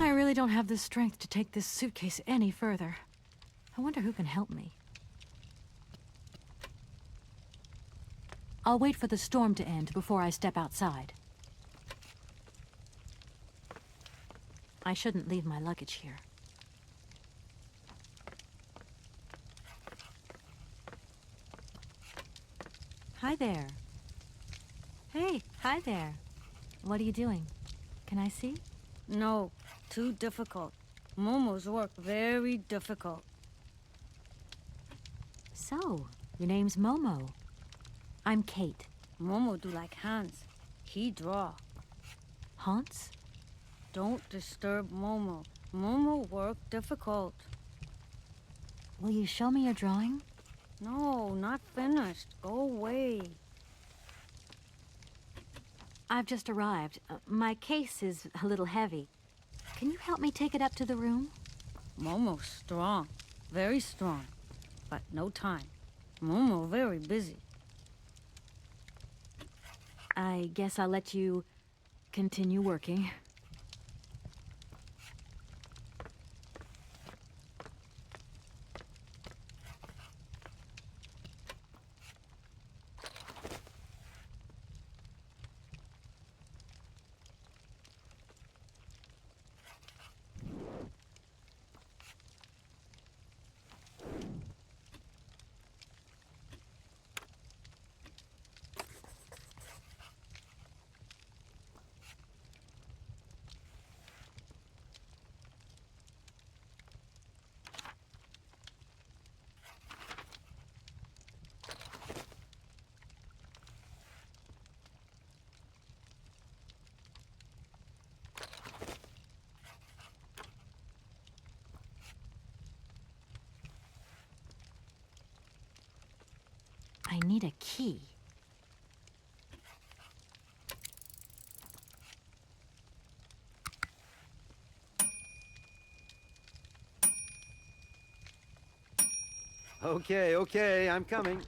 I really don't have the strength to take this suitcase any further. I wonder who can help me. I'll wait for the storm to end before I step outside. I shouldn't leave my luggage here. Hi there. Hey, hi there. What are you doing? Can I see? No, too difficult. Momo's work very difficult. So, your name's Momo. I'm Kate. Momo do like Hans. He draw. Hans? Don't disturb Momo. Momo work difficult. Will you show me your drawing? No, not finished. Go away. I've just arrived. My case is a little heavy. Can you help me take it up to the room? Momo's strong. Very strong. But no time. Momo very busy. I guess I'll let you continue working. I need a key. Okay, I'm coming.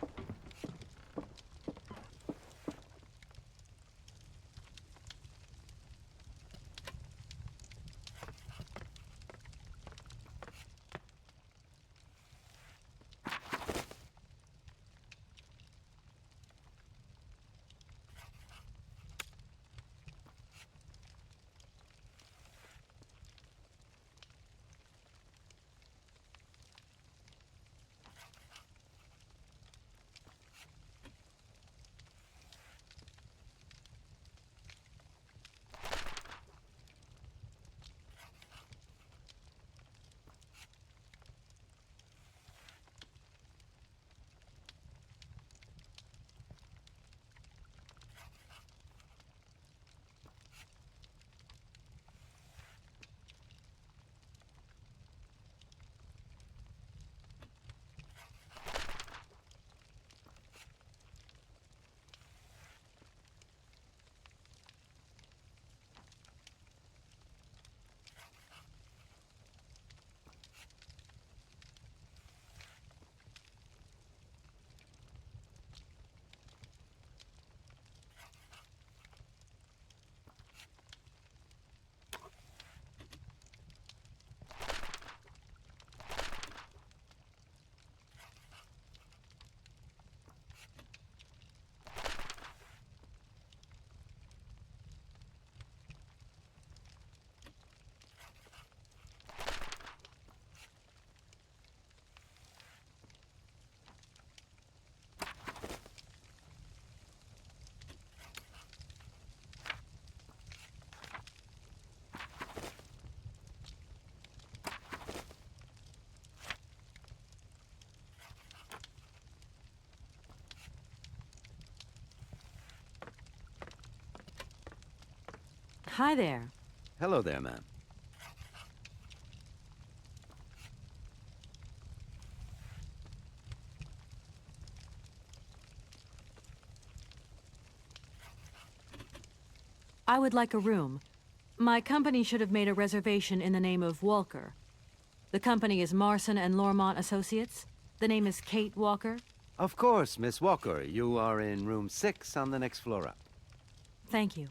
Hi there. Hello there, ma'am. I would like a room. My company should have made a reservation in the name of Walker. The company is Marson and Lormont Associates. The name is Kate Walker. Of course, Miss Walker. You are in room 6 on the next floor up. Thank you.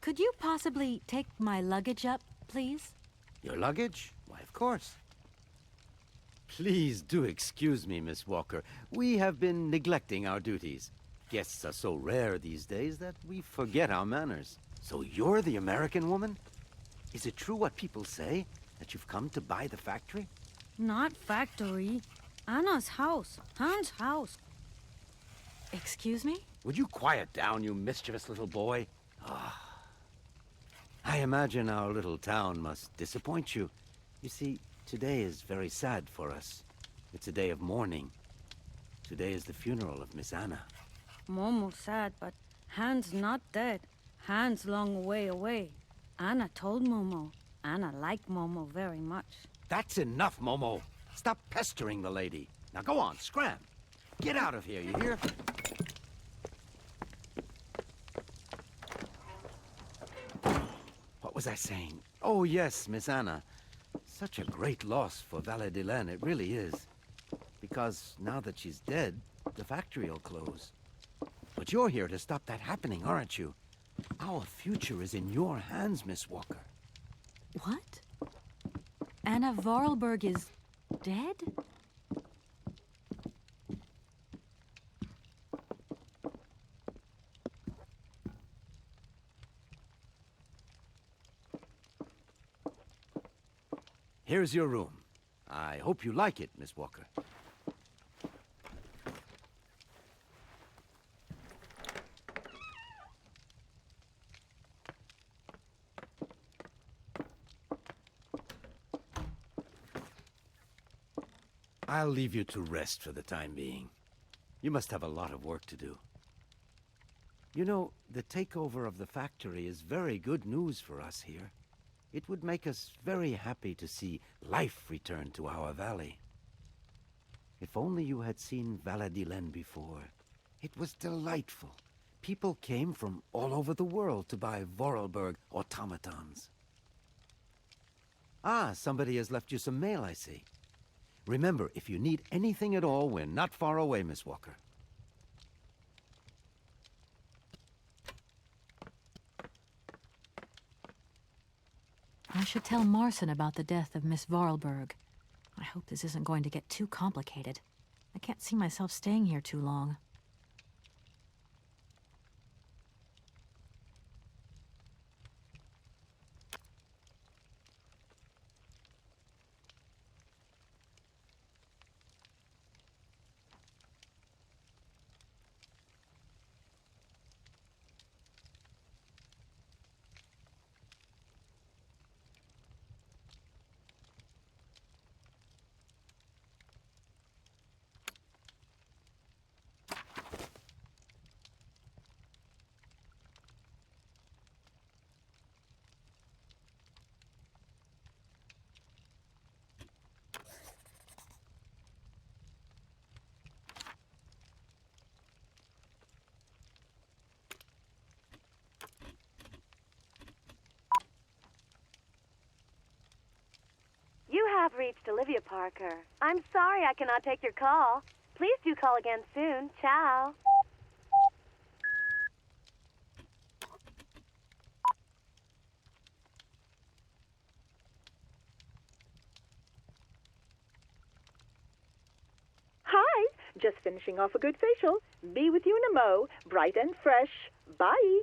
Could you possibly take my luggage up, please? Your luggage? Why, of course. Please do excuse me, Miss Walker. We have been neglecting our duties. Guests are so rare these days that we forget our manners. So you're the American woman? Is it true what people say, that you've come to buy the factory? Not factory. Anna's house. Hans' house. Excuse me? Would you quiet down, you mischievous little boy? I imagine our little town must disappoint you. You see, today is very sad for us. It's a day of mourning. Today is the funeral of Miss Anna. Momo's sad, but Hans not dead. Hans long way away. Anna told Momo. Anna liked Momo very much. That's enough, Momo. Stop pestering the lady. Now go on, scram. Get out of here, you hear? What was I saying? Oh, yes, Miss Anna. Such a great loss for Valadilène, it really is. Because now that she's dead, the factory will close. But you're here to stop that happening, aren't you? Our future is in your hands, Miss Walker. What? Anna Voralberg is dead? Here's your room. I hope you like it, Miss Walker. I'll leave you to rest for the time being. You must have a lot of work to do. You know, the takeover of the factory is very good news for us here. It would make us very happy to see life return to our valley. If only you had seen Valadilène before. It was delightful. People came from all over the world to buy Voralberg automatons. Ah, somebody has left you some mail, I see. Remember, if you need anything at all, we're not far away, Miss Walker. I should tell Marson about the death of Miss Voralberg. I hope this isn't going to get too complicated. I can't see myself staying here too long. You have reached Olivia Parker. I'm sorry I cannot take your call. Please do call again soon. Ciao. Hi, just finishing off a good facial. Be with you in a mo, bright and fresh. Bye.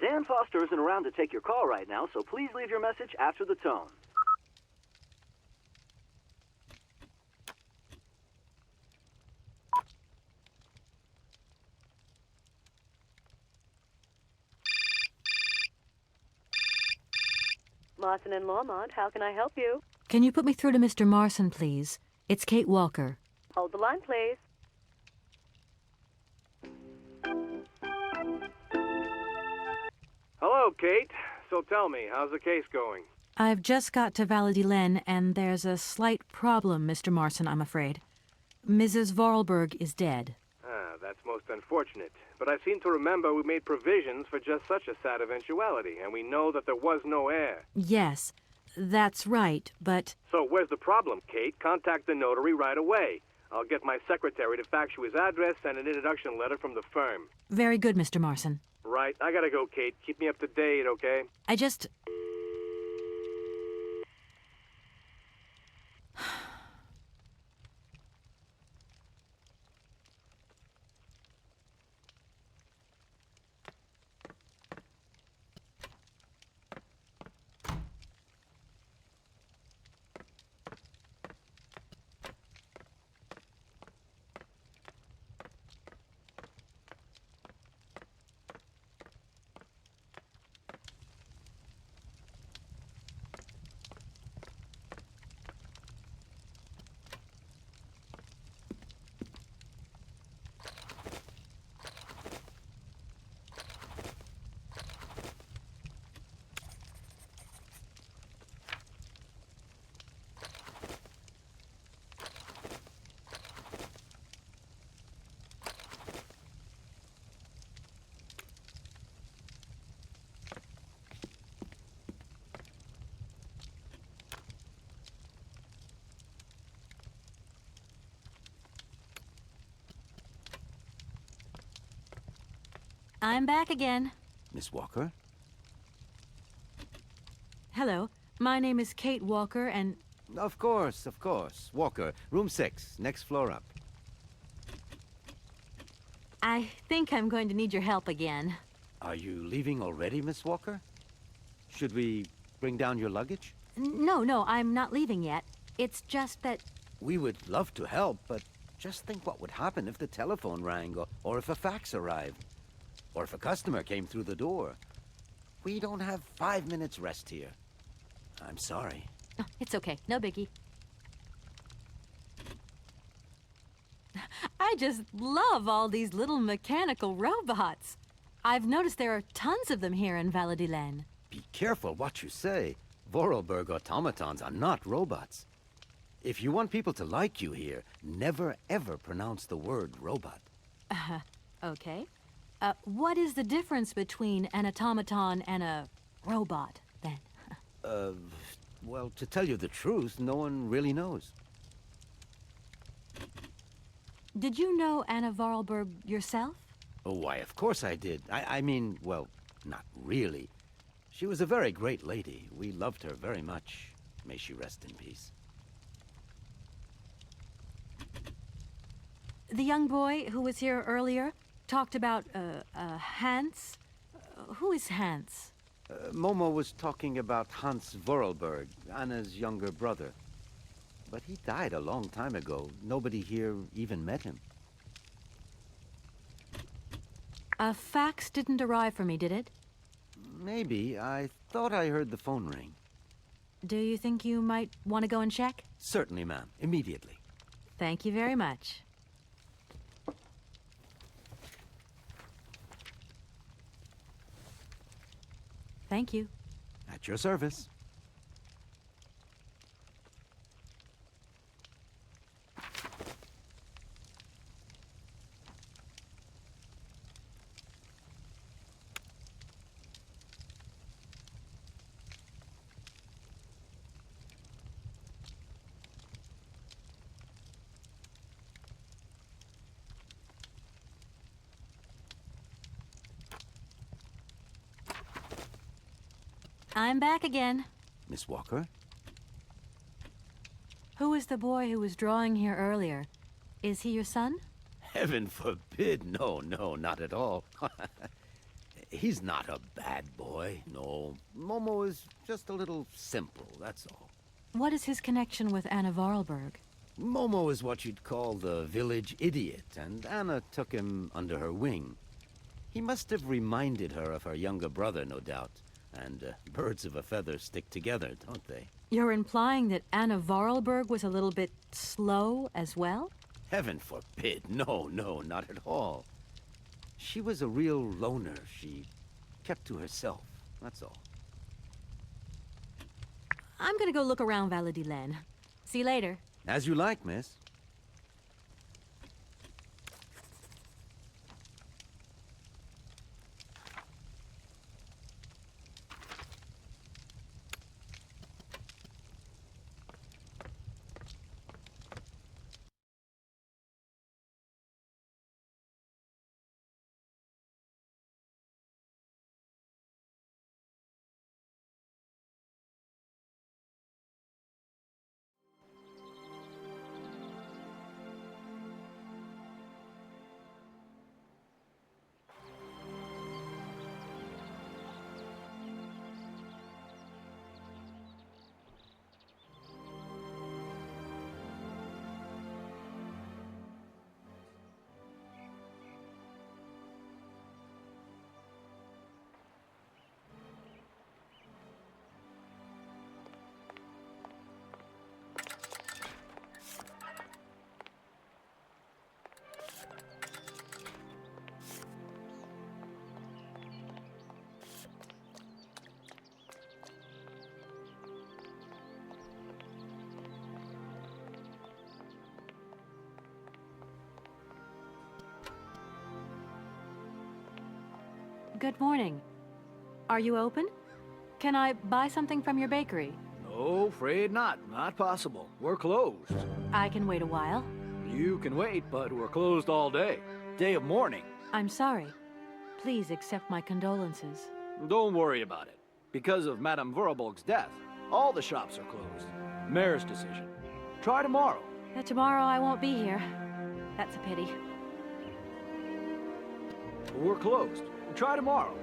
Dan Foster isn't around to take your call right now, so please leave your message after the tone. Marson and Lormont, how can I help you? Can you put me through to Mr. Marson, please? It's Kate Walker. Hold the line, please. Hello, Kate. So tell me, how's the case going? I've just got to Valadilène, and there's a slight problem, Mr. Marson, I'm afraid. Mrs. Voralberg is dead. Ah, that's most unfortunate. But I seem to remember we made provisions for just such a sad eventuality, and we know that there was no heir. Yes, That's right, but... So where's the problem, Kate? Contact the notary right away. I'll get my secretary to fax you his address and an introduction letter from the firm. Very good, Mr. Marson. Right, I gotta go, Kate. Keep me up to date, okay? I just... I'm back again. Miss Walker? Hello, my name is Kate Walker, and... Of course, of course. Walker, room 6, next floor up. I think I'm going to need your help again. Are you leaving already, Miss Walker? Should we bring down your luggage? No, I'm not leaving yet. It's just that... We would love to help, but just think what would happen if the telephone rang, or if a fax arrived. Or if a customer came through the door. We don't have 5 minutes rest here. I'm sorry. Oh, it's okay, no biggie. I just love all these little mechanical robots. I've noticed there are tons of them here in Valadilène. Be careful what you say. Voralberg automatons are not robots. If you want people to like you here, never ever pronounce the word robot. Okay. What is the difference between an automaton and a robot, then? Well, to tell you the truth, no one really knows. Did you know Anna Voralberg yourself? Oh, why, of course I did. I mean, well, not really. She was a very great lady. We loved her very much. May she rest in peace. The young boy who was here earlier talked about, Hans? Who is Hans? Momo was talking about Hans Voralberg, Anna's younger brother. But he died a long time ago. Nobody here even met him. A fax didn't arrive for me, did it? Maybe. I thought I heard the phone ring. Do you think you might want to go and check? Certainly, ma'am. Immediately. Thank you very much. Thank you. At your service. I'm back again. Miss Walker? Who is the boy who was drawing here earlier? Is he your son? Heaven forbid. No, not at all. He's not a bad boy, no. Momo is just a little simple, that's all. What is his connection with Anna Voralberg? Momo is what you'd call the village idiot, and Anna took him under her wing. He must have reminded her of her younger brother, no doubt. And birds of a feather stick together, don't they? You're implying that Anna Voralberg was a little bit slow as well? Heaven forbid. No, not at all. She was a real loner. She kept to herself, that's all. I'm gonna go look around Valadilène. See you later. As you like, miss. Good morning. Are you open? Can I buy something from your bakery? No, afraid not. Not possible. We're closed. I can wait a while. You can wait, but we're closed all day. Day of mourning. I'm sorry. Please accept my condolences. Don't worry about it. Because of Madame Voralberg's death, all the shops are closed. Mayor's decision. Try tomorrow. Tomorrow I won't be here. That's a pity. We're closed. Try tomorrow.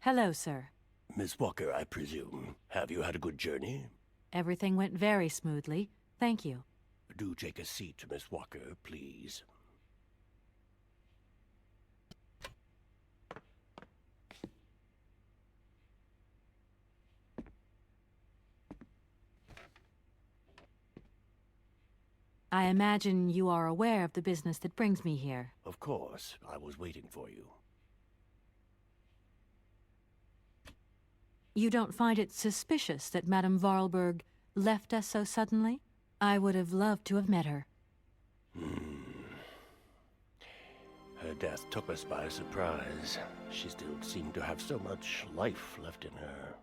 Hello, sir. Miss Walker, I presume. Have you had a good journey? Everything went very smoothly. Thank you. Do take a seat, Miss Walker, please. I imagine you are aware of the business that brings me here. Of course. I was waiting for you. You don't find it suspicious that Madame Voralberg left us so suddenly? I would have loved to have met her. Her death took us by surprise. She still seemed to have so much life left in her.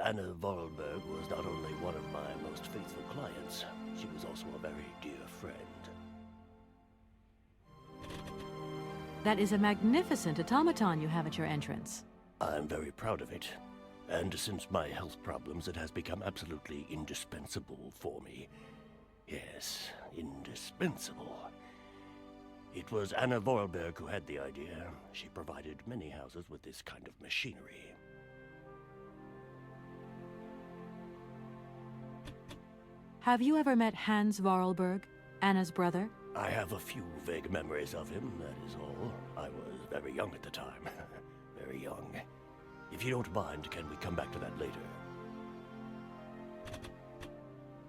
Anna Voralberg was not only one of my most faithful clients, she was also a very dear friend. That is a magnificent automaton you have at your entrance. I'm very proud of it. And since my health problems, it has become absolutely indispensable for me. Yes, indispensable. It was Anna Voralberg who had the idea. She provided many houses with this kind of machinery. Have you ever met Hans Voralberg, Anna's brother? I have a few vague memories of him, that is all. I was very young at the time. Very young. If you don't mind, can we come back to that later?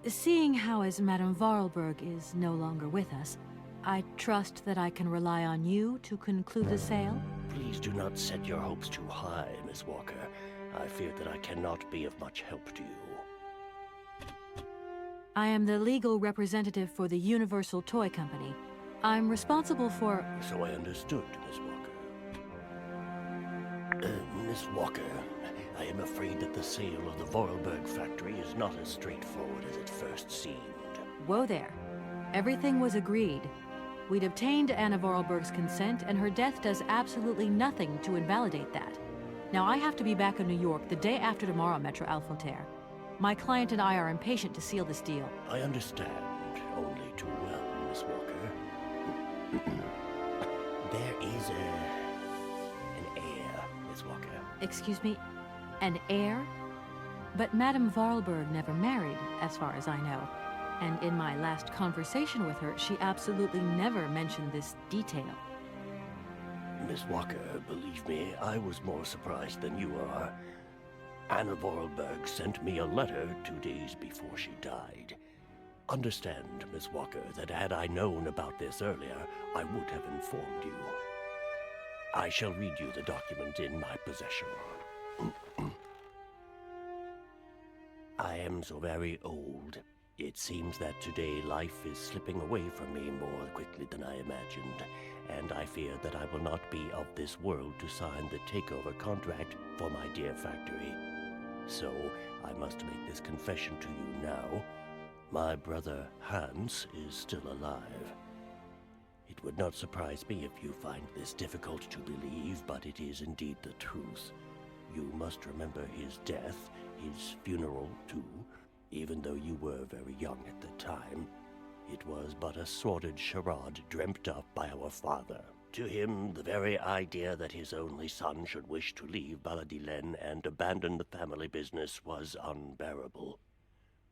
Seeing how as Madame Voralberg is no longer with us, I trust that I can rely on you to conclude the sale? Please do not set your hopes too high, Miss Walker. I fear that I cannot be of much help to you. I am the legal representative for the Universal Toy Company. I'm responsible for... So I understood, Miss Walker. Miss Walker, I am afraid that the sale of the Voralberg factory is not as straightforward as it first seemed. Whoa there. Everything was agreed. We'd obtained Anna Voralberg's consent, and her death does absolutely nothing to invalidate that. Now, I have to be back in New York the day after tomorrow, Metro Alphotaire. My client and I are impatient to seal this deal. I understand only too well, Miss Walker. There is an heir, Miss Walker. Excuse me? An heir? But Madame Voralberg never married, as far as I know. And in my last conversation with her, she absolutely never mentioned this detail. Miss Walker, believe me, I was more surprised than you are. Anna Voralberg sent me a letter 2 days before she died. Understand, Miss Walker, that had I known about this earlier, I would have informed you. I shall read you the document in my possession. I am so very old. It seems that today life is slipping away from me more quickly than I imagined, and I fear that I will not be of this world to sign the takeover contract for my dear factory. So, I must make this confession to you now. My brother Hans is still alive. It would not surprise me if you find this difficult to believe, but it is indeed the truth. You must remember his death, his funeral too. Even though you were very young at the time, it was but a sordid charade dreamt up by our father. To him, the very idea that his only son should wish to leave Valadilène and abandon the family business was unbearable.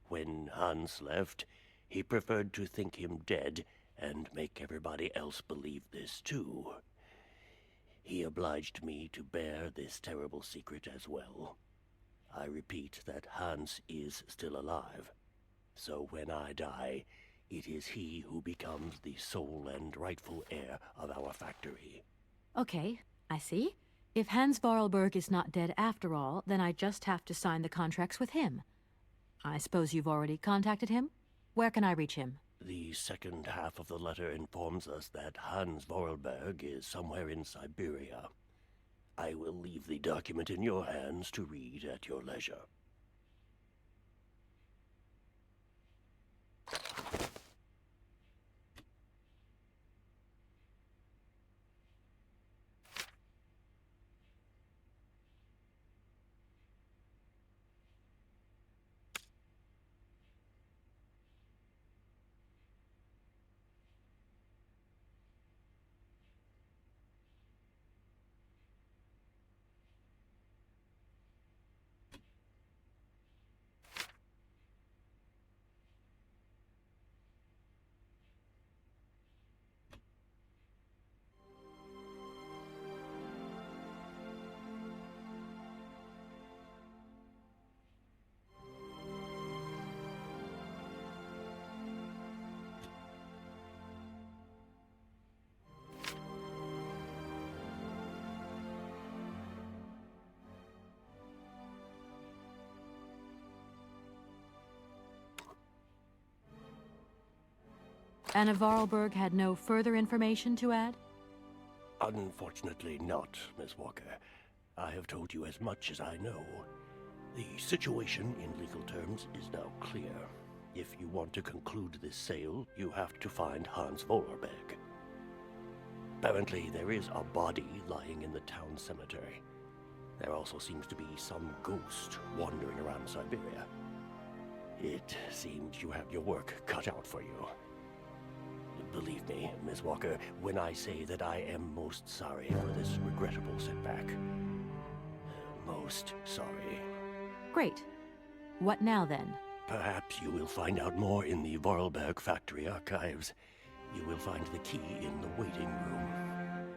When Hans left, he preferred to think him dead and make everybody else believe this too. He obliged me to bear this terrible secret as well. I repeat that Hans is still alive. So when I die, it is he who becomes the sole and rightful heir of our factory. Okay, I see. If Hans Voralberg is not dead after all, then I just have to sign the contracts with him. I suppose you've already contacted him? Where can I reach him? The second half of the letter informs us that Hans Voralberg is somewhere in Syberia. I will leave the document in your hands to read at your leisure. Anna Voralberg had no further information to add? Unfortunately not, Miss Walker. I have told you as much as I know. The situation, in legal terms, is now clear. If you want to conclude this sale, you have to find Hans Voralberg. Apparently, there is a body lying in the town cemetery. There also seems to be some ghost wandering around Syberia. It seems you have your work cut out for you. Believe me, Miss Walker, when I say that I am most sorry for this regrettable setback. Most sorry. Great. What now, then? Perhaps you will find out more in the Voralberg factory archives. You will find the key in the waiting room.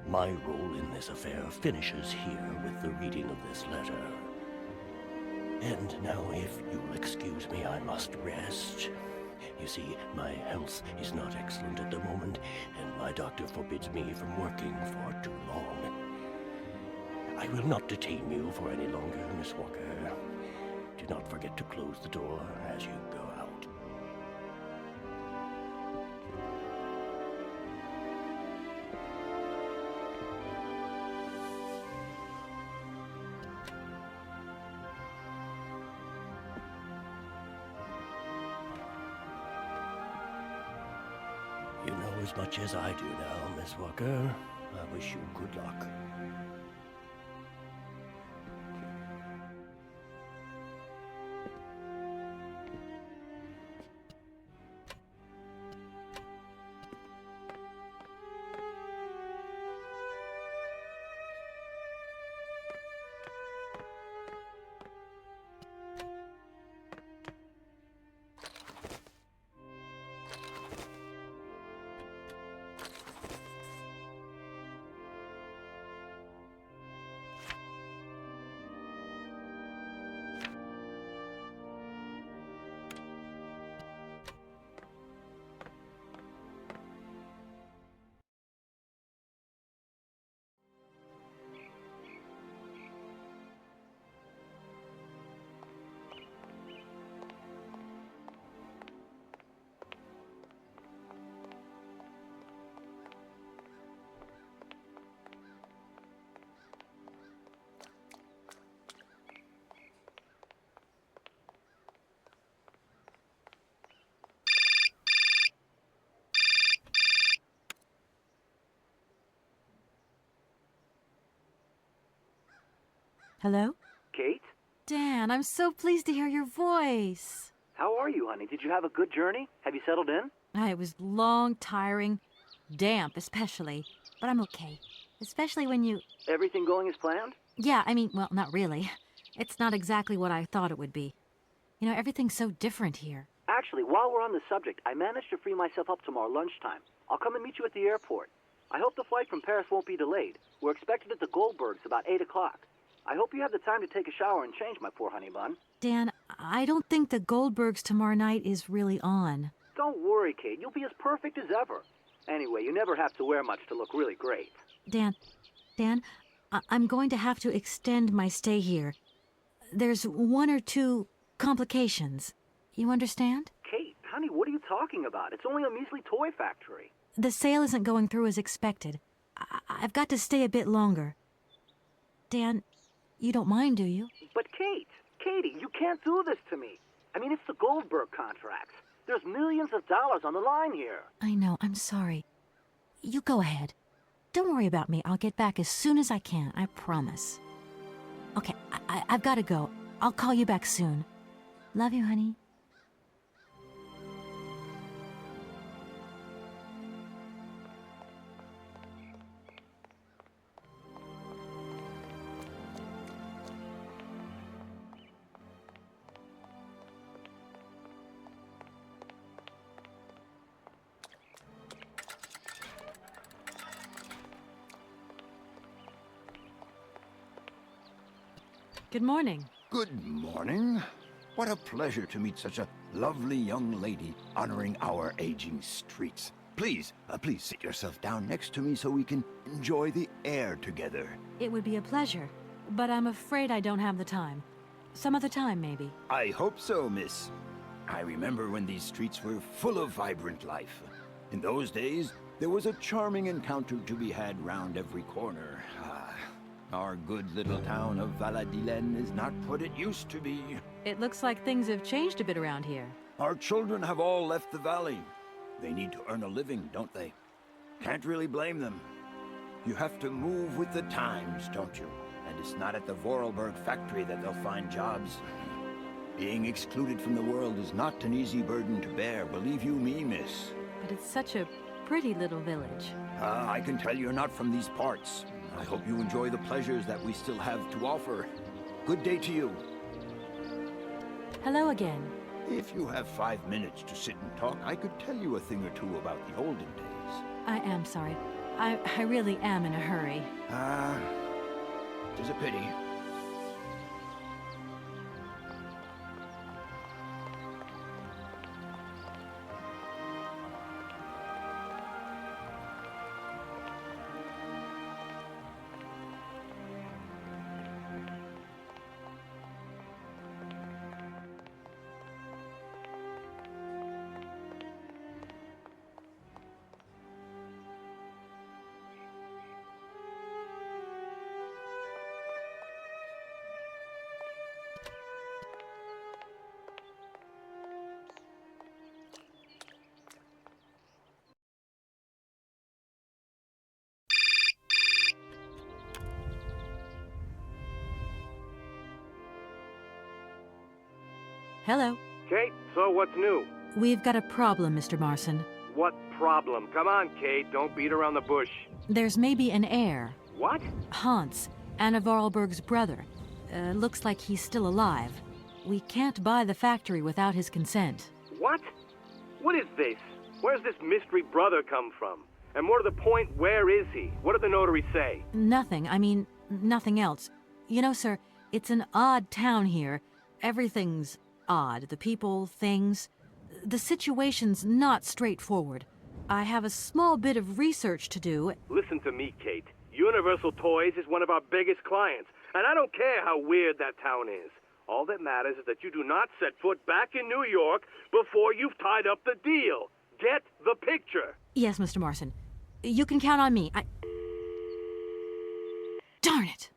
My role in this affair finishes here with the reading of this letter. And now, if you'll excuse me, I must rest. You see, my health is not excellent at the moment, and my doctor forbids me from working for too long. I will not detain you for any longer, Miss Walker. Do not forget to close the door as you go out. as much as I do now, Miss Walker. I wish you good luck. Hello? Kate? Dan, I'm so pleased to hear your voice. How are you, honey? Did you have a good journey? Have you settled in? It was long, tiring, damp especially, but I'm okay. Especially when you... Everything going as planned? Yeah, I mean, well, not really. It's not exactly what I thought it would be. You know, everything's so different here. Actually, while we're on the subject, I managed to free myself up tomorrow lunchtime. I'll come and meet you at the airport. I hope the flight from Paris won't be delayed. We're expected at the Goldbergs about 8 o'clock. I hope you have the time to take a shower and change, my poor honey bun. Dan, I don't think the Goldbergs tomorrow night is really on. Don't worry, Kate. You'll be as perfect as ever. Anyway, you never have to wear much to look really great. Dan, I'm going to have to extend my stay here. There's 1 or 2 complications. You understand? Kate, honey, what are you talking about? It's only a measly toy factory. The sale isn't going through as expected. I've got to stay a bit longer. Dan, you don't mind, do you? But Katie, you can't do this to me. I mean, it's the Goldberg contracts. There's millions of dollars on the line here. I know, I'm sorry. You go ahead. Don't worry about me. I'll get back as soon as I can, I promise. Okay, I've got to go. I'll call you back soon. Love you, honey. Good morning. Good morning. What a pleasure to meet such a lovely young lady honoring our aging streets. Please sit yourself down next to me so we can enjoy the air together. It would be a pleasure, but I'm afraid I don't have the time. Some other time, maybe. I hope so, miss. I remember when these streets were full of vibrant life. In those days, there was a charming encounter to be had round every corner. Our good little town of Valadilène is not what it used to be. It looks like things have changed a bit around here. Our children have all left the valley. They need to earn a living, don't they? Can't really blame them. You have to move with the times, don't you? And it's not at the Voralberg factory that they'll find jobs. Being excluded from the world is not an easy burden to bear, believe you me, miss. But it's such a pretty little village. I can tell you're not from these parts. I hope you enjoy the pleasures that we still have to offer. Good day to you. Hello again. If you have 5 minutes to sit and talk, I could tell you a thing or two about the olden days. I am sorry. I really am in a hurry. It is a pity. Hello. Kate, so what's new? We've got a problem, Mr. Marson. What problem? Come on, Kate, don't beat around the bush. There's maybe an heir. What? Hans, Anna Voralberg's brother. Looks like he's still alive. We can't buy the factory without his consent. What? What is this? Where's this mystery brother come from? And more to the point, where is he? What did the notary say? Nothing. I mean, nothing else. You know, sir, it's an odd town here. Everything's odd. The people, things. The situation's not straightforward. I have a small bit of research to do. Listen to me, Kate. Universal Toys is one of our biggest clients, and I don't care how weird that town is. All that matters is that you do not set foot back in New York before you've tied up the deal. Get the picture. Yes, Mr. Marson. You can count on me. Darn it!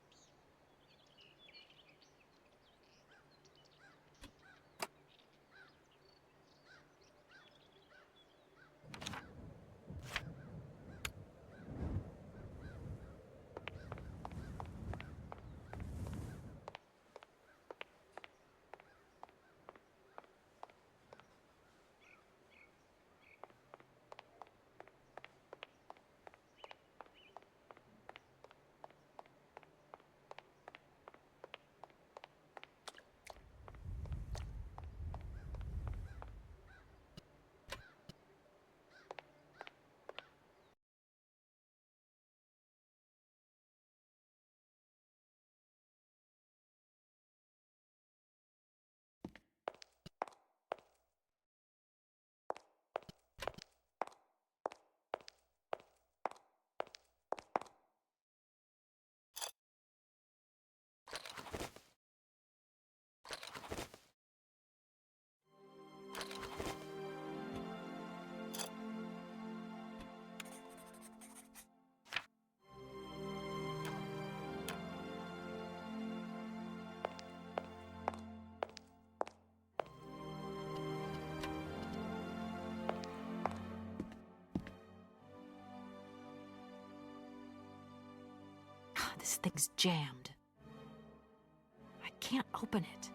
This thing's jammed. I can't open it.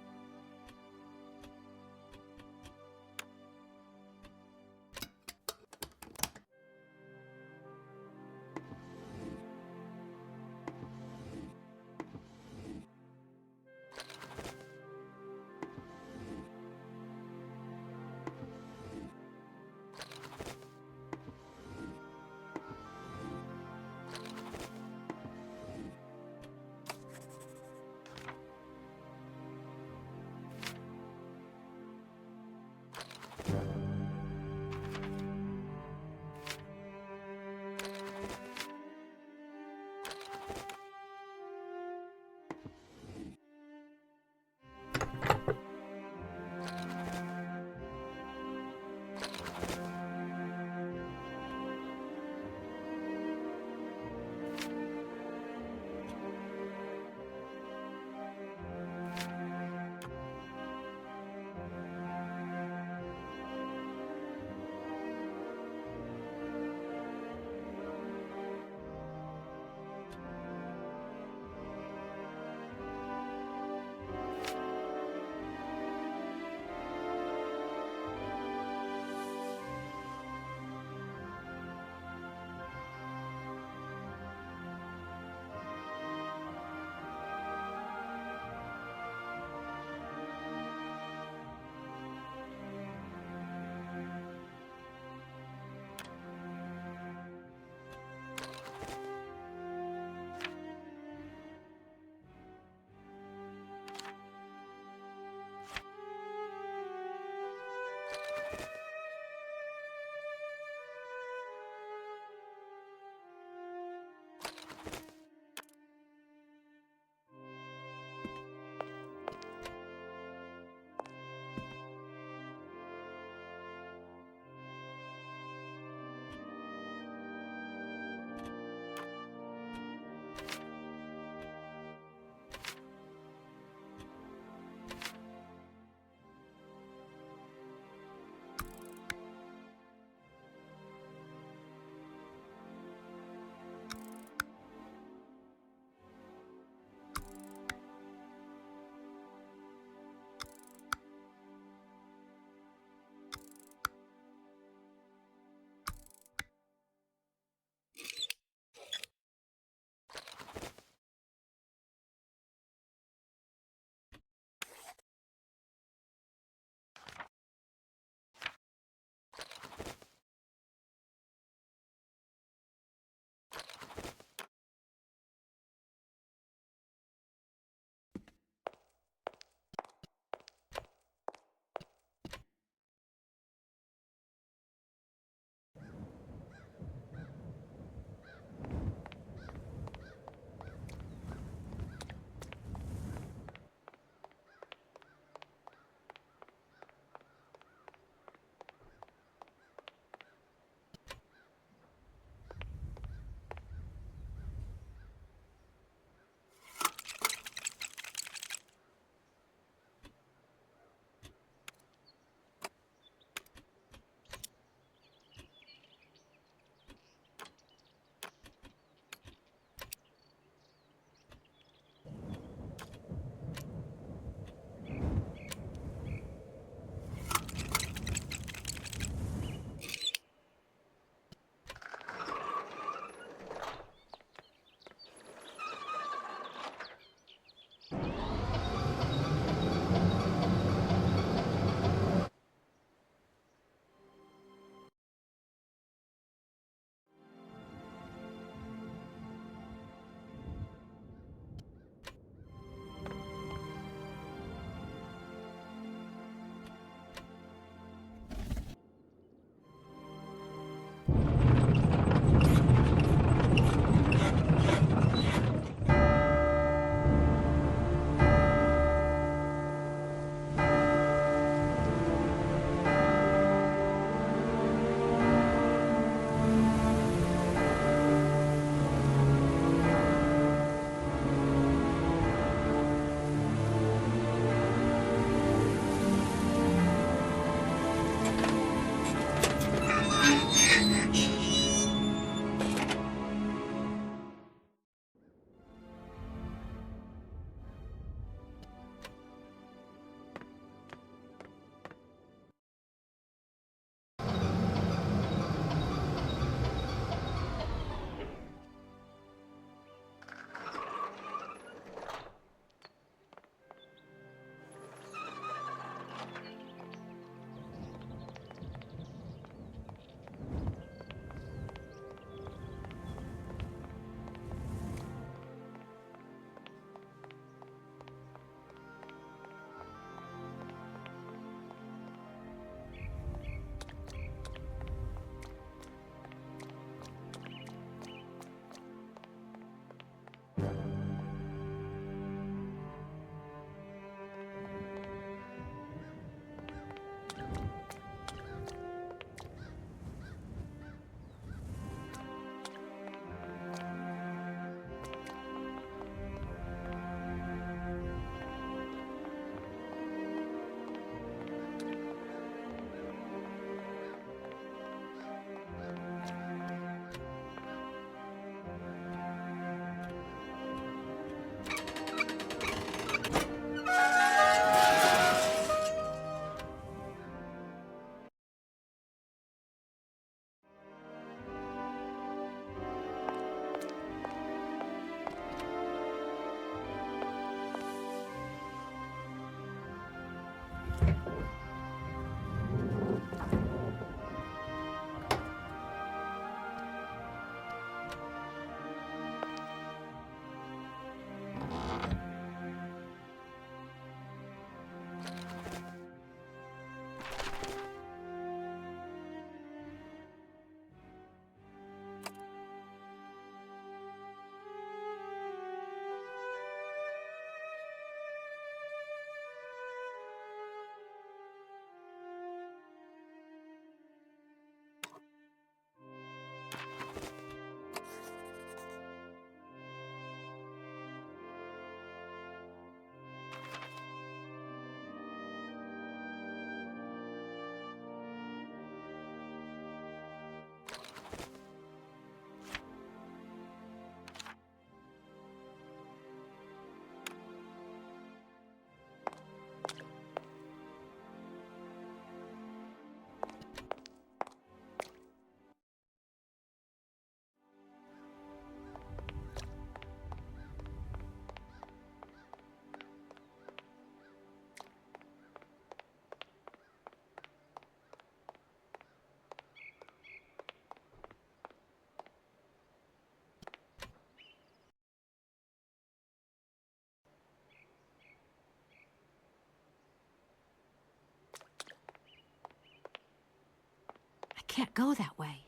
Can't go that way.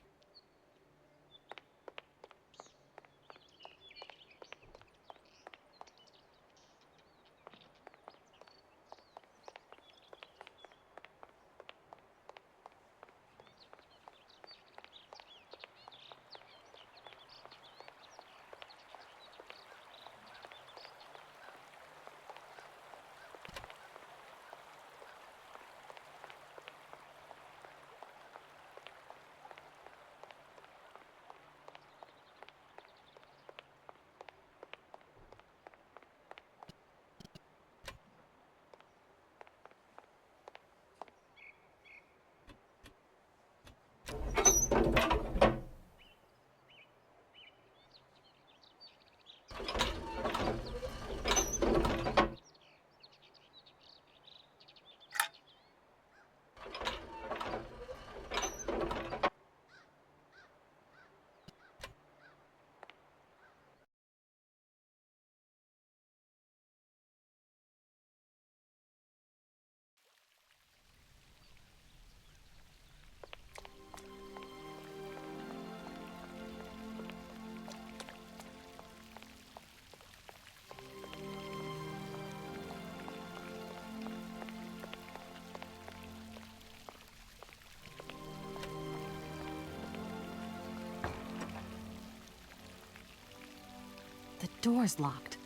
The door's locked,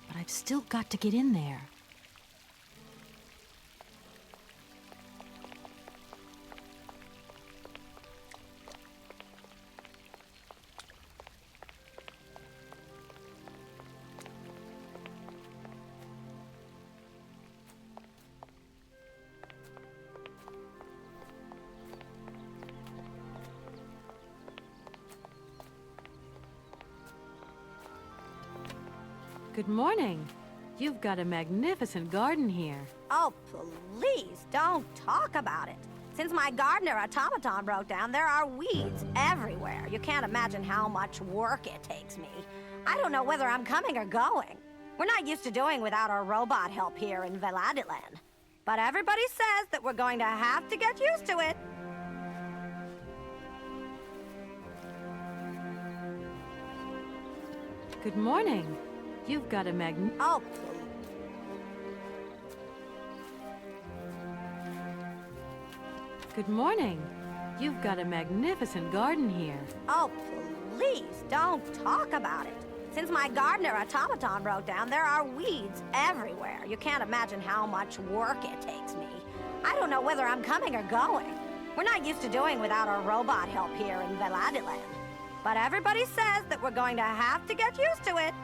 but I've still got to get in there. Good morning. You've got a magnificent garden here. Oh, please, don't talk about it. Since my gardener automaton broke down, there are weeds everywhere. You can't imagine how much work it takes me. I don't know whether I'm coming or going. We're not used to doing without our robot help here in Valadilène. But everybody says that we're going to have to get used to it. Good morning. You've got a Oh, Good morning. You've got a magnificent garden here. oh, please don't talk about it. Since my gardener automaton broke down, there are weeds everywhere. You can't imagine how much work it takes me. I don't know whether I'm coming or going. We're not used to doing without our robot help here in Valadilène. But everybody says that we're going to have to get used to it.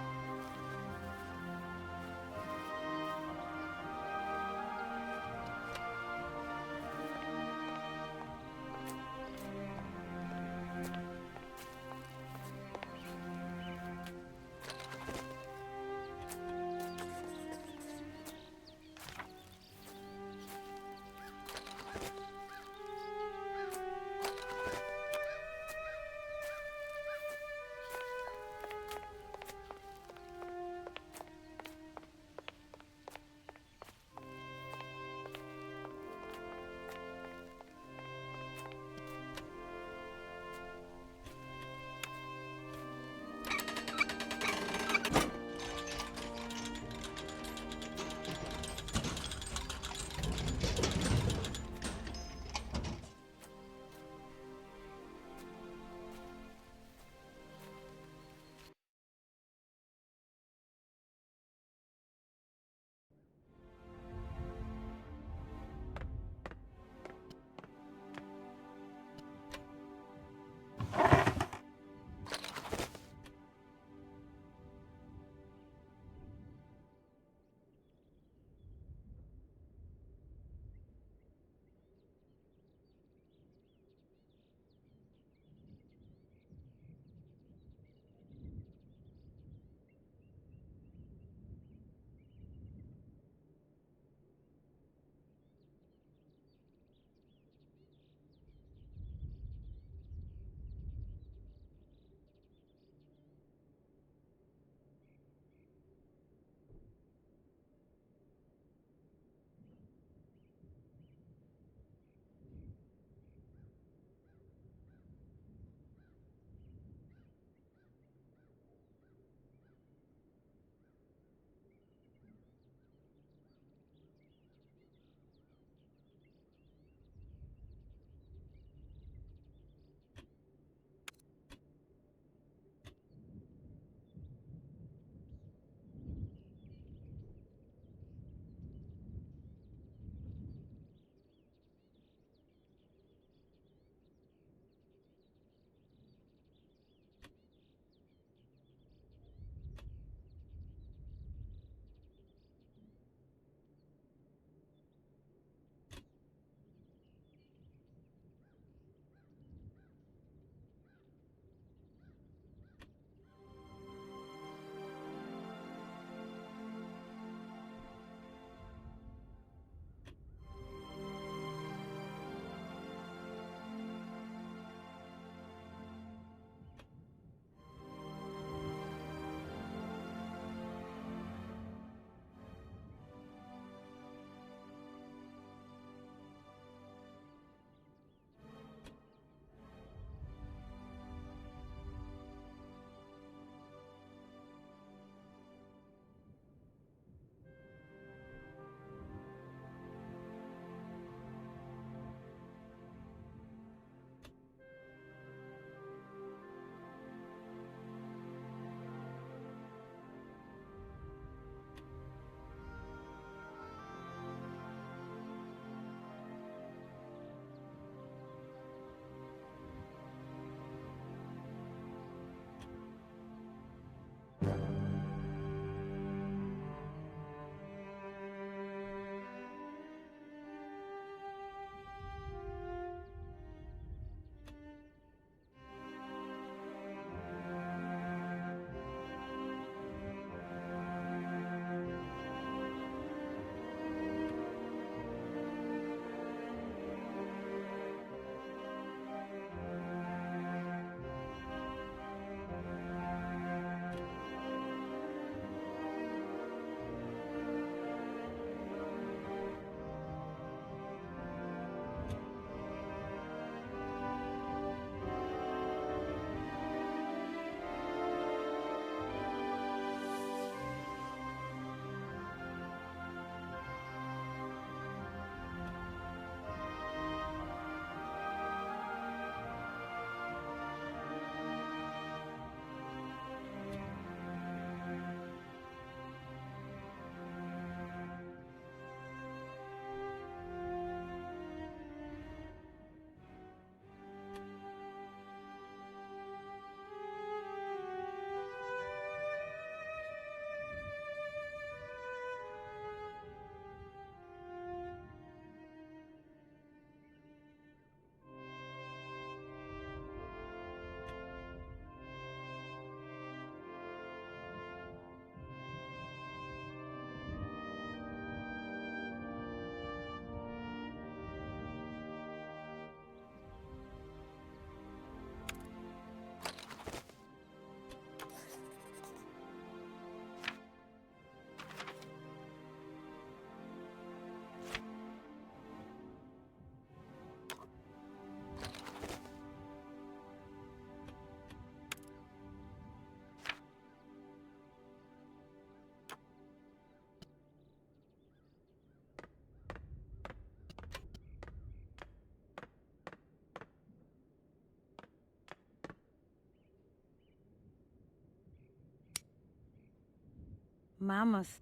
Mammoth.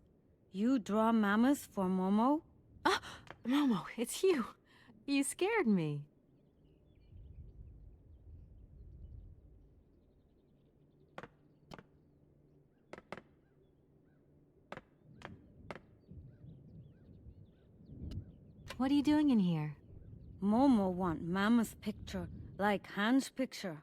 You draw mammoth for Momo? Ah, Momo, it's you. You scared me. What are you doing in here? Momo want mammoth picture, like Hans' picture.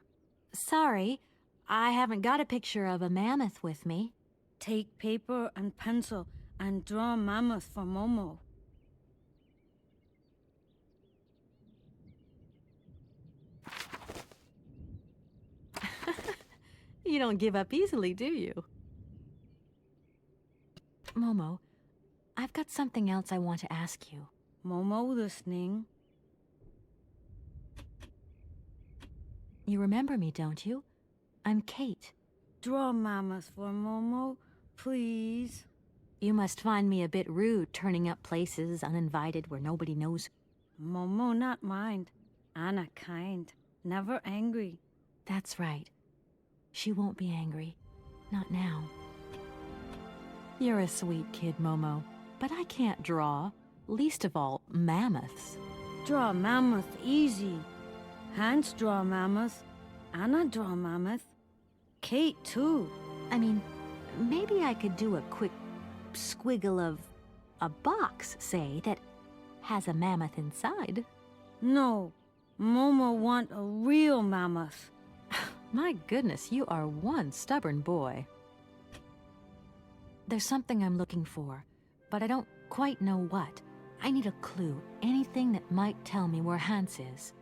Sorry, I haven't got a picture of a mammoth with me. Take paper and pencil and draw mammoth for Momo. You don't give up easily, do you? Momo, I've got something else I want to ask you. Momo listening. You remember me, don't you? I'm Kate. Draw mammoth for Momo, please. You must find me a bit rude turning up places uninvited where nobody knows. Momo not mind. Anna kind. Never angry. That's right. She won't be angry. Not now. You're a sweet kid, Momo. But I can't draw. Least of all, mammoths. Draw mammoth easy. Hans draw mammoth. Anna draw mammoth. Kate too. I mean, maybe I could do a quick squiggle of a box, say, that has a mammoth inside. No. Momo want a real mammoth. My goodness, you are one stubborn boy. There's something I'm looking for, but I don't quite know what. I need a clue, anything that might tell me where Hans is.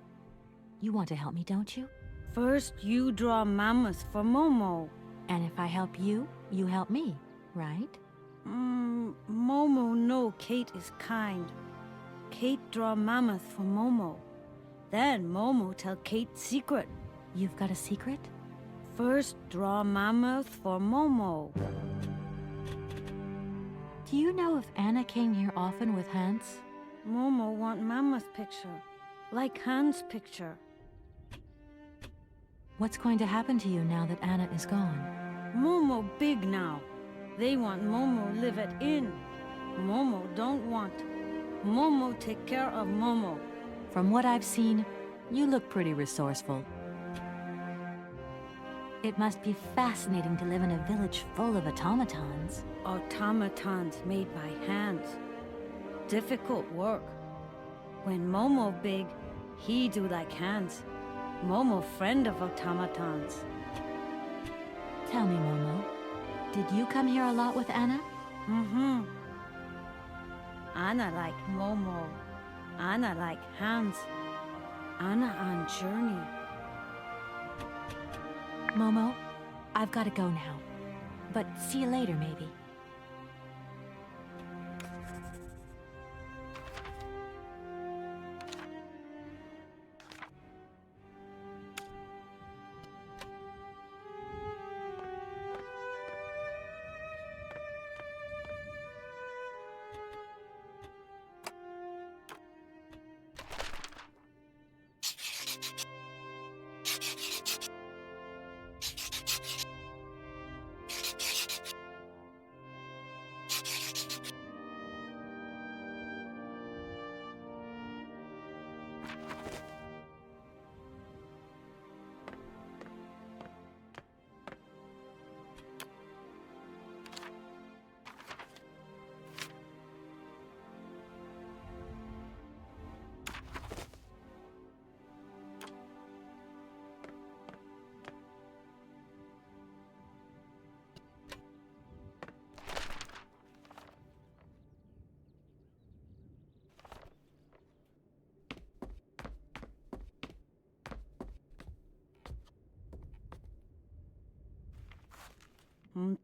You want to help me, don't you? First, you draw mammoth for Momo. And if I help you, you help me, right? Momo know Kate is kind. Kate draw mammoth for Momo. Then Momo tell Kate secret. You've got a secret? First, draw mammoth for Momo. Do you know if Anna came here often with Hans? Momo want mammoth picture, like Hans' picture. What's going to happen to you now that Anna is gone? Momo big now. They want Momo live at inn. Momo don't want. Momo take care of Momo. From what I've seen, you look pretty resourceful. It must be fascinating to live in a village full of automatons. Automatons made by hands. Difficult work. When Momo big, he do like hands. Momo friend of automatons. Tell me, Momo, did you come here a lot with Anna? Mm-hmm. Anna like Momo. Anna like Hans. Anna on journey. Momo, I've got to go now. But see you later, maybe.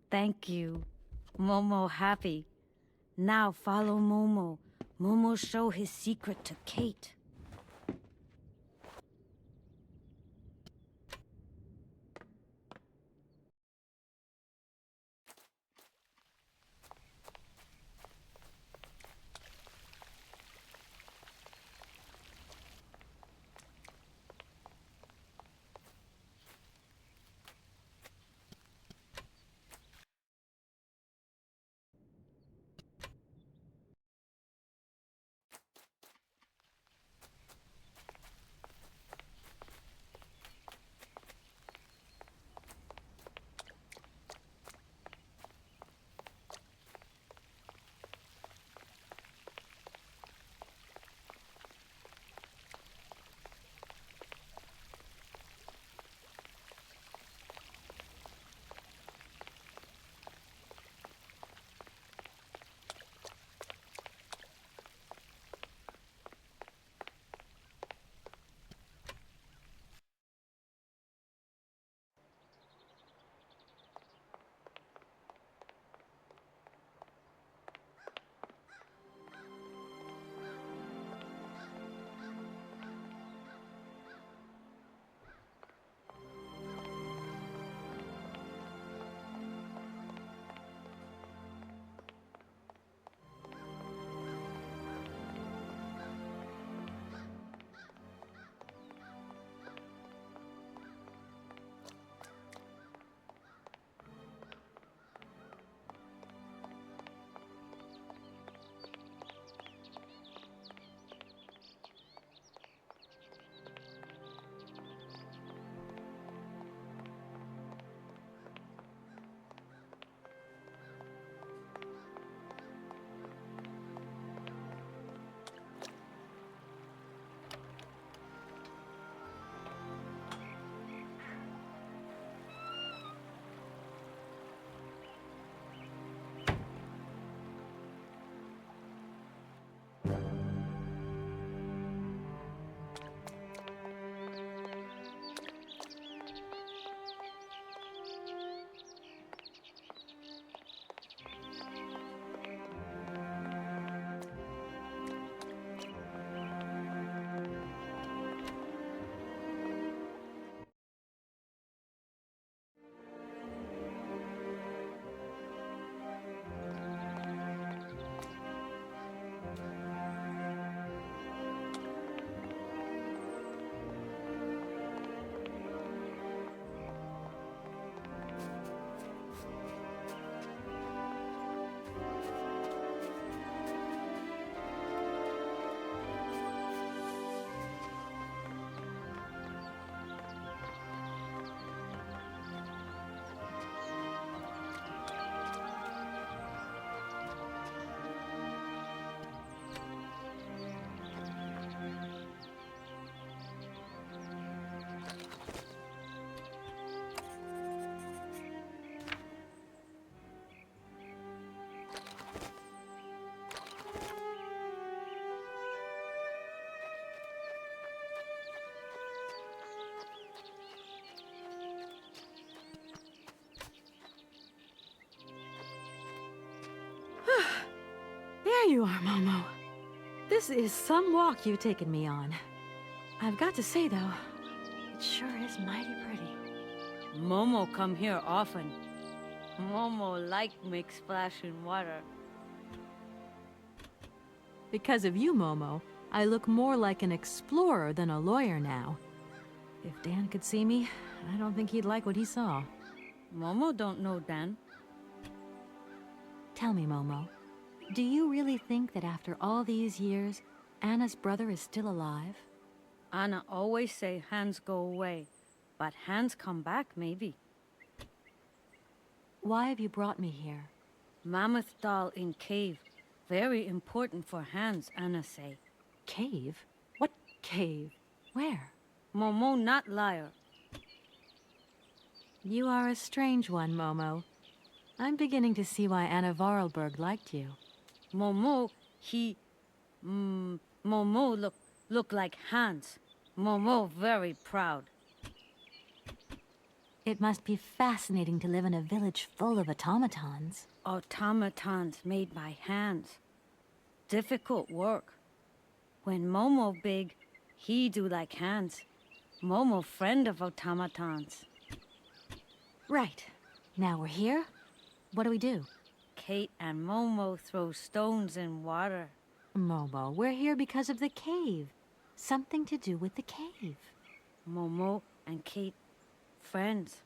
Thank you. Momo happy. Now follow Momo. Momo show his secret to Kate. There you are, Momo. This is some walk you've taken me on. I've got to say, though, it sure is mighty pretty. Momo come here often. Momo like make splash in water. Because of you, Momo, I look more like an explorer than a lawyer now. If Dan could see me, I don't think he'd like what he saw. Momo don't know Dan. Tell me, Momo, do you really think that after all these years, Anna's brother is still alive? Anna always say Hans go away, but Hans come back maybe. Why have you brought me here? Mammoth doll in cave. Very important for Hans, Anna say. Cave? What cave? Where? Momo not liar. You are a strange one, Momo. I'm beginning to see why Anna Voralberg liked you. Momo, Momo look like Hans. Momo very proud. It must be fascinating to live in a village full of automatons. Automatons made by hands. Difficult work. When Momo big, he do like Hans. Momo friend of automatons. Right. Now we're here. What do we do? Kate and Momo throw stones in water. Momo, we're here because of the cave. Something to do with the cave. Momo and Kate, friends.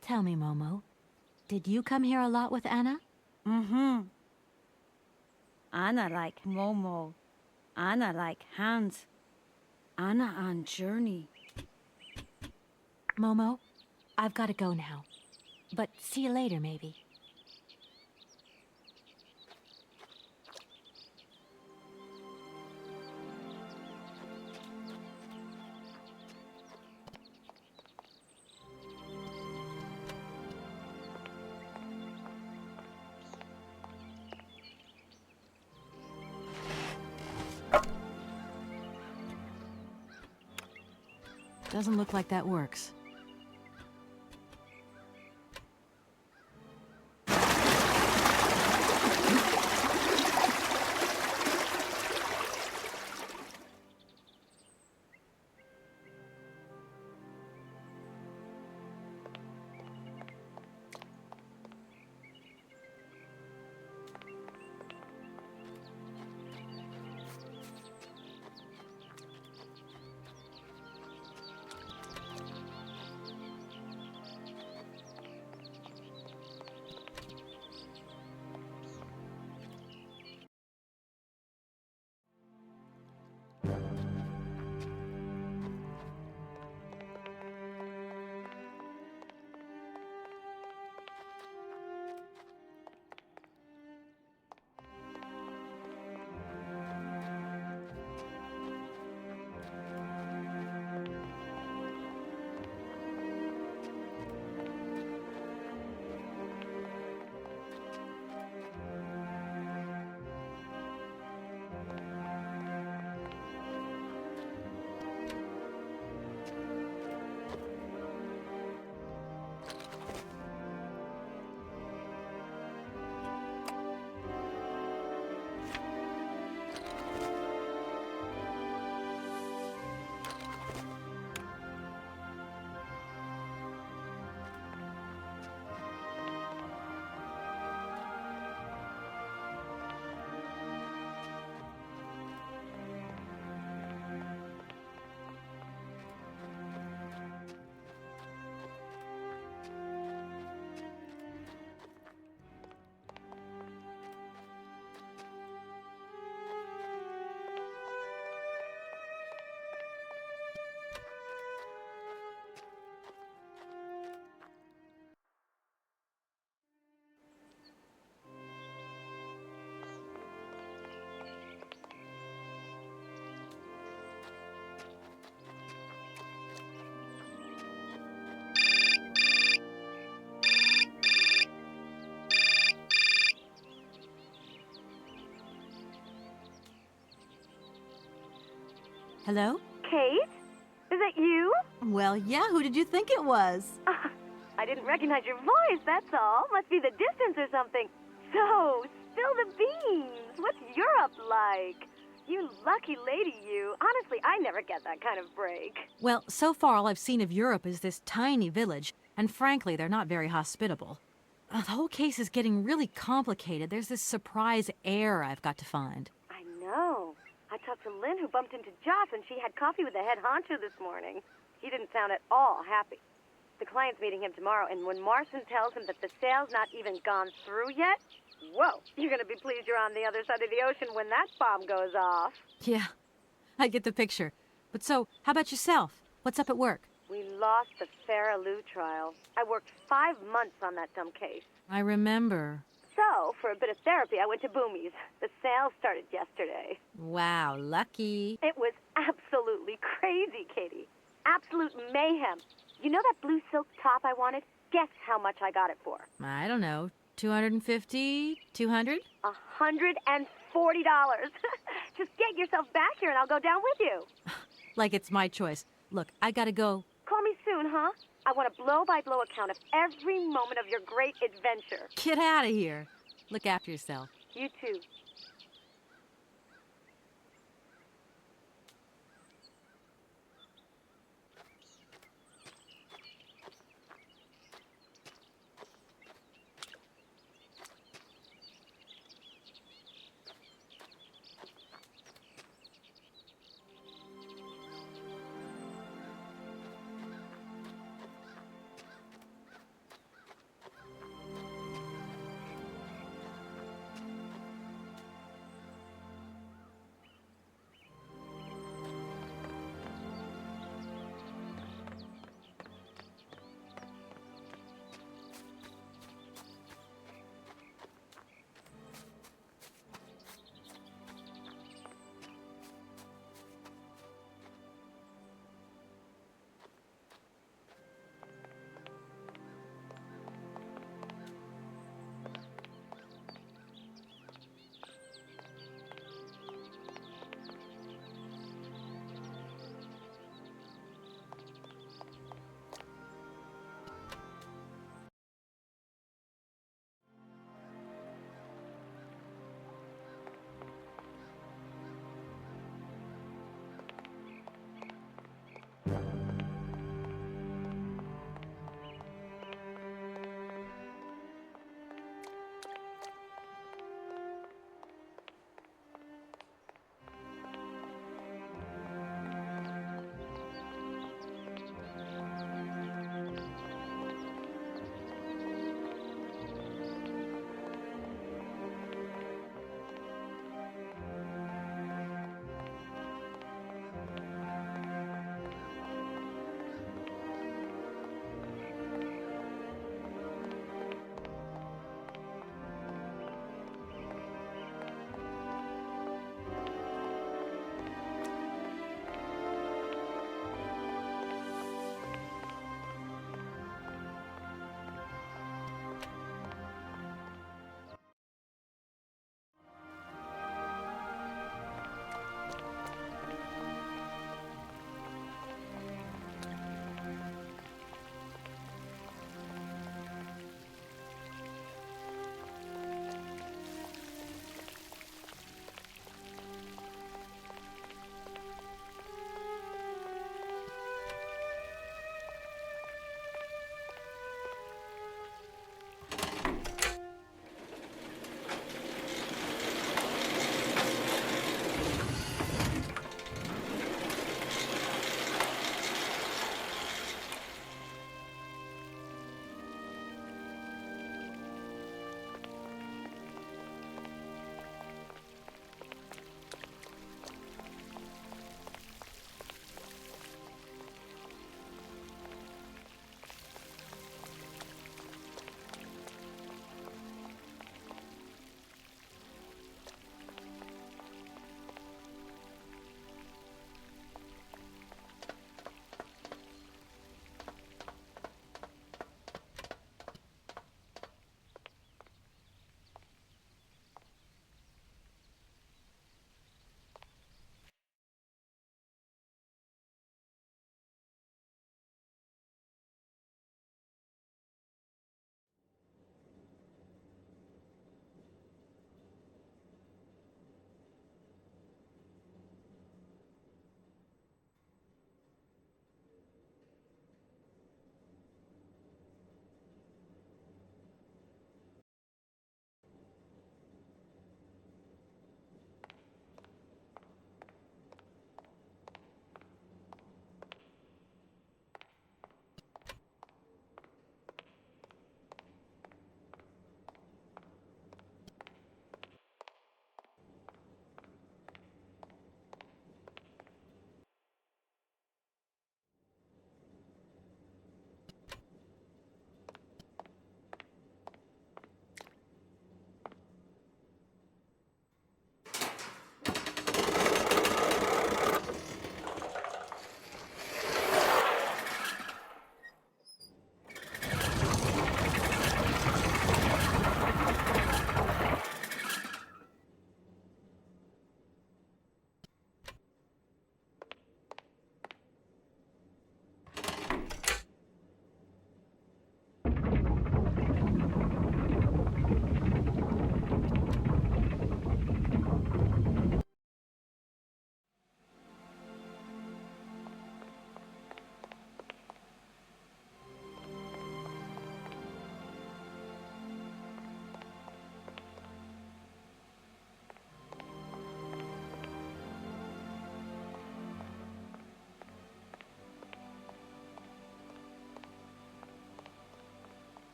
Tell me, Momo, did you come here a lot with Anna? Mm-hmm. Anna like Momo. Anna like Hans. Anna on journey. Momo, I've got to go now. But see you later, maybe. Doesn't look like that works. Hello? Kate? Is that you? Well, yeah, who did you think it was? I didn't recognize your voice, that's all. Must be the distance or something. So Spill the beans! What's Europe like? You lucky lady, you. Honestly, I never get that kind of break. Well, so far all I've seen of Europe is this tiny village, and frankly, they're not very hospitable. The whole case is getting really complicated. There's this surprise heir I've got to find. I know. I talked to Lynn, who bumped into Joss, and she had coffee with the head honcho this morning. He didn't sound at all happy. The client's meeting him tomorrow, and when Marson tells him that the sale's not even gone through yet, whoa, you're gonna be pleased you're on the other side of the ocean when that bomb goes off. Yeah, I get the picture. But so, how about yourself? What's up at work? We lost the Farah Lou trial. I worked 5 months on that dumb case. I remember. So, for a bit of therapy, I went to Boomy's. The sale started yesterday. Wow, lucky. It was absolutely crazy, Katie. Absolute mayhem. You know that blue silk top I wanted? Guess how much I got it for? I don't know, 250, 200? $140. Just get yourself back here and I'll go down with you. Like it's my choice. Look, I gotta go. Call me soon, huh? I want a blow-by-blow account of every moment of your great adventure. Get out of here. Look after yourself. You too.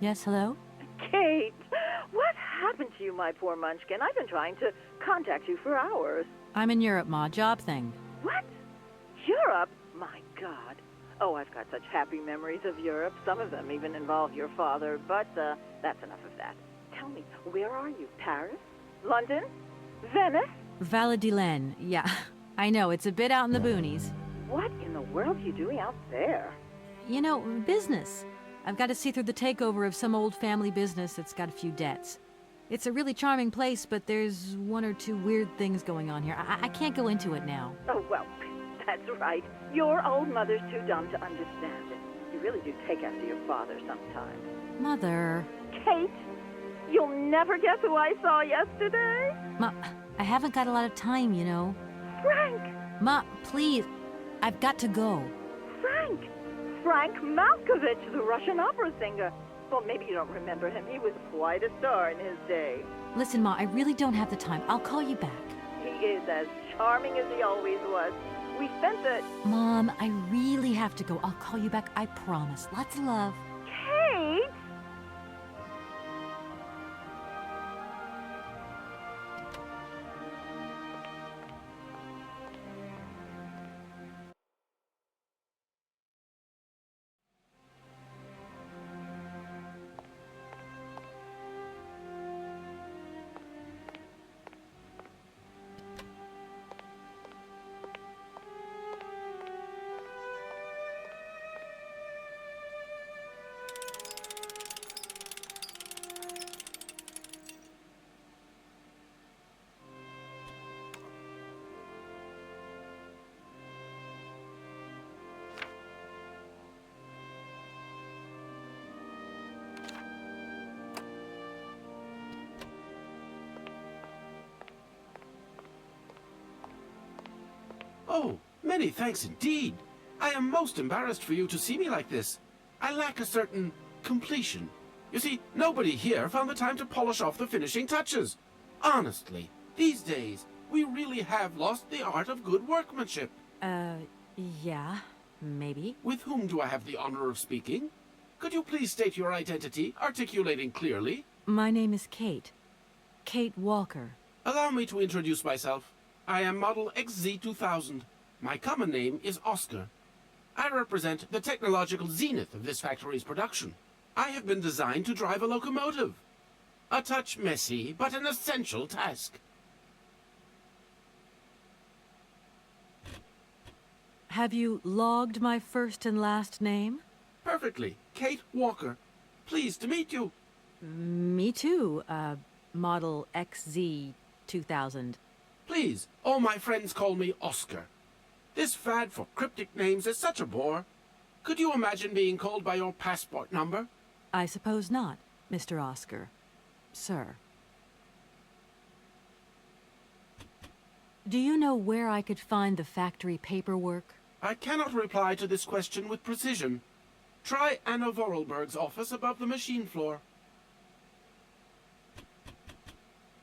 Yes, hello? Kate, what happened to you, my poor munchkin? I've been trying to contact you for hours. I'm in Europe, Ma. Job thing. What? Europe? My God. Oh, I've got such happy memories of Europe. Some of them even involve your father, but that's enough of that. Tell me, where are you? Paris? London? Venice? Valadilène, yeah. I know, it's a bit out in the boonies. What in the world are you doing out there? You know, business. I've got to see through the takeover of some old family business that's got a few debts. It's a really charming place, but there's one or two weird things going on here. I can't go into it now. Oh, well, that's right. Your old mother's too dumb to understand it. You really do take after your father sometimes. Mother... Kate, you'll never guess who I saw yesterday? Ma, I haven't got a lot of time, you know. Frank! Ma, please. I've got to go. Frank Malkovich, the Russian opera singer. Well, maybe you don't remember him. He was quite a star in his day. Listen, Ma, I really don't have the time. I'll call you back. He is as charming as he always was. We spent the... Mom, I really have to go. I'll call you back, I promise. Lots of love. Kate! Oh, many thanks indeed. I am most embarrassed for you to see me like this. I lack a certain completion. You see, nobody here found the time to polish off the finishing touches. Honestly, these days, we really have lost the art of good workmanship. Yeah, maybe. With whom do I have the honor of speaking? Could you please state your identity, articulating clearly? My name is Kate. Kate Walker. Allow me to introduce myself. I am Model XZ2000. My common name is Oscar. I represent the technological zenith of this factory's production. I have been designed to drive a locomotive. A touch messy, but an essential task. Have you logged my first and last name? Perfectly. Kate Walker. Pleased to meet you. Me too, Model XZ2000. Please, all my friends call me Oscar. This fad for cryptic names is such a bore. Could you imagine being called by your passport number? I suppose not, Mr. Oscar. Sir. Do you know where I could find the factory paperwork? I cannot reply to this question with precision. Try Anna Voralberg's office above the machine floor.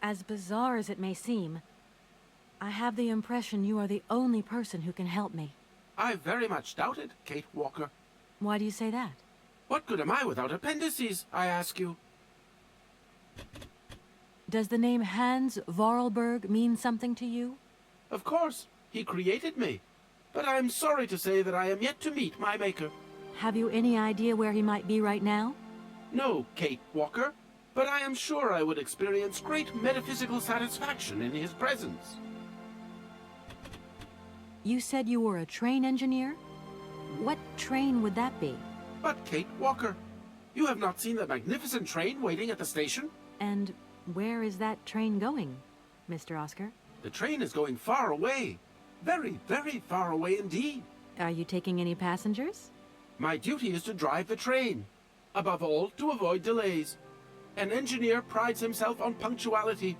As bizarre as it may seem, I have the impression you are the only person who can help me. I very much doubt it, Kate Walker. Why do you say that? What good am I without appendices, I ask you? Does the name Hans Voralberg mean something to you? Of course. He created me. But I'm sorry to say that I am yet to meet my maker. Have you any idea where he might be right now? No, Kate Walker. But I am sure I would experience great metaphysical satisfaction in his presence. You said you were a train engineer? What train would that be? But Kate Walker, you have not seen the magnificent train waiting at the station? And where is that train going, Mr. Oscar? The train is going far away. Very, very far away indeed. Are you taking any passengers? My duty is to drive the train. Above all, to avoid delays. An engineer prides himself on punctuality.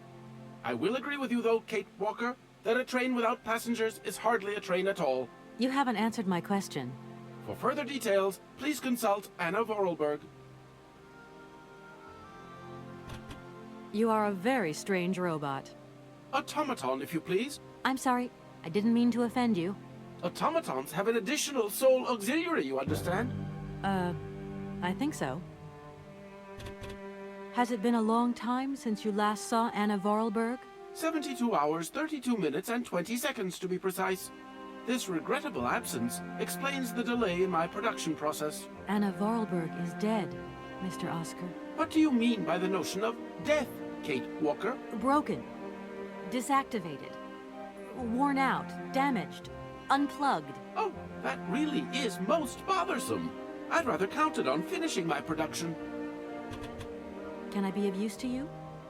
I will agree with you, though, Kate Walker, that a train without passengers is hardly a train at all. You haven't answered my question. For further details, please consult Anna Voralberg. You are a very strange robot. Automaton, if you please. I'm sorry. I didn't mean to offend you. Automatons have an additional soul auxiliary, you understand? I think so. Has it been a long time since you last saw Anna Voralberg? 72 hours, 32 minutes, and 20 seconds to be precise. This regrettable absence explains the delay in my production process. Anna Voralberg is dead, Mr. Oscar. What do you mean by the notion of death, Kate Walker? Broken. Disactivated. Worn out. Damaged. Unplugged. Oh, that really is most bothersome. I'd rather counted on finishing my production. Can I be of use to you?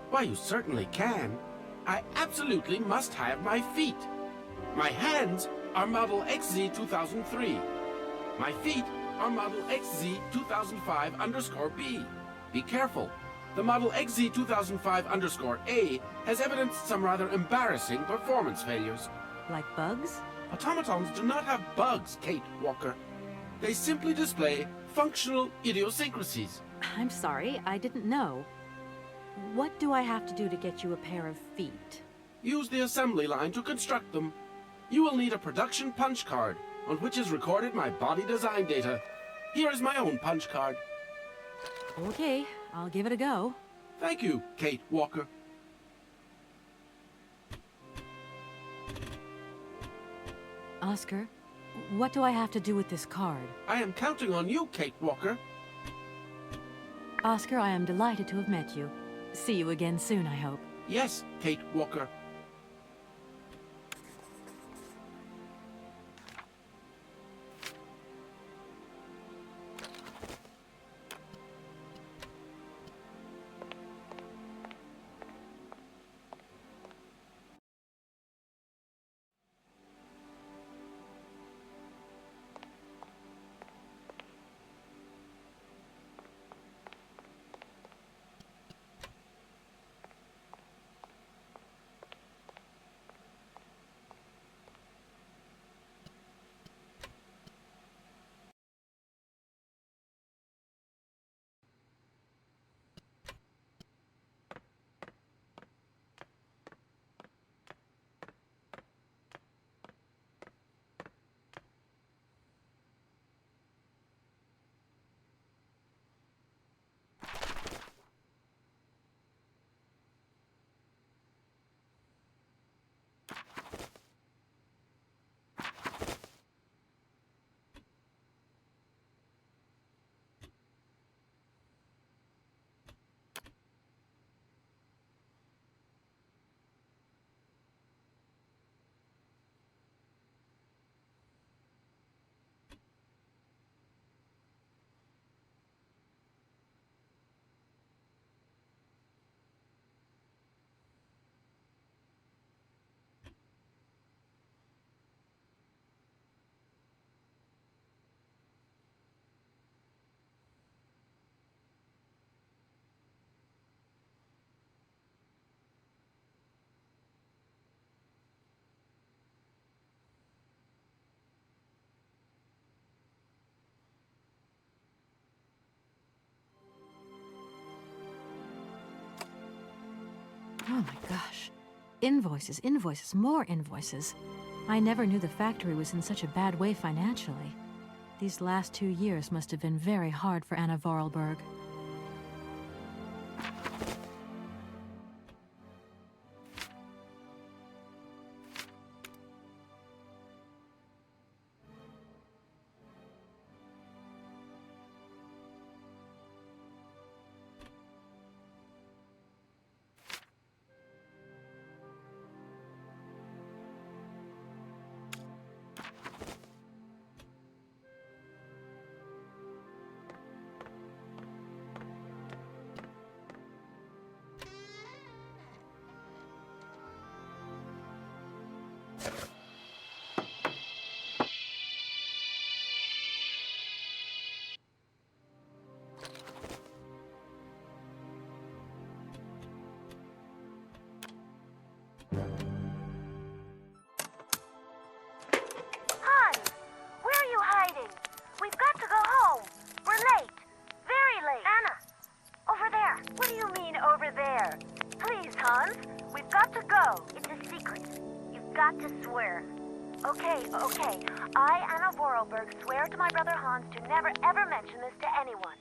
Why, you certainly can. I absolutely must have my feet. My hands are Model XZ 2003. My feet are Model XZ 2005_B. Be careful. The Model XZ 2005_A has evidenced some rather embarrassing performance failures. Like bugs? Automatons do not have bugs, Kate Walker. They simply display functional idiosyncrasies. I'm sorry, I didn't know. What do I have to do to get you a pair of feet? Use the assembly line to construct them. You will need a production punch card, on which is recorded my body design data. Here is my own punch card. Okay, I'll give it a go. Thank you, Kate Walker. Oscar, what do I have to do with this card? I am counting on you, Kate Walker. Oscar, I am delighted to have met you. See you again soon, I hope. Yes, Kate Walker. Oh my gosh. Invoices, invoices, more invoices. I never knew the factory was in such a bad way financially. These last 2 years must have been very hard for Anna Voralberg. Hans, where are you hiding? We've got to go home. We're late. Very late. Anna, over there. What do you mean, over there? Please, Hans, we've got to go. It's a secret. You've got to swear. Okay. I, Anna Voralberg, swear to my brother Hans to never ever mention this to anyone.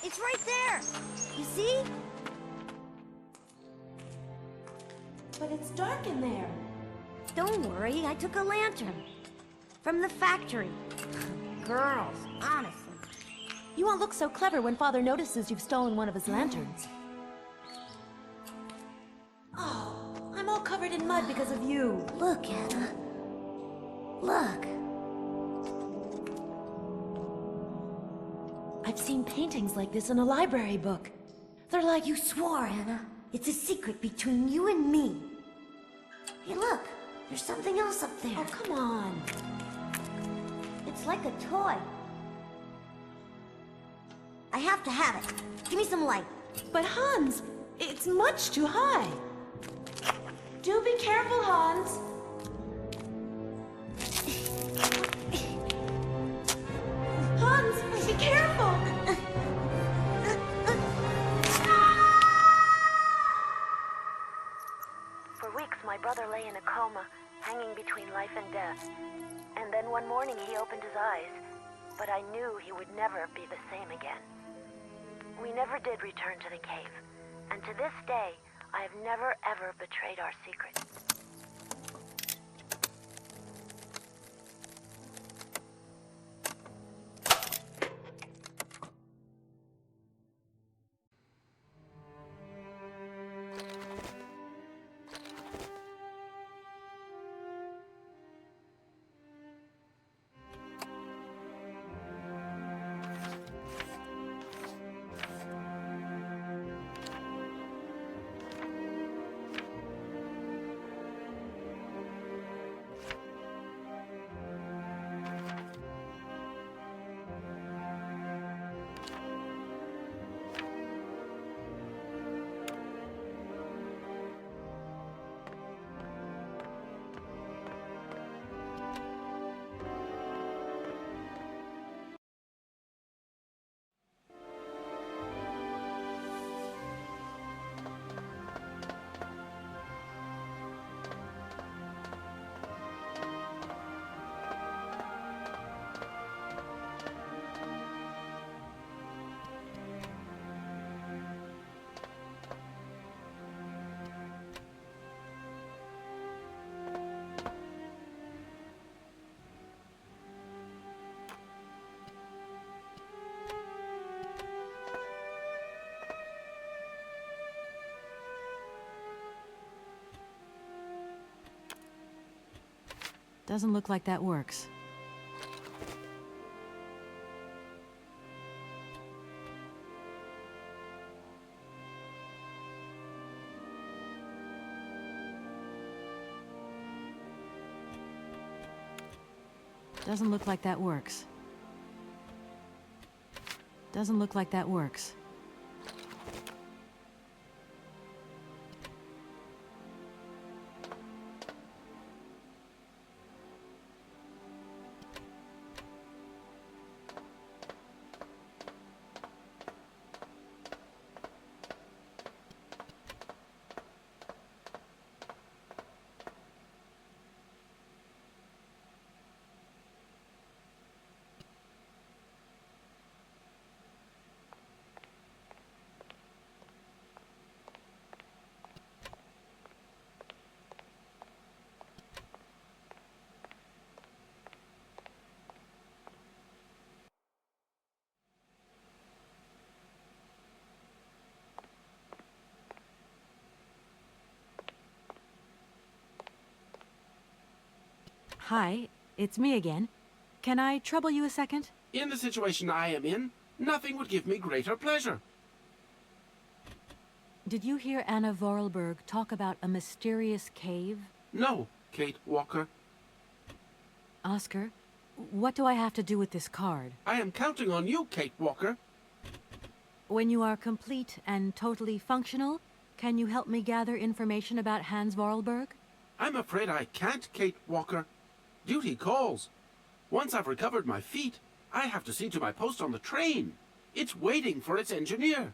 It's right there! You see? But it's dark in there. Don't worry, I took a lantern. From the factory. Girls, honestly. You won't look so clever when Father notices you've stolen one of his lanterns. Oh, I'm all covered in mud because of you. Look, Anna. Look. I've seen paintings like this in a library book. They're like... You swore, Anna. It's a secret between you and me. Hey, look. There's something else up there. Oh, come on. It's like a toy. I have to have it. Give me some light. But Hans, it's much too high. Do be careful, Hans. Hans, be careful. For weeks, my brother lay in a coma, hanging between life and death. And then one morning he opened his eyes, but I knew he would never be the same again. We never did return to the cave, and to this day, I have never ever betrayed our secret. Doesn't look like that works. Doesn't look like that works. Doesn't look like that works. Hi, it's me again. Can I trouble you a second? In the situation I am in, nothing would give me greater pleasure. Did you hear Anna Voralberg talk about a mysterious cave? No, Kate Walker. Oscar, what do I have to do with this card? I am counting on you, Kate Walker. When you are complete and totally functional, can you help me gather information about Hans Voralberg? I'm afraid I can't, Kate Walker. Duty calls. Once I've recovered my feet, I have to see to my post on the train. It's waiting for its engineer.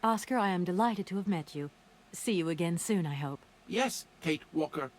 Oscar, I am delighted to have met you. See you again soon, I hope. Yes, Kate Walker.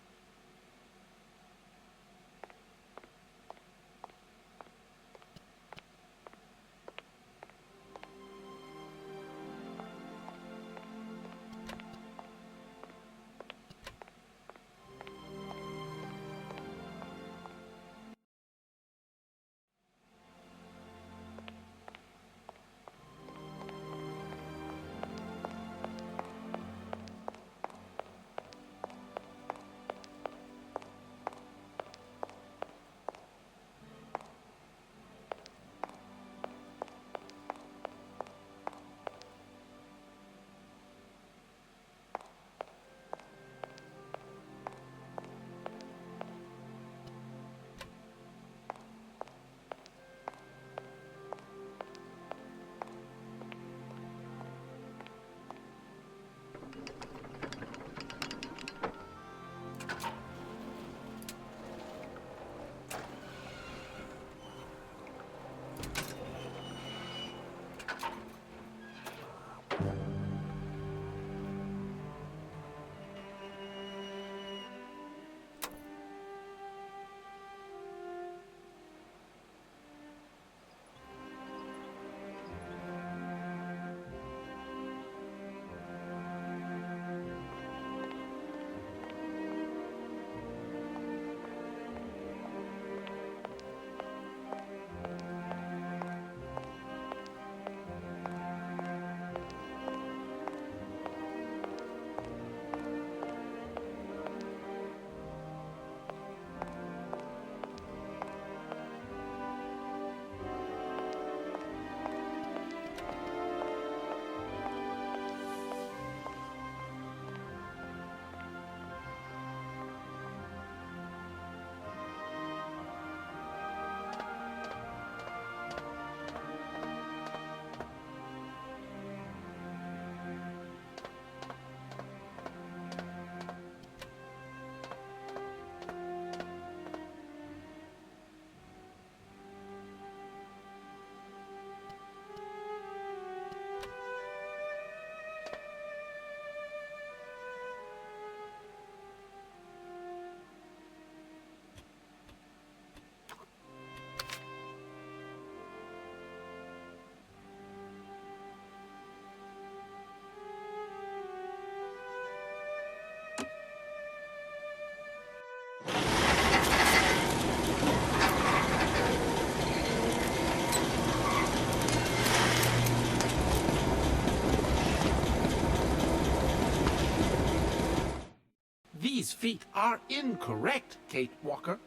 These feet are incorrect, Kate Walker.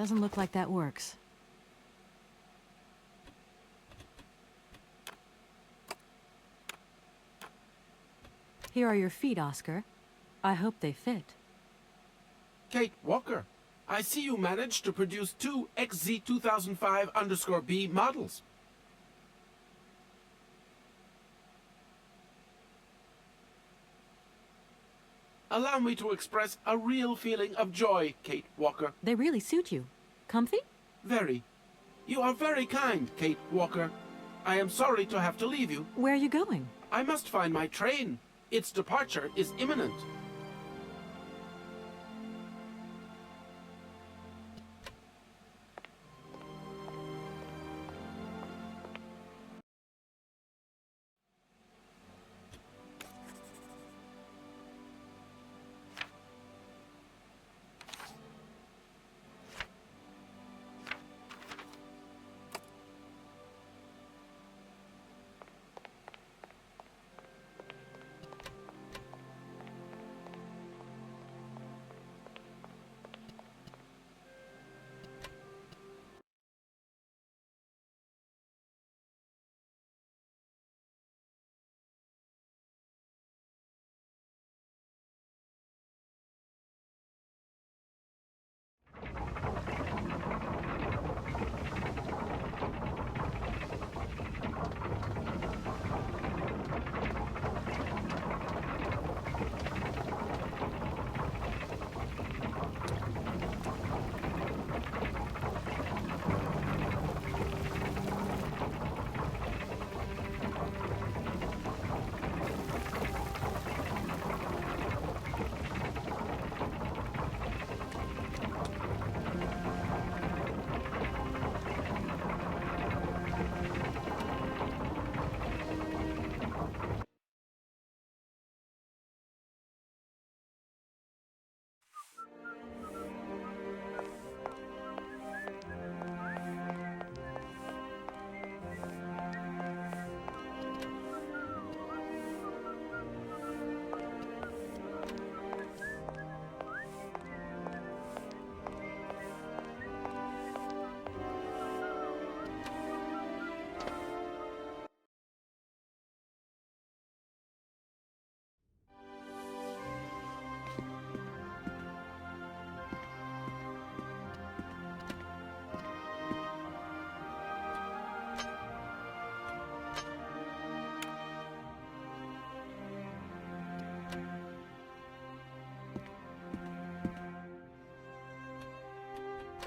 Doesn't look like that works. Here are your feet, Oscar. I hope they fit. Kate Walker, I see you managed to produce 2 XZ2005_B models. Allow me to express a real feeling of joy, Kate Walker. They really suit you. Comfy? Very. You are very kind, Kate Walker. I am sorry to have to leave you. Where are you going? I must find my train. Its departure is imminent.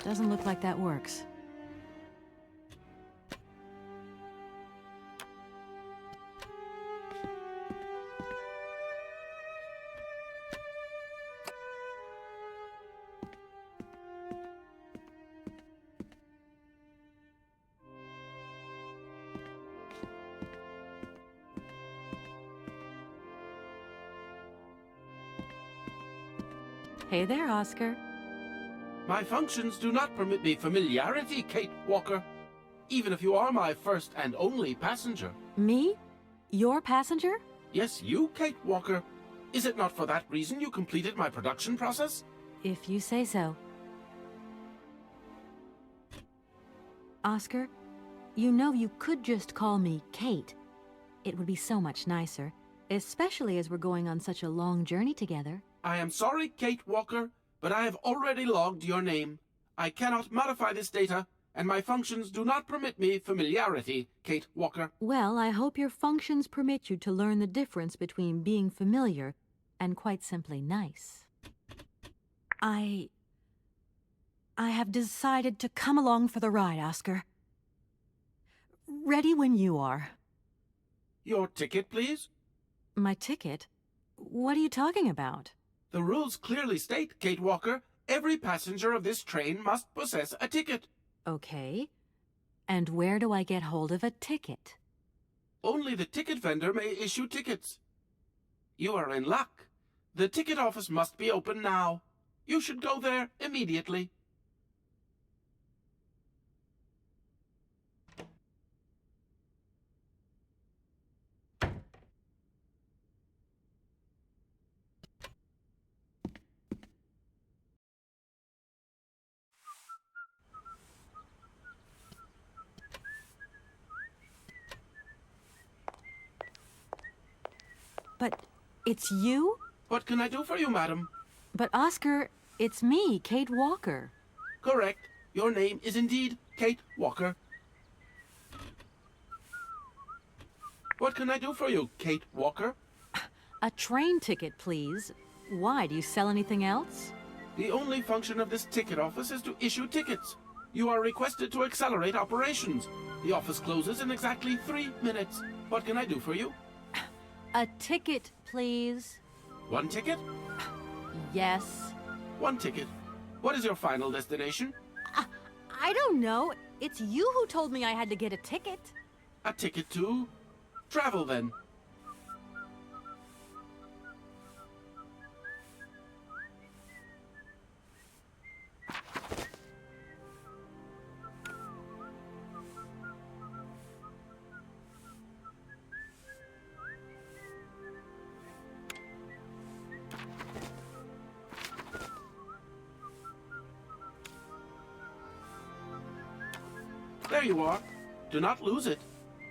Doesn't look like that works. Hey there, Oscar. My functions do not permit me familiarity, Kate Walker. Even if you are my first and only passenger. Me? Your passenger? Yes, you, Kate Walker. Is it not for that reason you completed my production process? If you say so. Oscar, you know you could just call me Kate. It would be so much nicer, especially as we're going on such a long journey together. I am sorry, Kate Walker, but I have already logged your name. I cannot modify this data, and my functions do not permit me familiarity, Kate Walker. Well, I hope your functions permit you to learn the difference between being familiar and quite simply nice. I have decided to come along for the ride, Oscar. Ready when you are. Your ticket, please? My ticket? What are you talking about? The rules clearly state, Kate Walker, every passenger of this train must possess a ticket. Okay. And where do I get hold of a ticket? Only the ticket vendor may issue tickets. You are in luck. The ticket office must be open now. You should go there immediately. But it's you? What can I do for you, madam? But Oscar, it's me, Kate Walker. Correct. Your name is indeed Kate Walker. What can I do for you, Kate Walker? A train ticket, please. Why, do you sell anything else? The only function of this ticket office is to issue tickets. You are requested to accelerate operations. The office closes in exactly 3 minutes. What can I do for you? A ticket, please. One ticket? Yes. One ticket. What is your final destination? I don't know. It's you who told me I had to get a ticket. A ticket to travel, then. There you are. Do not lose it.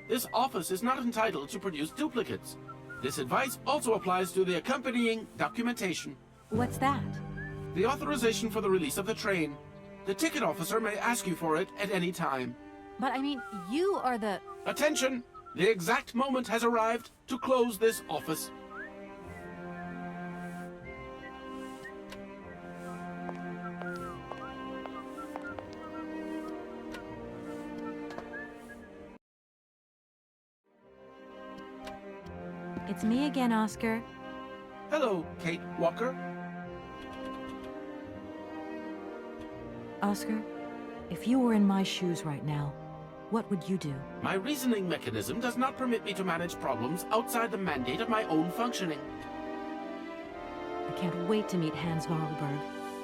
This office is not entitled to produce duplicates. This advice also applies to the accompanying documentation. What's that? The authorization for the release of the train. The ticket officer may ask you for it at any time. But I mean, you are the... Attention! The exact moment has arrived to close this office. It's me again, Oscar. Hello, Kate Walker. Oscar, if you were in my shoes right now, what would you do? My reasoning mechanism does not permit me to manage problems outside the mandate of my own functioning. I can't wait to meet Hans Voralberg.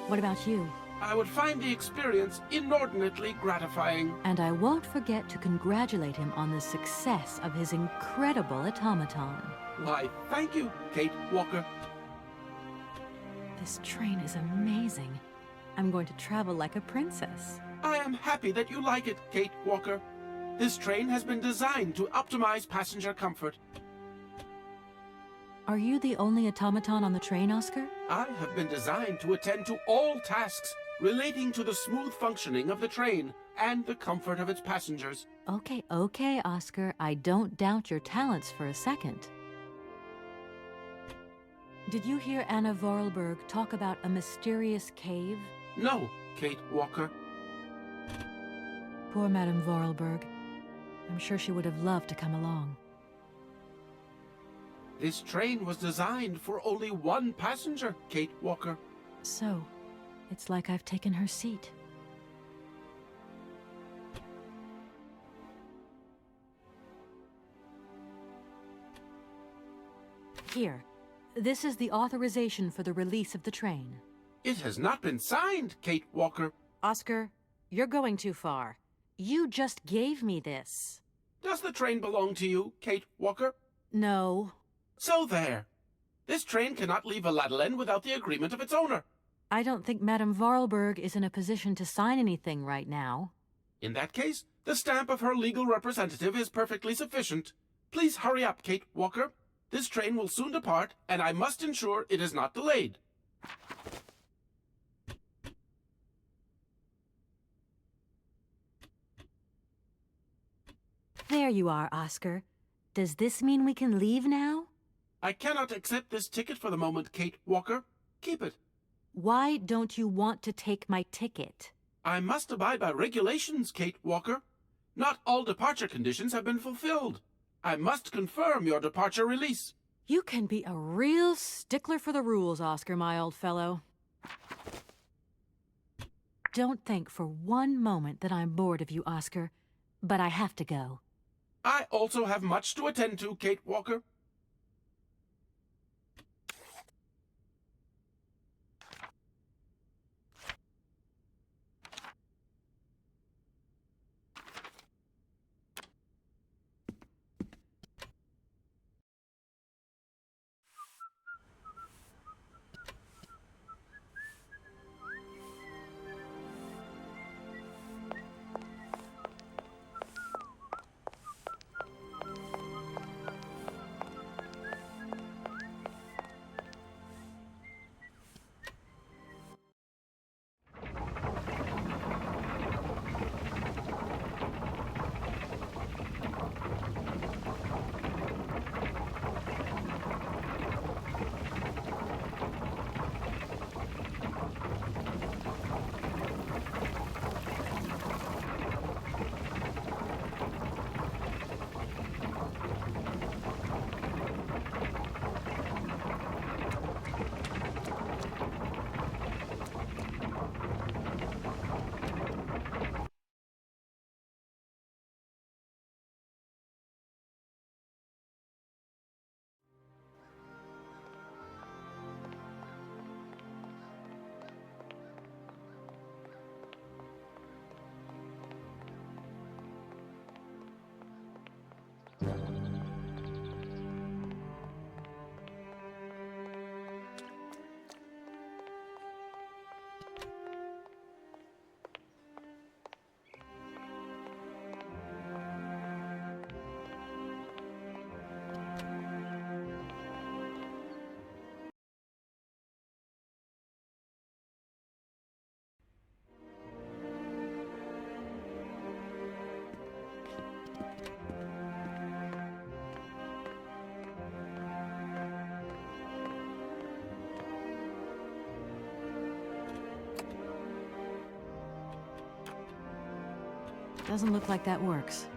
What about you? I would find the experience inordinately gratifying. And I won't forget to congratulate him on the success of his incredible automaton. Why, thank you, Kate Walker. This train is amazing. I'm going to travel like a princess. I am happy that you like it, Kate Walker. This train has been designed to optimize passenger comfort. Are you the only automaton on the train, Oscar? I have been designed to attend to all tasks relating to the smooth functioning of the train and the comfort of its passengers. Okay, Oscar. I don't doubt your talents for a second. Did you hear Anna Voralberg talk about a mysterious cave? No, Kate Walker. Poor Madame Voralberg. I'm sure she would have loved to come along. This train was designed for only one passenger, Kate Walker. So, it's like I've taken her seat. Here. This is the authorization for the release of the train. It has not been signed, Kate Walker. Oscar, you're going too far. You just gave me this. Does the train belong to you, Kate Walker? No. So there. This train cannot leave Valadilène without the agreement of its owner. I don't think Madame Voralberg is in a position to sign anything right now. In that case, the stamp of her legal representative is perfectly sufficient. Please hurry up, Kate Walker. This train will soon depart, and I must ensure it is not delayed. There you are, Oscar. Does this mean we can leave now? I cannot accept this ticket for the moment, Kate Walker. Keep it. Why don't you want to take my ticket? I must abide by regulations, Kate Walker. Not all departure conditions have been fulfilled. I must confirm your departure release. You can be a real stickler for the rules, Oscar, my old fellow. Don't think for one moment that I'm bored of you, Oscar, but I have to go. I also have much to attend to, Kate Walker. Doesn't look like that works.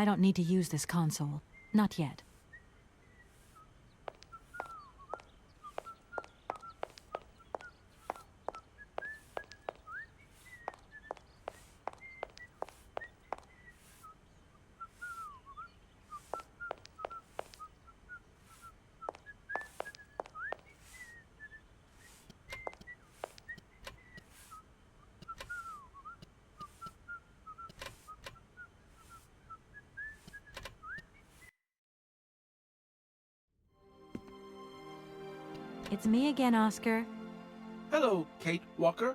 I don't need to use this console. Not yet. It's me again, Oscar. Hello, Kate Walker.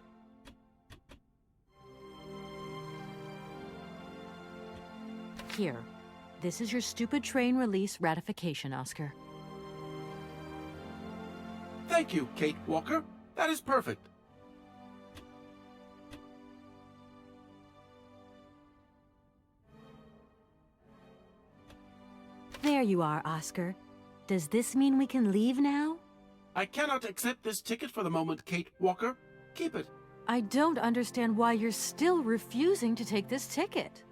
Here. This is your stupid train release ratification, Oscar. Thank you, Kate Walker. That is perfect. There you are, Oscar. Does this mean we can leave now? I cannot accept this ticket for the moment, Kate Walker. Keep it. I don't understand why you're still refusing to take this ticket.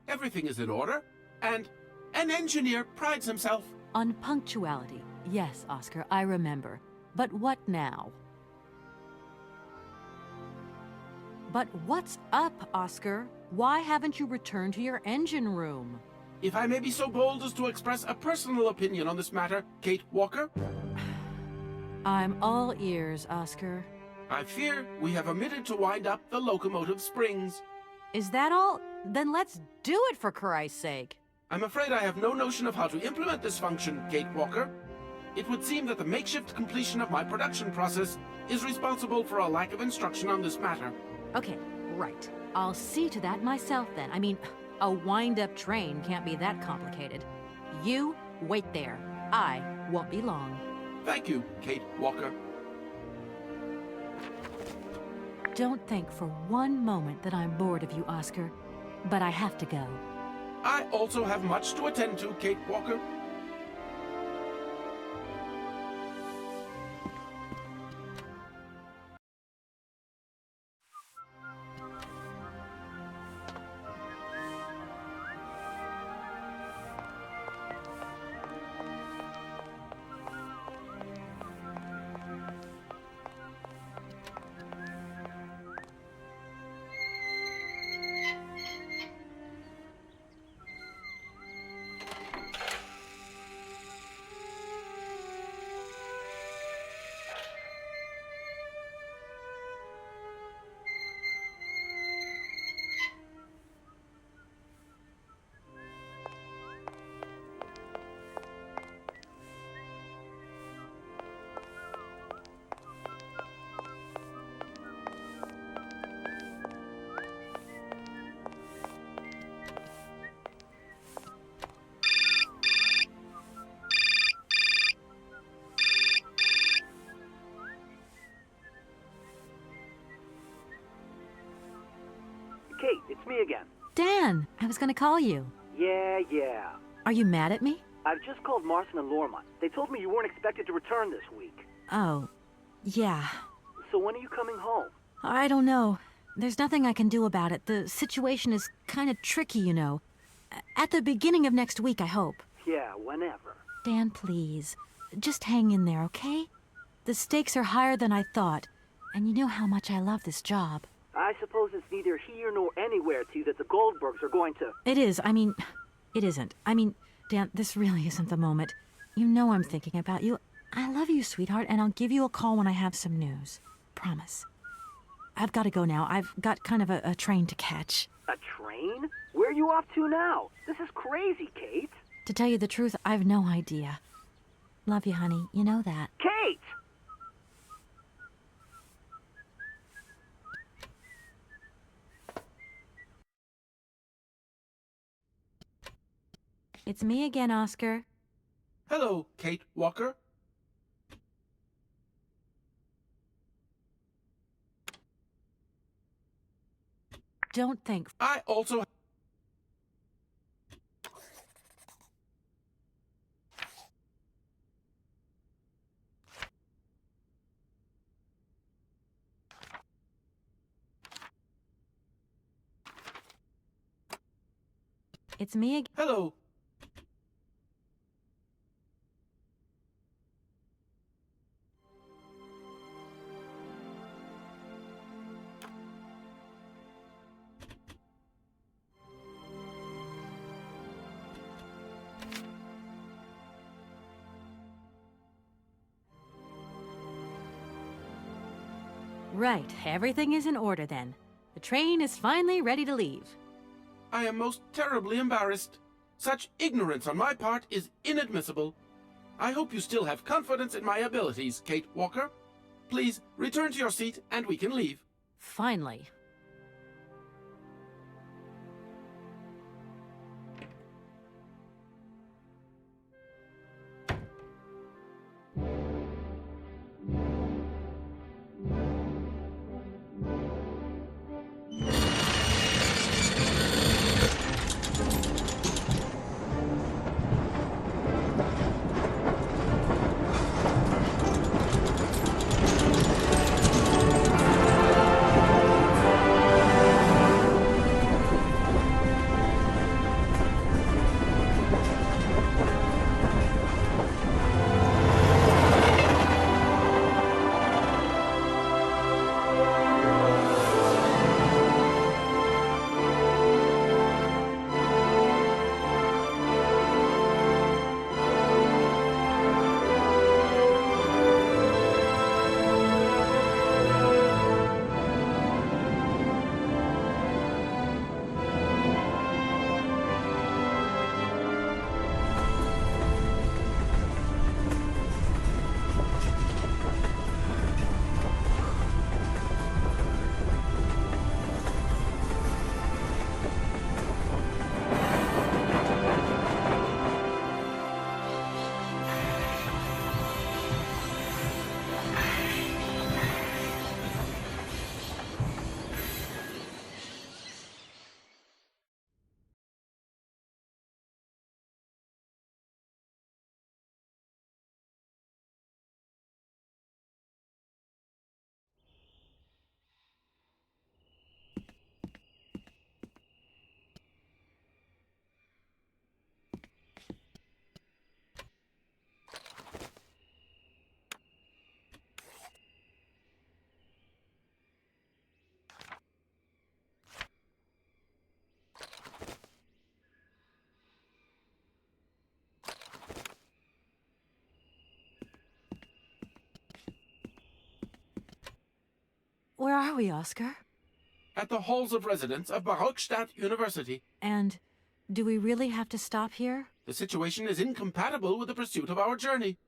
Everything is in order, and an engineer prides himself on punctuality. Yes, Oscar, I remember. But what now? But what's up, Oscar? Why haven't you returned to your engine room? If I may be so bold as to express a personal opinion on this matter, Kate Walker. I'm all ears, Oscar. I fear we have omitted to wind up the locomotive springs. Is that all? Then let's do it, for Christ's sake. I'm afraid I have no notion of how to implement this function, Kate Walker. It would seem that the makeshift completion of my production process is responsible for a lack of instruction on this matter. Okay, right. I'll see to that myself then. I mean, a wind-up train can't be that complicated. You wait there. I won't be long. Thank you, Kate Walker. Don't think for one moment that I'm bored of you, Oscar. But I have to go. I also have much to attend to, Kate Walker. Kate, it's me again. Dan, I was gonna call you. Yeah. Are you mad at me? I've just called Marson and Lormont. They told me you weren't expected to return this week. Oh, yeah. So when are you coming home? I don't know. There's nothing I can do about it. The situation is kind of tricky, you know. At the beginning of next week, I hope. Yeah, whenever. Dan, please. Just hang in there, okay? The stakes are higher than I thought, and you know how much I love this job. I suppose it's neither here nor anywhere to you that the Goldbergs are going to... It is. I mean, it isn't. I mean, Dan, this really isn't the moment. You know I'm thinking about you. I love you, sweetheart, and I'll give you a call when I have some news. Promise. I've got to go now. I've got kind of a train to catch. A train? Where are you off to now? This is crazy, Kate. To tell you the truth, I've no idea. Love you, honey. You know that. Kate! It's me again, Oscar. Hello, Kate Walker. Don't think... I also... It's me again. Hello. Right, everything is in order then. The train is finally ready to leave. I am most terribly embarrassed. Such ignorance on my part is inadmissible. I hope you still have confidence in my abilities, Kate Walker. Please, return to your seat and we can leave. Finally. Where are we, Oscar? At the halls of residence of Barrockstadt University. And do we really have to stop here? The situation is incompatible with the pursuit of our journey.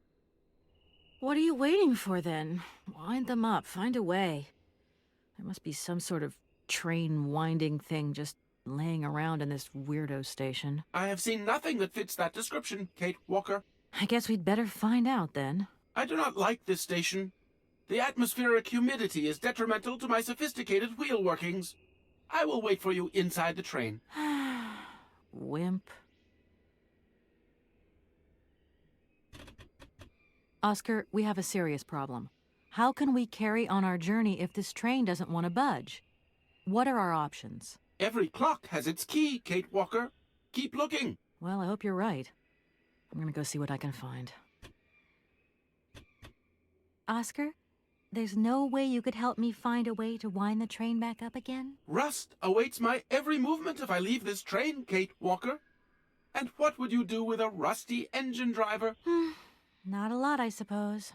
What are you waiting for, then? Wind them up. Find a way. There must be some sort of train winding thing just laying around in this weirdo station. I have seen nothing that fits that description, Kate Walker. I guess we'd better find out, then. I do not like this station. The atmospheric humidity is detrimental to my sophisticated wheel workings. I will wait for you inside the train. Wimp. Oscar, we have a serious problem. How can we carry on our journey if this train doesn't want to budge? What are our options? Every clock has its key, Kate Walker. Keep looking. Well, I hope you're right. I'm gonna go see what I can find. Oscar, there's no way you could help me find a way to wind the train back up again? Rust awaits my every movement if I leave this train, Kate Walker. And what would you do with a rusty engine driver? Not a lot, I suppose.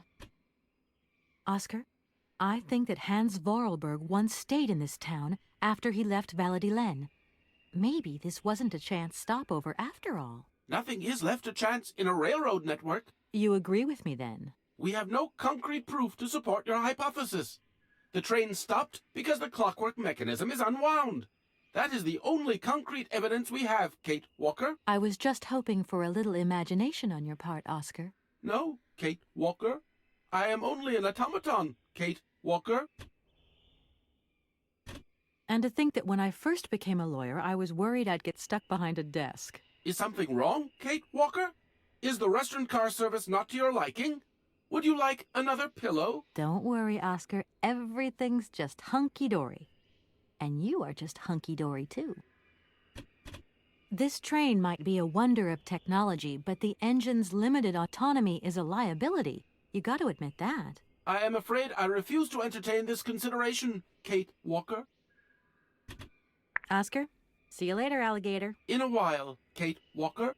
Oscar, I think that Hans Voralberg once stayed in this town after he left Valadilène. Maybe this wasn't a chance stopover after all. Nothing is left to chance in a railroad network. You agree with me, then? We have no concrete proof to support your hypothesis. The train stopped because the clockwork mechanism is unwound. That is the only concrete evidence we have, Kate Walker. I was just hoping for a little imagination on your part, Oscar. No, Kate Walker. I am only an automaton, Kate Walker. And to think that when I first became a lawyer, I was worried I'd get stuck behind a desk. Is something wrong, Kate Walker? Is the restaurant car service not to your liking? Would you like another pillow? Don't worry, Oscar. Everything's just hunky-dory. And you are just hunky-dory, too. This train might be a wonder of technology, but the engine's limited autonomy is a liability. You got to admit that. I am afraid I refuse to entertain this consideration, Kate Walker. Oscar, see you later, alligator. In a while, Kate Walker.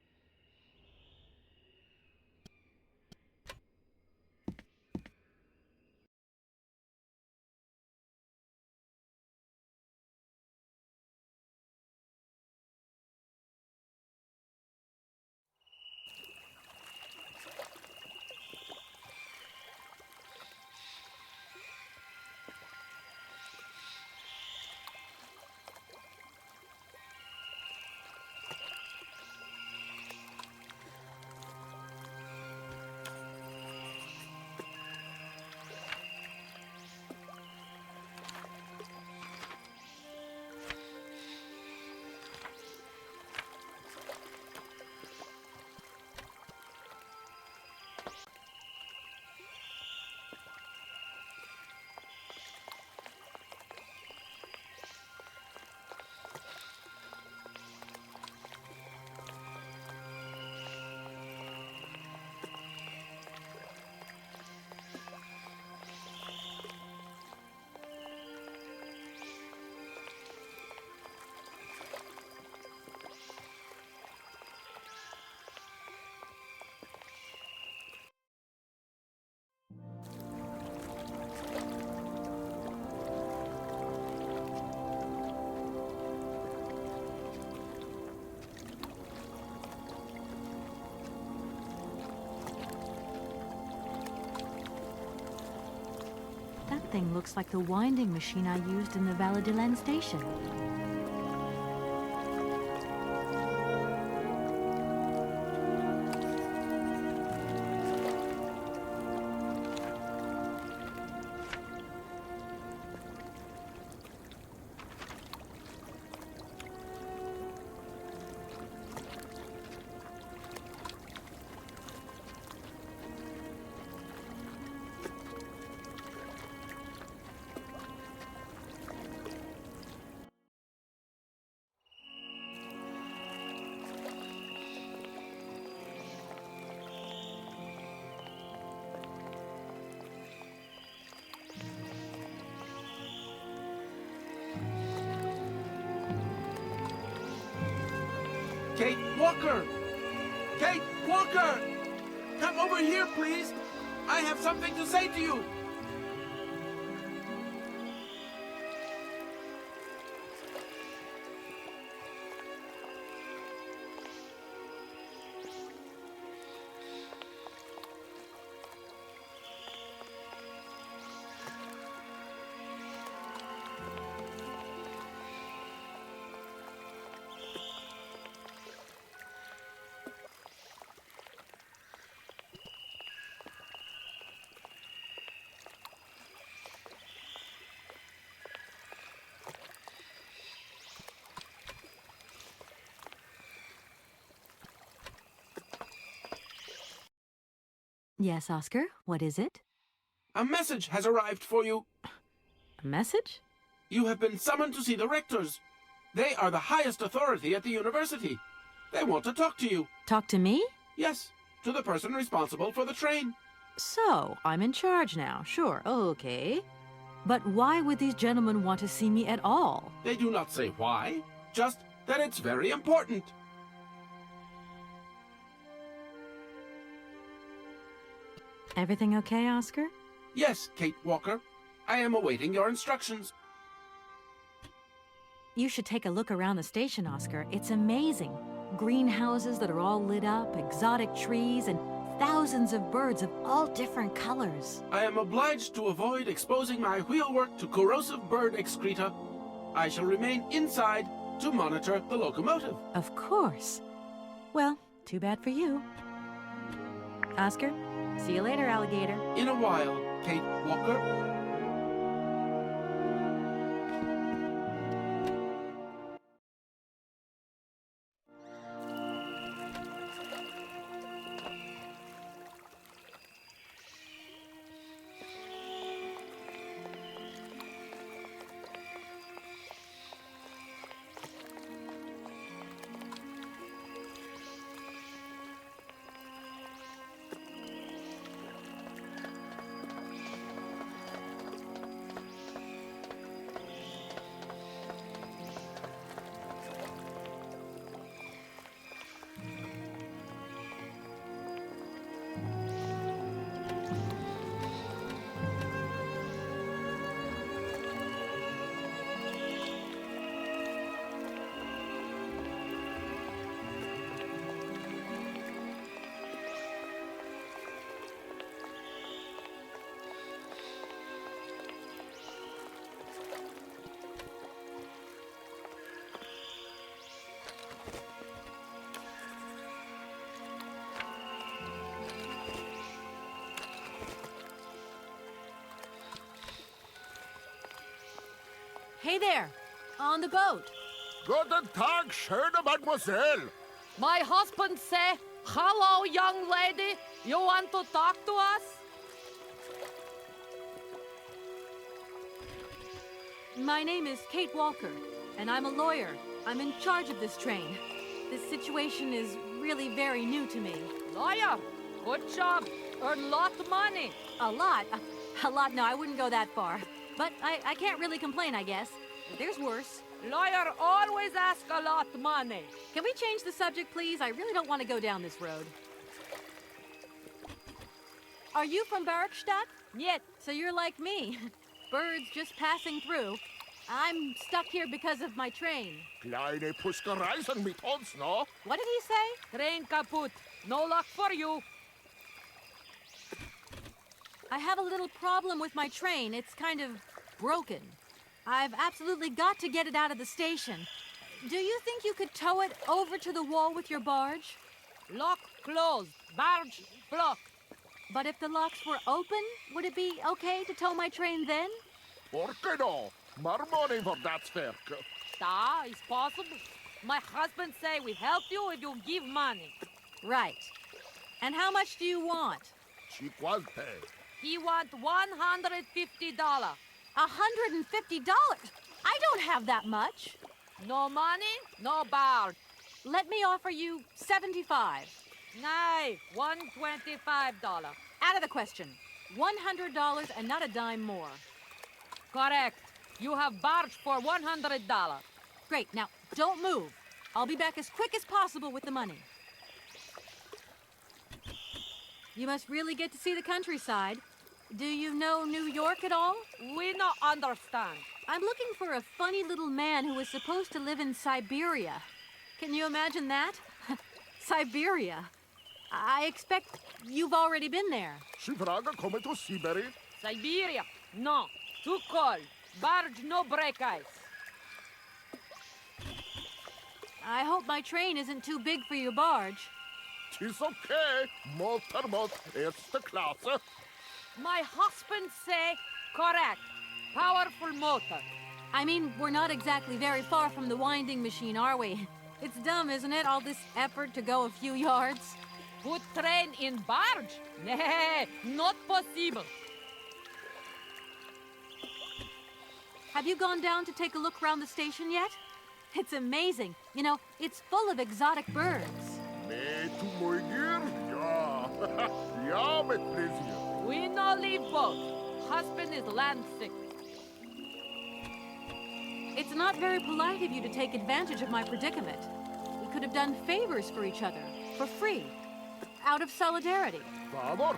That thing looks like the winding machine I used in the Valadilène station. Kate Walker! Kate Walker! Come over here, please! I have something to say to you! Yes, Oscar, what is it? A message has arrived for you. A message? You have been summoned to see the rectors. They are the highest authority at the university. They want to talk to you. Talk to me? Yes, to the person responsible for the train. So, I'm in charge now, sure, okay. But why would these gentlemen want to see me at all? They do not say why, just that it's very important. Everything okay, Oscar? Yes, Kate Walker. I am awaiting your instructions. You should take a look around the station, Oscar. It's amazing. Greenhouses that are all lit up, exotic trees, and thousands of birds of all different colors. I am obliged to avoid exposing my wheelwork to corrosive bird excreta. I shall remain inside to monitor the locomotive. Of course. Well, too bad for you. Oscar, see you later, alligator. In a while, Kate Walker. Hey there, on the boat. Guten Tag, schöne Mademoiselle. My husband say, hello, young lady. You want to talk to us? My name is Kate Walker, and I'm a lawyer. I'm in charge of this train. This situation is really very new to me. Lawyer, good job. Earn lot of money. A lot? A lot? No, I wouldn't go that far. But I can't really complain, I guess. There's worse. Lawyer always ask a lot of money. Can we change the subject, please? I really don't want to go down this road. Are you from Barrockstadt? Yes. So you're like me. Birds just passing through. I'm stuck here because of my train. Kleine Puschkereisen mit uns, no? What did he say? Train kaput. No luck for you. I have a little problem with my train. It's kind of broken. I've absolutely got to get it out of the station. Do you think you could tow it over to the wall with your barge? Lock closed. Barge blocked. But if the locks were open, would it be okay to tow my train then? Por que no? More money for that work. Da, it's possible. My husband say we help you if you give money. Right. And how much do you want? She was paid. He want $150. $150? I don't have that much. No money, no barge. Let me offer you $75. Nay, $125. Out of the question. $100 and not a dime more. Correct. You have barge for $100. Great. Now, don't move. I'll be back as quick as possible with the money. You must really get to see the countryside. Do you know New York at all? We not understand. I'm looking for a funny little man who is supposed to live in Syberia. Can you imagine that? Syberia. I expect you've already been there. She vraga come to Syberia? Syberia? No. Too cold. Barge no break ice. I hope my train isn't too big for your barge. Tis okay. Motorboat, erste Klasse. My husband say correct. Powerful motor. I mean, we're not exactly very far from the winding machine, are we? It's dumb, isn't it? All this effort to go a few yards. Put train in barge? Nah, not possible. Have you gone down to take a look around the station yet? It's amazing. You know, it's full of exotic birds. Me to my gear? Ja. Ja, mit pleasure. We no leave boat. Husband is land sick. It's not very polite of you to take advantage of my predicament. We could have done favors for each other, for free, out of solidarity. Favor,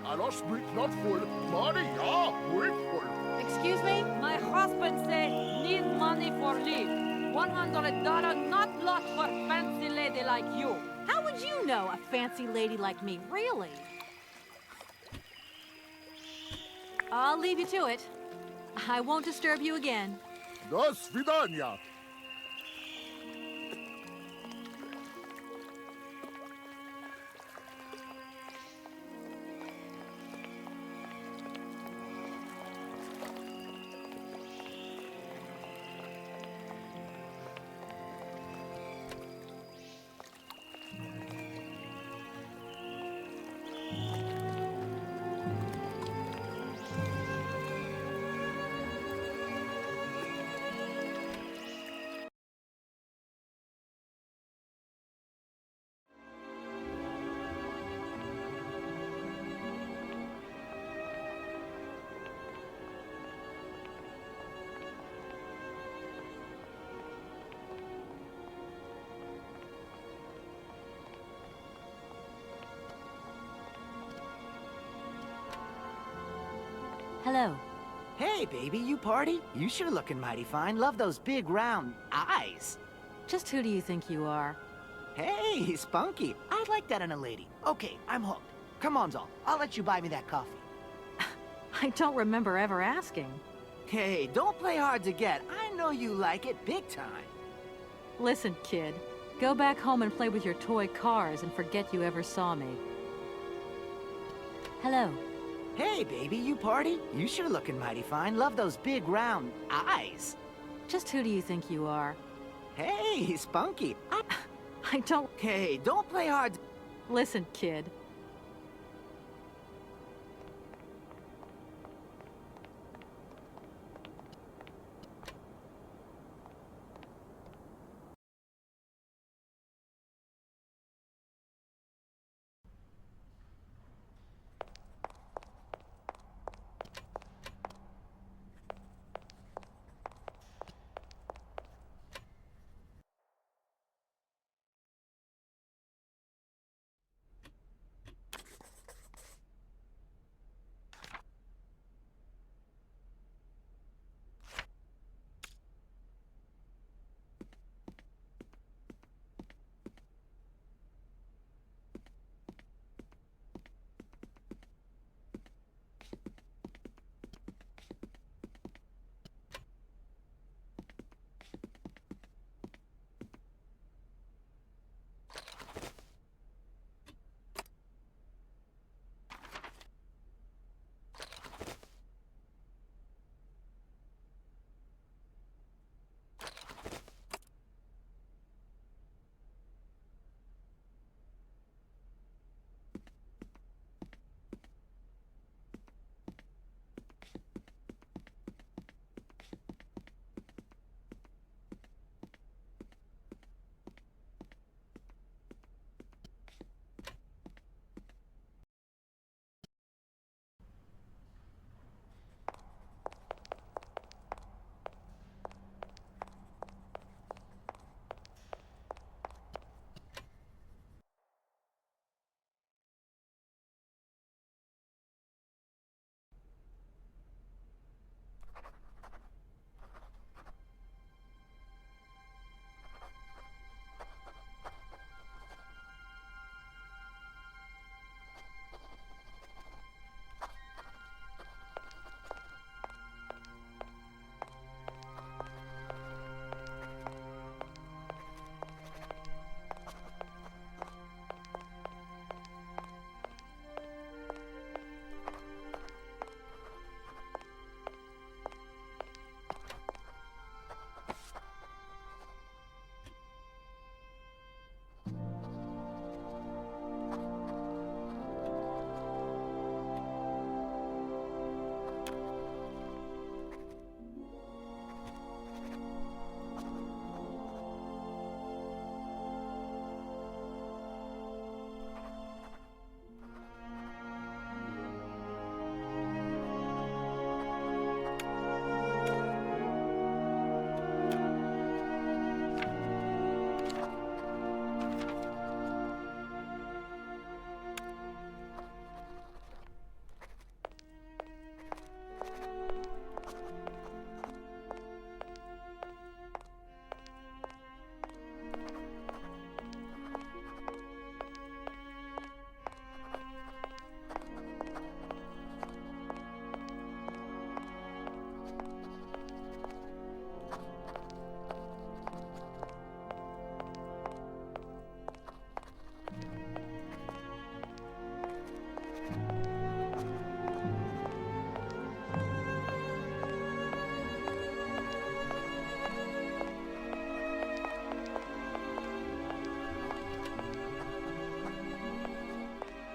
alles speak not full. Money, ja, we full. Excuse me? My husband say need money for leave. $100 not lot for fancy lady like you. How would you know a fancy lady like me, really? I'll leave you to it. I won't disturb you again. До свидания. Hello. Hey, baby, you party? You sure looking mighty fine. Love those big, round eyes. Just who do you think you are? Hey, spunky. I'd like that in a lady. Okay, I'm hooked. Come on, Zol. I'll let you buy me that coffee. I don't remember ever asking. Hey, don't play hard to get. I know you like it big time. Listen, kid. Go back home and play with your toy cars and forget you ever saw me. Hello. Hey, baby, you party? You sure looking mighty fine. Love those big, round eyes. Just who do you think you are? Hey, Spunky. I don't... Hey, don't play hard. Listen, kid.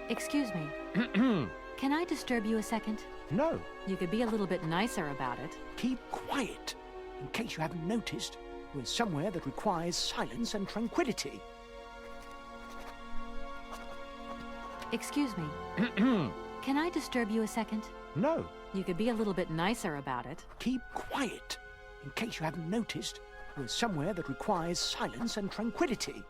Excuse me. Can I disturb you a second? No. You could be a little bit nicer about it. Keep quiet. In case you haven't noticed, we're somewhere that requires silence and tranquility. Excuse me. Can I disturb you a second? No. You could be a little bit nicer about it. Keep quiet. In case you haven't noticed, we're somewhere that requires silence and tranquility.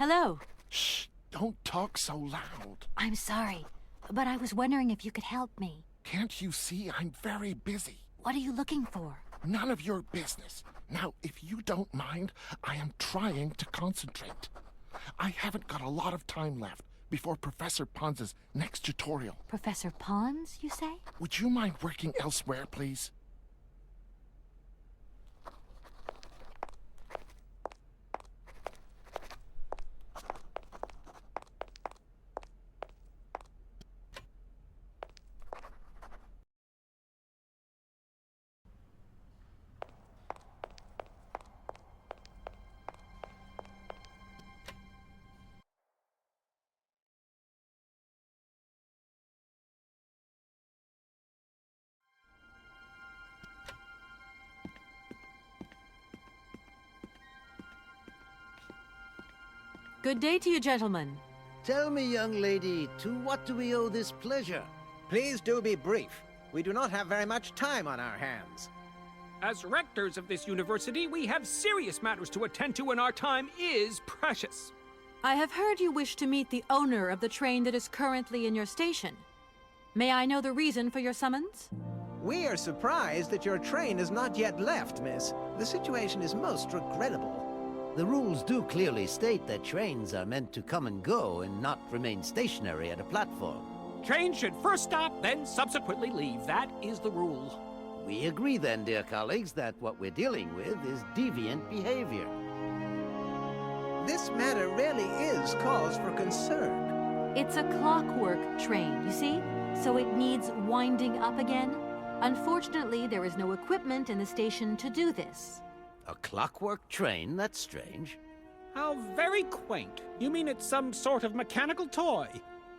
Hello. Shh! Don't talk so loud. I'm sorry, but I was wondering if you could help me. Can't you see I'm very busy? What are you looking for? None of your business. Now, if you don't mind, I am trying to concentrate. I haven't got a lot of time left before Professor Pons's next tutorial. Professor Pons, you say? Would you mind working elsewhere, please? Good day to you, gentlemen. Tell me, young lady, to what do we owe this pleasure? Please do be brief. We do not have very much time on our hands. As rectors of this university, we have serious matters to attend to, and our time is precious. I have heard you wish to meet the owner of the train that is currently in your station. May I know the reason for your summons? We are surprised that your train has not yet left, miss. The situation is most regrettable. The rules do clearly state that trains are meant to come and go and not remain stationary at a platform. Trains should first stop, then subsequently leave. That is the rule. We agree then, dear colleagues, that what we're dealing with is deviant behavior. This matter really is cause for concern. It's a clockwork train, you see? So it needs winding up again. Unfortunately, there is no equipment in the station to do this. A clockwork train? That's strange. How very quaint. You mean it's some sort of mechanical toy?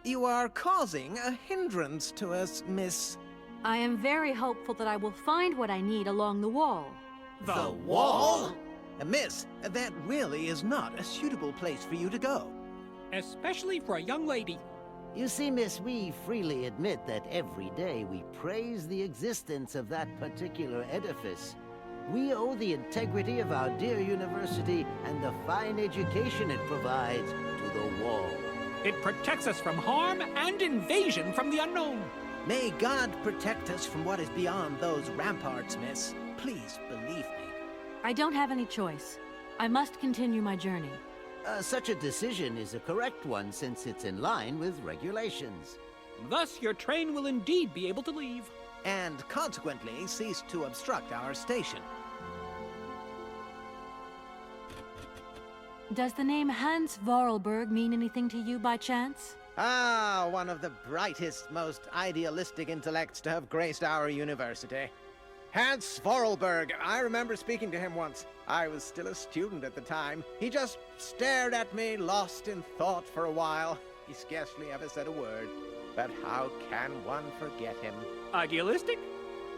You are causing a hindrance to us, miss. I am very hopeful that I will find what I need along the wall. The wall? Miss, that really is not a suitable place for you to go. Especially for a young lady. You see, miss, we freely admit that every day we praise the existence of that particular edifice. We owe the integrity of our dear university and the fine education it provides to the wall. It protects us from harm and invasion from the unknown. May God protect us from what is beyond those ramparts, miss. Please believe me. I don't have any choice. I must continue my journey. Such a decision is a correct one since it's in line with regulations. Thus, your train will indeed be able to leave. And consequently cease to obstruct our station. Does the name Hans Voralberg mean anything to you by chance? Ah, one of the brightest, most idealistic intellects to have graced our university. Hans Voralberg. I remember speaking to him once. I was still a student at the time. He just stared at me, lost in thought for a while. He scarcely ever said a word. But how can one forget him? Idealistic?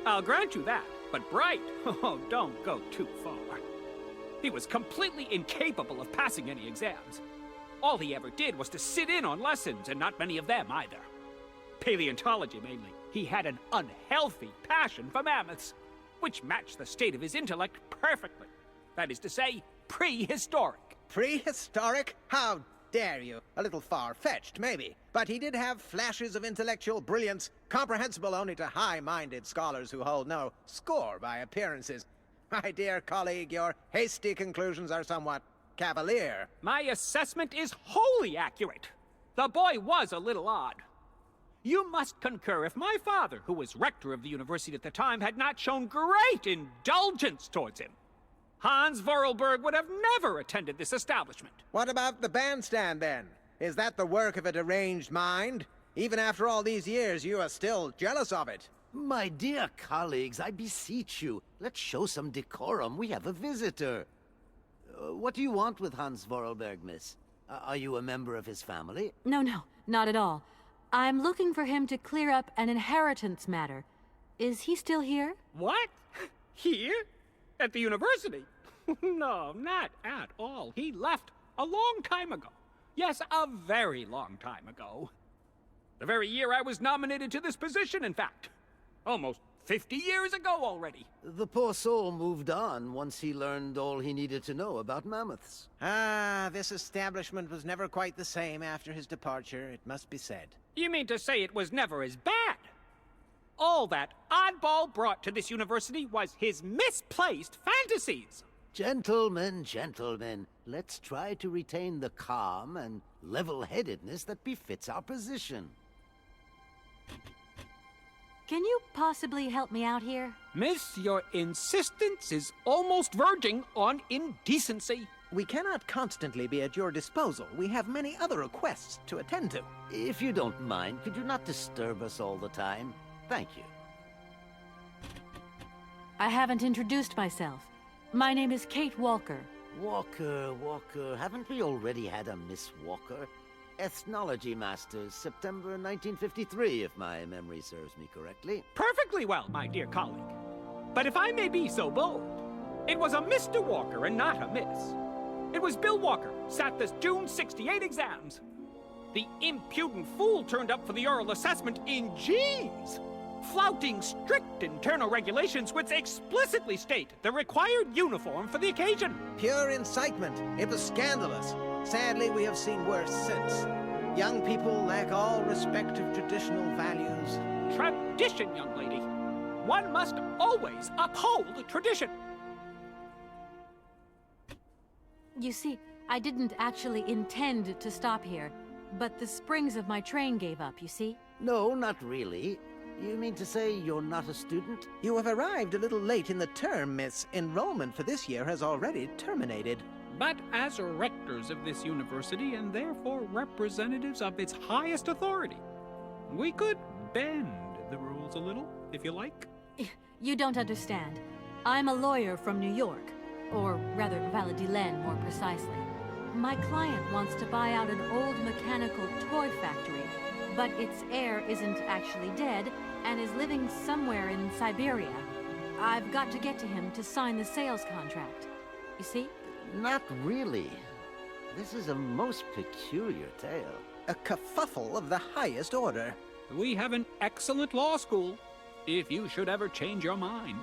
I'll grant you that. But bright? Oh, don't go too far. He was completely incapable of passing any exams. All he ever did was to sit in on lessons, and not many of them either. Paleontology, mainly. He had an unhealthy passion for mammoths, which matched the state of his intellect perfectly. That is to say, prehistoric. Prehistoric? How dare you? A little far-fetched, maybe. But he did have flashes of intellectual brilliance, comprehensible only to high-minded scholars who hold no score by appearances. My dear colleague, your hasty conclusions are somewhat cavalier. My assessment is wholly accurate. The boy was a little odd. You must concur if my father, who was rector of the university at the time, had not shown great indulgence towards him. Hans Voralberg would have never attended this establishment. What about the bandstand, then? Is that the work of a deranged mind? Even after all these years, you are still jealous of it. My dear colleagues, I beseech you, let's show some decorum. We have a visitor. What do you want with Hans Voralberg, miss? Are you a member of his family? No, not at all. I'm looking for him to clear up an inheritance matter. Is he still here? What? Here? At the university? No, not at all. He left a long time ago. Yes, a very long time ago. The very year I was nominated to this position, in fact. Almost 50 years ago already. The poor soul moved on once he learned all he needed to know about mammoths. Ah, this establishment was never quite the same after his departure, it must be said. You mean to say it was never as bad? All that oddball brought to this university was his misplaced fantasies. Gentlemen, gentlemen, let's try to retain the calm and level-headedness that befits our position. Can you possibly help me out here? Miss, your insistence is almost verging on indecency. We cannot constantly be at your disposal. We have many other requests to attend to. If you don't mind, could you not disturb us all the time? Thank you. I haven't introduced myself. My name is Kate Walker. Walker. Haven't we already had a Miss Walker? Ethnology Masters, September 1953, if my memory serves me correctly. Perfectly well, my dear colleague. But if I may be so bold, it was a Mr. Walker and not a Miss. It was Bill Walker, sat this June 68 exams. The impudent fool turned up for the oral assessment in G's, flouting strict internal regulations which explicitly state the required uniform for the occasion. Pure incitement. It was scandalous. Sadly, we have seen worse since. Young people lack all respect of traditional values. Tradition, young lady. One must always uphold tradition. You see, I didn't actually intend to stop here, but the springs of my train gave up, you see? No, not really. You mean to say you're not a student? You have arrived a little late in the term, miss. Enrollment for this year has already terminated. But as rectors of this university, and therefore representatives of its highest authority, we could bend the rules a little, if you like. You don't understand. I'm a lawyer from New York, or rather Valadilène more precisely. My client wants to buy out an old mechanical toy factory, but its heir isn't actually dead and is living somewhere in Syberia. I've got to get to him to sign the sales contract. You see? Not really. This is a most peculiar tale. A kerfuffle of the highest order. We have an excellent law school, if you should ever change your mind.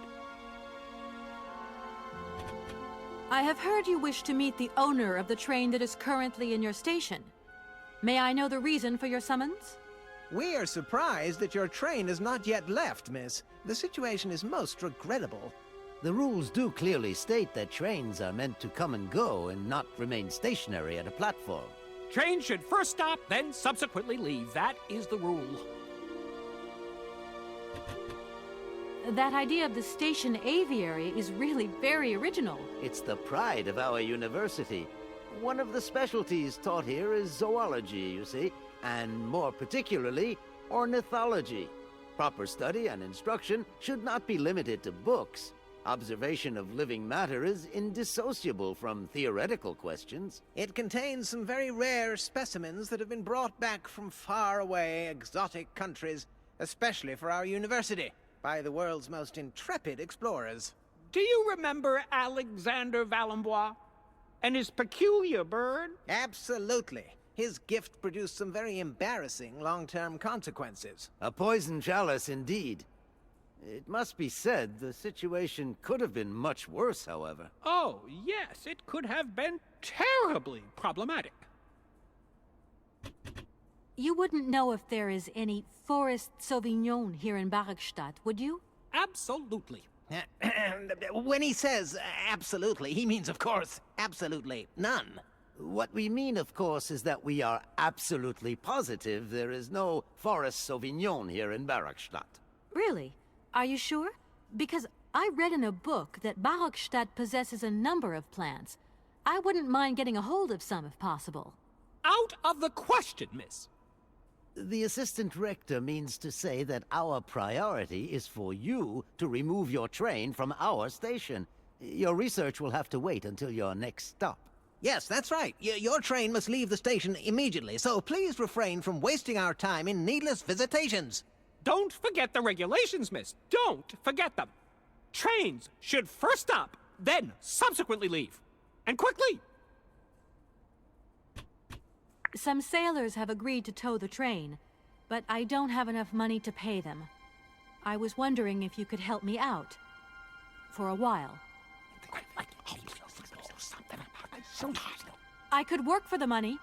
I have heard you wish to meet the owner of the train that is currently in your station. May I know the reason for your summons? We are surprised that your train has not yet left, miss. The situation is most regrettable. The rules do clearly state that trains are meant to come and go and not remain stationary at a platform. Trains should first stop, then subsequently leave. That is the rule. That idea of the station aviary is really very original. It's the pride of our university. One of the specialties taught here is zoology, you see, and more particularly, ornithology. Proper study and instruction should not be limited to books. Observation of living matter is indissociable from theoretical questions. It contains some very rare specimens that have been brought back from far away exotic countries, especially for our university, by the world's most intrepid explorers. Do you remember Alexander Valembois and his peculiar bird? Absolutely. His gift produced some very embarrassing long-term consequences. A poison chalice indeed. It must be said, the situation could have been much worse, however. Oh, yes, it could have been terribly problematic. You wouldn't know if there is any Forest Sauvignon here in Barrockstadt, would you? Absolutely. When he says absolutely, he means, of course, absolutely none. What we mean, of course, is that we are absolutely positive there is no Forest Sauvignon here in Barrockstadt. Really? Are you sure? Because I read in a book that Barrockstadt possesses a number of plants. I wouldn't mind getting a hold of some if possible. Out of the question, miss. The assistant rector means to say that our priority is for you to remove your train from our station. Your research will have to wait until your next stop. Yes, that's right. Your train must leave the station immediately, so please refrain from wasting our time in needless visitations. Don't forget the regulations, miss. Don't forget them. Trains should first stop, then subsequently leave. And quickly! Some sailors have agreed to tow the train, but I don't have enough money to pay them. I was wondering if you could help me out. For a while. I could work for the money.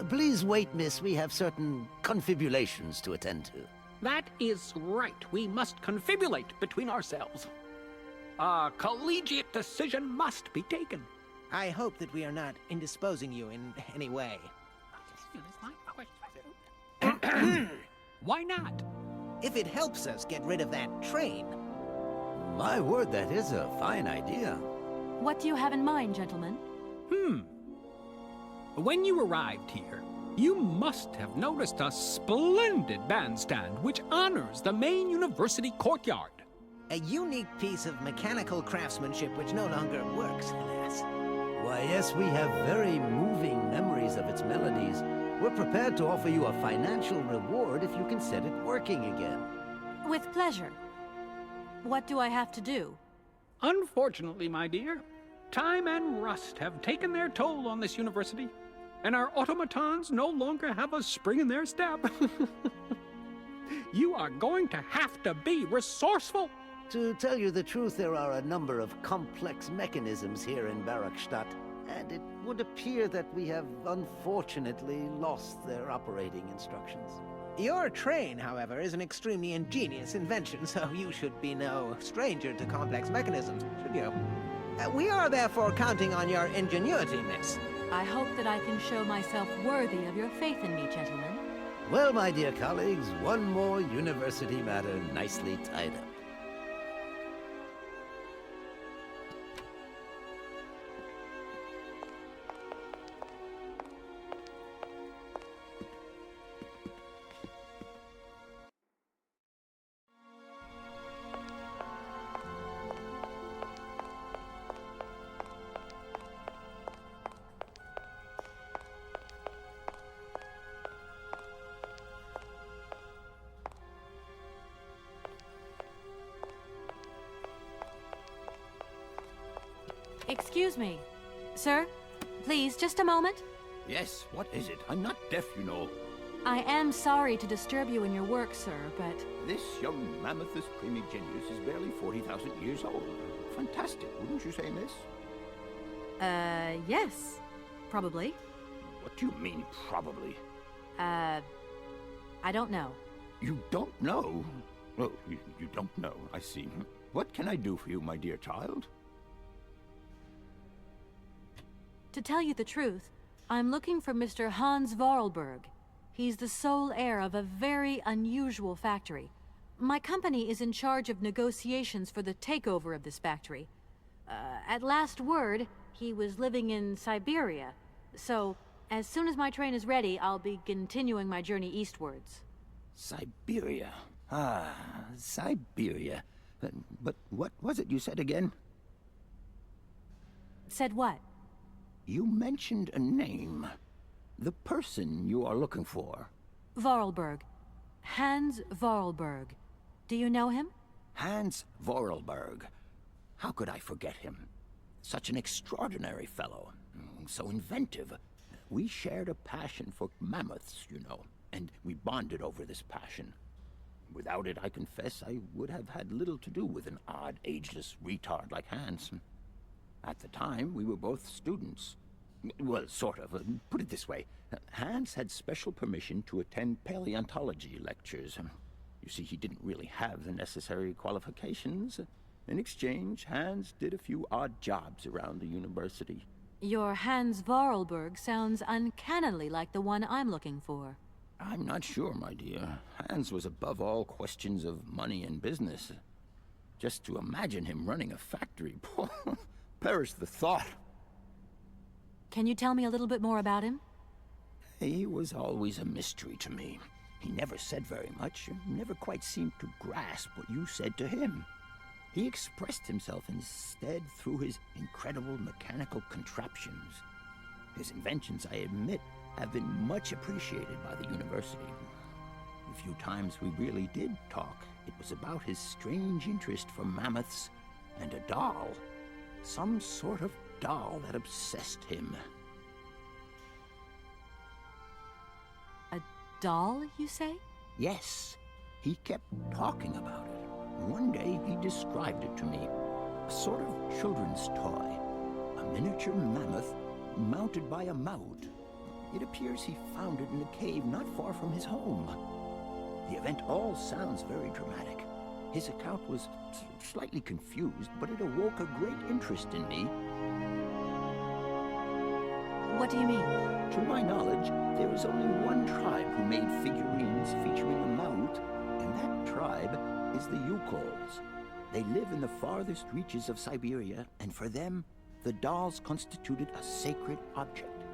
Please wait, miss. We have certain confibulations to attend to. That is right. We must confibulate between ourselves. A collegiate decision must be taken. I hope that we are not indisposing you in any way. Why not? If it helps us get rid of that train. My word, that is a fine idea. What do you have in mind, gentlemen? When you arrived here, you must have noticed a splendid bandstand which honors the main university courtyard. A unique piece of mechanical craftsmanship which no longer works, alas. Why, yes, we have very moving memories of its melodies. We're prepared to offer you a financial reward if you can set it working again. With pleasure. What do I have to do? Unfortunately, my dear, time and rust have taken their toll on this university, and our automatons no longer have a spring in their step. You are going to have to be resourceful. To tell you the truth, there are a number of complex mechanisms here in Barrockstadt, and it would appear that we have unfortunately lost their operating instructions. Your train, however, is an extremely ingenious invention, so you should be no stranger to complex mechanisms, should you? We are therefore counting on your ingenuity, miss. I hope that I can show myself worthy of your faith in me, gentlemen. Well, my dear colleagues, one more university matter nicely tied up. Excuse me. Sir, please, just a moment. Yes, what is it? I'm not deaf, you know. I am sorry to disturb you in your work, sir, but... This young mammothus primigenius is barely 40,000 years old. Fantastic, wouldn't you say, miss? Yes. Probably. What do you mean, probably? I don't know. You don't know? Oh, you don't know, I see. What can I do for you, my dear child? To tell you the truth, I'm looking for Mr. Hans Voralberg. He's the sole heir of a very unusual factory. My company is in charge of negotiations for the takeover of this factory. At last word, he was living in Syberia. So, as soon as my train is ready, I'll be continuing my journey eastwards. Syberia. Ah, Syberia. But what was it you said again? Said what? You mentioned a name. The person you are looking for. Voralberg. Hans Voralberg. Do you know him? Hans Voralberg. How could I forget him? Such an extraordinary fellow. So inventive. We shared a passion for mammoths, you know, and we bonded over this passion. Without it, I confess, I would have had little to do with an odd, ageless retard like Hans. At the time, we were both students. Well, sort of. Put it this way. Hans had special permission to attend paleontology lectures. You see, he didn't really have the necessary qualifications. In exchange, Hans did a few odd jobs around the university. Your Hans Voralberg sounds uncannily like the one I'm looking for. I'm not sure, my dear. Hans was above all questions of money and business. Just to imagine him running a factory, perish the thought. Can you tell me a little bit more about him? He was always a mystery to me. He never said very much, never quite seemed to grasp what you said to him. He expressed himself instead through his incredible mechanical contraptions. His inventions, I admit, have been much appreciated by the university. The few times we really did talk, it was about his strange interest for mammoths and a doll. Some sort of doll that obsessed him. A doll, you say? Yes. He kept talking about it. One day he described it to me. A sort of children's toy. A miniature mammoth mounted by a mound. It appears he found it in a cave not far from his home. The event all sounds very dramatic. His account was slightly confused, but it awoke a great interest in me. What do you mean? To my knowledge, there is only one tribe who made figurines featuring a mount, and that tribe is the Yukols. They live in the farthest reaches of Syberia, and for them, the dolls constituted a sacred object,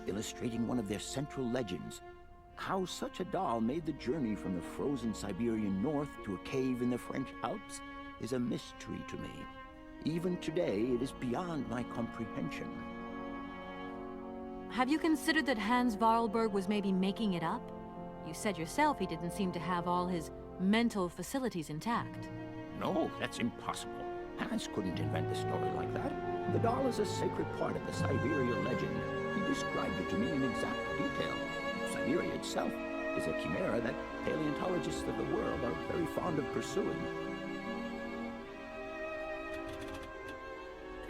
illustrating one of their central legends. How such a doll made the journey from the frozen Siberian north to a cave in the French Alps is a mystery to me. Even today, it is beyond my comprehension. Have you considered that Hans Voralberg was maybe making it up? You said yourself he didn't seem to have all his mental facilities intact. No, that's impossible. Hans couldn't invent a story like that. The doll is a sacred part of the Syberia legend. He described it to me in exact detail. Syberia itself is a chimera that paleontologists of the world are very fond of pursuing.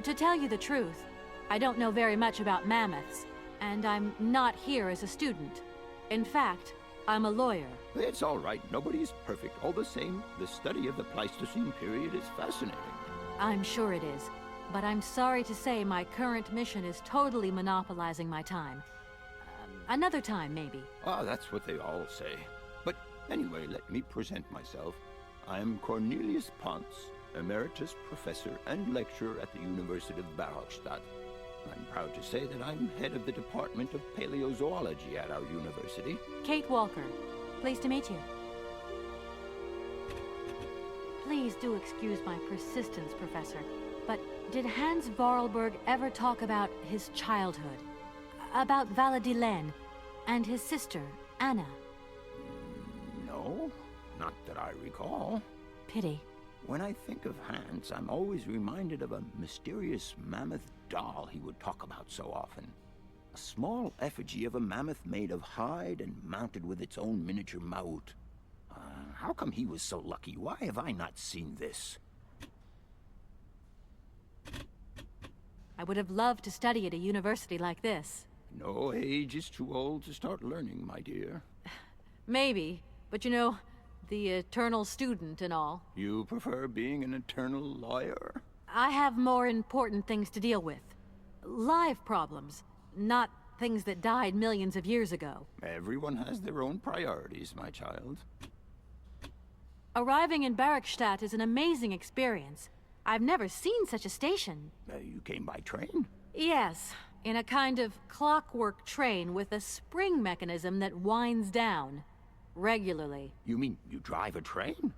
To tell you the truth, I don't know very much about mammoths, and I'm not here as a student. In fact, I'm a lawyer. It's all right. Nobody's perfect. All the same, the study of the Pleistocene period is fascinating. I'm sure it is, but I'm sorry to say my current mission is totally monopolizing my time. Another time, maybe. Ah, that's what they all say. But anyway, let me present myself. I'm Cornelius Ponce, Emeritus Professor and Lecturer at the University of Barrockstadt. I'm proud to say that I'm head of the Department of Paleozoology at our university. Kate Walker. Pleased to meet you. Please do excuse my persistence, Professor, but did Hans Voralberg ever talk about his childhood? About Valadilène and his sister, Anna? No, not that I recall. Pity. When I think of Hans, I'm always reminded of a mysterious mammoth doll he would talk about so often. A small effigy of a mammoth made of hide and mounted with its own miniature mouth. How come he was so lucky? Why have I not seen this? I would have loved to study at a university like this. No age is too old to start learning, my dear. Maybe, but you know, the eternal student and all. You prefer being an eternal lawyer? I have more important things to deal with. Live problems, not things that died millions of years ago. Everyone has their own priorities, my child. Arriving in Barrockstadt is an amazing experience. I've never seen such a station. You came by train? Yes, in a kind of clockwork train with a spring mechanism that winds down regularly. You mean you drive a train?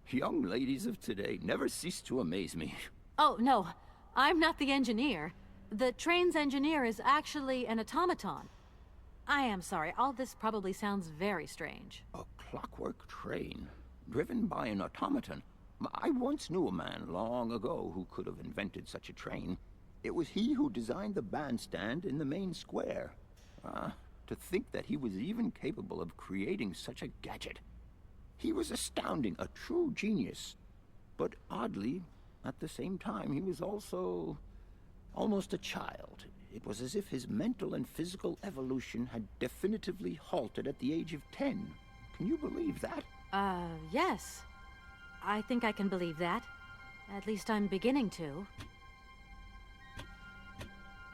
Young ladies of today never cease to amaze me. Oh, no, I'm not the engineer. The train's engineer is actually an automaton. I am sorry, all this probably sounds very strange. A clockwork train, driven by an automaton? I once knew a man long ago who could have invented such a train. It was he who designed the bandstand in the main square. To think that he was even capable of creating such a gadget. He was astounding, a true genius. But oddly, at the same time, he was also almost a child. It was as if his mental and physical evolution had definitively halted at the age of 10. Can you believe that? Yes. I think I can believe that. At least I'm beginning to.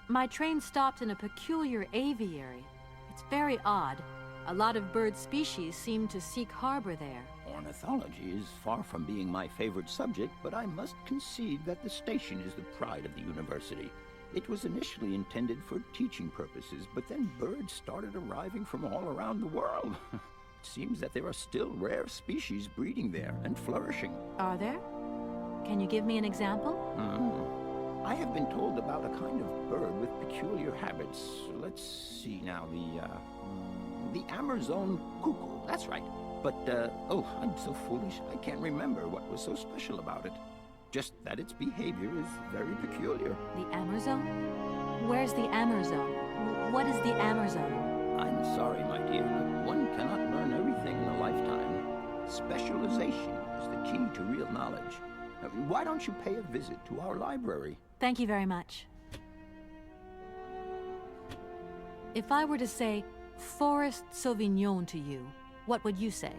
My train stopped in a peculiar aviary. It's very odd. A lot of bird species seem to seek harbor there. Ornithology is far from being my favorite subject, but I must concede that the station is the pride of the university. It was initially intended for teaching purposes, but then birds started arriving from all around the world. It seems that there are still rare species breeding there and flourishing. Are there? Can you give me an example? I have been told about a kind of bird with peculiar habits. Let's see now, the Amazon cuckoo, that's right. But, oh, I'm so foolish, I can't remember what was so special about it. Just that its behavior is very peculiar. The Amazon? Where's the Amazon? What is the Amazon? I'm sorry, my dear, but one cannot Visualization is the key to real knowledge. Why don't you pay a visit to our library? Thank you very much. If I were to say Forest Sauvignon to you, what would you say?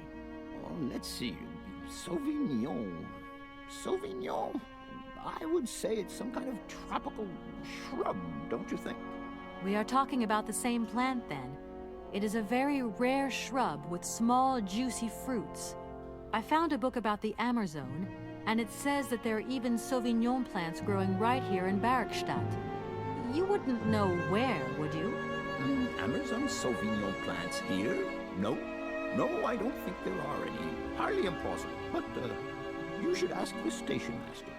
Oh, let's see. Sauvignon. Sauvignon? I would say it's some kind of tropical shrub, don't you think? We are talking about the same plant, then. It is a very rare shrub with small, juicy fruits. I found a book about the Amazon, and it says that there are even Sauvignon plants growing right here in Barrockstadt. You wouldn't know where, would you? Amazon Sauvignon plants here? No. No, I don't think there are any. Highly impossible. But, you should ask the station master.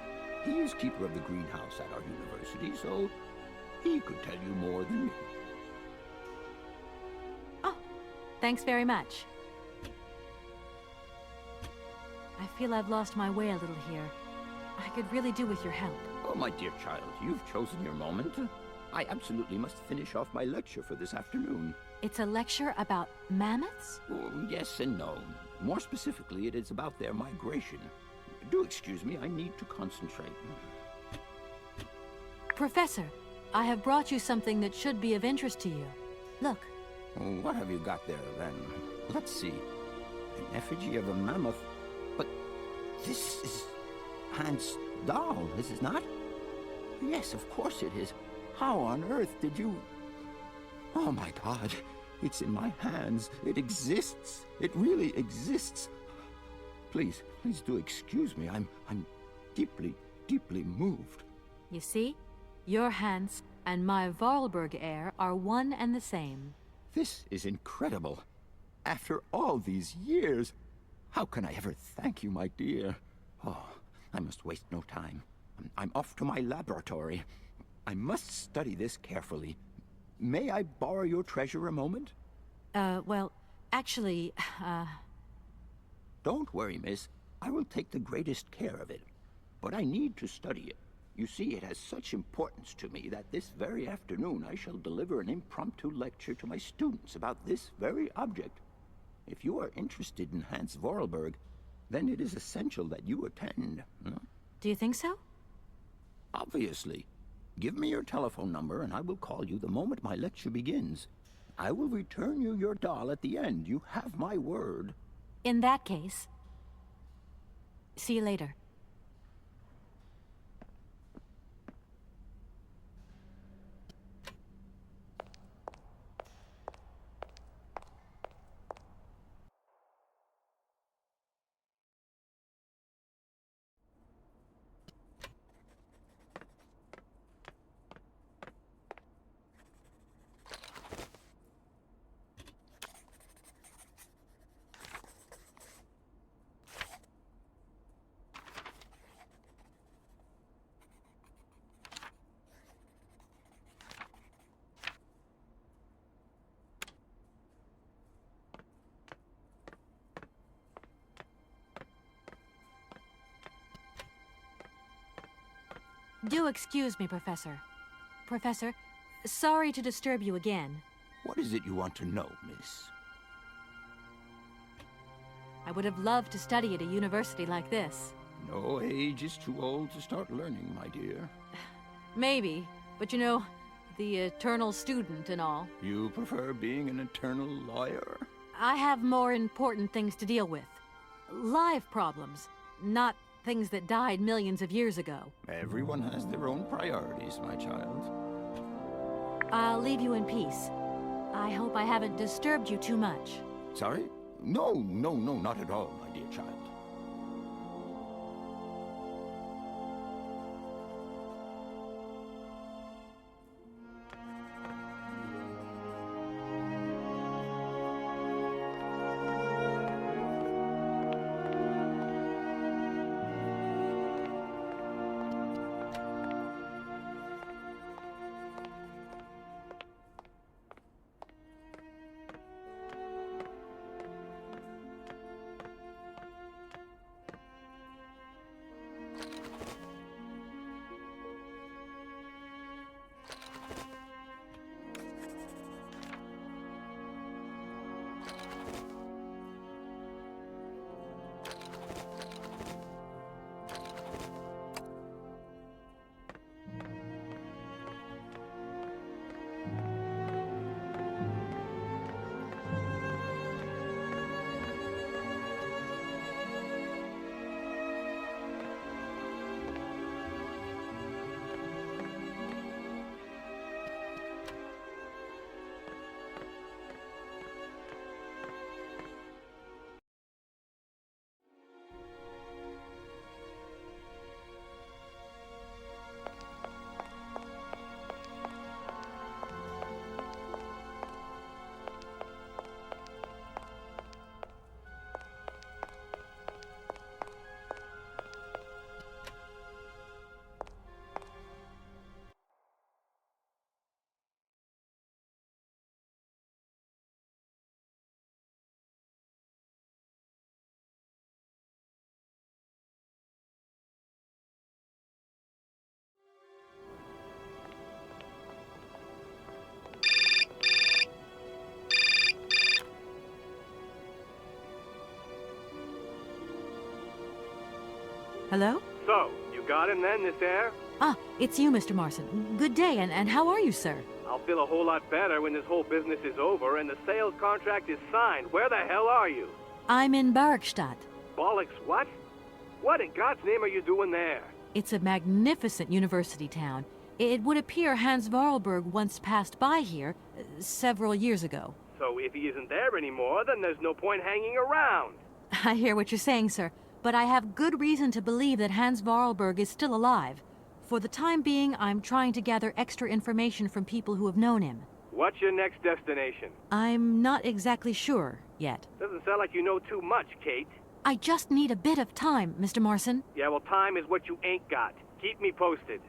He is keeper of the greenhouse at our university, so he could tell you more than me. Oh, thanks very much. I feel I've lost my way a little here. I could really do with your help. Oh, my dear child, you've chosen your moment. I absolutely must finish off my lecture for this afternoon. It's a lecture about mammoths? Oh, yes and no. More specifically, it is about their migration. Do excuse me, I need to concentrate. Professor, I have brought you something that should be of interest to you. Look. What have you got there, then? Let's see. An effigy of a mammoth. But this is Hans' doll, is it not? Yes, of course it is. How on earth did you... Oh, my God. It's in my hands. It exists. It really exists. Please do excuse me. I'm deeply, deeply moved. You see? Your Hans and my Voralberg heir are one and the same. This is incredible. After all these years, how can I ever thank you, my dear? Oh, I must waste no time. I'm off to my laboratory. I must study this carefully. May I borrow your treasure a moment? Well, actually, Don't worry, miss. I will take the greatest care of it. But I need to study it. You see, it has such importance to me that this very afternoon I shall deliver an impromptu lecture to my students about this very object. If you are interested in Hans Voralberg, then it is essential that you attend. Do you think so? Obviously. Give me your telephone number and I will call you the moment my lecture begins. I will return you your doll at the end. You have my word. In that case, see you later. Do excuse me, Professor. Professor, sorry to disturb you again. What is it you want to know, miss? I would have loved to study at a university like this. No age is too old to start learning, my dear. Maybe, but you know, the eternal student and all. You prefer being an eternal lawyer? I have more important things to deal with. Live problems, not things that died millions of years ago. Everyone has their own priorities, my child. I'll leave you in peace. I hope I haven't disturbed you too much. Sorry? No, not at all, my dear child. Hello? So, you got him then, this air? Ah, it's you, Mr. Marson. Good day, and how are you, sir? I'll feel a whole lot better when this whole business is over and the sales contract is signed. Where the hell are you? I'm in Barrockstadt. Bollocks, what? What in God's name are you doing there? It's a magnificent university town. It would appear Hans Voralberg once passed by here several years ago. So if he isn't there anymore, then there's no point hanging around. I hear what you're saying, sir, but I have good reason to believe that Hans Voralberg is still alive. For the time being, I'm trying to gather extra information from people who have known him. What's your next destination? I'm not exactly sure yet. Doesn't sound like you know too much, Kate. I just need a bit of time, Mr. Marson. Yeah, well, time is what you ain't got. Keep me posted.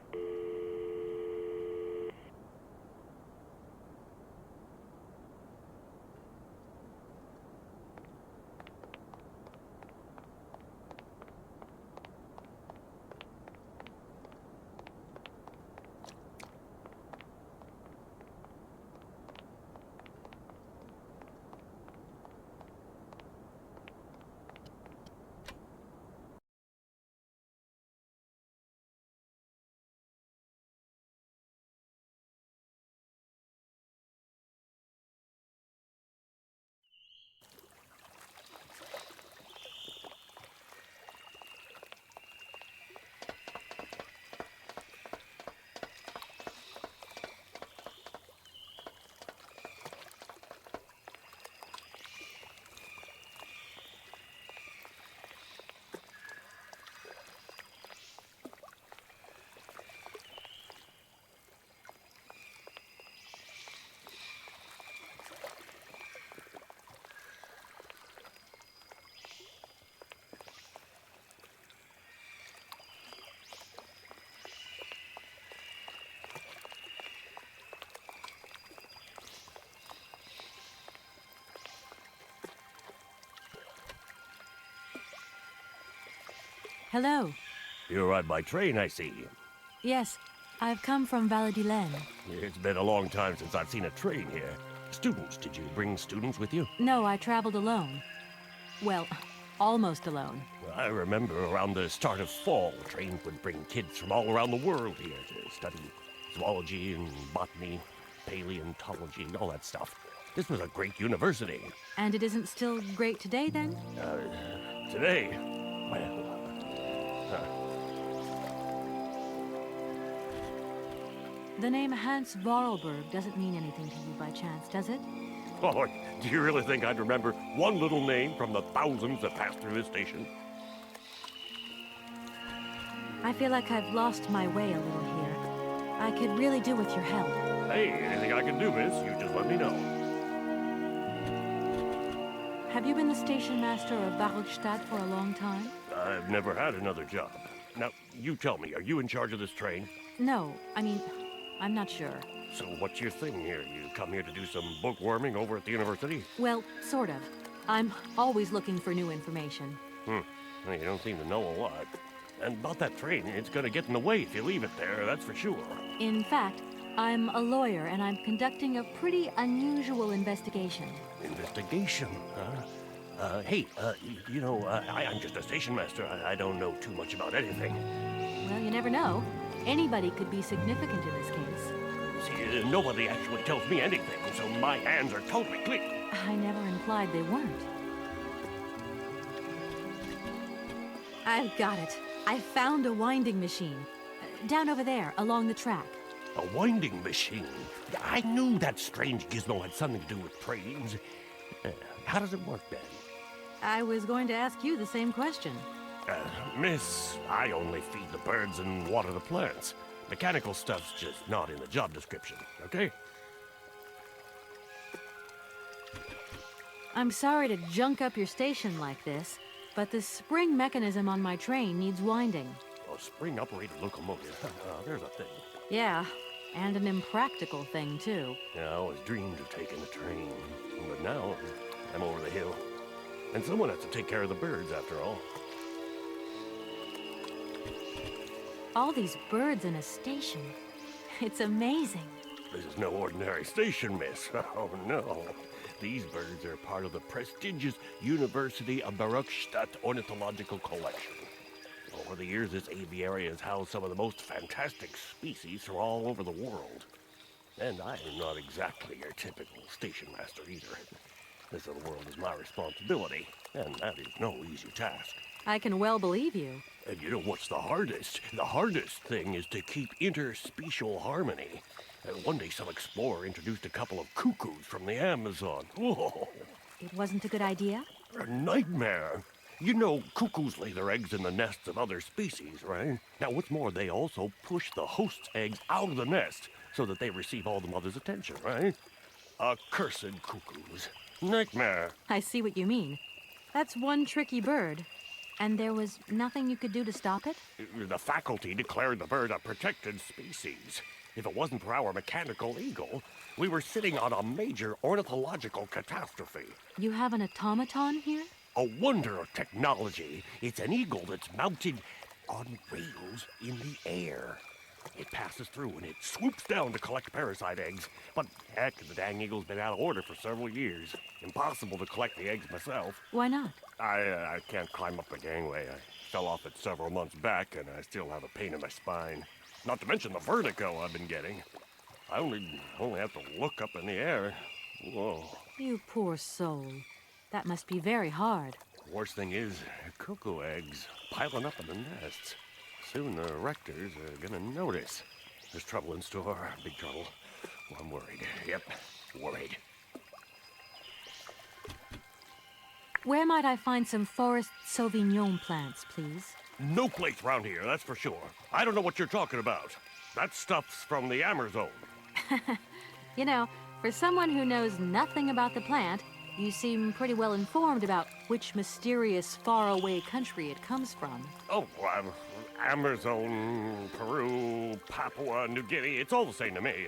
Hello. You arrived by train, I see. Yes, I've come from Valadilène. It's been a long time since I've seen a train here. Students, did you bring students with you? No, I traveled alone. Well, almost alone. I remember around the start of fall, trains would bring kids from all around the world here to study zoology and botany, paleontology, and all that stuff. This was a great university. And it isn't still great today, then? Today? Well, The name Hans Voralberg doesn't mean anything to you by chance, does it? oh, do you really think I'd remember one little name from the thousands that passed through this station? I feel like I've lost my way a little here. I could really do with your help. Hey, anything I can do, miss, you just let me know. Have you been the station master of Barrockstadt for a long time? I've never had another job. Now, you tell me, are you in charge of this train? No, I mean, I'm not sure. So what's your thing here? You come here to do some bookworming over at the university? Well, sort of. I'm always looking for new information. Well, you don't seem to know a lot. And about that train, it's gonna get in the way if you leave it there, that's for sure. In fact, I'm a lawyer and I'm conducting a pretty unusual investigation. Investigation, huh? You know, I'm just a station master. I don't know too much about anything. Well, you never know. Anybody could be significant in this case. See, nobody actually tells me anything, so my hands are totally clean. I never implied they weren't. I've got it. I found a winding machine. Down over there, along the track. A winding machine? I knew that strange gizmo had something to do with trains. How does it work, then? I was going to ask you the same question. Miss, I only feed the birds and water the plants. Mechanical stuff's just not in the job description, okay? I'm sorry to junk up your station like this, but the spring mechanism on my train needs winding. A spring-operated locomotive. There's a thing. Yeah, and an impractical thing, too. Yeah, I always dreamed of taking a train. But now, I'm over the hill. And someone has to take care of the birds, after all. All these birds in a station. It's amazing. This is no ordinary station, miss. Oh, no. These birds are part of the prestigious University of Barrockstadt Ornithological Collection. Over the years, this aviary has housed some of the most fantastic species from all over the world. And I am not exactly your typical station master either. This little world is my responsibility, and that is no easy task. I can well believe you. And you know what's the hardest? The hardest thing is to keep interspecial harmony. One day some explorer introduced a couple of cuckoos from the Amazon. Whoa! It wasn't a good idea? A nightmare. You know, cuckoos lay their eggs in the nests of other species, right? Now, what's more, they also push the host's eggs out of the nest so that they receive all the mother's attention, right? Accursed cuckoos. Nightmare. I see what you mean. That's one tricky bird. And there was nothing you could do to stop it? The faculty declared the bird a protected species. If it wasn't for our mechanical eagle, we were sitting on a major ornithological catastrophe. You have an automaton here? A wonder of technology. It's an eagle that's mounted on rails in the air. It passes through and it swoops down to collect parasite eggs. But heck, the dang eagle's been out of order for several years. Impossible to collect the eggs myself. Why not? I can't climb up the gangway. I fell off it several months back and I still have a pain in my spine. Not to mention the vertigo I've been getting. I only have to look up in the air. Whoa. You poor soul. That must be very hard. Worst thing is, cuckoo eggs piling up in the nests. Soon the rectors are gonna notice. There's trouble in store, big trouble. Well, I'm worried. Yep, worried. Where might I find some forest Sauvignon plants, please? No place around here, that's for sure. I don't know what you're talking about. That stuff's from the Amazon. You know, for someone who knows nothing about the plant, you seem pretty well informed about which mysterious faraway country it comes from. Oh, Amazon, Peru, Papua New Guinea, it's all the same to me.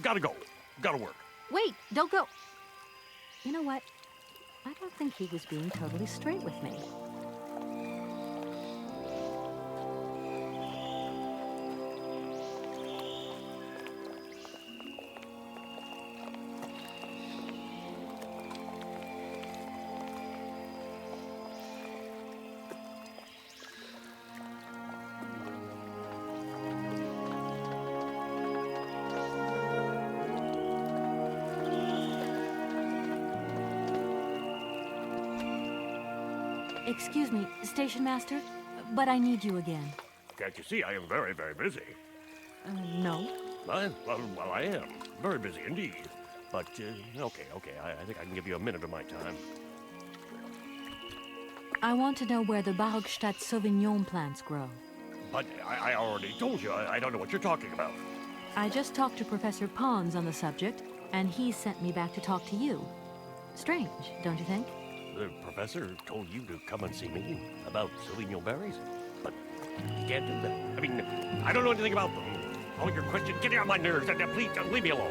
Gotta go. Gotta work. Wait, don't go. You know what? I don't think he was being totally straight with me. Excuse me, Station Master, but I need you again. Can't you see I am very, very busy? No. Well, I am. Very busy indeed. But, okay, I think I can give you a minute of my time. I want to know where the Barrockstadt Sauvignon plants grow. But I already told you, I don't know what you're talking about. I just talked to Professor Pons on the subject, and he sent me back to talk to you. Strange, don't you think? The professor told you to come and see me about Sauvignon berries, but you can't do that. I mean, I don't know anything about them. All your questions get on my nerves, and please leave me alone.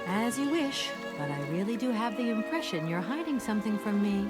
As you wish, but I really do have the impression you're hiding something from me.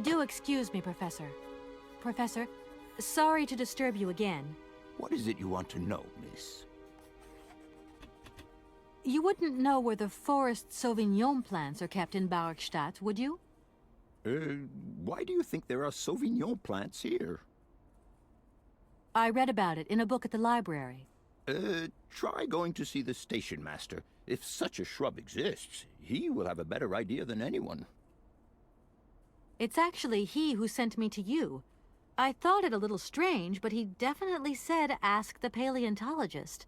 Do excuse me, Professor. Professor, sorry to disturb you again. What is it you want to know, miss? You wouldn't know where the forest Sauvignon plants are kept in Barrockstadt, would you? Why do you think there are Sauvignon plants here? I read about it in a book at the library. Try going to see the station master. If such a shrub exists, he will have a better idea than anyone. It's actually he who sent me to you. I thought it a little strange, but he definitely said ask the paleontologist.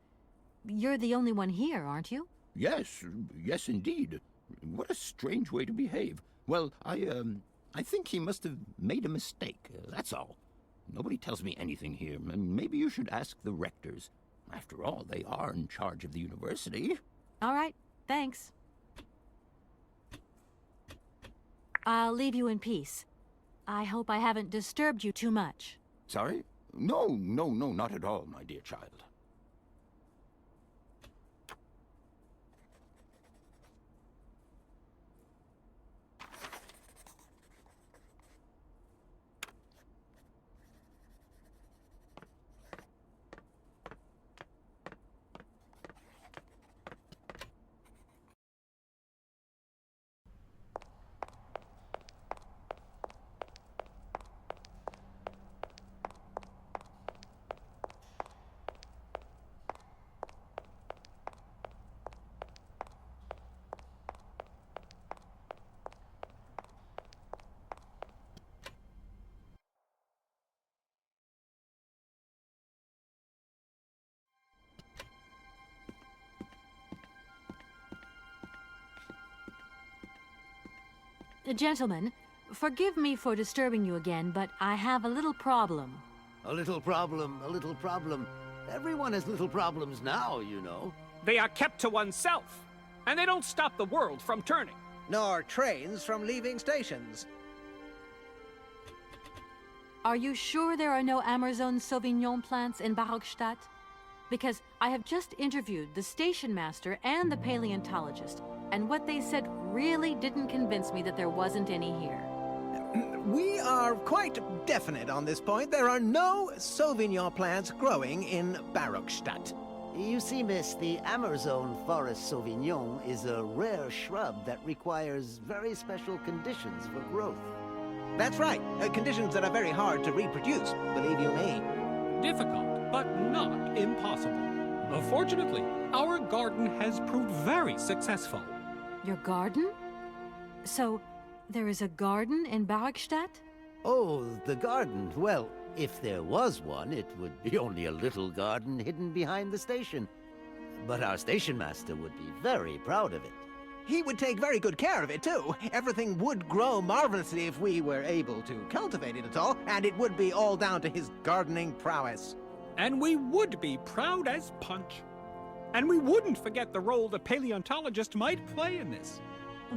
You're the only one here, aren't you? Yes, yes indeed. What a strange way to behave. Well, I think he must have made a mistake, that's all. Nobody tells me anything here, and maybe you should ask the rectors. After all, they are in charge of the university. All right, thanks. I'll leave you in peace. I hope I haven't disturbed you too much. Sorry? No, not at all, my dear child. Gentlemen, forgive me for disturbing you again, but I have a little problem. A little problem, a little problem. Everyone has little problems now, you know. They are kept to oneself, and they don't stop the world from turning. Nor trains from leaving stations. Are you sure there are no Amazon Sauvignon plants in Barrockstadt? Because I have just interviewed the station master and the paleontologist, and what they said really didn't convince me that there wasn't any here. We are quite definite on this point. There are no Sauvignon plants growing in Barrockstadt. You see, miss, the Amazon Forest Sauvignon is a rare shrub that requires very special conditions for growth. That's right. Conditions that are very hard to reproduce, believe you me. Difficult, but not impossible. Fortunately, our garden has proved very successful. Your garden? So, there is a garden in Barrockstadt? Oh, the garden. Well, if there was one, it would be only a little garden hidden behind the station. But our station master would be very proud of it. He would take very good care of it, too. Everything would grow marvelously if we were able to cultivate it at all, and it would be all down to his gardening prowess. And we would be proud as punch. And we wouldn't forget the role the paleontologist might play in this.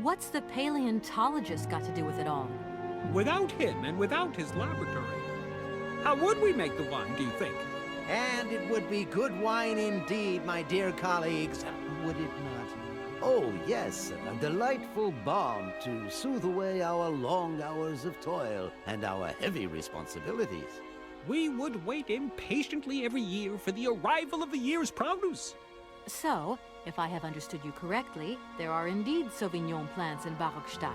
What's the paleontologist got to do with it all? Without him and without his laboratory, how would we make the wine, do you think? And it would be good wine indeed, my dear colleagues, would it not? Oh, yes, a delightful balm to soothe away our long hours of toil and our heavy responsibilities. We would wait impatiently every year for the arrival of the year's produce. So, if I have understood you correctly, there are indeed Sauvignon plants in Barrockstadt.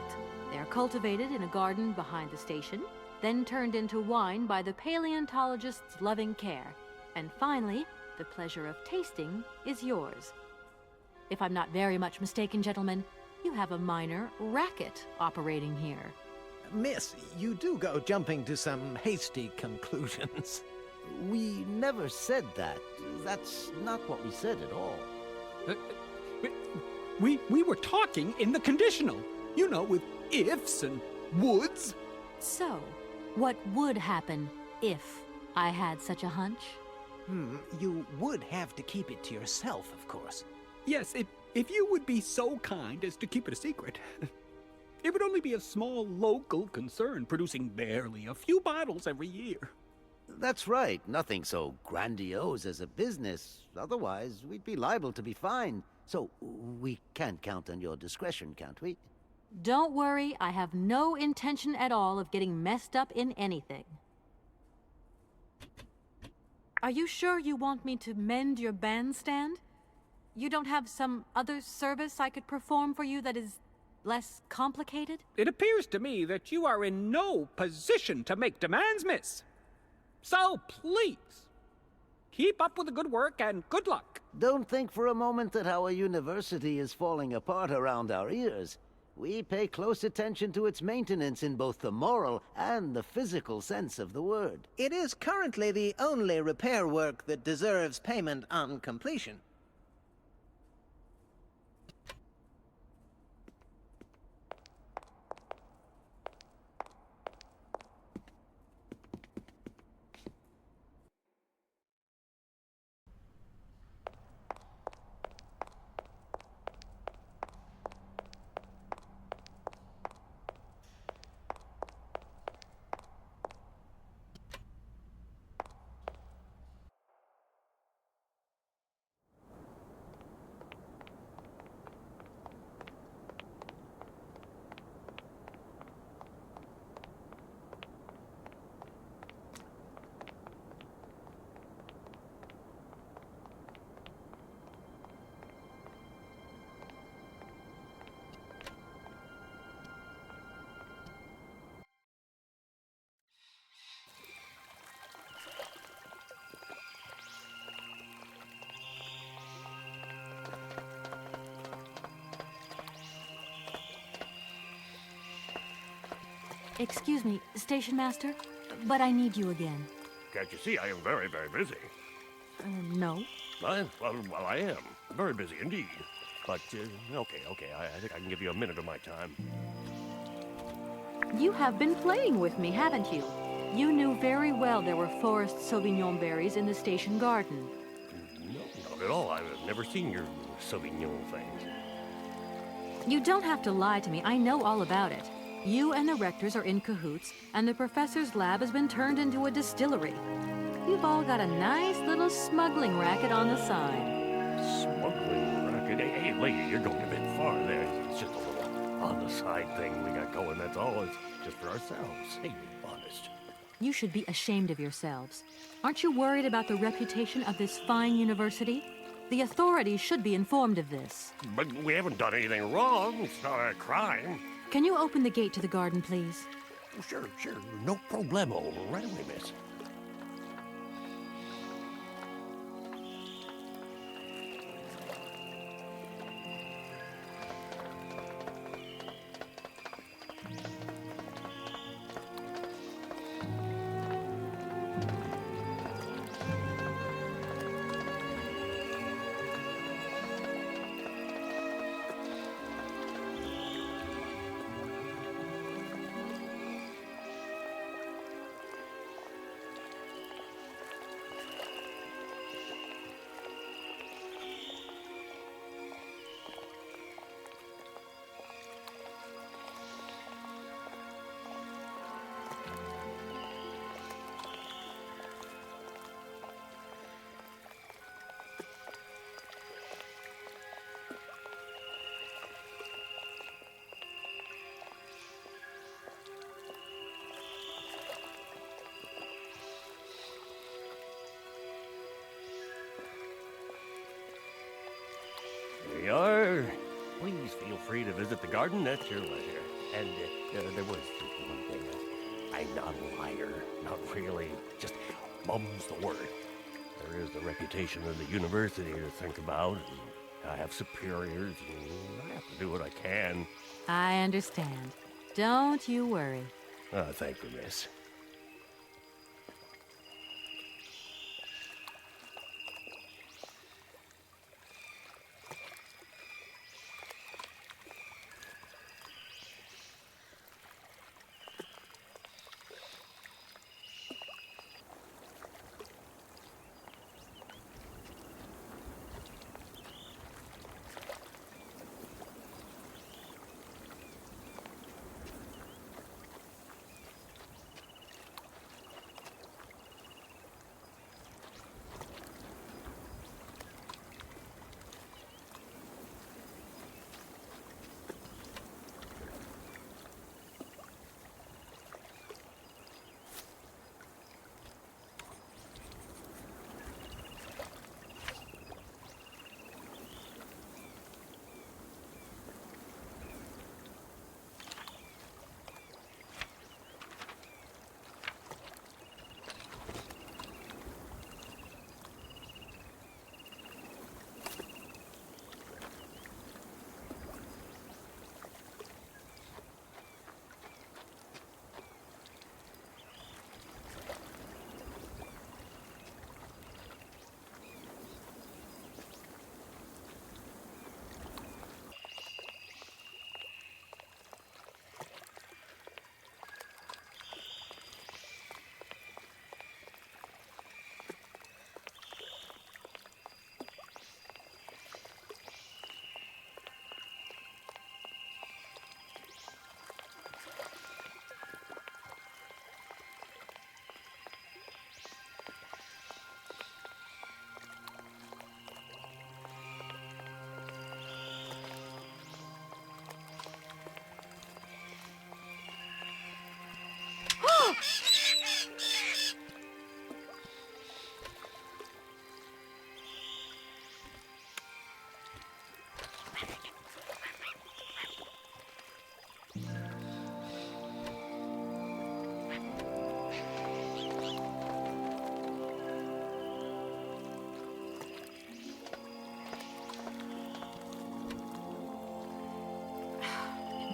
They are cultivated in a garden behind the station, then turned into wine by the paleontologist's loving care. And finally, the pleasure of tasting is yours. If I'm not very much mistaken, gentlemen, you have a minor racket operating here. Miss, you do go jumping to some hasty conclusions. We never said that. That's not what we said at all. We were talking in the conditional. You know, with ifs and woulds. So, what would happen if I had such a hunch? You would have to keep it to yourself, of course. Yes, if you would be so kind as to keep it a secret. It would only be a small local concern, producing barely a few bottles every year. That's right. Nothing so grandiose as a business. Otherwise, we'd be liable to be fined. So, we can't count on your discretion, can't we? Don't worry, I have no intention at all of getting messed up in anything. Are you sure you want me to mend your bandstand? You don't have some other service I could perform for you that is less complicated? It appears to me that you are in no position to make demands, miss. So please, keep up with the good work and good luck. Don't think for a moment that our university is falling apart around our ears. We pay close attention to its maintenance in both the moral and the physical sense of the word. It is currently the only repair work that deserves payment on completion. Excuse me, Station Master, but I need you again. Can't you see I am very, very busy? No. Well, I am. Very busy indeed. But, okay, I think I can give you a minute of my time. You have been playing with me, haven't you? You knew very well there were forest Sauvignon berries in the station garden. No, not at all. I've never seen your Sauvignon things. You don't have to lie to me. I know all about it. You and the rectors are in cahoots, and the professor's lab has been turned into a distillery. You've all got a nice little smuggling racket on the side. Smuggling racket? Hey, lady, you're going a bit far there. It's just a little on-the-side thing we got going, that's all. It's just for ourselves. Hey, honest. You should be ashamed of yourselves. Aren't you worried about the reputation of this fine university? The authorities should be informed of this. But we haven't done anything wrong. It's not a crime. Can you open the gate to the garden, please? Sure. No problemo. Right away, miss. We are. Please feel free to visit the garden. That's your leisure. And there was just one thing. I'm not a liar. Not really. Just mum's the word. There is the reputation of the university to think about. And I have superiors. And I have to do what I can. I understand. Don't you worry. Thank you, miss.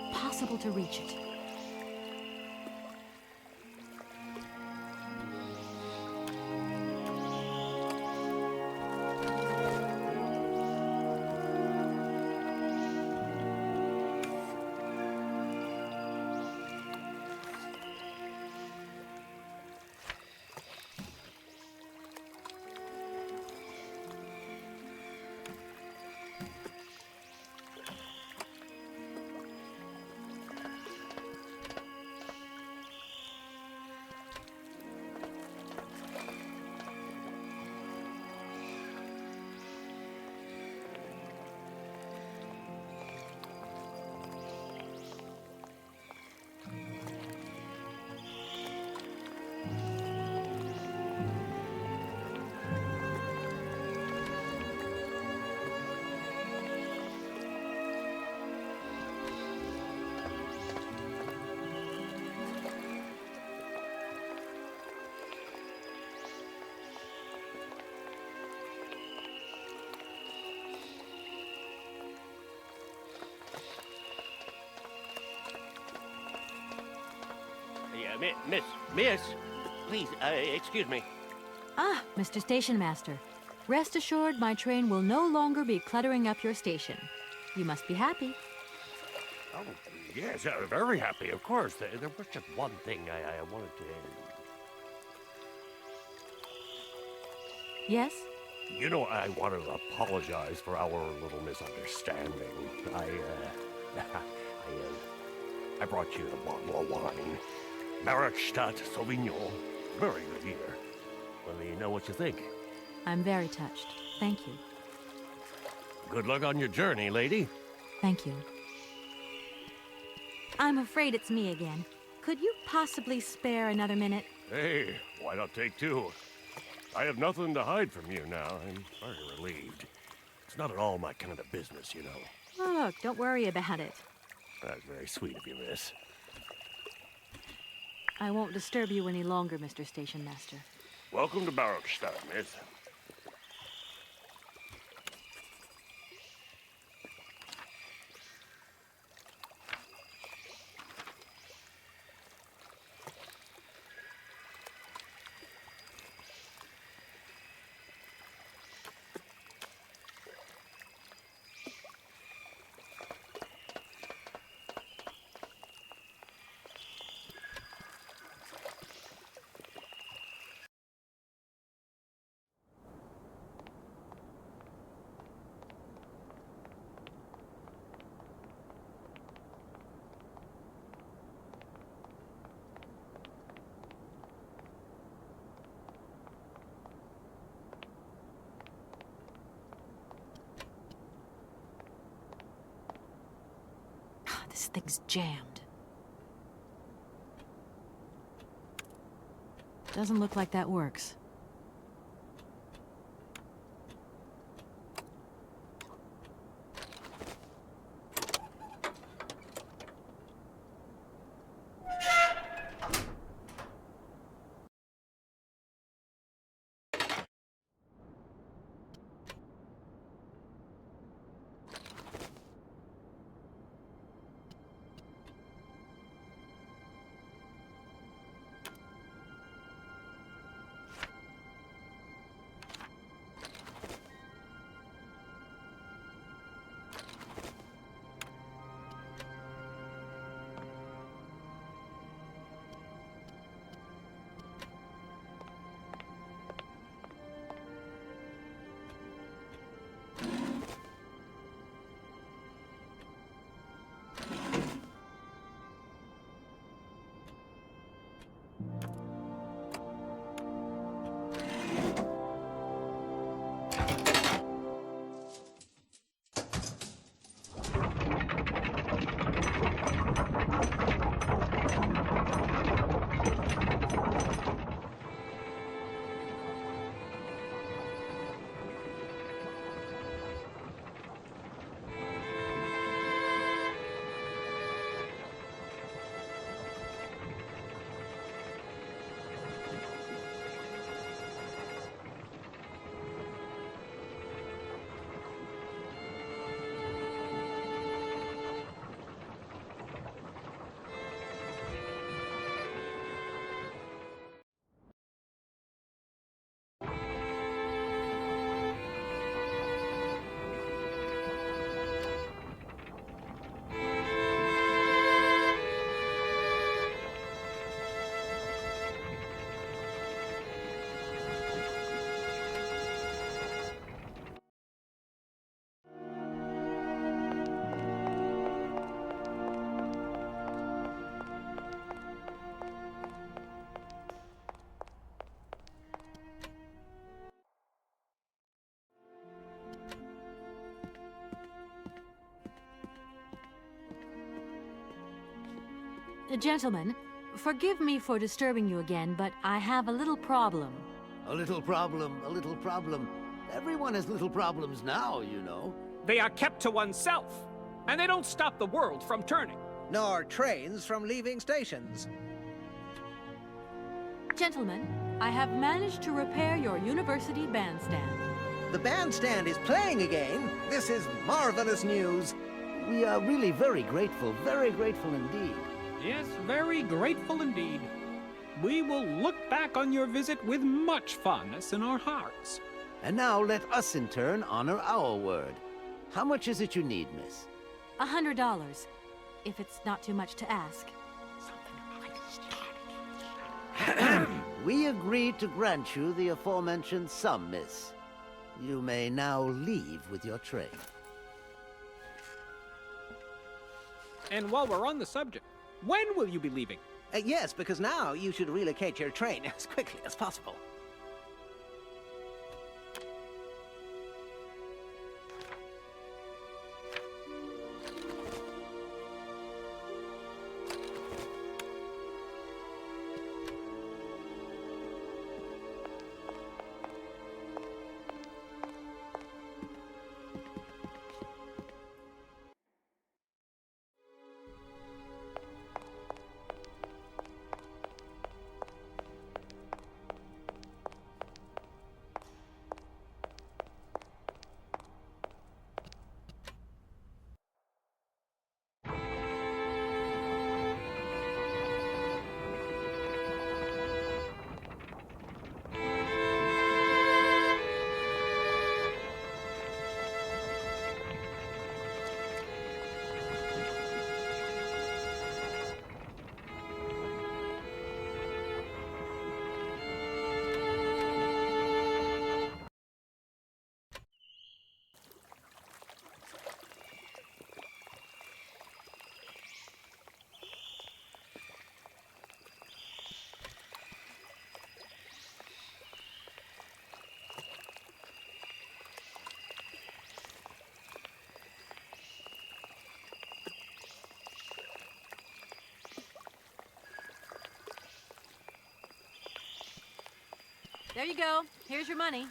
Impossible to reach it. Miss, please, excuse me. Ah, Mr. Station Master. Rest assured, my train will no longer be cluttering up your station. You must be happy. Oh, yes, very happy, of course. There was just one thing I wanted to... Yes? You know, I want to apologize for our little misunderstanding. I brought you a bottle of wine. Barrockstadt Sauvignon. Very good year. Let me know what you think. I'm very touched. Thank you. Good luck on your journey, lady. Thank you. I'm afraid it's me again. Could you possibly spare another minute? Hey, why not take two? I have nothing to hide from you now. I'm very relieved. It's not at all my kind of business, you know. Look, don't worry about it. That's very sweet of you, miss. I won't disturb you any longer, Mr. Station Master. Welcome to Barrockstadt, miss. This thing's jammed. Doesn't look like that works. Gentlemen, forgive me for disturbing you again, but I have a little problem. A little problem, a little problem. Everyone has little problems now, you know. They are kept to oneself, and they don't stop the world from turning. Nor trains from leaving stations. Gentlemen, I have managed to repair your university bandstand. The bandstand is playing again. This is marvelous news. We are really very grateful indeed. Yes, very grateful indeed. We will look back on your visit with much fondness in our hearts. And now let us in turn honor our word. How much is it you need, miss? $100, if it's not too much to ask. We agree to grant you the aforementioned sum, miss. You may now leave with your train. And while we're on the subject, when will you be leaving? Yes, because now you should relocate your train as quickly as possible. There you go. Here's your money.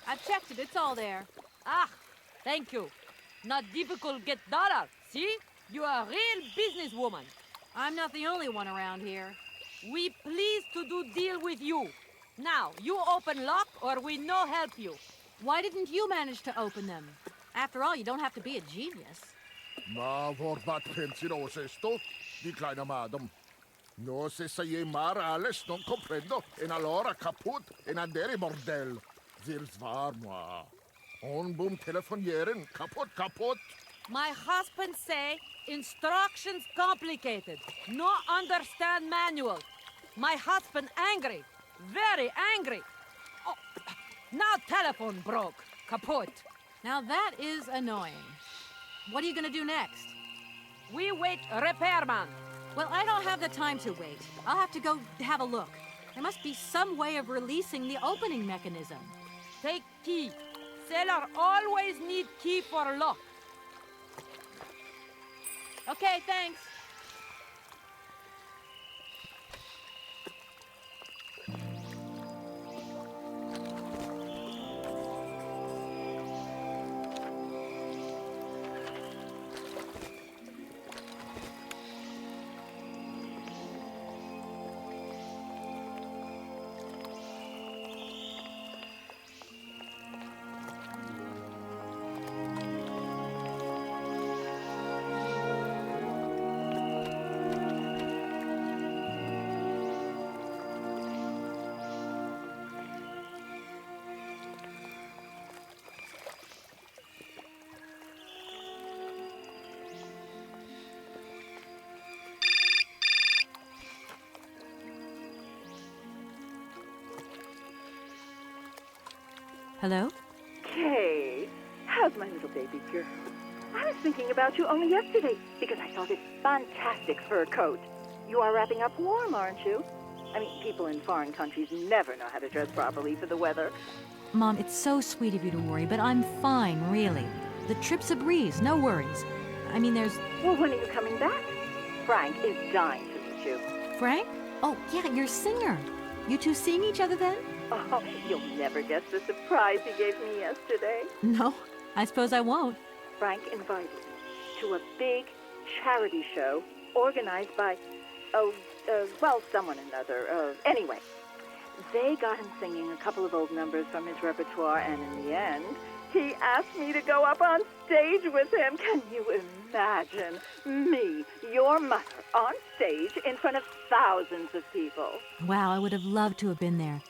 I've checked it. It's all there. Ah, thank you. Not difficult get dollar. See? You are a real businesswoman. I'm not the only one around here. We pleased to do deal with you. Now, you open lock or we no help you. Why didn't you manage to open them? After all, you don't have to be a genius. Ma vad pensiero esto, di kleine madam. No se sei mar alles non comprendo, en allora kaput en andere bordel. Zils war moi. On boom telefonieren, kaput. My husband say instructions complicated. No understand manual. My husband angry. Very angry. Oh, now telephone broke. Kaput. Now that is annoying. What are you gonna do next? We wait repairman. Well, I don't have the time to wait. I'll have to go have a look. There must be some way of releasing the opening mechanism. Take key. Sailor always need key for lock. Okay, thanks. Hello? Kay, how's my little baby girl? I was thinking about you only yesterday because I saw this fantastic fur coat. You are wrapping up warm, aren't you? I mean, people in foreign countries never know how to dress properly for the weather. Mom, it's so sweet of you to worry, but I'm fine, really. The trip's a breeze, no worries. I mean, there's... Well, when are you coming back? Frank is dying to meet you? Frank? Oh, yeah, your singer. You two seeing each other then? Oh, you'll never guess the surprise he gave me yesterday. No, I suppose I won't. Frank invited me to a big charity show organized by, someone or another. Anyway, they got him singing a couple of old numbers from his repertoire, and in the end, he asked me to go up on stage with him. Can you imagine me, your mother, on stage in front of thousands of people? Wow, I would have loved to have been there.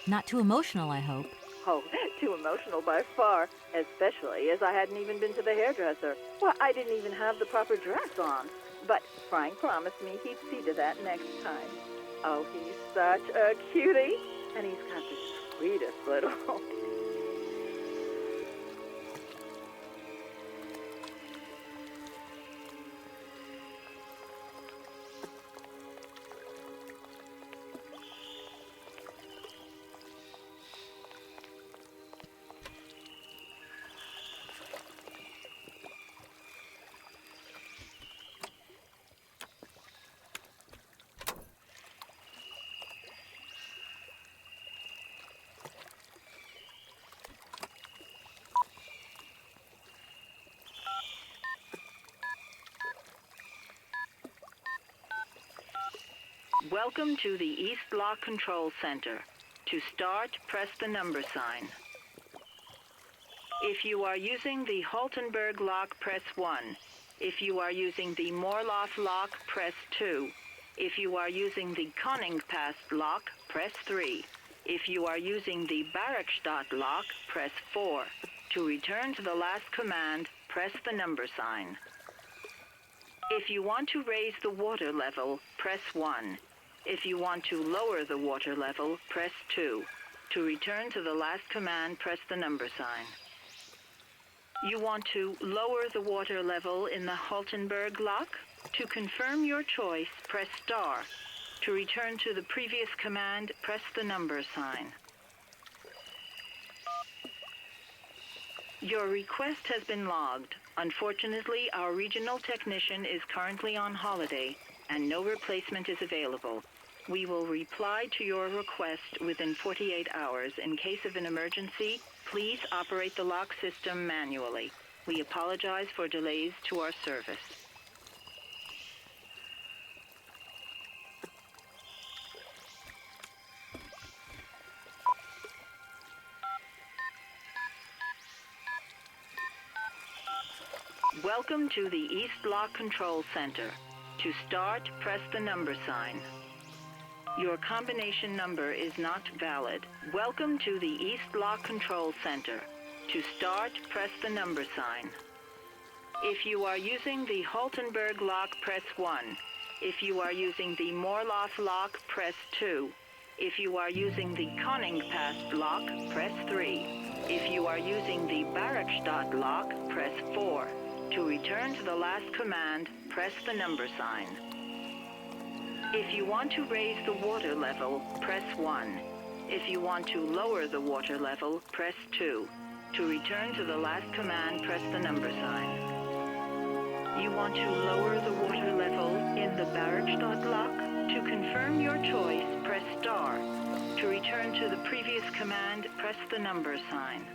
Not too emotional, I hope. Oh, too emotional by far, especially as I hadn't even been to the hairdresser. Well, I didn't even have the proper dress on. But Frank promised me he'd see to that next time. Oh, he's such a cutie, and he's got the sweetest little... Welcome to the East Lock Control Center. To start, press the number sign. If you are using the Haltenberg lock, press 1. If you are using the Morloff lock, press 2. If you are using the Koningpass lock, press 3. If you are using the Barrockstadt lock, press 4. To return to the last command, press the number sign. If you want to raise the water level, press 1. If you want to lower the water level, press 2. To return to the last command, press the number sign. You want to lower the water level in the Haltenberg lock? To confirm your choice, press star. To return to the previous command, press the number sign. Your request has been logged. Unfortunately, our regional technician is currently on holiday, and no replacement is available. We will reply to your request within 48 hours. In case of an emergency, please operate the lock system manually. We apologize for delays to our service. Welcome to the East Lock Control Center. To start, press the number sign. Your combination number is not valid. Welcome to the East Lock Control Center. To start, press the number sign. If you are using the Haltenberg lock, press 1. If you are using the Morloff lock, press 2. If you are using the Koningpass lock, press 3. If you are using the Barrockstadt lock, press 4. To return to the last command, press the number sign. If you want to raise the water level, press 1. If you want to lower the water level, press 2. To return to the last command, press the number sign. You want to lower the water level in the Barrockstadt lock? To confirm your choice, press star. To return to the previous command, press the number sign.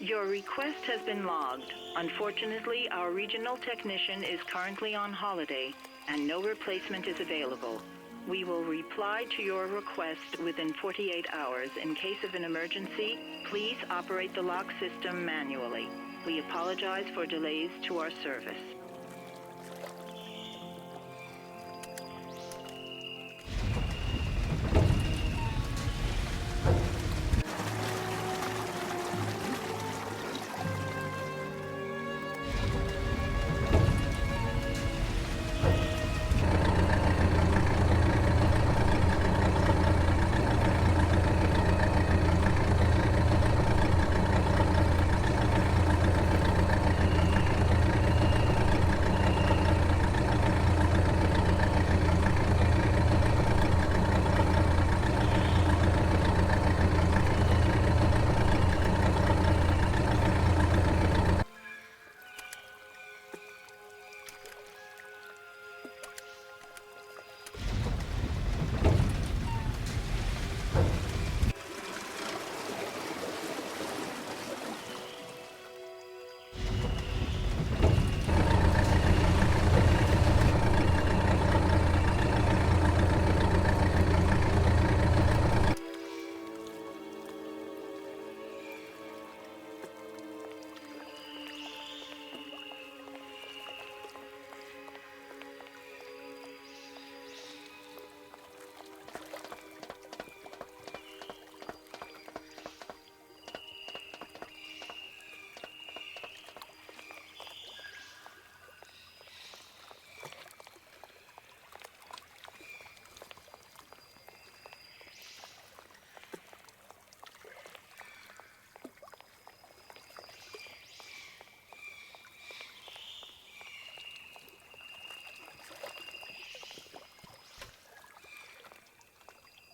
Your request has been logged. Unfortunately, our regional technician is currently on holiday, and no replacement is available. We will reply to your request within 48 hours. In case of an emergency, please operate the lock system manually. We apologize for delays to our service.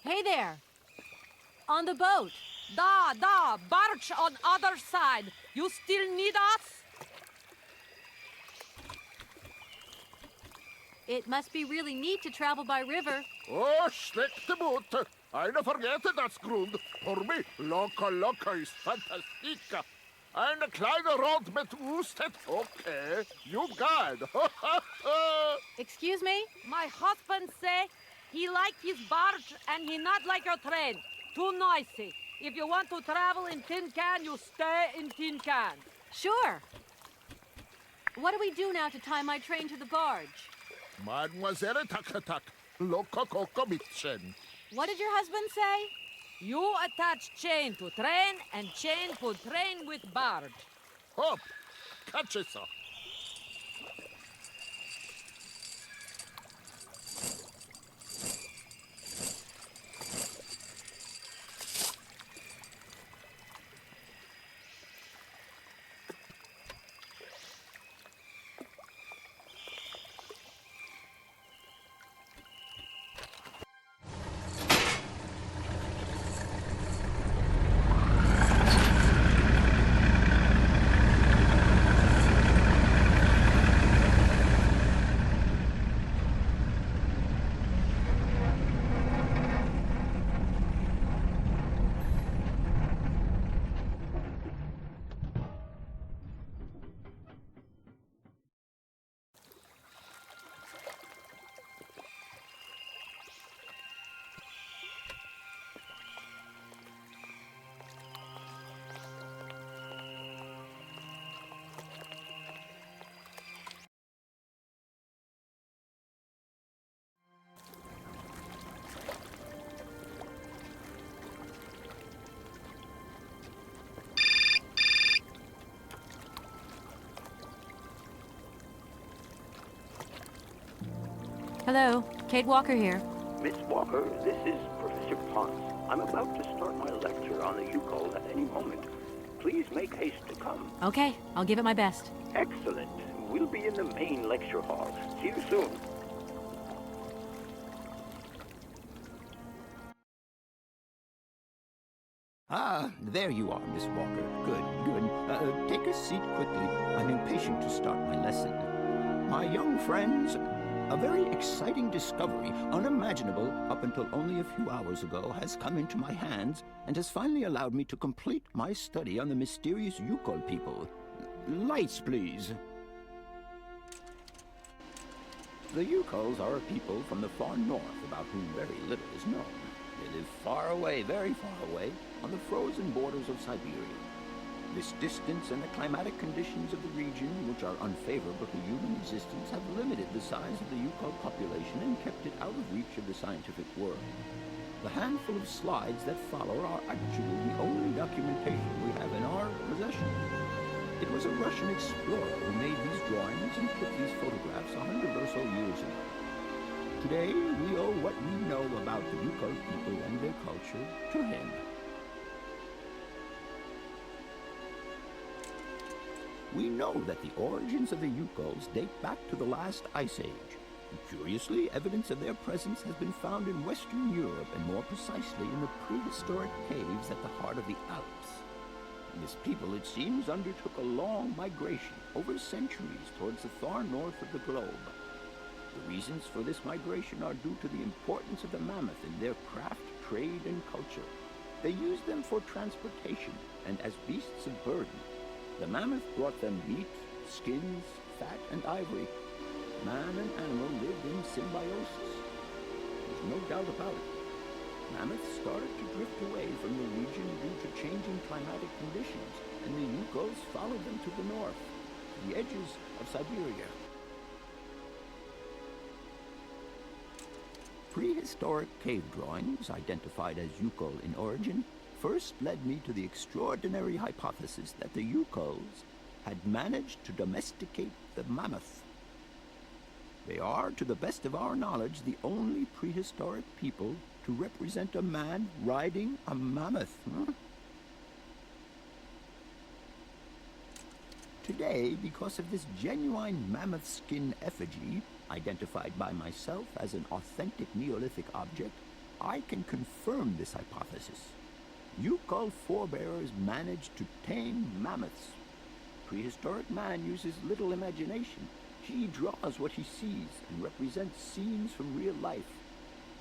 Hey there! On the boat! Da, barge on other side. You still need us? It must be really neat to travel by river. Oh, slick the boot. I don't forget that's Grund. For me, loca is fantastica. Eine kleine Rot mit Ustet. Okay, you guide. Excuse me? My husband say he like his barge and he not like your train. Too noisy. If you want to travel in tin can, you stay in tin can. Sure. What do we do now to tie my train to the barge? Mademoiselle Takatak, loca coco mitchen. What did your husband say? You attach chain to train and chain put train with barge. Hop, catch it, sir. Hello, Kate Walker here. Miss Walker, this is Professor Ponce. I'm about to start my lecture on the Yukol at any moment. Please make haste to come. Okay, I'll give it my best. Excellent. We'll be in the main lecture hall. See you soon. Ah, there you are, Miss Walker. Good. Take a seat quickly. I'm impatient to start my lesson. My young friends, a very exciting discovery, unimaginable up until only a few hours ago, has come into my hands and has finally allowed me to complete my study on the mysterious Yukol people. Lights, please. The Yukols are a people from the far north about whom very little is known. They live far away, very far away, on the frozen borders of Syberia. This distance and the climatic conditions of the region, which are unfavorable to human existence, have limited the size of the Yukol population and kept it out of reach of the scientific world. The handful of slides that follow are actually the only documentation we have in our possession. It was a Russian explorer who made these drawings and took these photographs 100 or so years ago. Today, we owe what we know about the Yukol people and their culture to him. We know that the origins of the Yukols date back to the last Ice Age. And curiously, evidence of their presence has been found in Western Europe, and more precisely in the prehistoric caves at the heart of the Alps. This people, it seems, undertook a long migration over centuries towards the far north of the globe. The reasons for this migration are due to the importance of the mammoth in their craft, trade, and culture. They used them for transportation and as beasts of burden. The mammoth brought them meat, skins, fat, and ivory. Man and animal lived in symbiosis. There's no doubt about it. Mammoths started to drift away from the region due to changing climatic conditions, and the Yukols followed them to the north, to the edges of Syberia. Prehistoric cave drawings, identified as Yukol in origin, first led me to the extraordinary hypothesis that the Yukols had managed to domesticate the mammoth. They are, to the best of our knowledge, the only prehistoric people to represent a man riding a mammoth. Today, because of this genuine mammoth skin effigy, identified by myself as an authentic Neolithic object, I can confirm this hypothesis. Yukol forebears managed to tame mammoths. Prehistoric man uses little imagination. He draws what he sees and represents scenes from real life.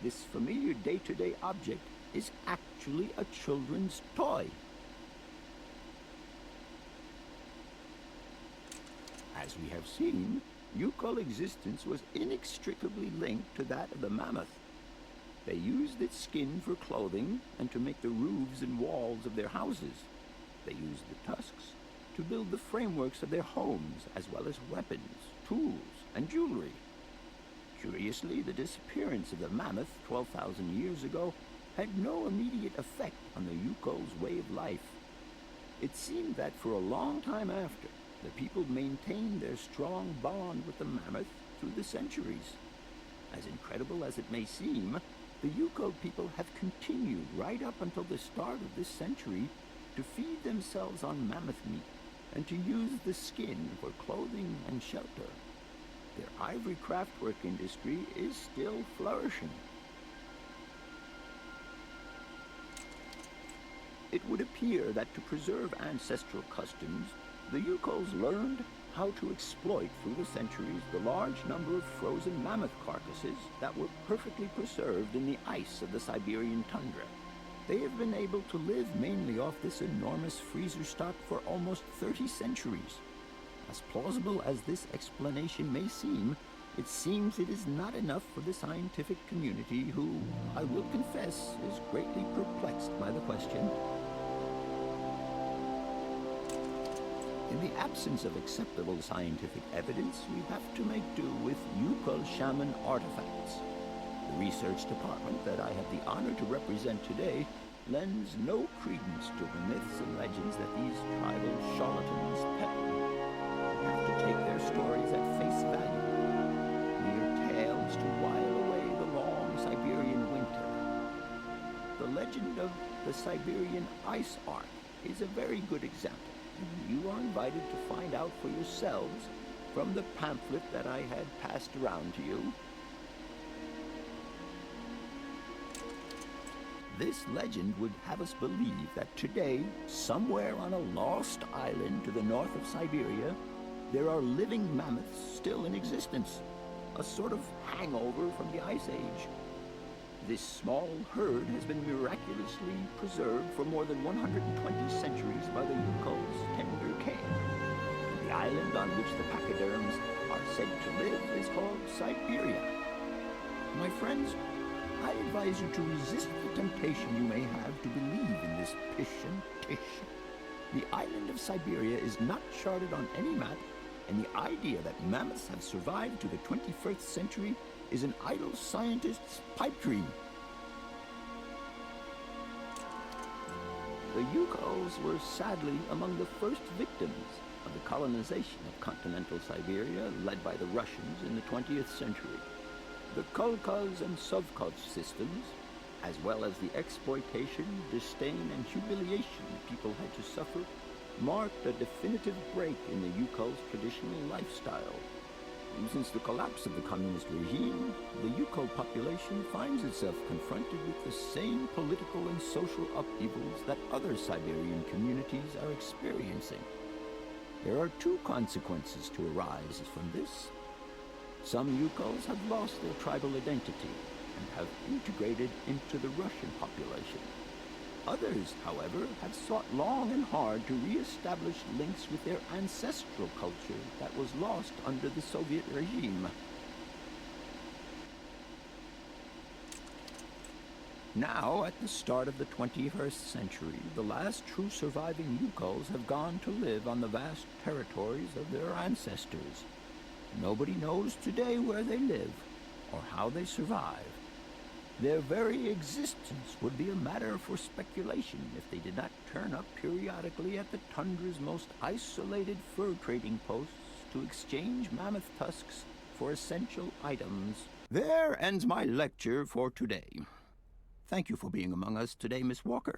This familiar day-to-day object is actually a children's toy. As we have seen, Yukol existence was inextricably linked to that of the mammoth. They used its skin for clothing and to make the roofs and walls of their houses. They used the tusks to build the frameworks of their homes, as well as weapons, tools, and jewelry. Curiously, the disappearance of the mammoth 12,000 years ago had no immediate effect on the Yukol's way of life. It seemed that for a long time after, the people maintained their strong bond with the mammoth through the centuries. As incredible as it may seem, the Yukol people have continued right up until the start of this century to feed themselves on mammoth meat and to use the skin for clothing and shelter. Their ivory craftwork industry is still flourishing. It would appear that to preserve ancestral customs, the Yukols learned how to exploit through the centuries the large number of frozen mammoth carcasses that were perfectly preserved in the ice of the Siberian tundra. They have been able to live mainly off this enormous freezer stock for almost 30 centuries. As plausible as this explanation may seem, it seems it is not enough for the scientific community who, I will confess, is greatly perplexed by the question. In the absence of acceptable scientific evidence, we have to make do with Yukol shaman artifacts. The research department that I have the honor to represent today lends no credence to the myths and legends that these tribal charlatans peddle. We have to take their stories at face value, mere tales to while away the long Siberian winter. The legend of the Siberian Ice Ark is a very good example. You are invited to find out for yourselves from the pamphlet that I had passed around to you. This legend would have us believe that today, somewhere on a lost island to the north of Syberia, there are living mammoths still in existence, a sort of hangover from the Ice Age. This small herd has been miraculously preserved for more than 120 centuries by the Yukol's tender care. The island on which the pachyderms are said to live is called Syberia. My friends, I advise you to resist the temptation you may have to believe in this pish and tish. The island of Syberia is not charted on any map, and the idea that mammoths have survived to the 21st century is an idle scientist's pipe dream. The Yukols were sadly among the first victims of the colonization of continental Syberia led by the Russians in the 20th century. The kolkhoz and sovkhoz systems, as well as the exploitation, disdain, and humiliation people had to suffer, marked a definitive break in the Yukol's traditional lifestyle. Since the collapse of the communist regime, the Yukol population finds itself confronted with the same political and social upheavals that other Siberian communities are experiencing. There are two consequences to arise from this. Some Yukols have lost their tribal identity and have integrated into the Russian population. Others, however, have sought long and hard to re-establish links with their ancestral culture that was lost under the Soviet regime. Now, at the start of the 21st century, the last true surviving Yukols have gone to live on the vast territories of their ancestors. Nobody knows today where they live or how they survive. Their very existence would be a matter for speculation if they did not turn up periodically at the tundra's most isolated fur trading posts to exchange mammoth tusks for essential items. There ends my lecture for today. Thank you for being among us today, Miss Walker.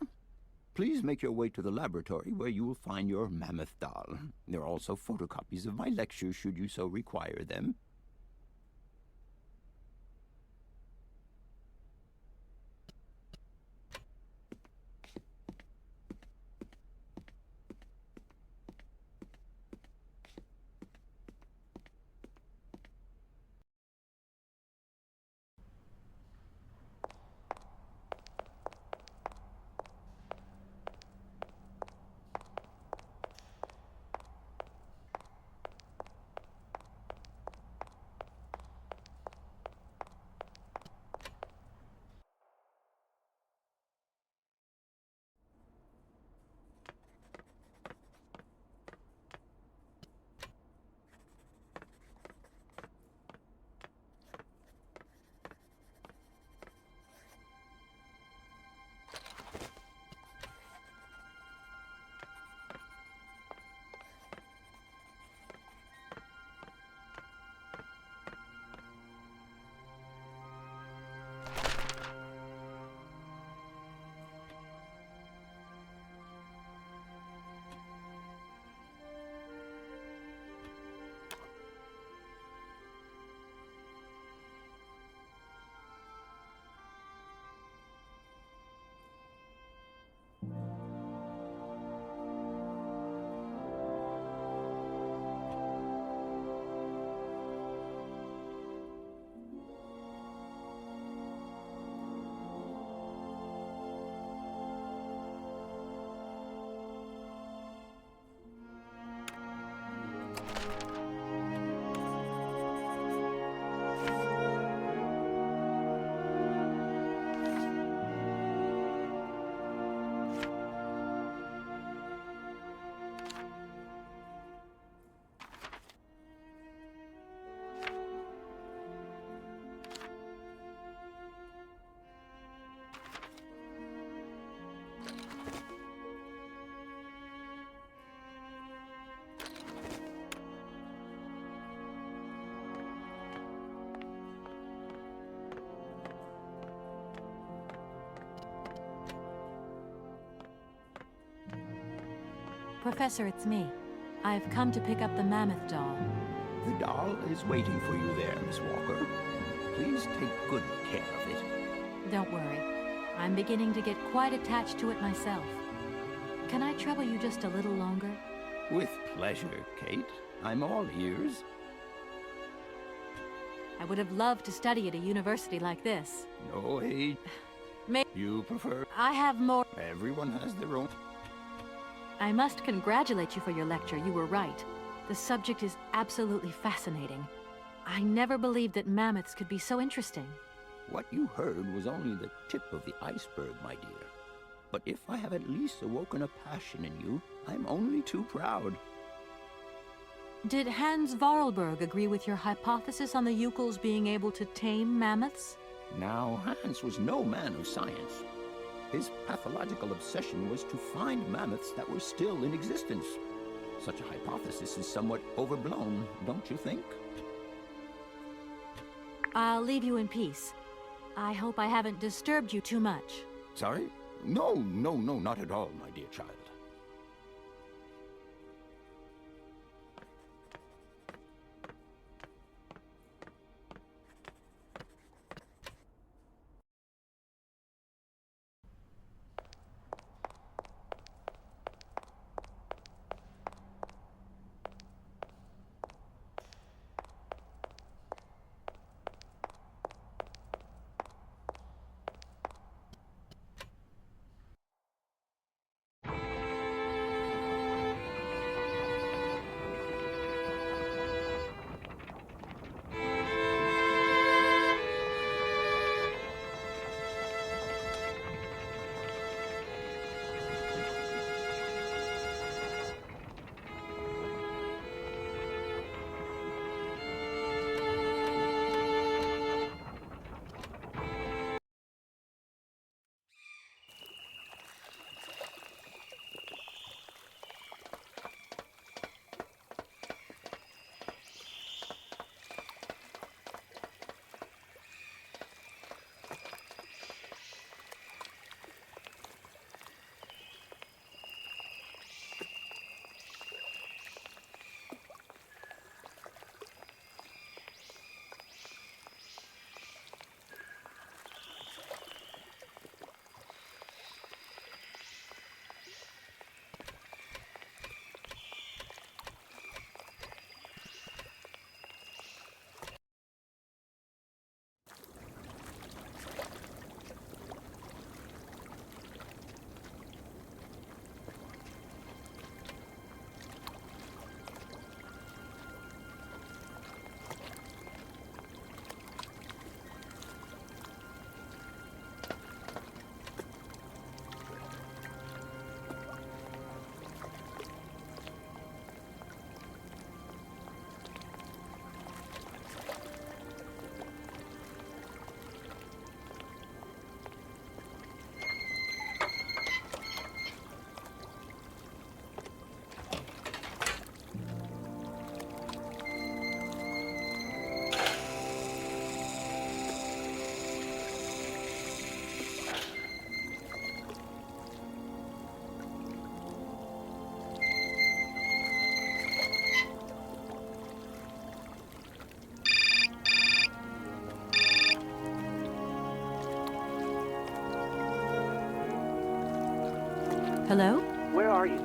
Please make your way to the laboratory where you will find your mammoth doll. There are also photocopies of my lectures should you so require them. Professor, it's me. I've come to pick up the mammoth doll. The doll is waiting for you there, Miss Walker. Please take good care of it. Don't worry. I'm beginning to get quite attached to it myself. Can I trouble you just a little longer? With pleasure, Kate. I'm all ears. I would have loved to study at a university like this. No, you prefer... I have more... Everyone has their own... I must congratulate you for your lecture. You were right. The subject is absolutely fascinating. I never believed that mammoths could be so interesting. What you heard was only the tip of the iceberg, my dear. But if I have at least awoken a passion in you, I'm only too proud. Did Hans Voralberg agree with your hypothesis on the Ukels being able to tame mammoths? Now, Hans was no man of science. His pathological obsession was to find mammoths that were still in existence. Such a hypothesis is somewhat overblown, don't you think? I'll leave you in peace. I hope I haven't disturbed you too much. Sorry? No, not at all, my dear child. Hello? Where are you?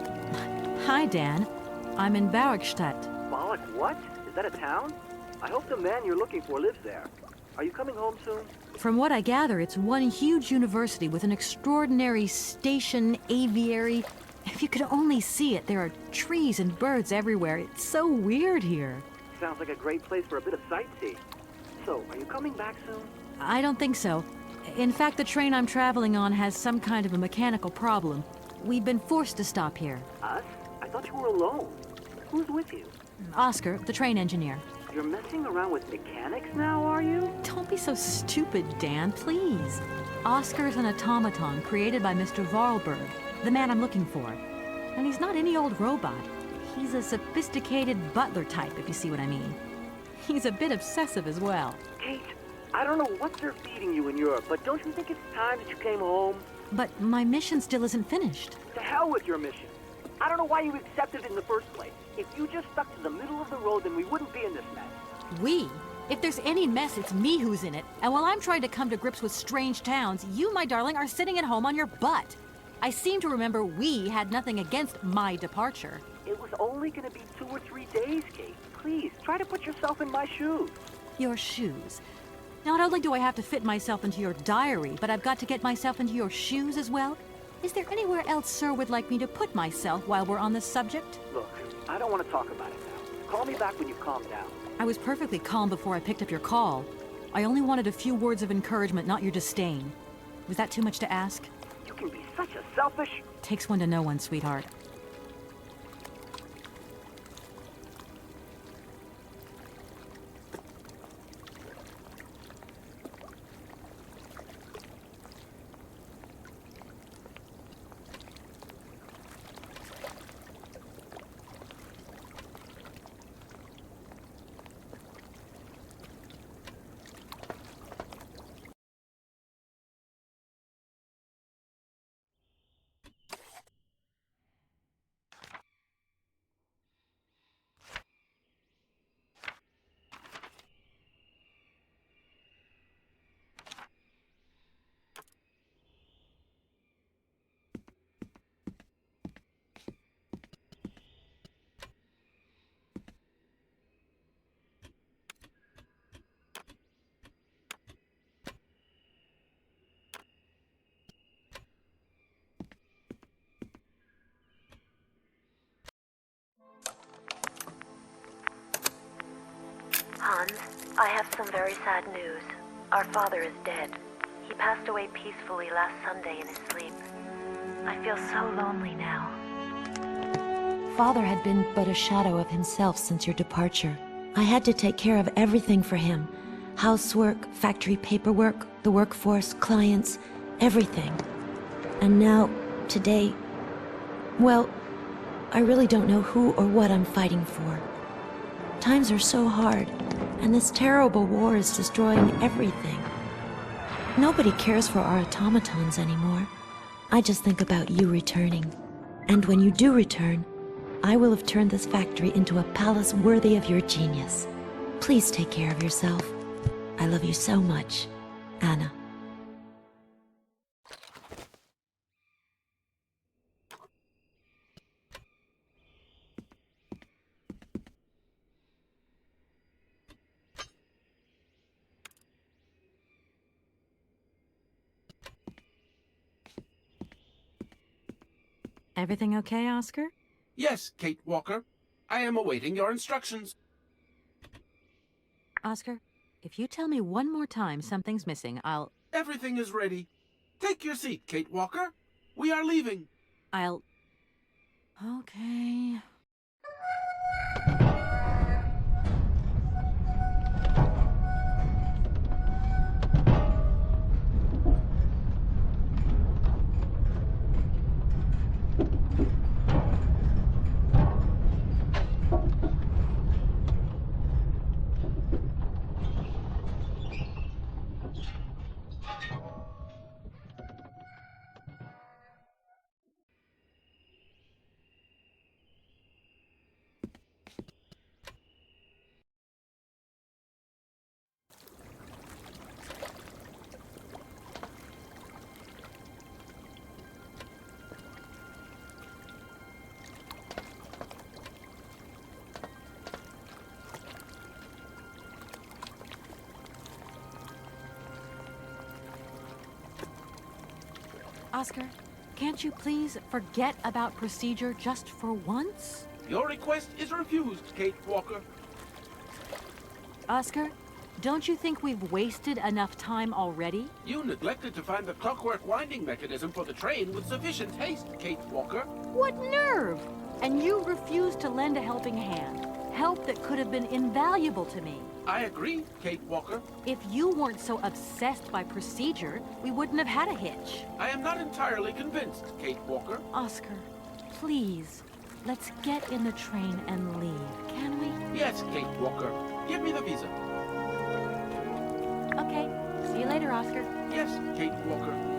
Hi, Dan. I'm in Barrockstadt. Bollock, what? Is that a town? I hope the man you're looking for lives there. Are you coming home soon? From what I gather, it's one huge university with an extraordinary station, aviary. If you could only see it, there are trees and birds everywhere. It's so weird here. Sounds like a great place for a bit of sightseeing. So, are you coming back soon? I don't think so. In fact, the train I'm traveling on has some kind of a mechanical problem. We've been forced to stop here. Us? I thought you were alone. Who's with you? Oscar, the train engineer. You're messing around with mechanics now, are you? Don't be so stupid, Dan, please. Oscar's an automaton created by Mr. Voralberg, the man I'm looking for. And he's not any old robot. He's a sophisticated butler type, if you see what I mean. He's a bit obsessive as well. Kate, I don't know what they're feeding you in Europe, but don't you think it's time that you came home? But my mission still isn't finished. To hell with your mission. I don't know why you accepted it in the first place. If you just stuck to the middle of the road, then we wouldn't be in this mess. We? If there's any mess, it's me who's in it. And while I'm trying to come to grips with strange towns, you, my darling, are sitting at home on your butt. I seem to remember we had nothing against my departure. It was only going to be 2 or 3 days, Kate. Please, try to put yourself in my shoes. Your shoes. Not only do I have to fit myself into your diary, but I've got to get myself into your shoes as well? Is there anywhere else Sir would like me to put myself while we're on this subject? Look, I don't want to talk about it now. Call me back when you've calmed down. I was perfectly calm before I picked up your call. I only wanted a few words of encouragement, not your disdain. Was that too much to ask? You can be such a selfish... Takes one to know one, sweetheart. Hans, I have some very sad news. Our father is dead. He passed away peacefully last Sunday in his sleep. I feel so lonely now. Father had been but a shadow of himself since your departure. I had to take care of everything for him. Housework, factory paperwork, the workforce, clients, everything. And now, today, well, I really don't know who or what I'm fighting for. Times are so hard, and this terrible war is destroying everything. Nobody cares for our automatons anymore. I just think about you returning. And when you do return, I will have turned this factory into a palace worthy of your genius. Please take care of yourself. I love you so much, Anna. Everything okay, Oscar? Yes, Kate Walker. I am awaiting your instructions. Oscar, if you tell me one more time something's missing, I'll... Everything is ready. Take your seat, Kate Walker. We are leaving. I'll... Okay... Oscar, can't you please forget about procedure just for once? Your request is refused, Kate Walker. Oscar, don't you think we've wasted enough time already? You neglected to find the clockwork winding mechanism for the train with sufficient haste, Kate Walker. What nerve! And you refused to lend a helping hand. Help that could have been invaluable to me. I agree, Kate Walker. If you weren't so obsessed by procedure, we wouldn't have had a hitch. I am not entirely convinced, Kate Walker. Oscar, please, let's get in the train and leave, can we? Yes, Kate Walker. Give me the visa. Okay. See you later, Oscar. Yes, Kate Walker.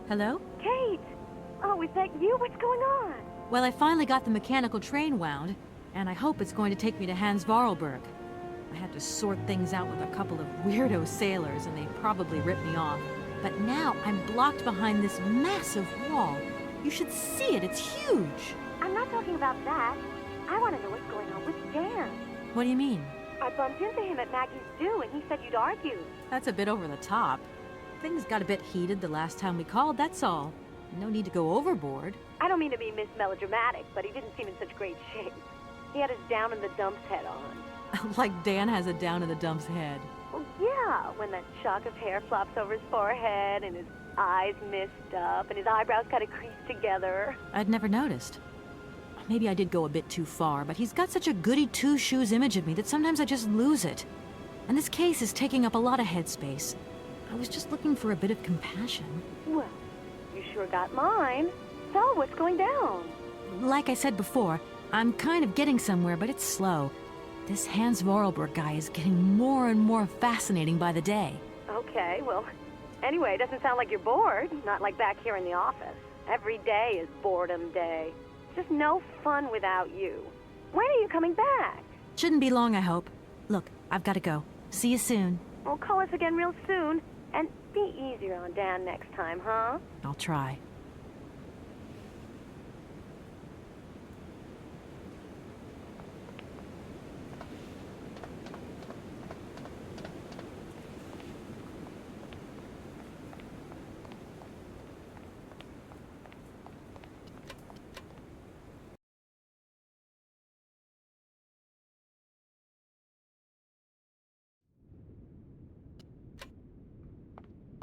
Hello? Kate! Oh, is that you? What's going on? Well, I finally got the mechanical train wound, and I hope it's going to take me to Hans Voralberg. I had to sort things out with a couple of weirdo sailors, and they probably ripped me off. But now I'm blocked behind this massive wall. You should see it, it's huge. I'm not talking about that. I want to know what's going on with Dan. What do you mean? I bumped into him at Maggie's do, and he said you'd argued. That's a bit over the top. Things got a bit heated the last time we called, that's all. No need to go overboard. I don't mean to be Miss Melodramatic, but he didn't seem in such great shape. He had his down-in-the-dumps head on. Like Dan has a down-in-the-dumps head. Well, yeah, when that shock of hair flops over his forehead, and his eyes mist up, and his eyebrows kind of crease together. I'd never noticed. Maybe I did go a bit too far, but he's got such a goody two-shoes image of me that sometimes I just lose it. And this case is taking up a lot of headspace. I was just looking for a bit of compassion. Well, you sure got mine. So, what's going down? Like I said before, I'm kind of getting somewhere, but it's slow. This Hans Voralberg guy is getting more and more fascinating by the day. Okay, well, anyway, it doesn't sound like you're bored. Not like back here in the office. Every day is boredom day. Just no fun without you. When are you coming back? Shouldn't be long, I hope. Look, I've got to go. See you soon. Well, call us again real soon. And be easier on Dan next time, huh? I'll try.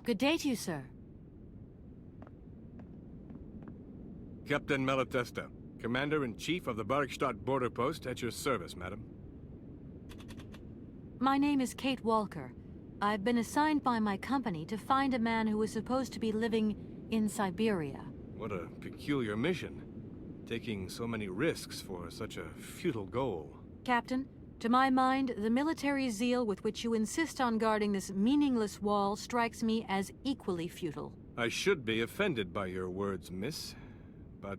Good day to you, sir. Captain Malatesta, Commander-in-Chief of the Barrockstadt border post, at your service, madam. My name is Kate Walker. I've been assigned by my company to find a man who is supposed to be living in Syberia. What a peculiar mission. Taking so many risks for such a futile goal. Captain, to my mind, the military zeal with which you insist on guarding this meaningless wall strikes me as equally futile. I should be offended by your words, miss. But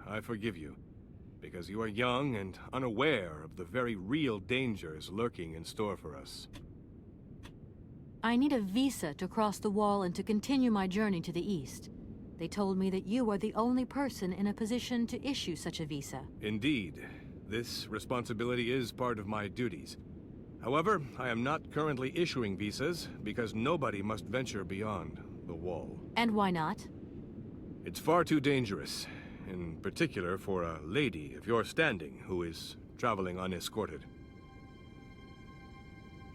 I forgive you, because you are young and unaware of the very real dangers lurking in store for us. I need a visa to cross the wall and to continue my journey to the east. They told me that you are the only person in a position to issue such a visa. Indeed. This responsibility is part of my duties. However, I am not currently issuing visas because nobody must venture beyond the wall. And why not? It's far too dangerous, in particular for a lady of your standing who is traveling unescorted.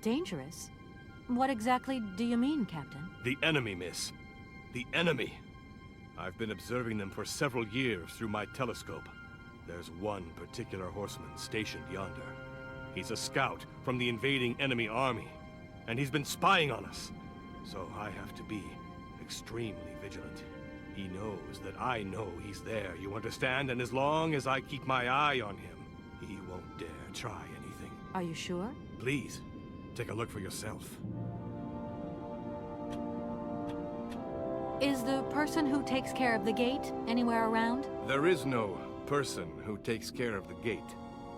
Dangerous? What exactly do you mean, Captain? The enemy, miss. The enemy. I've been observing them for several years through my telescope. There's one particular horseman stationed yonder. He's a scout from the invading enemy army, and he's been spying on us. So I have to be extremely vigilant. He knows that I know he's there, you understand? And as long as I keep my eye on him, he won't dare try anything. Are you sure? Please, take a look for yourself. Is the person who takes care of the gate anywhere around? There is no person who takes care of the gate.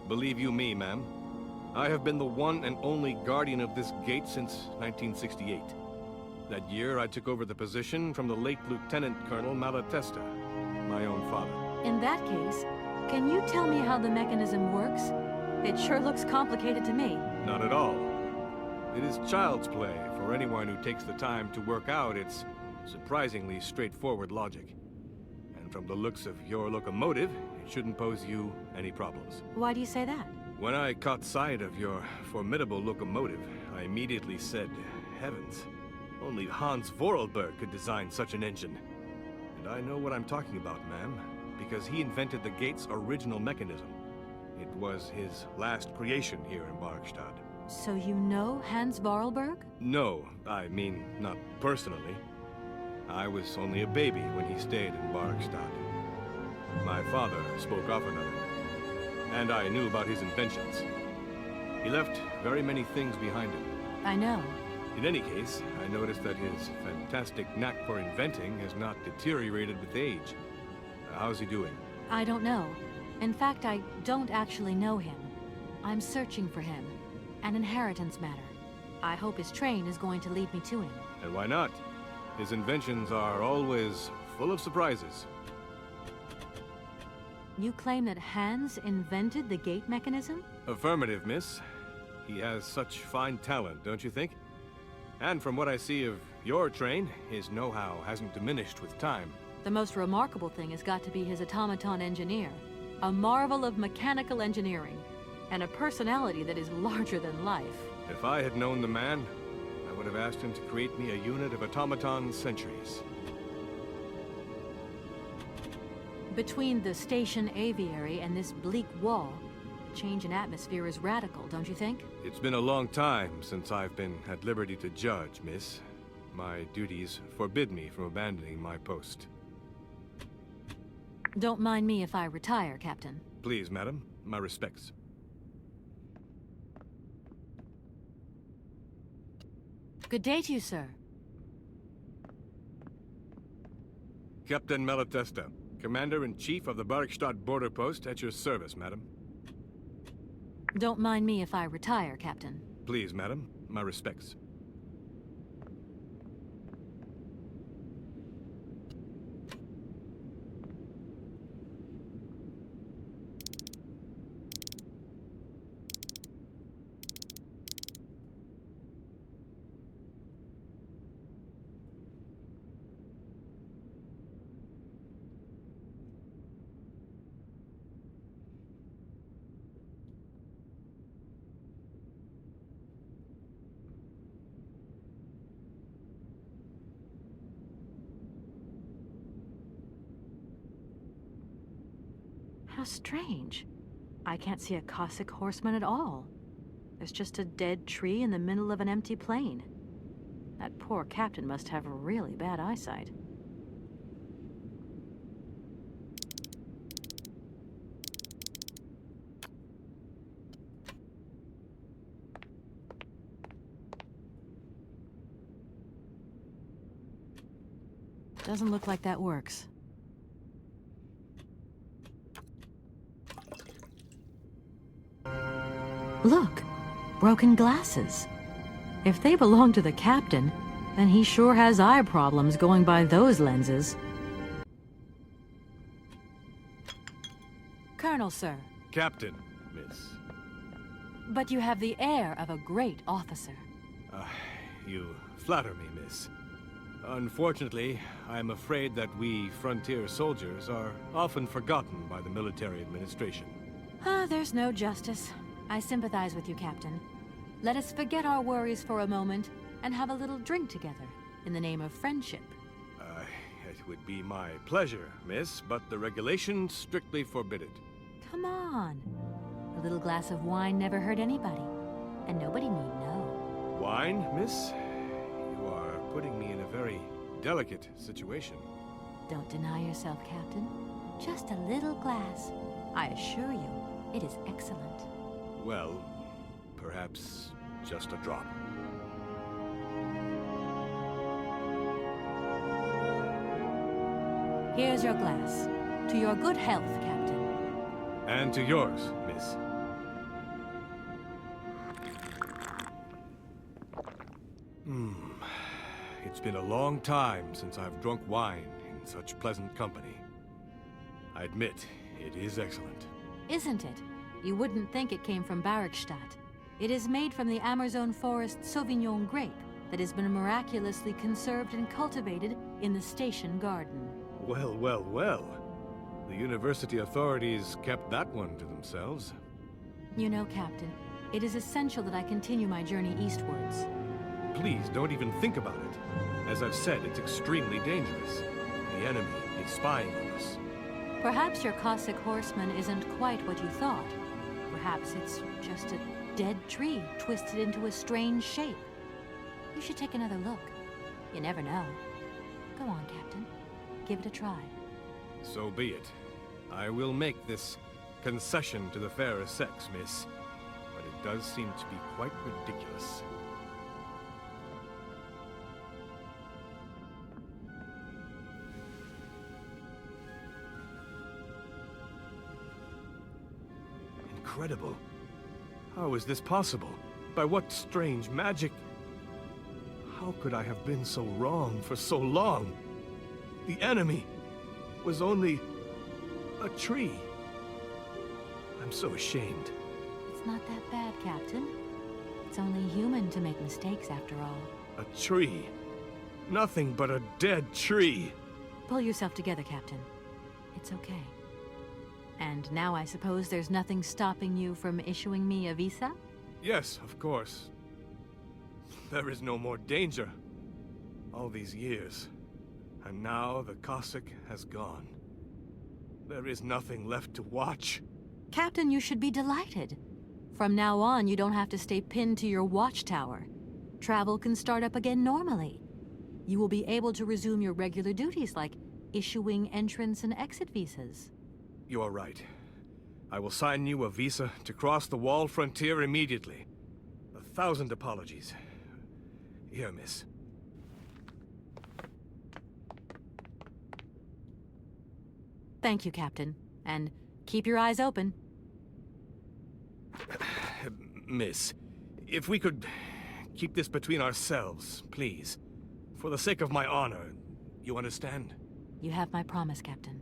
Believe you me, ma'am. I have been the one and only guardian of this gate since 1968. That year, I took over the position from the late Lieutenant Colonel Malatesta, my own father. In that case, can you tell me how the mechanism works? It sure looks complicated to me. Not at all. It is child's play for anyone who takes the time to work out its surprisingly straightforward logic. And from the looks of your locomotive, it shouldn't pose you any problems. Why do you say that? When I caught sight of your formidable locomotive, I immediately said, heavens, only Hans Voralberg could design such an engine. And I know what I'm talking about, ma'am, because he invented the gate's original mechanism. It was his last creation here in Barrockstadt. So you know Hans Voralberg? No, I mean, not personally. I was only a baby when he stayed in Barrockstadt. My father spoke often of him, and I knew about his inventions. He left very many things behind him. I know. In any case, I noticed that his fantastic knack for inventing has not deteriorated with age. How's he doing? I don't know. In fact, I don't actually know him. I'm searching for him. An inheritance matter. I hope his train is going to lead me to him. And why not? His inventions are always full of surprises. You claim that Hans invented the gate mechanism? Affirmative, miss. He has such fine talent, don't you think? And from what I see of your train, his know-how hasn't diminished with time. The most remarkable thing has got to be his automaton engineer. A marvel of mechanical engineering. And a personality that is larger than life. If I had known the man, I would have asked him to create me a unit of automaton sentries. Between the station aviary and this bleak wall, the change in atmosphere is radical, don't you think? It's been a long time since I've been at liberty to judge, miss. My duties forbid me from abandoning my post. Don't mind me if I retire, Captain. Please, madam. My respects. Good day to you, sir. Captain Malatesta, Commander-in-Chief of the Barrockstadt border post, at your service, madam. Don't mind me if I retire, Captain. Please, madam. My respects. How strange. I can't see a Cossack horseman at all. There's just a dead tree in the middle of an empty plain. That poor captain must have really bad eyesight. Doesn't look like that works. Look, broken glasses. If they belong to the captain, then he sure has eye problems going by those lenses. Colonel, sir. Captain, miss. But you have the air of a great officer. You flatter me, miss. Unfortunately, I am afraid that we frontier soldiers are often forgotten by the military administration. There's no justice. I sympathize with you, Captain. Let us forget our worries for a moment and have a little drink together in the name of friendship. It would be my pleasure, miss, but the regulations strictly forbid it. Come on. A little glass of wine never hurt anybody, and nobody need know. Wine, miss? You are putting me in a very delicate situation. Don't deny yourself, Captain. Just a little glass. I assure you, it is excellent. Well, perhaps just a drop. Here's your glass. To your good health, Captain. And to yours, miss. It's been a long time since I've drunk wine in such pleasant company. I admit, it is excellent. Isn't it? You wouldn't think it came from Barrockstadt. It is made from the Amazon forest Sauvignon grape that has been miraculously conserved and cultivated in the station garden. Well, well, well. The university authorities kept that one to themselves. You know, Captain, it is essential that I continue my journey eastwards. Please, don't even think about it. As I've said, it's extremely dangerous. The enemy is spying on us. Perhaps your Cossack horseman isn't quite what you thought. Perhaps it's just a dead tree twisted into a strange shape. You should take another look. You never know. Go on, Captain. Give it a try. So be it. I will make this concession to the fairer sex, miss. But it does seem to be quite ridiculous. incredible. How is this possible? By what strange magic? How could I have been so wrong for so long? The enemy was only a tree. I'm so ashamed. It's not that bad, Captain. It's only human to make mistakes after all. A tree. Nothing but a dead tree. Pull yourself together, Captain. It's okay. And now I suppose there's nothing stopping you from issuing me a visa? Yes, of course. There is no more danger. All these years. And now the Cossack has gone. There is nothing left to watch. Captain, you should be delighted. From now on, you don't have to stay pinned to your watchtower. Travel can start up again normally. You will be able to resume your regular duties like issuing entrance and exit visas. You are right. I will sign you a visa to cross the wall frontier immediately. 1,000 apologies. Here, miss. Thank you, Captain. And keep your eyes open. Miss, if we could keep this between ourselves, please. For the sake of my honor, you understand? You have my promise, Captain.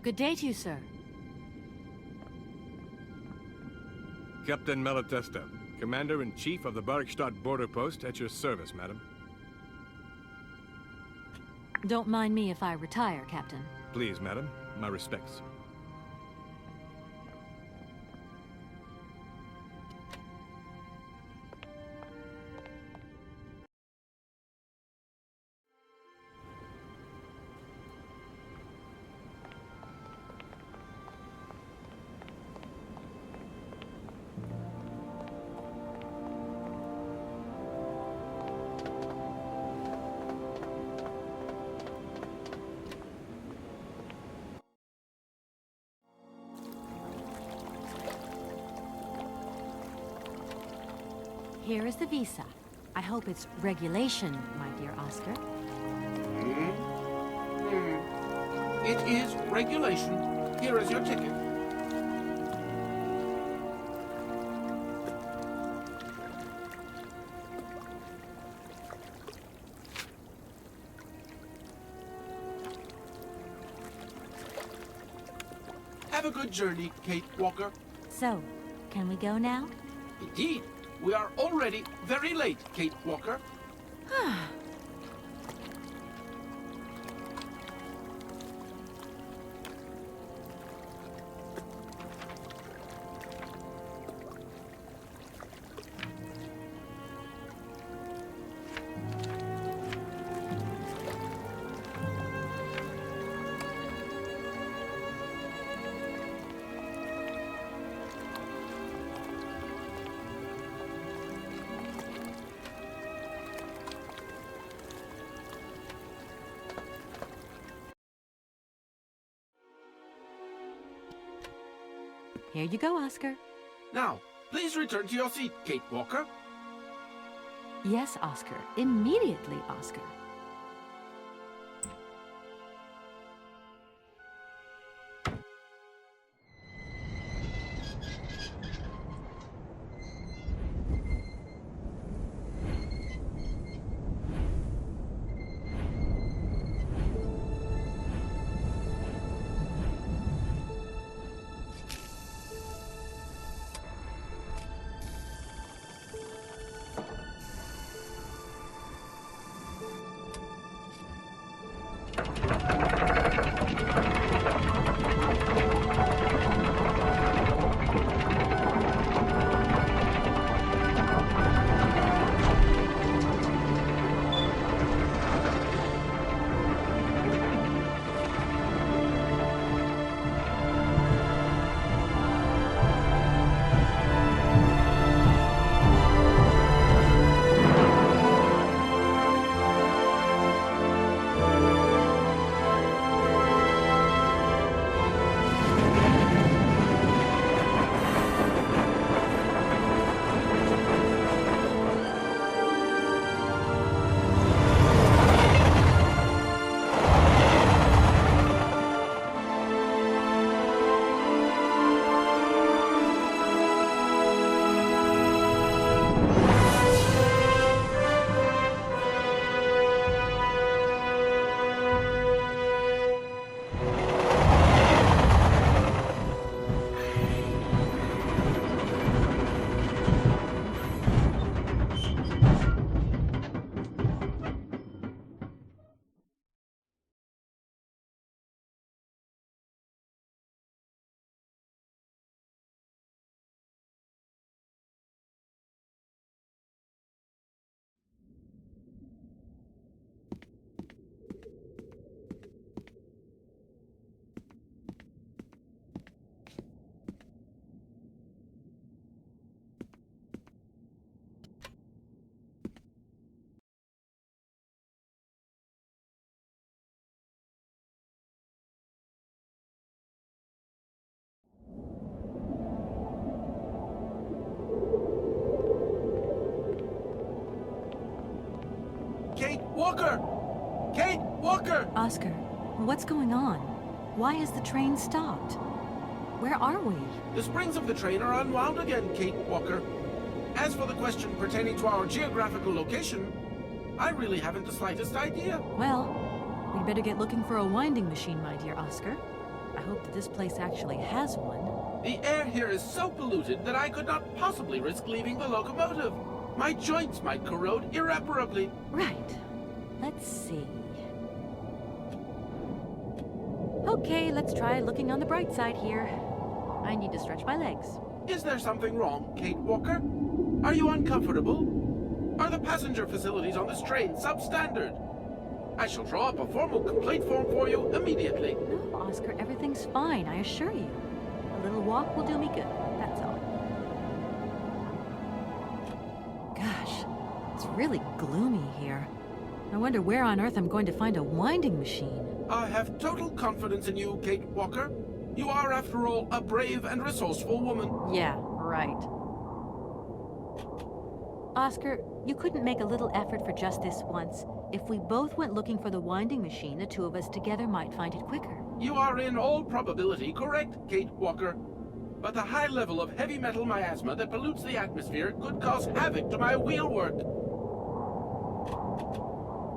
Good day to you, sir. Captain Malatesta, Commander-in-Chief of the Barrockstadt border post, at your service, madam. Don't mind me if I retire, Captain. Please, madam. My respects. Here is the visa. I hope it's regulation, my dear Oscar. It is regulation. Here is your ticket. Have a good journey, Kate Walker. So, can we go now? Indeed. We are already very late, Kate Walker. Here you go, Oscar. Now, please return to your seat, Kate Walker. Yes, Oscar. Immediately, Oscar. Walker! Kate Walker! Oscar, what's going on? Why is the train stopped? Where are we? The springs of the train are unwound again, Kate Walker. As for the question pertaining to our geographical location, I really haven't the slightest idea. Well, we'd better get looking for a winding machine, my dear Oscar. I hope that this place actually has one. The air here is so polluted that I could not possibly risk leaving the locomotive. My joints might corrode irreparably. Right. Let's see. Okay, let's try looking on the bright side here. I need to stretch my legs. Is there something wrong, Kate Walker? Are you uncomfortable? Are the passenger facilities on this train substandard? I shall draw up a formal complaint form for you immediately. No, Oscar, everything's fine, I assure you. A little walk will do me good, that's all. Gosh, it's really gloomy here. I wonder where on earth I'm going to find a winding machine. I have total confidence in you, Kate Walker. You are, after all, a brave and resourceful woman. Yeah, right. Oscar, you couldn't make a little effort for just this once. If we both went looking for the winding machine, the two of us together might find it quicker. You are in all probability correct, Kate Walker. But the high level of heavy metal miasma that pollutes the atmosphere could cause havoc to my wheelwork.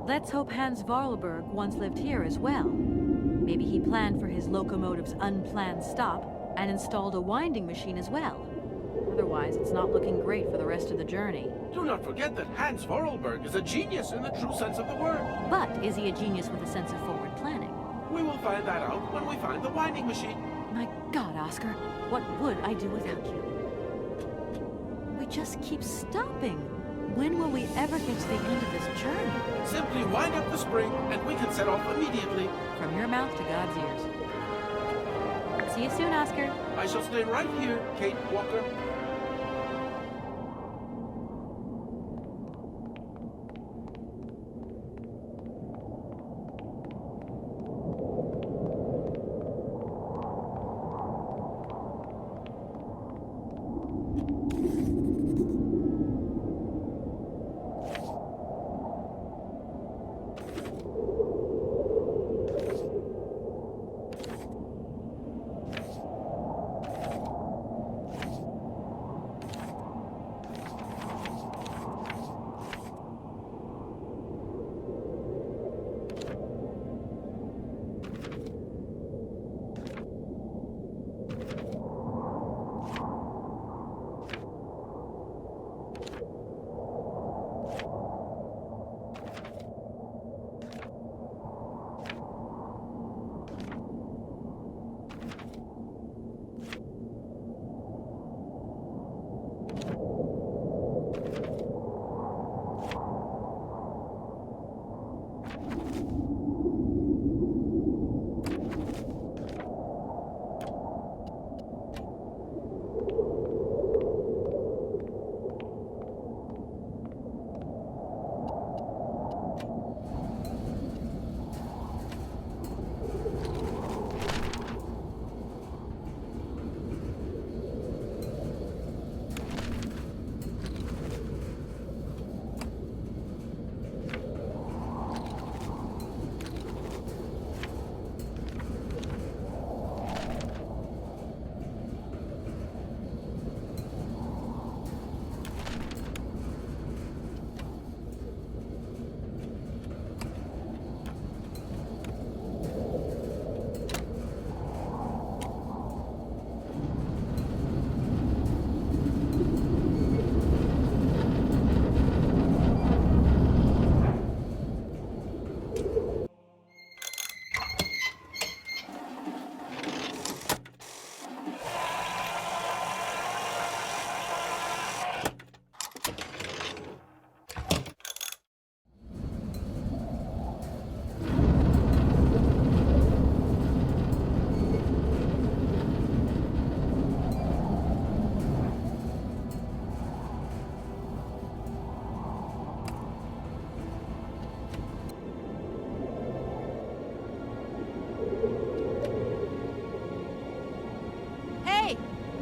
Let's hope Hans Voralberg once lived here as well. Maybe he planned for his locomotive's unplanned stop and installed a winding machine as well. Otherwise, it's not looking great for the rest of the journey. Do not forget that Hans Voralberg is a genius in the true sense of the word. But is he a genius with a sense of forward planning? We will find that out when we find the winding machine. My God, Oscar, what would I do without you? We just keep stopping. When will we ever get to the end of this journey? Simply wind up the spring and we can set off immediately. From your mouth to God's ears. See you soon, Oscar. I shall stay right here, Kate Walker.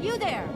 You there!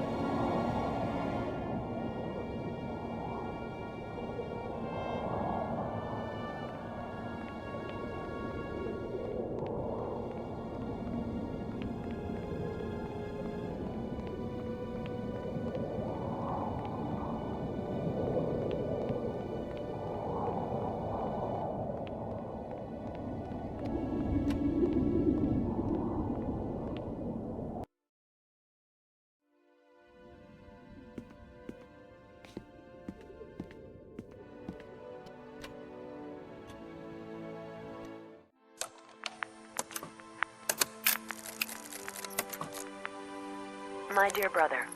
My dear brother,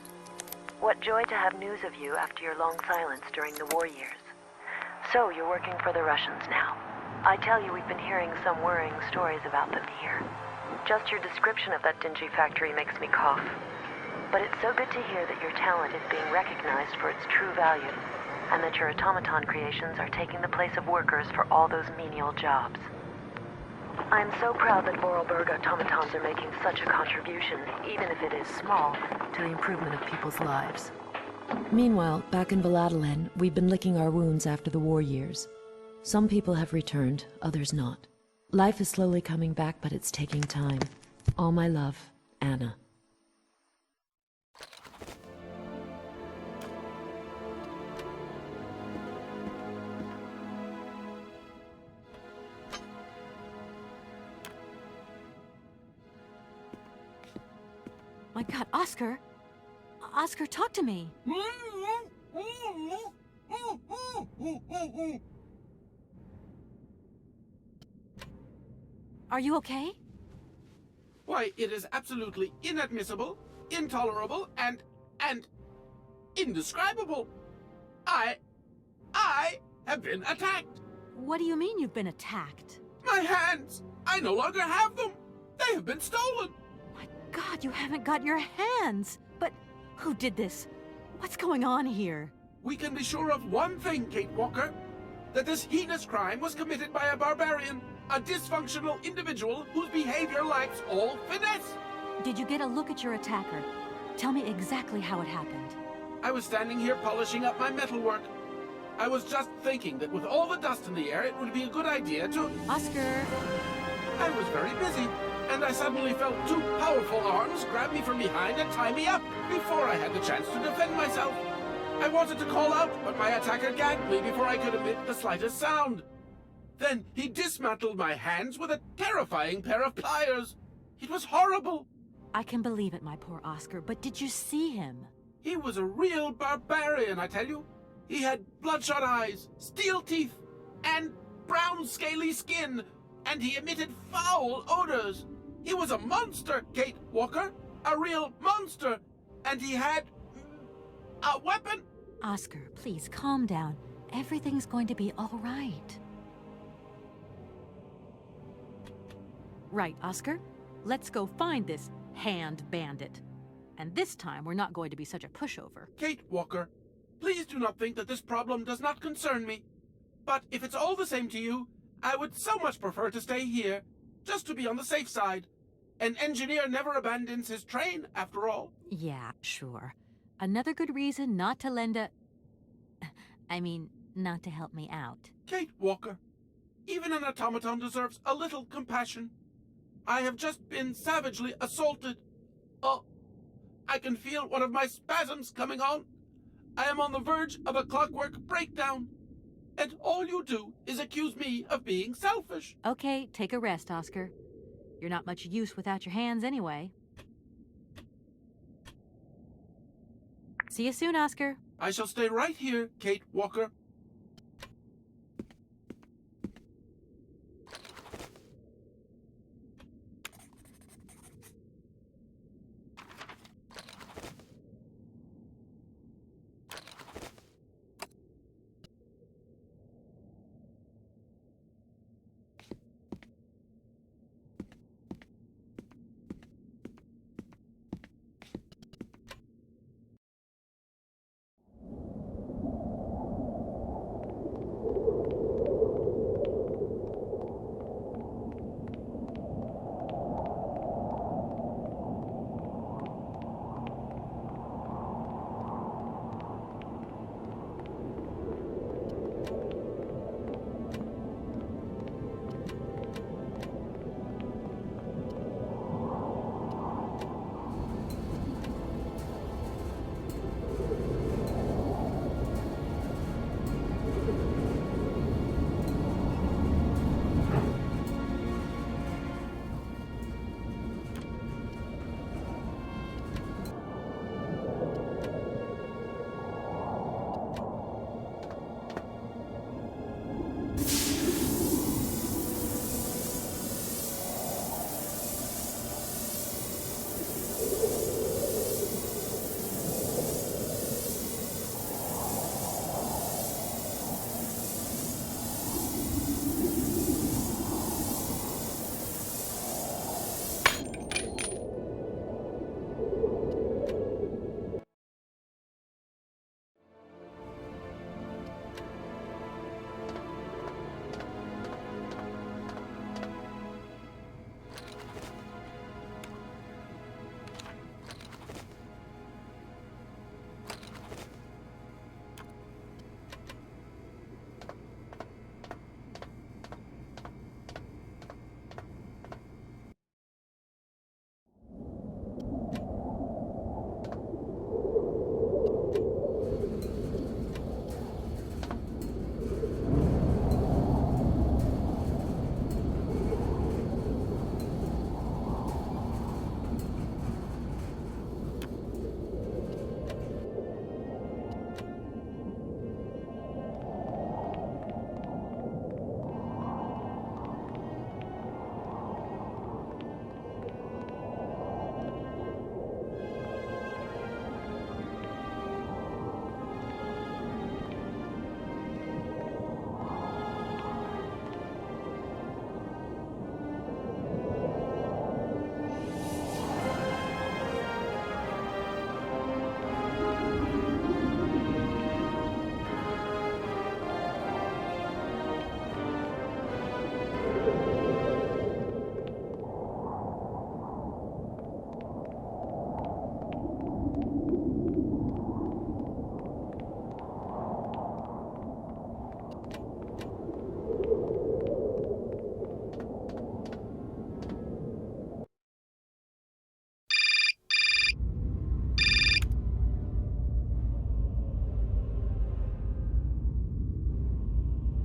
what joy to have news of you after your long silence during the war years. So, you're working for the Russians now. I tell you, we've been hearing some worrying stories about them here. Just your description of that dingy factory makes me cough. But it's so good to hear that your talent is being recognized for its true value, and that your automaton creations are taking the place of workers for all those menial jobs. I'm so proud that Voralberg automatons are making such a contribution, even if it is small, to the improvement of people's lives. Meanwhile, back in Valadilène, we've been licking our wounds after the war years. Some people have returned, others not. Life is slowly coming back, but it's taking time. All my love, Anna. My God, Oscar! Oscar, talk to me! Are you okay? Why, it is absolutely inadmissible, intolerable, and indescribable. I have been attacked. What do you mean you've been attacked? My hands! I no longer have them! They have been stolen! My God, you haven't got your hands! But who did this? What's going on here? We can be sure of one thing, Kate Walker. That this heinous crime was committed by a barbarian, a dysfunctional individual whose behavior lacks all finesse. Did you get a look at your attacker? Tell me exactly how it happened. I was standing here polishing up my metalwork. I was just thinking that with all the dust in the air, it would be a good idea to... Oscar! I was very busy, and I suddenly felt two powerful arms grab me from behind and tie me up before I had the chance to defend myself. I wanted to call out, but my attacker gagged me before I could emit the slightest sound. Then he dismantled my hands with a terrifying pair of pliers. It was horrible. I can believe it, my poor Oscar, but did you see him? He was a real barbarian, I tell you. He had bloodshot eyes, steel teeth, and brown scaly skin, and he emitted foul odors. He was a monster, Kate Walker, a real monster, and he had a weapon. Oscar, please calm down. Everything's going to be all right. Right, Oscar. Let's go find this hand bandit. And this time, we're not going to be such a pushover. Kate Walker, please do not think that this problem does not concern me. But if it's all the same to you, I would so much prefer to stay here, just to be on the safe side. An engineer never abandons his train, after all. Yeah, sure. Another good reason not to lend a... not to help me out. Kate Walker, even an automaton deserves a little compassion. I have just been savagely assaulted. Oh, I can feel one of my spasms coming on. I am on the verge of a clockwork breakdown. And all you do is accuse me of being selfish. Okay, take a rest, Oscar. You're not much use without your hands anyway. See you soon, Oscar. I shall stay right here, Kate Walker.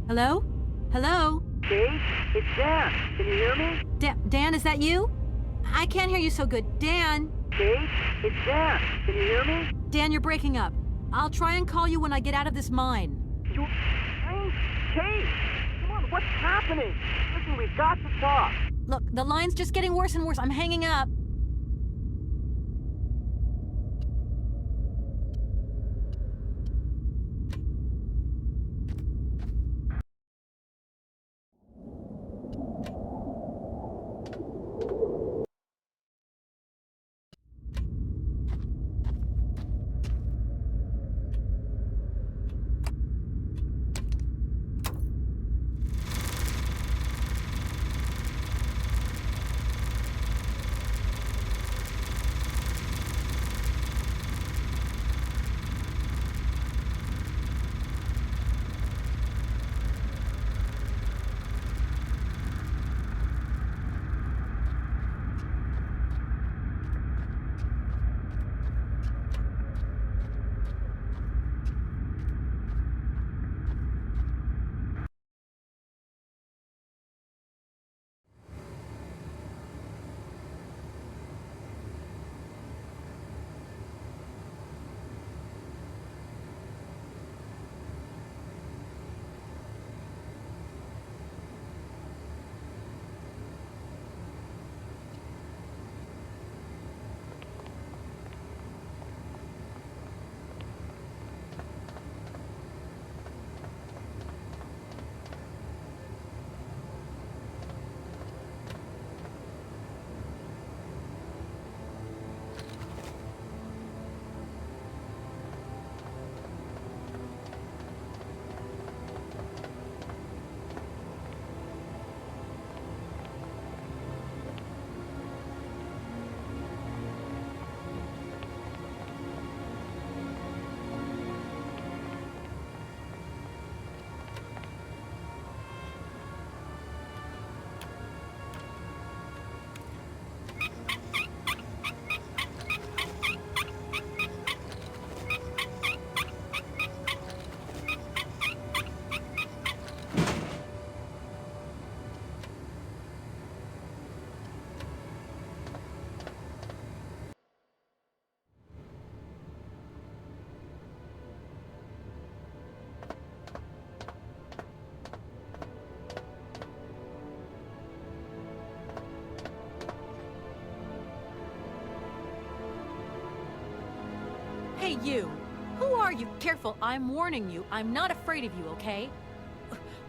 Hello? Hello? Kate, it's Dan. Can you hear me? Dan, is that you? I can't hear you so good. Dan? Kate, it's Dan. Can you hear me? Dan, you're breaking up. I'll try and call you when I get out of this mine. Kate! Come on, what's happening? Listen, we've got to talk. Look, the line's just getting worse and worse. I'm hanging up. Hey, you! Who are you? Careful, I'm warning you. I'm not afraid of you, okay?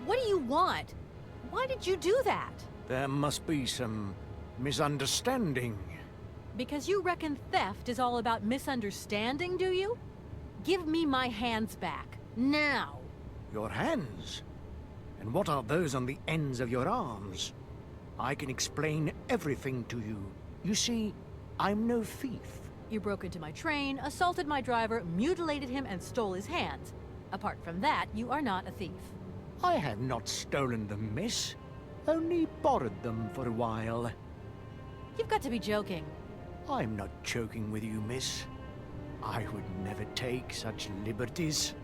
What do you want? Why did you do that? There must be some misunderstanding. Because you reckon theft is all about misunderstanding, do you? Give me my hands back. Now! Your hands? And what are those on the ends of your arms? I can explain everything to you. You see, I'm no thief. You broke into my train, assaulted my driver, mutilated him, and stole his hands. Apart from that, you are not a thief. I have not stolen them, miss. Only borrowed them for a while. You've got to be joking. I'm not joking with you, miss. I would never take such liberties.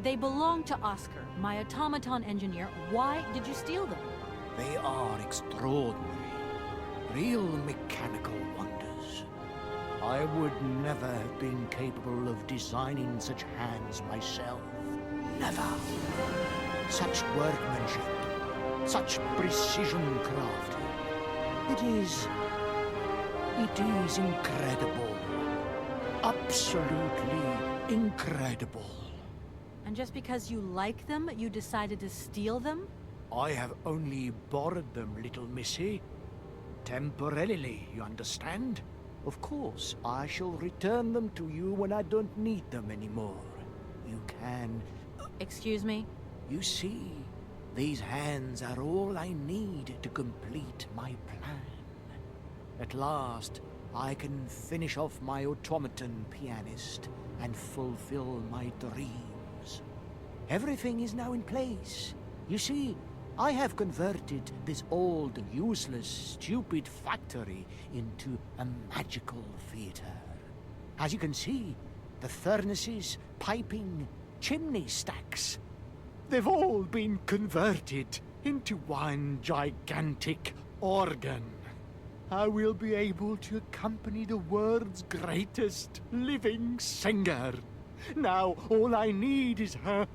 They belong to Oscar, my automaton engineer. Why did you steal them? They are extraordinary. Real mechanical wonders. I would never have been capable of designing such hands myself. Never. Such workmanship. Such precision crafting. It is incredible. Absolutely incredible. And just because you like them, you decided to steal them? I have only borrowed them, little missy. Temporarily, you understand? Of course, I shall return them to you when I don't need them anymore. You can... Excuse me? You see, these hands are all I need to complete my plan. At last, I can finish off my automaton pianist and fulfill my dreams. Everything is now in place. You see, I have converted this old, useless, stupid factory into a magical theater. As you can see, the furnaces, piping, chimney stacks. They've all been converted into one gigantic organ. I will be able to accompany the world's greatest living singer. Now, all I need is her...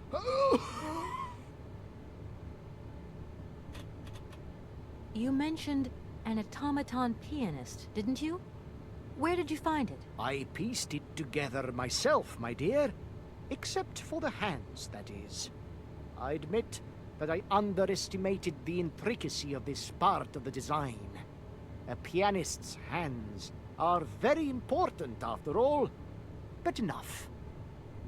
You mentioned an automaton pianist, didn't you? Where did you find it? I pieced it together myself, my dear. Except for the hands, that is. I admit that I underestimated the intricacy of this part of the design. A pianist's hands are very important, after all. But enough.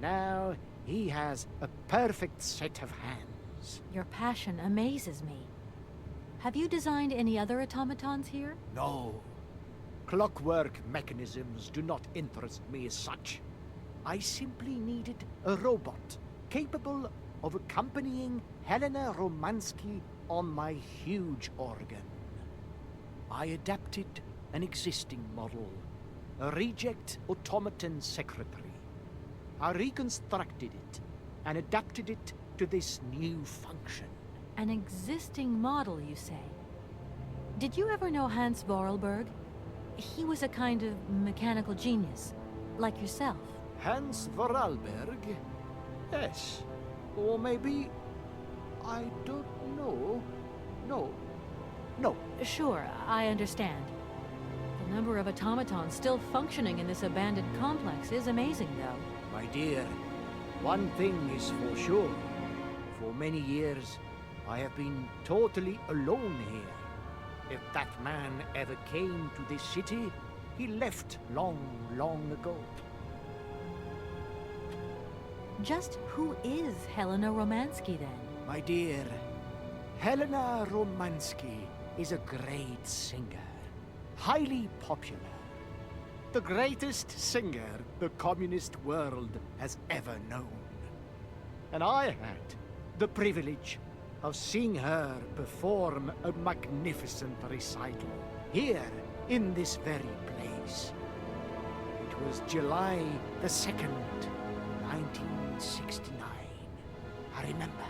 Now he has a perfect set of hands. Your passion amazes me. Have you designed any other automatons here? No. Clockwork mechanisms do not interest me as such. I simply needed a robot capable of accompanying Helena Romansky on my huge organ. I adapted an existing model, a reject automaton secretary. I reconstructed it and adapted it to this new function. An existing model, you say? Did you ever know Hans Voralberg? He was a kind of mechanical genius, like yourself. Hans Voralberg? Yes. Or maybe... I don't know. No. Sure, I understand. The number of automatons still functioning in this abandoned complex is amazing, though. My dear, one thing is for sure. For many years, I have been totally alone here. If that man ever came to this city, he left long, long ago. Just who is Helena Romansky, then? My dear, Helena Romansky is a great singer. Highly popular. The greatest singer the communist world has ever known. And I had the privilege of seeing her perform a magnificent recital here in this very place. It was July the 2nd, 1969. I remember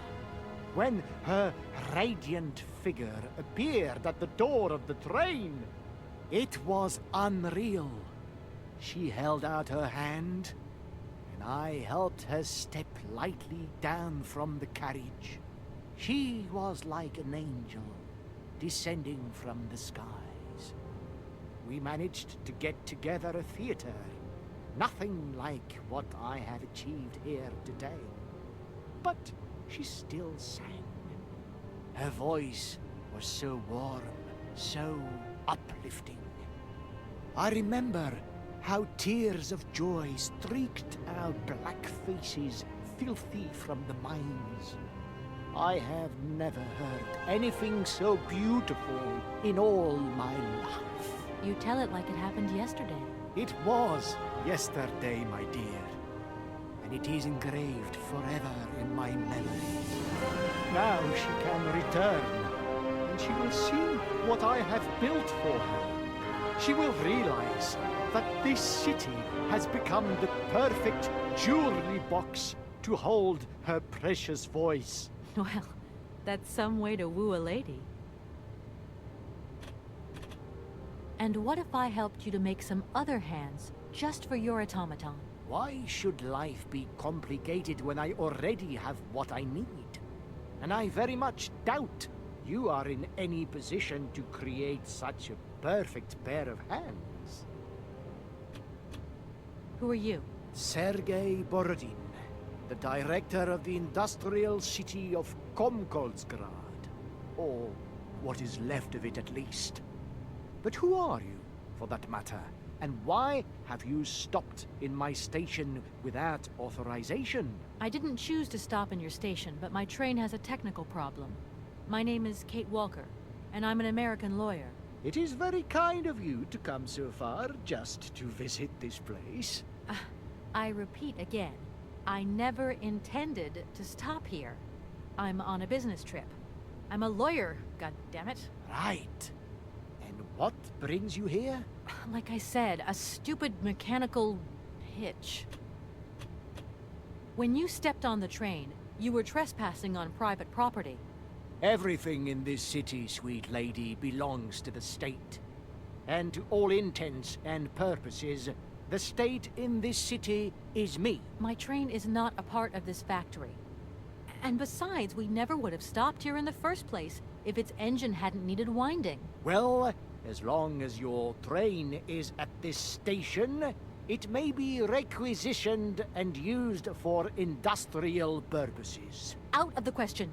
when her radiant figure appeared at the door of the train. It was unreal. She held out her hand, and I helped her step lightly down from the carriage. She was like an angel descending from the skies. We managed to get together a theater, nothing like what I have achieved here today. But she still sang. Her voice was so warm, so uplifting. I remember how tears of joy streaked our black faces, filthy from the mines. I have never heard anything so beautiful in all my life. You tell it like it happened yesterday. It was yesterday, my dear. And it is engraved forever in my memory. Now she can return, and she will see what I have built for her. She will realize that this city has become the perfect jewelry box to hold her precious voice. Well, that's some way to woo a lady. And what if I helped you to make some other hands just for your automaton? Why should life be complicated when I already have what I need? And I very much doubt you are in any position to create such a perfect pair of hands. Who are you? Sergei Borodin, the director of the industrial city of Komkolzgrad. Or what is left of it, at least. But who are you, for that matter? And why have you stopped in my station without authorization? I didn't choose to stop in your station, but my train has a technical problem. My name is Kate Walker, and I'm an American lawyer. It is very kind of you to come so far just to visit this place. I repeat again, I never intended to stop here. I'm on a business trip. I'm a lawyer, goddammit. Right. And what brings you here? Like I said, a stupid mechanical hitch. When you stepped on the train, You were trespassing on private property. Everything in this city, sweet lady, belongs to the state. And to all intents and purposes, the state in this city is me. My train is not a part of this factory. And besides, we never would have stopped here in the first place if its engine hadn't needed winding. Well, as long as your train is at this station, it may be requisitioned and used for industrial purposes. Out of the question.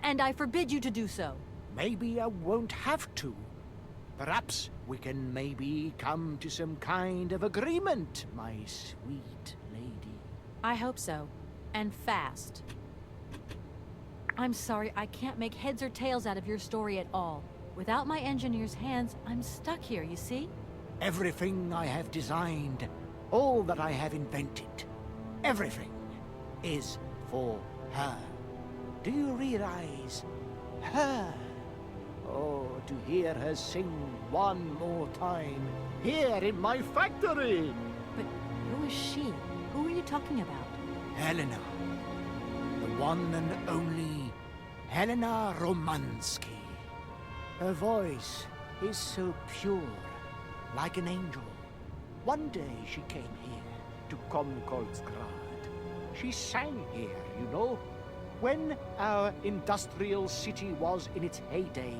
And I forbid you to do so. Maybe I won't have to. Perhaps we can maybe come to some kind of agreement, my sweet lady. I hope so. And fast. I'm sorry, I can't make heads or tails out of your story at all. Without my engineer's hands, I'm stuck here, you see? Everything I have designed, all that I have invented, everything is for her. Do you realize? Her. Oh, to hear her sing one more time, here in my factory! But who is she? Who are you talking about? Helena. The one and only Helena Romansky. Her voice is so pure, like an angel. One day she came here, to Komkolzgrad. She sang here, you know, when our industrial city was in its heyday.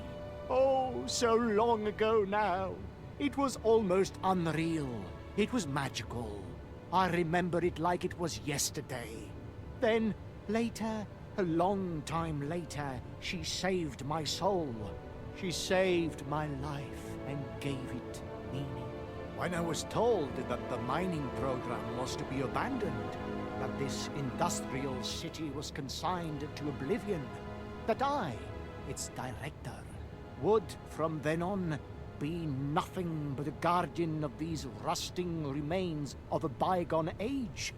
Oh, so long ago now. It was almost unreal. It was magical. I remember it like it was yesterday. Then, later, a long time later, she saved my soul. She saved my life and gave it meaning. When I was told that the mining program was to be abandoned, that this industrial city was consigned to oblivion, that I, its director, would from then on be nothing but a guardian of these rusting remains of a bygone age.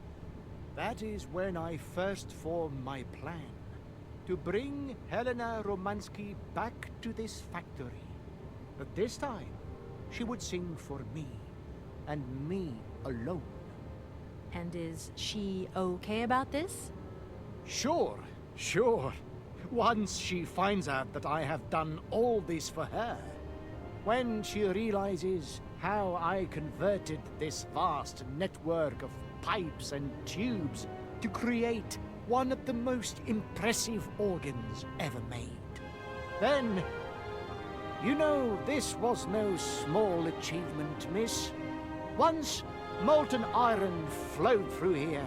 That is when I first formed my plan, to bring Helena Romansky back to this factory. But this time, she would sing for me, and me alone. And is she okay about this? Sure, sure. Once she finds out that I have done all this for her, when she realizes how I converted this vast network of pipes and tubes to create one of the most impressive organs ever made, then, you know, this was no small achievement, miss. Once molten iron flowed through here.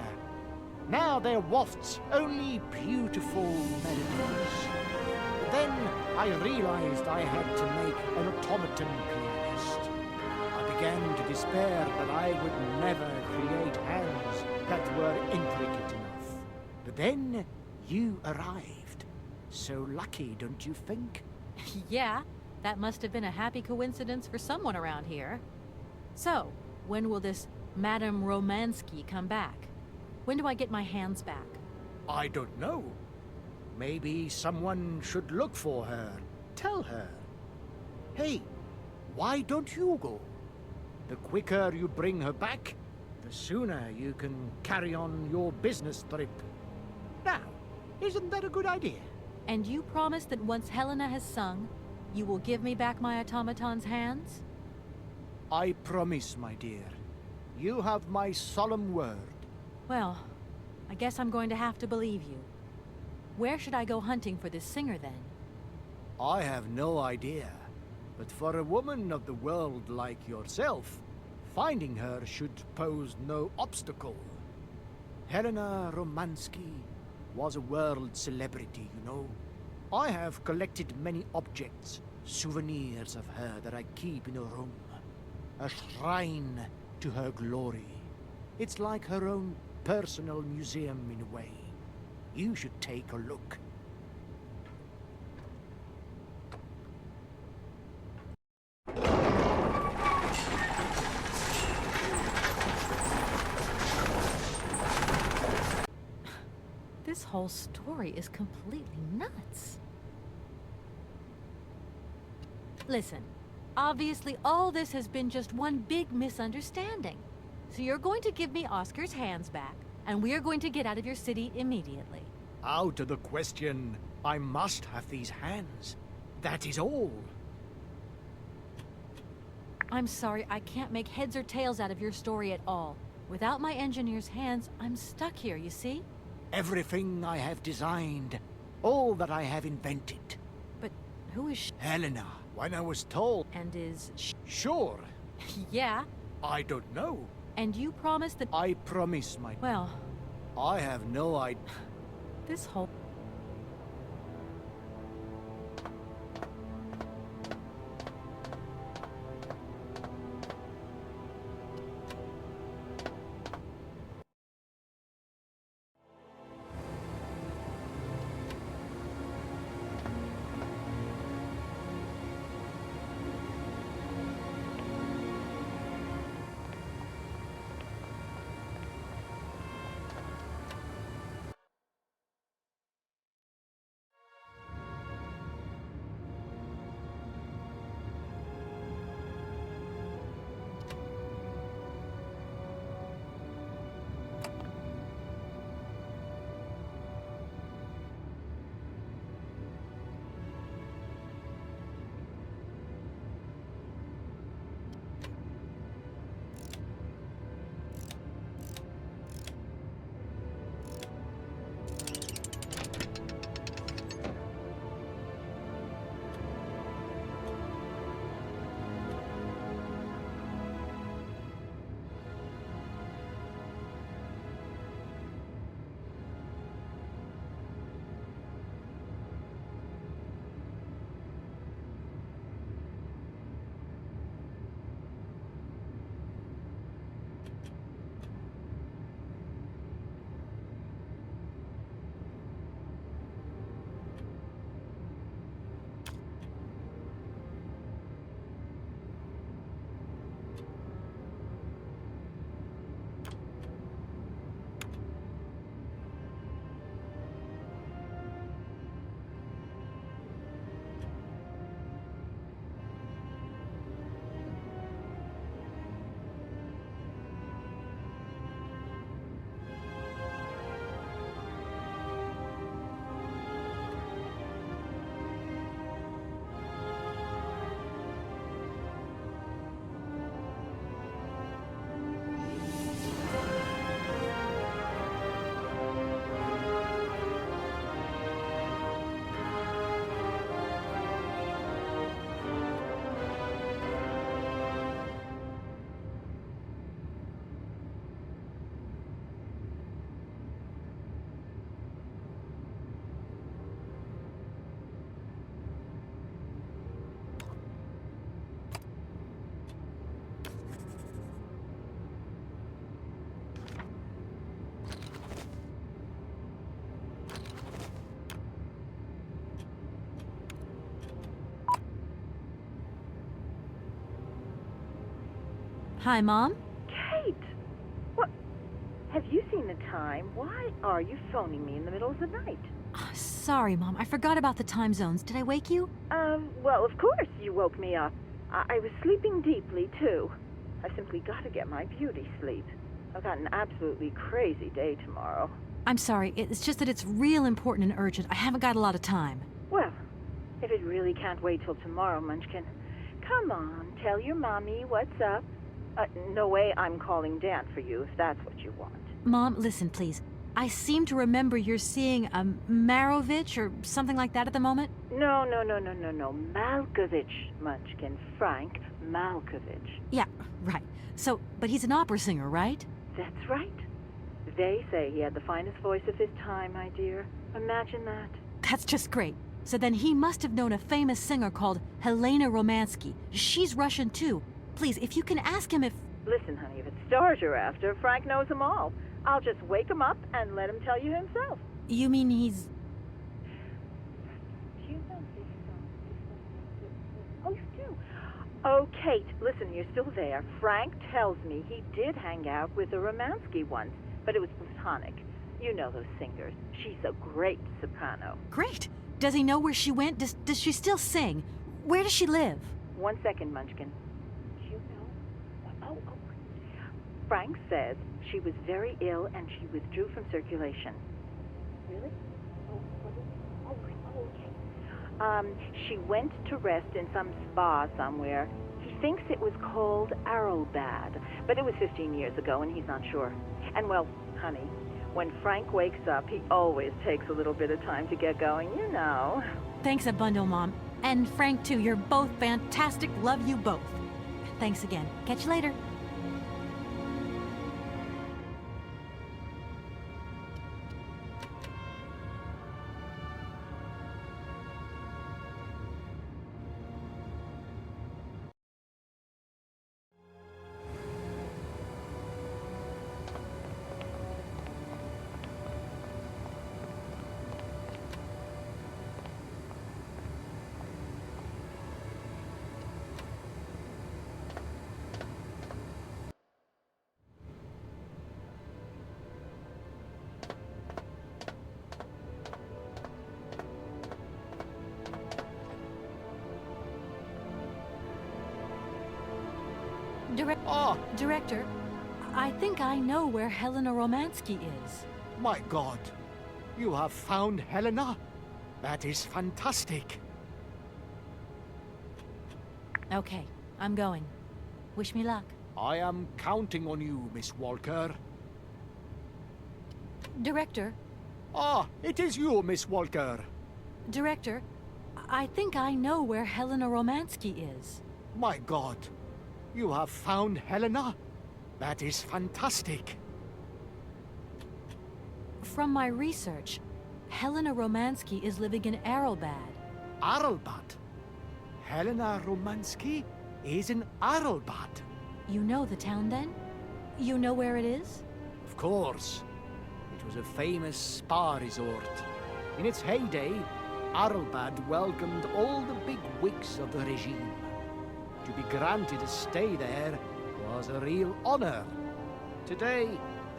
Now there wafts only beautiful melodies. Then I realized I had to make an automaton pianist. I began to despair that I would never create hands that were intricate enough. But then you arrived. So lucky, don't you think? Yeah, that must have been a happy coincidence for someone around here. So, when will this Madame Romansky come back? When do I get my hands back? I don't know. Maybe someone should look for her. Tell her. Hey, why don't you go? The quicker you bring her back, the sooner you can carry on your business trip. Now, isn't that a good idea? And you promise that once Helena has sung, you will give me back my automaton's hands? I promise, my dear. You have my solemn word. Well, I guess I'm going to have to believe you. Where should I go hunting for this singer, then? I have no idea. But for a woman of the world like yourself, finding her should pose no obstacle. Helena Romansky was a world celebrity, you know. I have collected many objects, souvenirs of her that I keep in a room. A shrine to her glory. It's like her own personal museum in a way. You should take a look. This whole story is completely nuts. Listen, obviously all this has been just one big misunderstanding. So you're going to give me Oscar's hands back, and we're going to get out of your city immediately. Out of the question. I must have these hands. That is all. I'm sorry, I can't make heads or tails out of your story at all. Without my engineer's hands, I'm stuck here, you see? Everything I have designed. All that I have invented. But who is she? Helena, when I was told. And is she? Sure. Yeah? I don't know. And you promised that... I promise, my... Well... I have no idea. This whole... Hi, Mom? Kate! What? Have you seen the time? Why are you phoning me in the middle of the night? Sorry, Mom. I forgot about the time zones. Did I wake you? Well, of course you woke me up. I was sleeping deeply, too. I've simply got to get my beauty sleep. I've got an absolutely crazy day tomorrow. I'm sorry. It's just that it's real important and urgent. I haven't got a lot of time. Well, if it really can't wait till tomorrow, Munchkin, come on, tell your mommy what's up. No way I'm calling Dan for you, if that's what you want. Mom, listen, please. I seem to remember you're seeing a Marovich or something like that at the moment? No. Malkovich, Munchkin. Frank Malkovich. Yeah, right. So, but he's an opera singer, right? That's right. They say he had the finest voice of his time, my dear. Imagine that. That's just great. So then he must have known a famous singer called Helena Romansky. She's Russian, too. Please, if you can ask him if... Listen, honey, if it's stars you're after, Frank knows them all. I'll just wake him up and let him tell you himself. You mean he's... Do you know this song? Oh, you do? Oh, Kate, listen, you're still there. Frank tells me he did hang out with a Romansky once, but it was platonic. You know those singers. She's a great soprano. Great! Does he know where she went? Does she still sing? Where does she live? 1 second, Munchkin. Do you know? Oh. Frank says she was very ill and she withdrew from circulation. Really? She went to rest in some spa somewhere. He thinks it was called Arabald, but it was 15 years ago and he's not sure. And well, honey, when Frank wakes up, he always takes a little bit of time to get going, you know. Thanks a bundle, Mom. And Frank, too. You're both fantastic. Love you both. Thanks again. Catch you later. Director, I think I know where Helena Romansky is. My God, you have found Helena? That is fantastic. Okay, I'm going. Wish me luck. I am counting on you, Miss Walker. Director. It is you, Miss Walker. Director, I think I know where Helena Romansky is. My God, you have found Helena? That is fantastic. From my research, Helena Romansky is living in Arabald. Arabald? Helena Romansky is in Arabald? You know the town, then? You know where it is? Of course. It was a famous spa resort. In its heyday, Arabald welcomed all the big wigs of the regime. To be granted a stay there was a real honor. Today,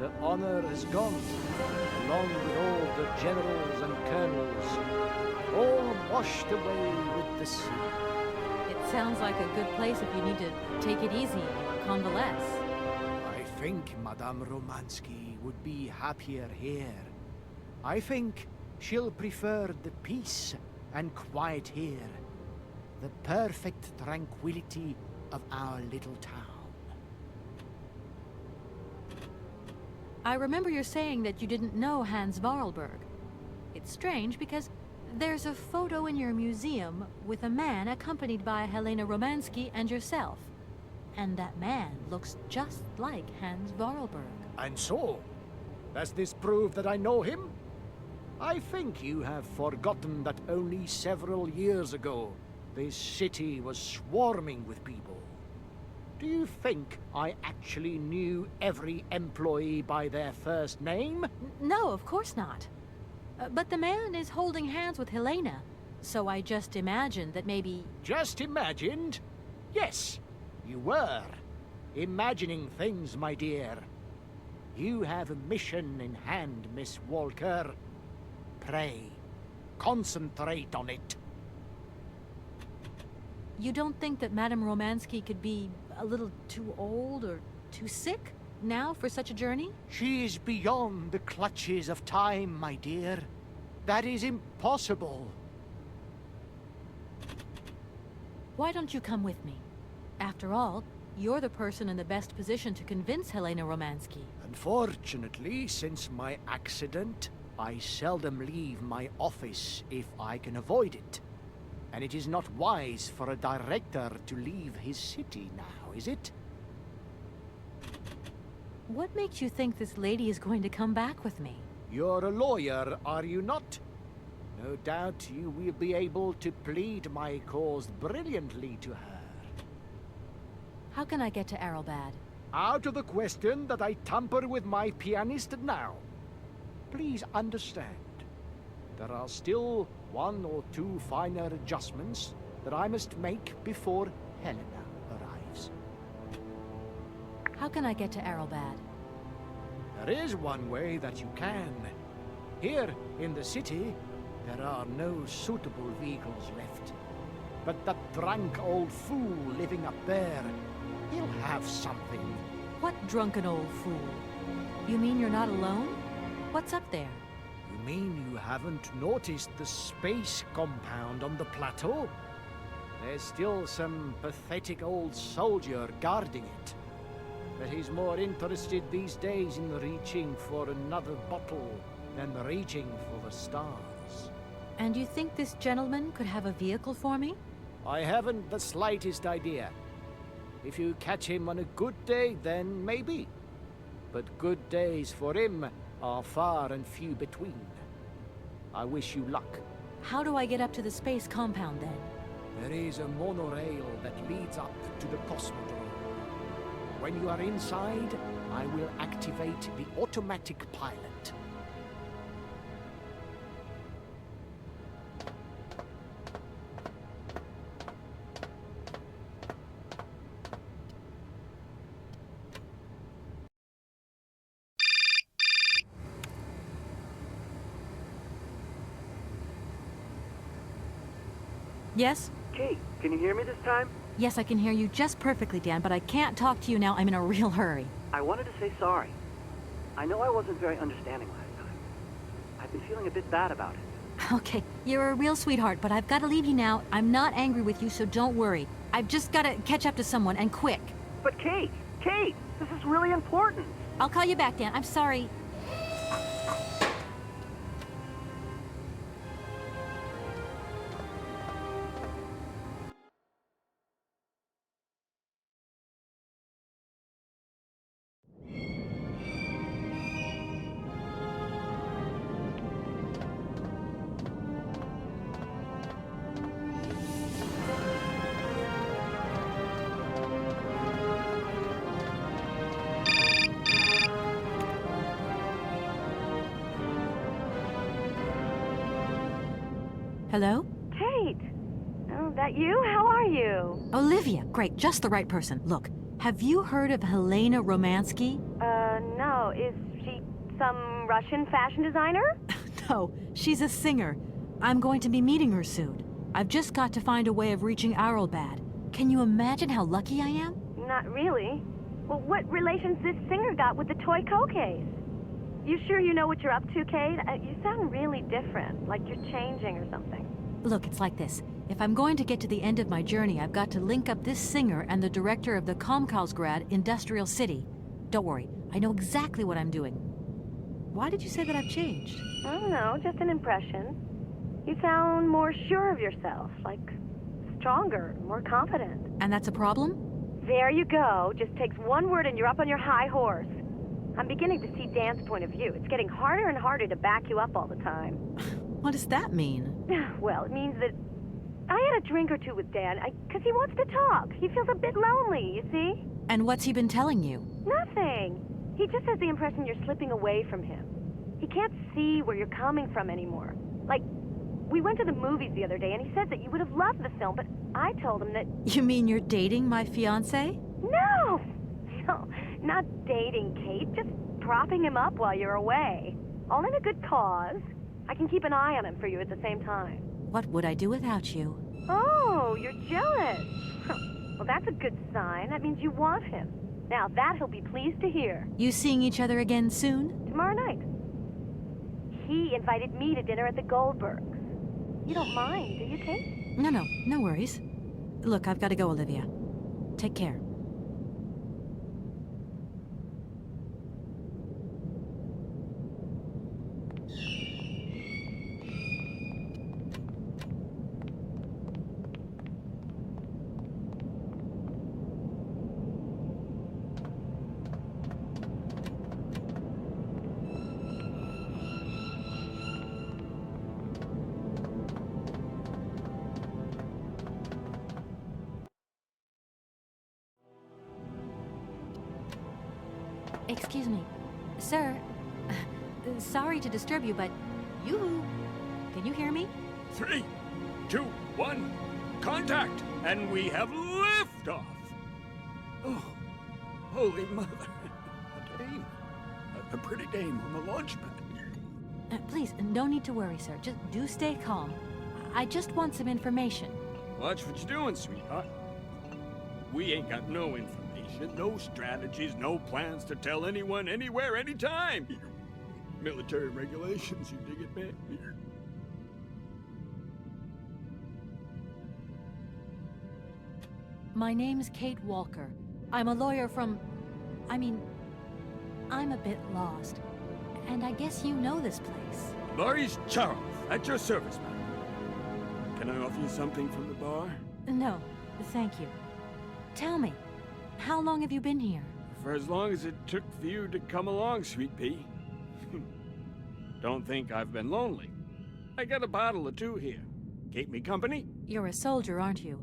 the honor is gone, along with all the generals and colonels, all washed away with the sea. It sounds like a good place if you need to take it easy, convalesce. I think Madame Romansky would be happier here. I think she'll prefer the peace and quiet here. The perfect tranquility of our little town. I remember you saying that you didn't know Hans Voralberg. It's strange because there's a photo in your museum with a man accompanied by Helena Romansky and yourself. And that man looks just like Hans Voralberg. And so, does this prove that I know him? I think you have forgotten that only several years ago, this city was swarming with people. Do you think I actually knew every employee by their first name? No, of course not. But the man is holding hands with Helena, so I just imagined that maybe... Just imagined? Yes, you were. Imagining things, my dear. You have a mission in hand, Miss Walker. Pray, concentrate on it. You don't think that Madame Romansky could be a little too old or too sick now for such a journey? She is beyond the clutches of time, my dear. That is impossible. Why don't you come with me? After all, you're the person in the best position to convince Helena Romansky. Unfortunately, since my accident, I seldom leave my office if I can avoid it. And it is not wise for a director to leave his city now, is it? What makes you think this lady is going to come back with me? You're a lawyer, are you not? No doubt you will be able to plead my cause brilliantly to her. How can I get to Arabald? Out of the question that I tamper with my pianist now. Please understand, there are still 1 or 2 finer adjustments that I must make before Helena arrives. How can I get to Arabald? There is one way that you can. Here in the city, there are no suitable vehicles left. But that drunk old fool living up there, he'll have something. What drunken old fool? You mean you're not alone? What's up there? You mean you haven't noticed the space compound on the plateau? There's still some pathetic old soldier guarding it. But he's more interested these days in reaching for another bottle than reaching for the stars. And you think this gentleman could have a vehicle for me? I haven't the slightest idea. If you catch him on a good day, then maybe. But good days for him are far and few between. I wish you luck. How do I get up to the space compound then? There is a monorail that leads up to the Cosmodrome. When you are inside, I will activate the automatic pilot. Yes? Kate, can you hear me this time? Yes, I can hear you just perfectly, Dan, but I can't talk to you now. I'm in a real hurry. I wanted to say sorry. I know I wasn't very understanding last time. I've been feeling a bit bad about it. Okay, you're a real sweetheart, but I've got to leave you now. I'm not angry with you, so don't worry. I've just got to catch up to someone, and quick. But Kate, this is really important. I'll call you back, Dan. I'm sorry. Hello? Kate! Oh, that you? How are you? Olivia, great, just the right person. Look, have you heard of Helena Romansky? No. Is she some Russian fashion designer? No, she's a singer. I'm going to be meeting her soon. I've just got to find a way of reaching Arabald. Can you imagine how lucky I am? Not really. Well, what relation's this singer got with the toy case? You sure you know what you're up to, Kate? You sound really different, like you're changing or something. Look, it's like this. If I'm going to get to the end of my journey, I've got to link up this singer and the director of the Komkolzgrad Industrial City. Don't worry, I know exactly what I'm doing. Why did you say that I've changed? I don't know, just an impression. You sound more sure of yourself, like stronger, more confident. And that's a problem? There you go. Just takes one word and you're up on your high horse. I'm beginning to see Dan's point of view. It's getting harder and harder to back you up all the time. What does that mean? Well, it means that I had a drink or two with Dan, because he wants to talk. He feels a bit lonely, you see? And what's he been telling you? Nothing. He just has the impression you're slipping away from him. He can't see where you're coming from anymore. Like, we went to the movies the other day, and he said that you would have loved the film, but I told him that... You mean you're dating my fiancé? No! No, not dating, Kate. Just propping him up while you're away. All in a good cause. I can keep an eye on him for you at the same time. What would I do without you? Oh, you're jealous. Well, that's a good sign. That means you want him. Now, that he'll be pleased to hear. You seeing each other again soon? Tomorrow night. He invited me to dinner at the Goldbergs. You don't mind, do you, Kate? No worries. Look, I've got to go, Olivia. Take care. Excuse me. Sir, sorry to disturb you, but can you hear me? 3, 2, 1, contact! And we have liftoff! Oh, holy mother. A dame. A pretty dame on the launch pad. Please, no need to worry, sir. Just do stay calm. I just want some information. Watch what you're doing, sweetheart. We ain't got no information, no strategies, no plans to tell anyone, anywhere, anytime. Military regulations, you dig it, man? My name's Kate Walker. I'm a lawyer from... I'm a bit lost. And I guess you know this place. Boris Charles, at your service, madam. Can I offer you something from the bar? No, thank you. Tell me, how long have you been here? For as long as it took for you to come along, Sweet Pea. Don't think I've been lonely. I got a bottle or two here. Keep me company? You're a soldier, aren't you?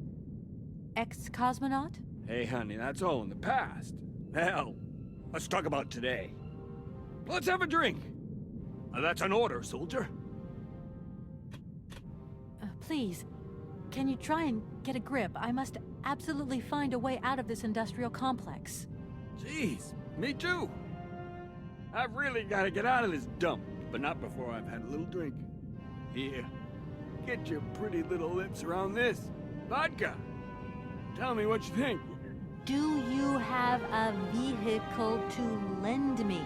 Ex-cosmonaut? Hey, honey, that's all in the past. Hell, let's talk about today. Let's have a drink. That's an order, soldier. Please, can you try and get a grip? I must absolutely find a way out of this industrial complex. Jeez, me too. I've really got to get out of this dump, but not before I've had a little drink. Here, get your pretty little lips around this. Vodka. Tell me what you think. Do you have a vehicle to lend me?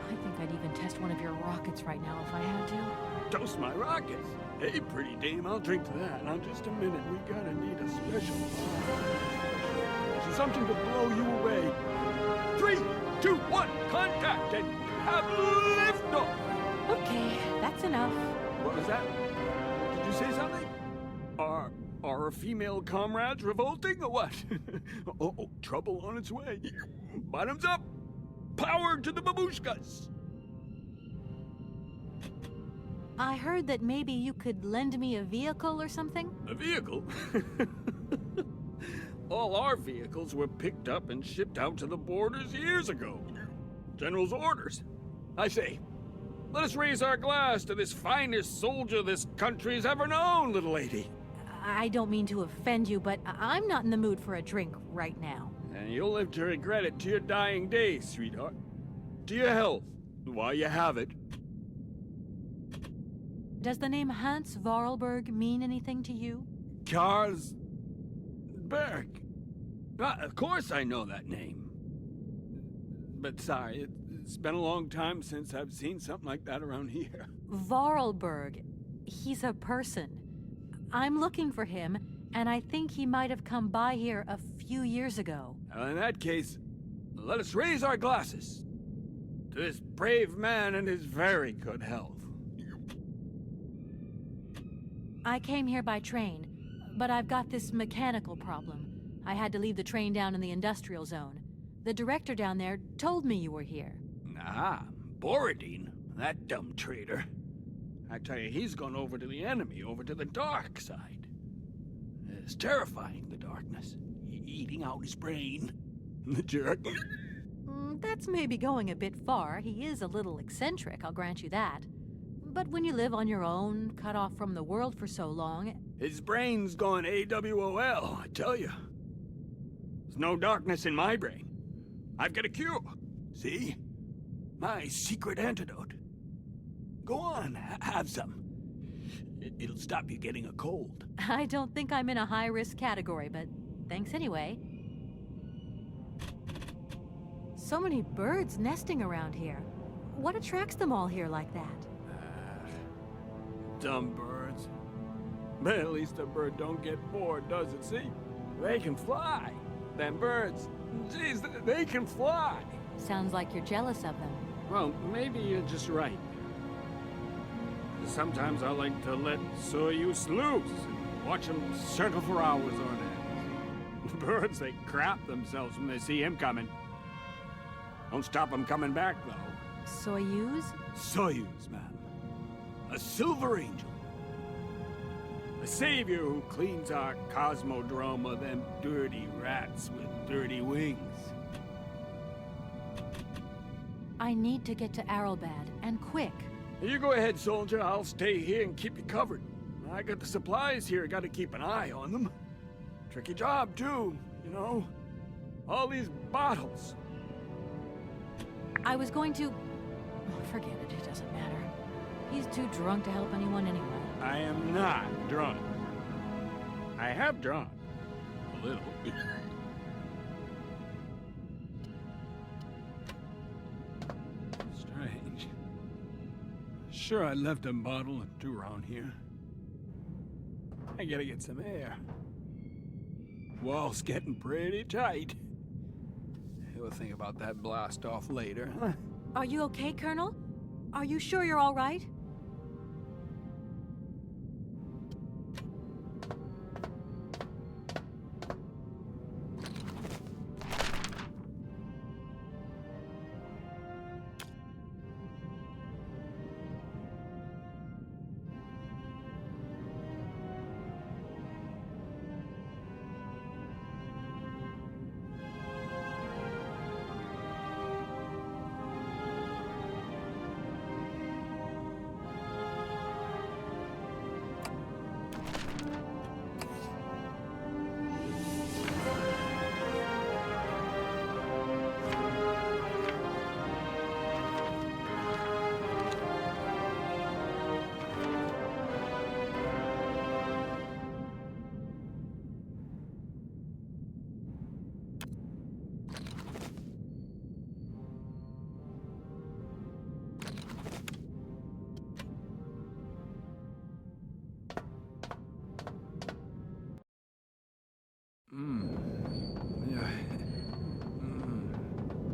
I think I'd even test one of your rockets right now if I had to. Toast my rockets. Hey, pretty dame, I'll drink to that. Now, just a minute, we gotta need a special... something to blow you away. 3, 2, 1, contact, and have liftoff! Okay, that's enough. What was that? Did you say something? Are our female comrades revolting, or what? Oh, trouble on its way. Bottoms up! Power to the babushkas! I heard that maybe you could lend me a vehicle or something? A vehicle? All our vehicles were picked up and shipped out to the borders years ago. General's orders. I say, let us raise our glass to this finest soldier this country's ever known, little lady. I don't mean to offend you, but I'm not in the mood for a drink right now. And you'll live to regret it to your dying days, sweetheart. To your health, while you have it. Does the name Hans Voralberg mean anything to you? Karlsberg. Of course I know that name. But sorry, it's been a long time since I've seen something like that around here. Voralberg. He's a person. I'm looking for him, and I think he might have come by here a few years ago. Well, in that case, let us raise our glasses to this brave man and his very good health. I came here by train, but I've got this mechanical problem. I had to leave the train down in the industrial zone. The director down there told me you were here. Ah, Borodine, that dumb traitor. I tell you, he's gone over to the enemy, over to the dark side. It's terrifying, the darkness. Eating out his brain. The jerk. That's maybe going a bit far. He is a little eccentric, I'll grant you that. But when you live on your own, cut off from the world for so long... His brain's gone AWOL, I tell you. There's no darkness in my brain. I've got a cure. See? My secret antidote. Go on, have some. It'll stop you getting a cold. I don't think I'm in a high-risk category, but thanks anyway. So many birds nesting around here. What attracts them all here like that? Dumb birds. But at least a bird don't get bored, does it? See? They can fly. Them birds. Jeez, they can fly. Sounds like you're jealous of them. Well, maybe you're just right. Sometimes I like to let Soyuz loose and watch them circle for hours on end. The birds, they crap themselves when they see him coming. Don't stop them coming back, though. Soyuz? Soyuz, ma'am. A silver angel. A savior who cleans our cosmodrome of them dirty rats with dirty wings. I need to get to Arabald, and quick. You go ahead, soldier. I'll stay here and keep you covered. I got the supplies here. Got to keep an eye on them. Tricky job, too, you know. All these bottles. I was going to... Oh, forget it. It doesn't matter. He's too drunk to help anyone anyway. I am not drunk. I have drunk. A little. Strange. sure I left a bottle or two around here. I gotta get some air. Wall's getting pretty tight. We'll think about that blast off later. Are you okay, Colonel? Are you sure you're all right?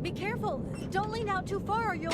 Be careful! Don't lean out too far or you'll...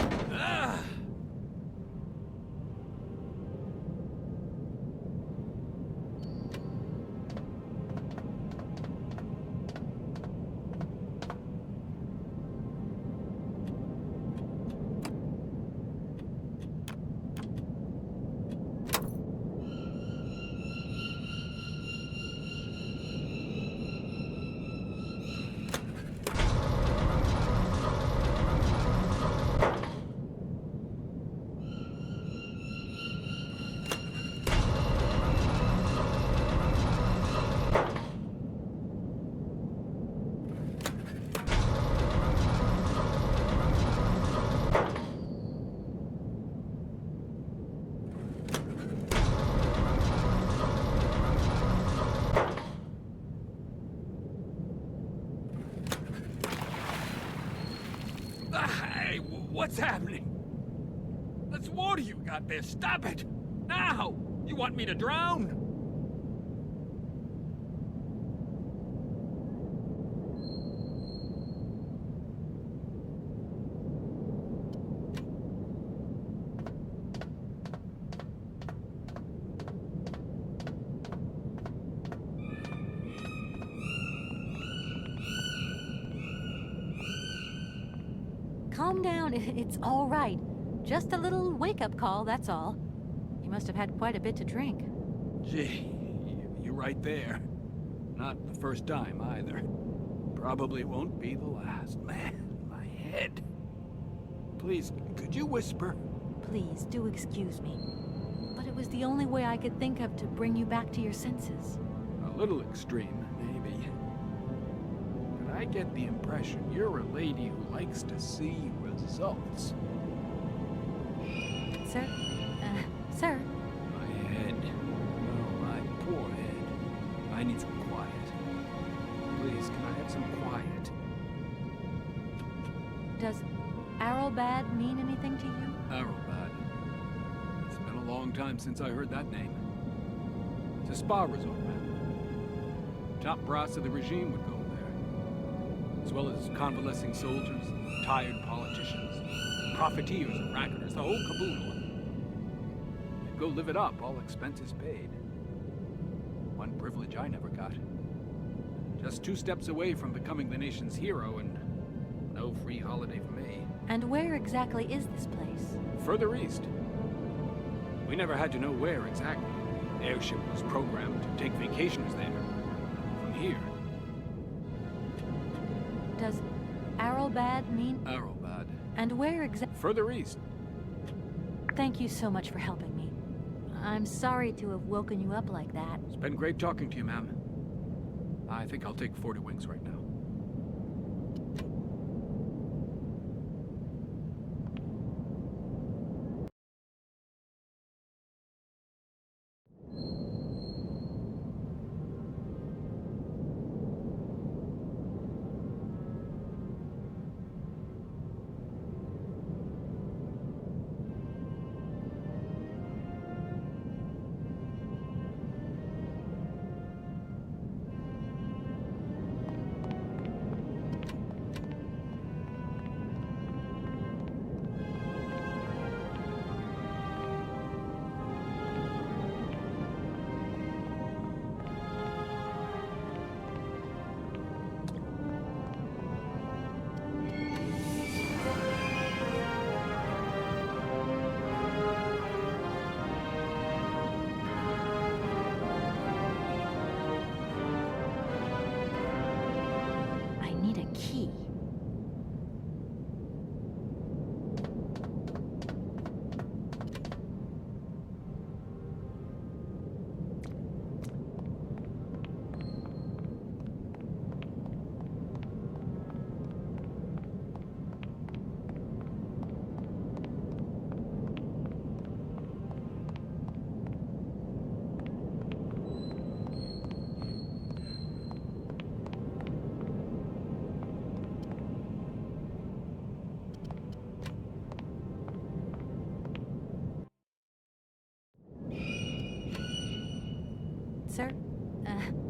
Hey, what's happening? That's water you got there. Stop it! Now! You want me to drown? Calm down, it's all right. Just a little wake-up call, that's all. You must have had quite a bit to drink. Gee, you're right there. Not the first time, either. Probably won't be the last. Man, my head. Please, could you whisper? Please, do excuse me. But it was the only way I could think of to bring you back to your senses. A little extreme, maybe. But I get the impression you're a lady who likes to see results. Sir? Sir? My head. Oh, my poor head. I need some quiet. Please, can I have some quiet? Does Arabald mean anything to you? Arabald. It's been a long time since I heard that name. It's a spa resort, man. Top brass of the regime would go there. As well as convalescing soldiers, tired politicians, profiteers and racketers, the whole caboodle. They'd go live it up, all expenses paid. One privilege I never got. Just 2 steps away from becoming the nation's hero, and no free holiday for me. And where exactly is this place? Further east. We never had to know where exactly. The airship was programmed to take vacationers there. From here. Does Arabald mean... Arabald. And where exactly... Further east. Thank you so much for helping me. I'm sorry to have woken you up like that. It's been great talking to you, ma'am. I think I'll take 40 wings right now. Sir?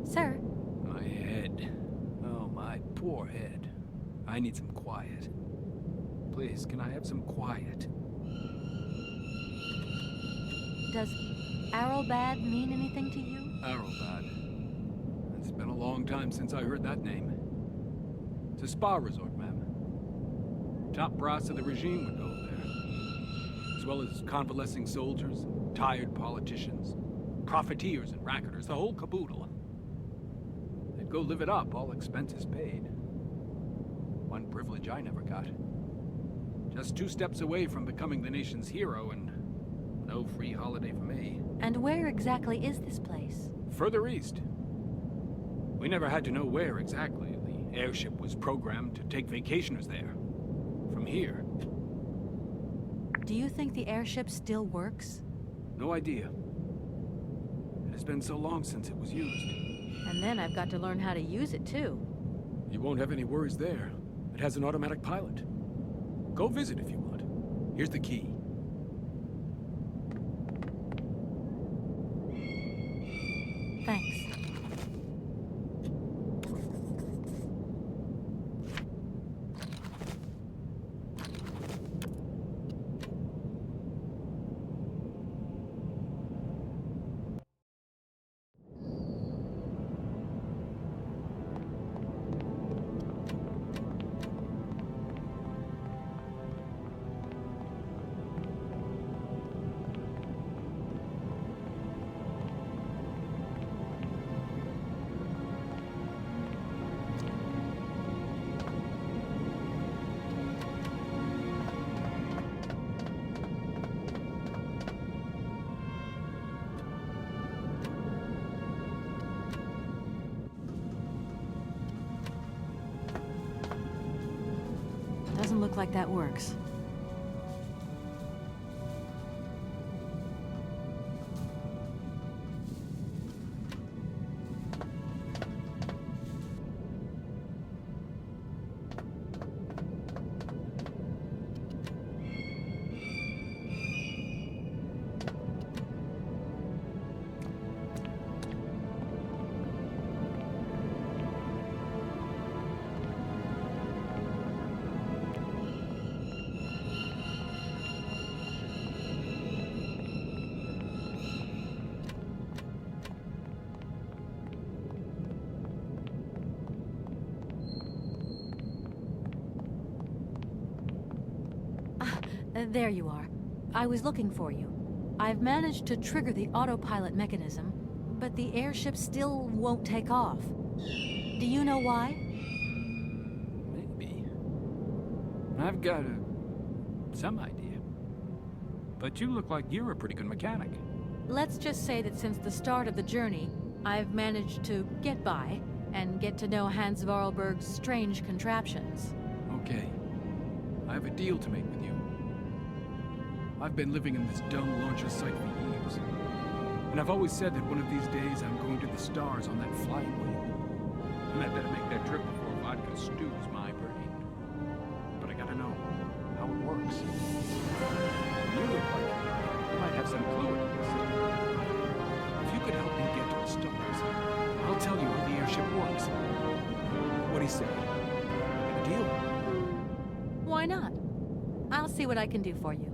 Sir? My head. Oh, my poor head. I need some quiet. Please, can I have some quiet? Does Arabald mean anything to you? Arabald. It's been a long time since I heard that name. It's a spa resort, ma'am. Top brass of the regime would go there. As well as convalescing soldiers, tired politicians, profiteers and racketers, the whole caboodle. They'd go live it up, all expenses paid. One privilege I never got. Just 2 steps away from becoming the nation's hero, and no free holiday for me. And where exactly is this place? Further east. We never had to know where exactly. The airship was programmed to take vacationers there. From here. Do you think the airship still works? No idea. It has been so long since it was used. And then I've got to learn how to use it, too. You won't have any worries there. It has an automatic pilot. Go visit if you want. Here's the key. Thanks. Doesn't look like that works. There you are. I was looking for you. I've managed to trigger the autopilot mechanism, but the airship still won't take off. Do you know why? Maybe. I've got some idea. But you look like you're a pretty good mechanic. Let's just say that since the start of the journey, I've managed to get by and get to know Hans Voralberg's strange contraptions. Okay. I have a deal to make with you. I've been living in this dumb launcher site for years. And I've always said that one of these days I'm going to the stars on that flying wheel. And I better make that trip before vodka stews my brain. But I gotta know how it works. You look like you might have some clue at least. If you could help me get to the stars, I'll tell you how the airship works. What do you say? A deal? Why not? I'll see what I can do for you.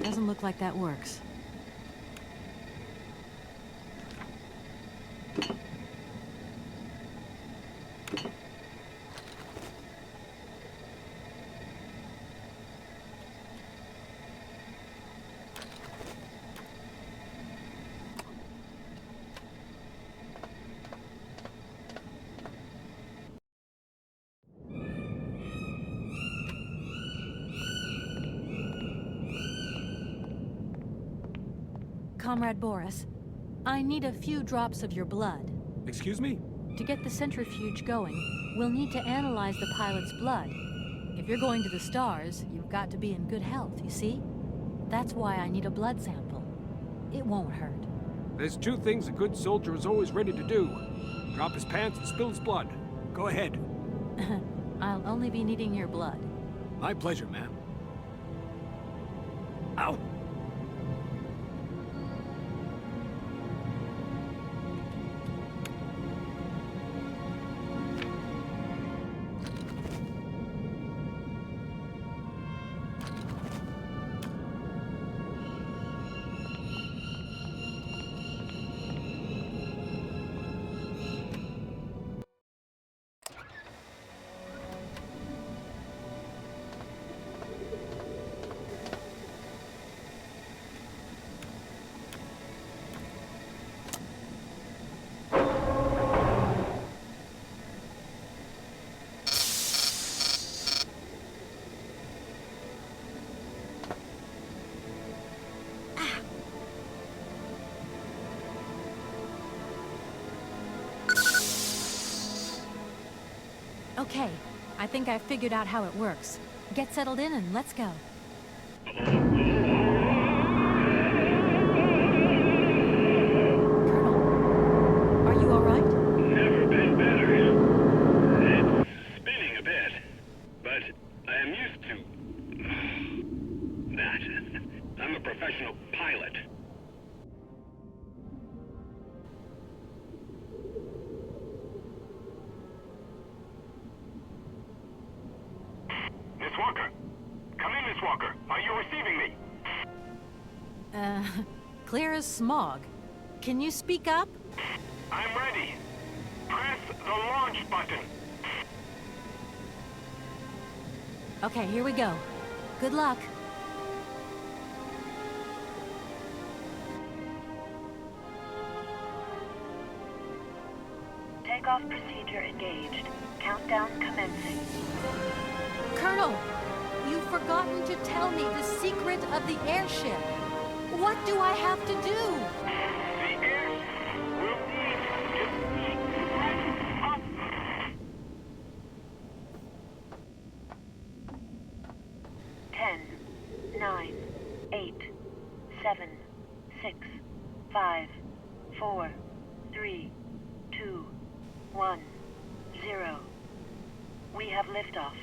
Doesn't look like that works. Comrade Boris, I need a few drops of your blood. Excuse me? To get the centrifuge going, we'll need to analyze the pilot's blood. If you're going to the stars, you've got to be in good health, you see? That's why I need a blood sample. It won't hurt. There's two things a good soldier is always ready to do. Drop his pants and spill his blood. Go ahead. I'll only be needing your blood. My pleasure, ma'am. Ow! Okay, I think I've figured out how it works. Get settled in and let's go. Colonel, are you all right? Never been better. It's spinning a bit, but I am used to that. I'm a professional pilot. Miss Walker! Come in, Miss Walker! Are you receiving me? Clear as smog. Can you speak up? I'm ready. Press the launch button. Okay, here we go. Good luck. Takeoff procedure engaged. Countdown commencing. Colonel, you've forgotten to tell me the secret of the airship. What do I have to do? The airship will need to be pressed up. 10, 9, 8, 7, 6, 5, 4, 3, 2, 1, 0. We have liftoff.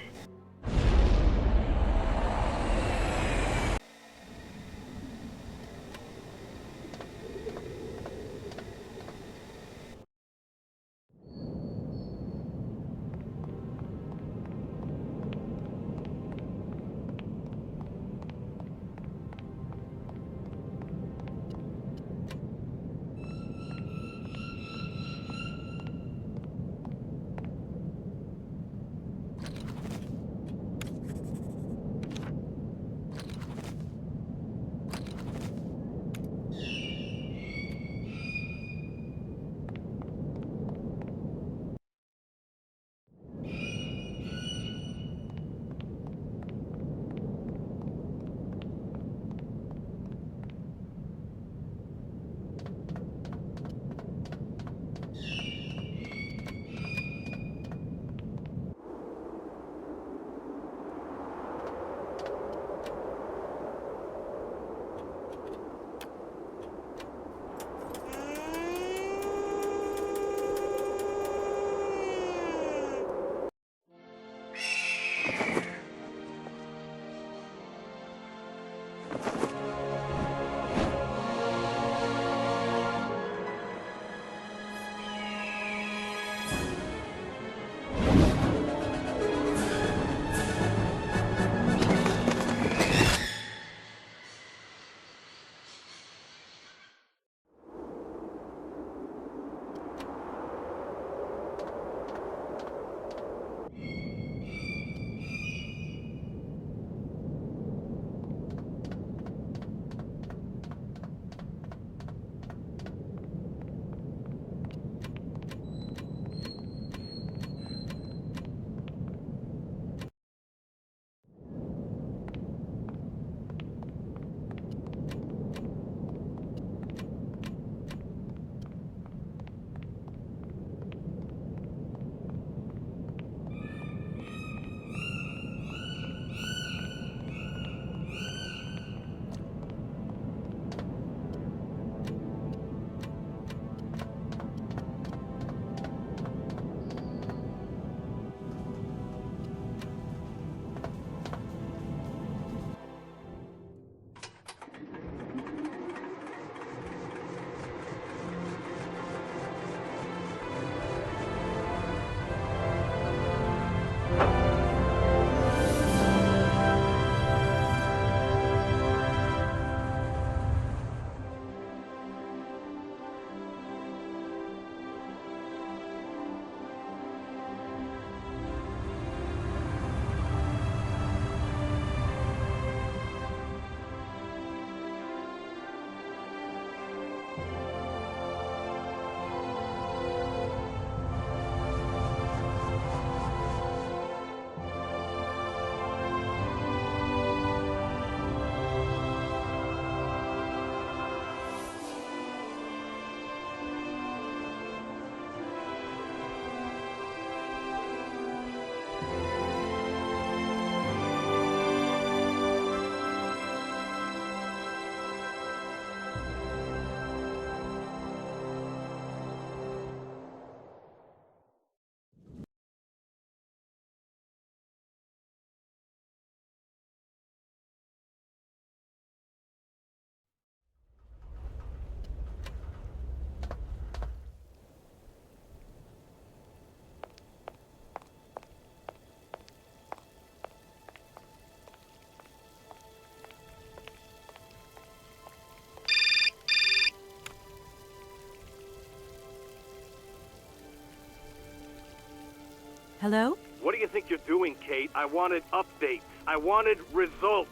Hello? What do you think you're doing, Kate? I wanted updates. I wanted results.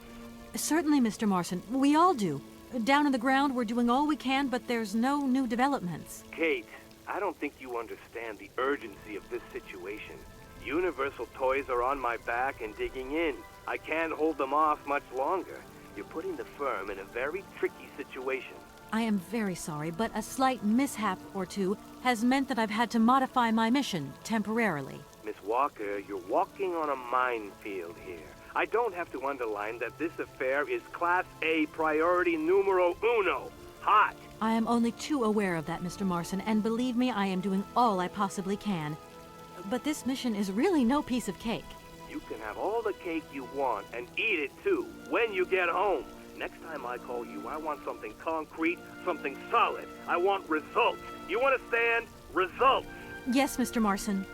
Certainly, Mr. Marson. We all do. Down on the ground, we're doing all we can, but there's no new developments. Kate, I don't think you understand the urgency of this situation. Universal Toys are on my back and digging in. I can't hold them off much longer. You're putting the firm in a very tricky situation. I am very sorry, but a slight mishap or two has meant that I've had to modify my mission temporarily. Miss Walker, you're walking on a minefield here. I don't have to underline that this affair is Class A priority numero uno. Hot! I am only too aware of that, Mr. Marson, and believe me, I am doing all I possibly can. But this mission is really no piece of cake. You can have all the cake you want and eat it too when you get home. Next time I call you, I want something concrete, something solid. I want results. You understand? Results! Yes, Mr. Marson.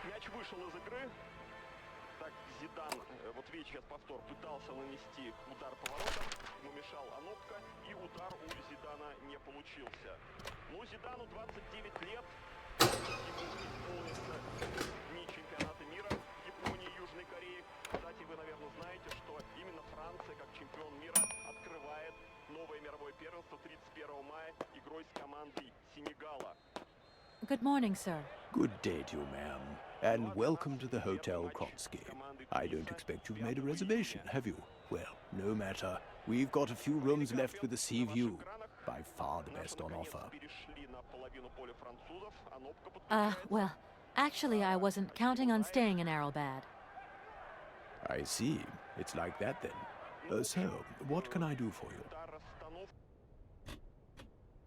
Мяч вышел из игры. Так, Зидан, вот видите, сейчас повтор, пытался нанести удар по воротам, ему мешал Анопка, и удар у Зидана не получился. Ну, Зидану 29 лет, ему исполнится дни чемпионата мира Японии и Южной Кореи. Кстати, вы, наверное, знаете, что именно Франция, как чемпион мира, открывает новое мировое первенство 31 мая игрой с командой Сенегала. Good morning, sir. Good day to you, ma'am, and welcome to the Hotel Konsky. I don't expect you've made a reservation, have you? Well, no matter. We've got a few rooms left with a sea view. By far the best on offer. Well, actually I wasn't counting on staying in Arabald. I see. It's like that then. So, what can I do for you?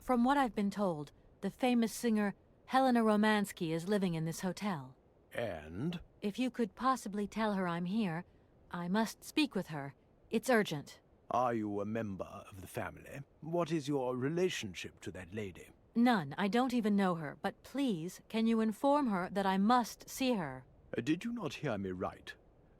From what I've been told, the famous singer Helena Romansky is living in this hotel. And? If you could possibly tell her I'm here, I must speak with her. It's urgent. Are you a member of the family? What is your relationship to that lady? None. I don't even know her. But please, can you inform her that I must see her? Did you not hear me right?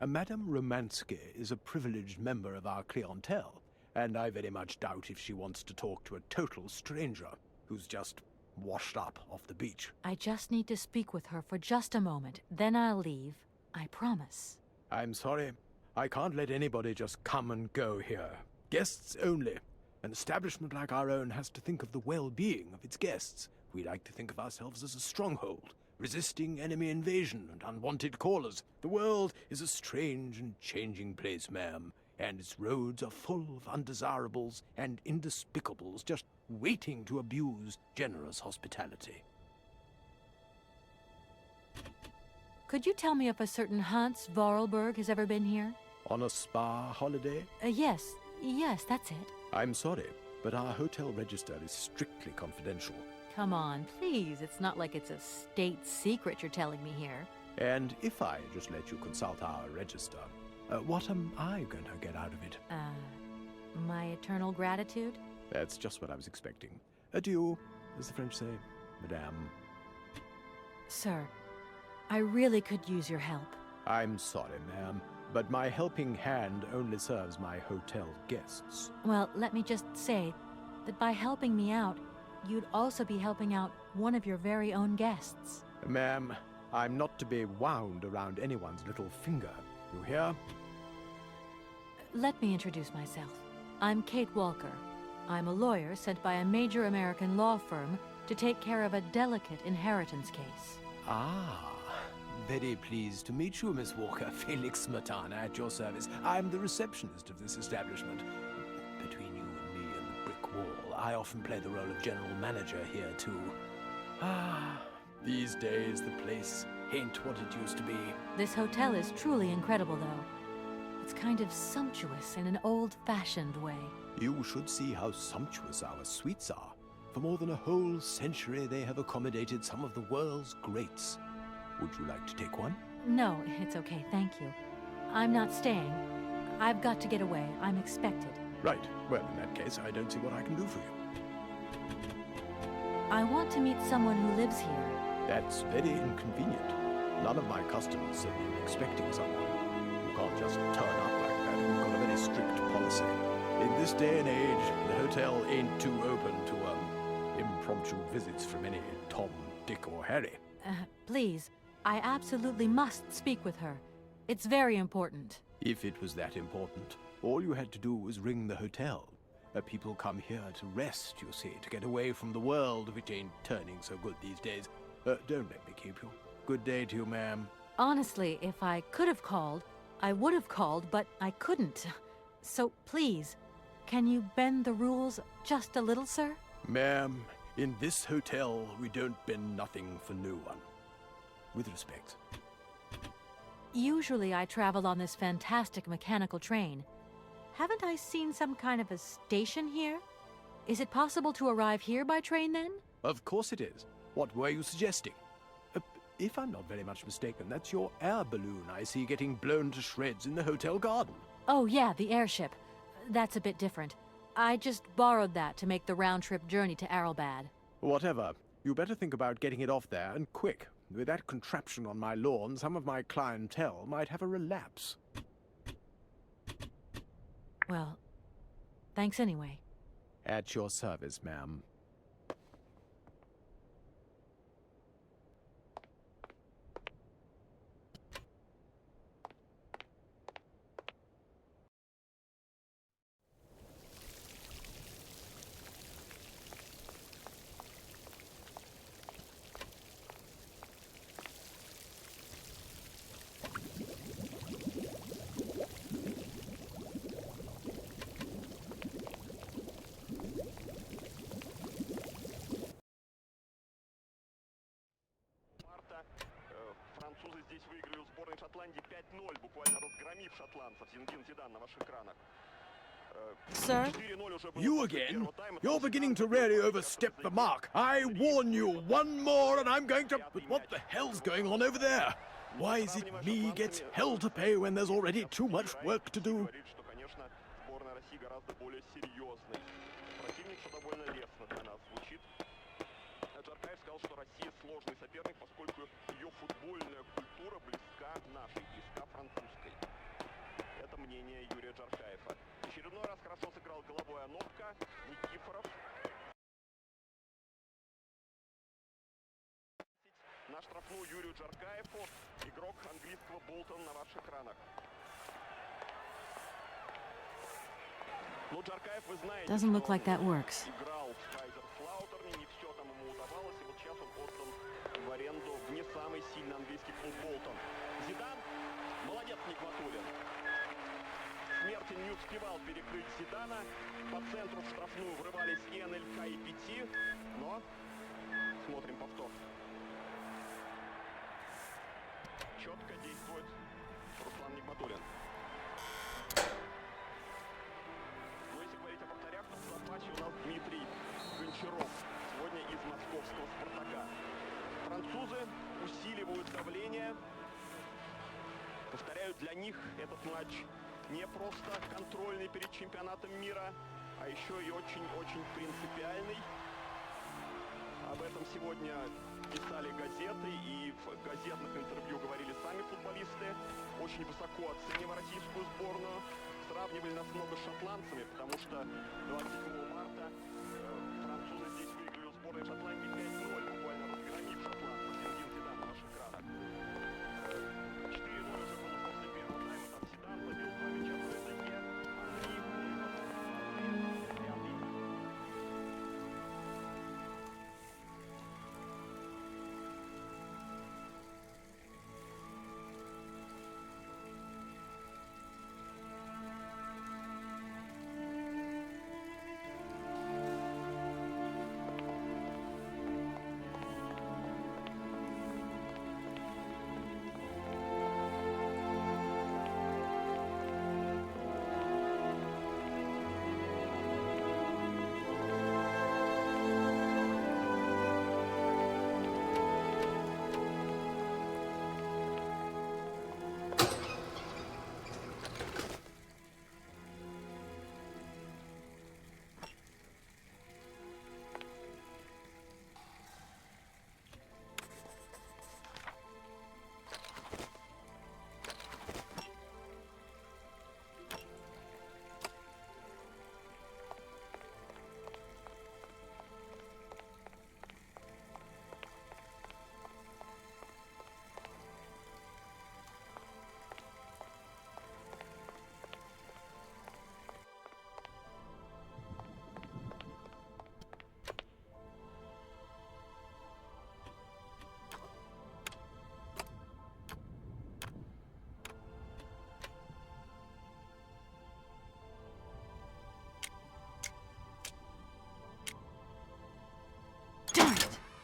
Madame Romansky is a privileged member of our clientele, and I very much doubt if she wants to talk to a total stranger who's just washed up off the beach. I just need to speak with her for just a moment. Then I'll leave. I promise. I'm sorry. I can't let anybody just come and go here. Guests only. An establishment like our own has to think of the well-being of its guests. We like to think of ourselves as a stronghold, resisting enemy invasion and unwanted callers. The world is a strange and changing place, ma'am, and its roads are full of undesirables and indespicables just waiting to abuse generous hospitality. Could you tell me if a certain Hans Voralberg has ever been here? On a spa holiday? Yes, that's it. I'm sorry, but our hotel register is strictly confidential. Come on, please. It's not like it's a state secret you're telling me here. And if I just let you consult our register, what am I going to get out of it? My eternal gratitude? That's just what I was expecting. Adieu, as the French say, madame. Sir, I really could use your help. I'm sorry, ma'am. but my helping hand only serves my hotel guests. Well, let me just say that by helping me out, you'd also be helping out one of your very own guests. Ma'am, I'm not to be wound around anyone's little finger. You hear? Let me introduce myself. I'm Kate Walker. I'm a lawyer sent by a major American law firm to take care of a delicate inheritance case. Ah, very pleased to meet you, Miss Walker. Felix Smetana at your service. I'm the receptionist of this establishment. Between you and me and the brick wall, I often play the role of general manager here, too. Ah, these days the place ain't what it used to be. This hotel is truly incredible, though. It's kind of sumptuous in an old-fashioned way. You should see how sumptuous our suites are. For more than a whole century, they have accommodated some of the world's greats. Would you like to take one? No, it's okay, thank you. I'm not staying. I've got to get away. I'm expected. Right. Well, in that case, I don't see what I can do for you. I want to meet someone who lives here. That's very inconvenient. None of my customers say they're expecting someone. You can't just turn up like that. We've got a very strict policy. In this day and age, the hotel ain't too open to, impromptu visits from any Tom, Dick, or Harry. Please, I absolutely must speak with her. It's very important. If it was that important, all you had to do was ring the hotel. People come here to rest, you see, to get away from the world, which ain't turning so good these days. Don't let me keep you. Good day to you, ma'am. Honestly, if I could have called, I would have called, but I couldn't. So please, can you bend the rules just a little, sir? Ma'am, in this hotel, we don't bend nothing for no one. With respect. Usually I travel on this fantastic mechanical train. Haven't I seen some kind of a station here? Is it possible to arrive here by train, then? Of course it is. What were you suggesting? If I'm not very much mistaken, that's your air balloon I see getting blown to shreds in the hotel garden. Oh, yeah, the airship. That's a bit different. I just borrowed that to make the round-trip journey to Arabald. Whatever. You better think about getting it off there, and quick. With that contraption on my lawn, some of my clientele might have a relapse. Well, thanks anyway. At your service, ma'am. Французы здесь выиграли у сборной Шотландии 5-0, буквально разгромив шотландцев. Зиндин Зидан на ваших экранах. Sir? You again? You're beginning to really overstep the mark. I warn you, one more and I'm going to... But what the hell's going on over there? Why is it me gets hell to pay when there's already too much work to do? Сказал, что Россия сложный соперник, поскольку ее футбольная культура близка нашей, близка французской. Это мнение Юрия Джаркаева. В очередной раз хорошо сыграл головой Анопка, Никифоров. На штрафную Юрию Джаркаеву, игрок английского Болтона на ваших экранах. Ну, Джаркаев, вы знаете, Doesn't look like that works. играл в Кайзерслаутерне, не все там ему удавалось, и вот сейчас он отдан в аренду в не самый сильный английский клуб Болтон. Зидан, молодец, Нигматуллин. Смертин не успевал перекрыть Зидана, по центру в штрафную врывались и НЛК, и Пяти, но смотрим повтор. Четко действует Руслан Нигматуллин. В запасе у нас Дмитрий Гончаров, сегодня из московского «Спартака». Французы усиливают давление. Повторяю, для них этот матч не просто контрольный перед чемпионатом мира, а еще и очень-очень принципиальный. Об этом сегодня писали газеты, и в газетных интервью говорили сами футболисты. Очень очень высоко оцениваем российскую сборную. Сравнивали нас много с шотландцами, потому что 27 марта французы здесь выиграли у сборной Шотландии 5-0, буквально разгромив шотландцев. Зиндин Зидан на ваших экранах. 4-0 уже было после первого тайма, там Зидан забил 2 мяча в высоте,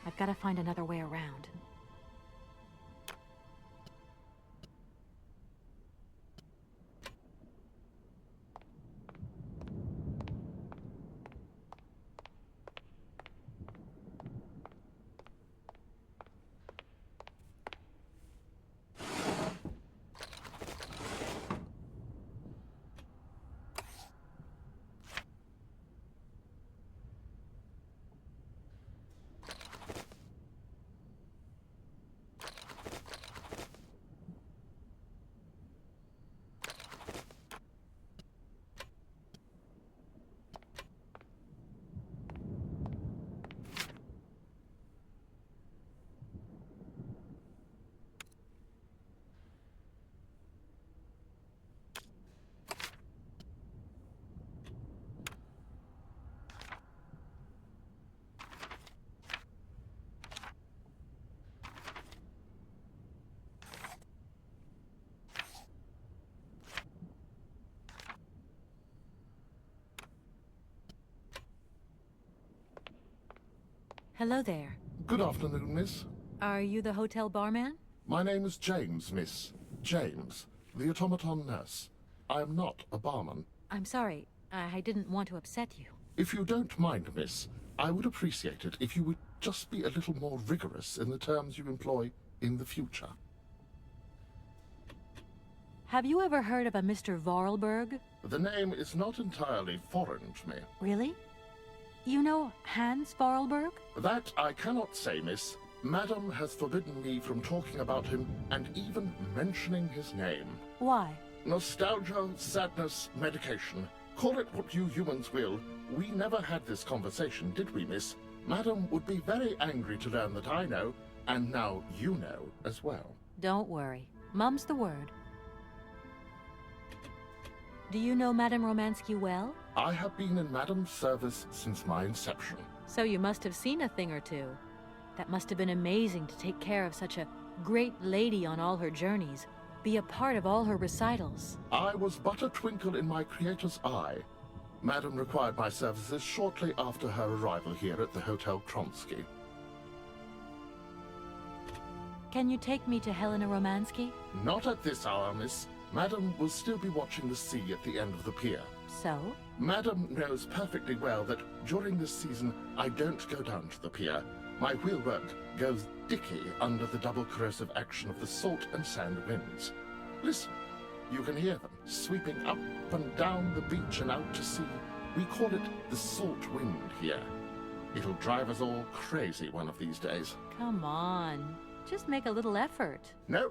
I've got to find another way around. Hello there. Good afternoon, miss. Are you the hotel barman? My name is James, miss. James, the automaton nurse. I am not a barman. I'm sorry. I didn't want to upset you. If you don't mind, miss, I would appreciate it if you would just be a little more rigorous in the terms you employ in the future. Have you ever heard of a Mr. Voralberg? The name is not entirely foreign to me. Really? You know Hans Voralberg? That I cannot say, miss. Madam has forbidden me from talking about him and even mentioning his name. Why? Nostalgia, sadness, medication. Call it what you humans will. We never had this conversation, did we, miss? Madam would be very angry to learn that I know, and now you know as well. Don't worry. Mum's the word. Do you know Madame Romansky well? I have been in Madam's service since my inception. So you must have seen a thing or two. That must have been amazing to take care of such a great lady on all her journeys, be a part of all her recitals. I was but a twinkle in my creator's eye. Madam required my services shortly after her arrival here at the Hotel Kronsky. Can you take me to Helena Romansky? Not at this hour, miss. Madam will still be watching the sea at the end of the pier. So? Madam knows perfectly well that during this season I don't go down to the pier. My wheelwork goes dicky under the double corrosive action of the salt and sand winds. Listen, you can hear them sweeping up and down the beach and out to sea. We call it the salt wind here. It'll drive us all crazy one of these days. Come on. Just make a little effort. No,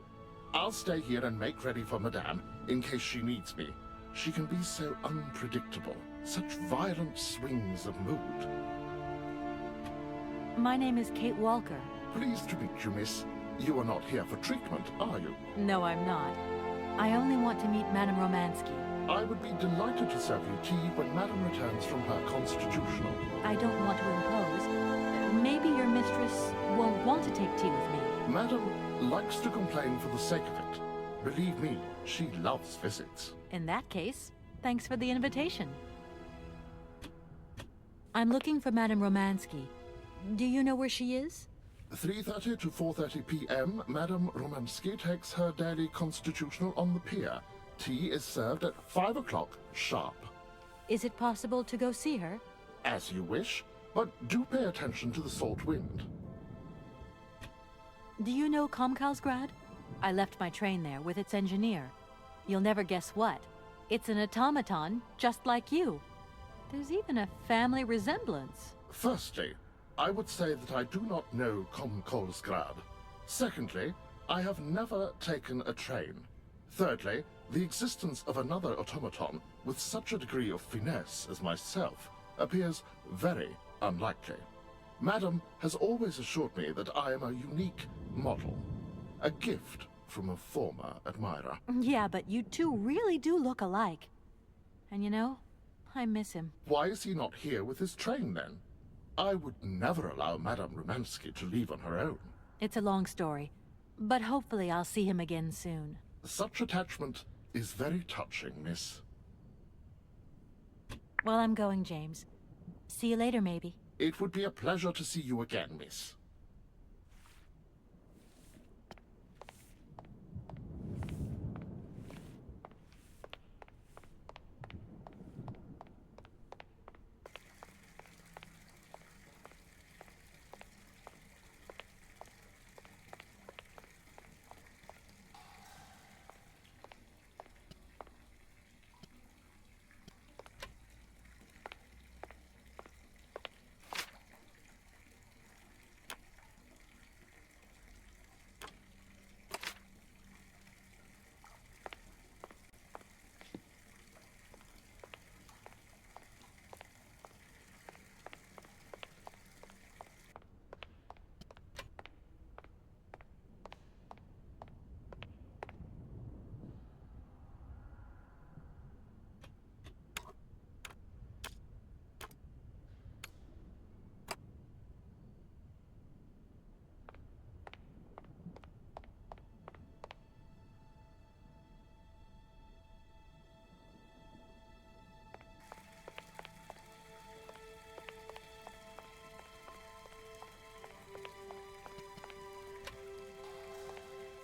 I'll stay here and make ready for Madame, in case she needs me. She can be so unpredictable, such violent swings of mood. My name is Kate Walker. Pleased to meet you, miss. You are not here for treatment, are you? No, I'm not. I only want to meet Madame Romansky. I would be delighted to serve you tea when Madame returns from her constitutional. I don't want to impose. Maybe your mistress won't want to take tea with me. Madame likes to complain for the sake of it. Believe me, she loves visits. In that case, thanks for the invitation. I'm looking for Madame Romansky. Do you know where she is? 3:30 to 4:30 p.m., Madame Romansky takes her daily constitutional on the pier. Tea is served at 5 o'clock sharp. Is it possible to go see her? As you wish, but do pay attention to the salt wind. Do you know Komkolzgrad? I left my train there with its engineer. You'll never guess what. It's an automaton, just like you. There's even a family resemblance. Firstly, I would say that I do not know Komkolzgrad. Secondly, I have never taken a train. Thirdly, the existence of another automaton with such a degree of finesse as myself appears very unlikely. Madame has always assured me that I am a unique model, a gift from a former admirer. Yeah, but you two really do look alike. And you know, I miss him. Why is he not here with his train, then? I would never allow Madame Romansky to leave on her own. It's a long story, but hopefully I'll see him again soon. Such attachment is very touching, miss. Well, I'm going, James. See you later, maybe. It would be a pleasure to see you again, miss.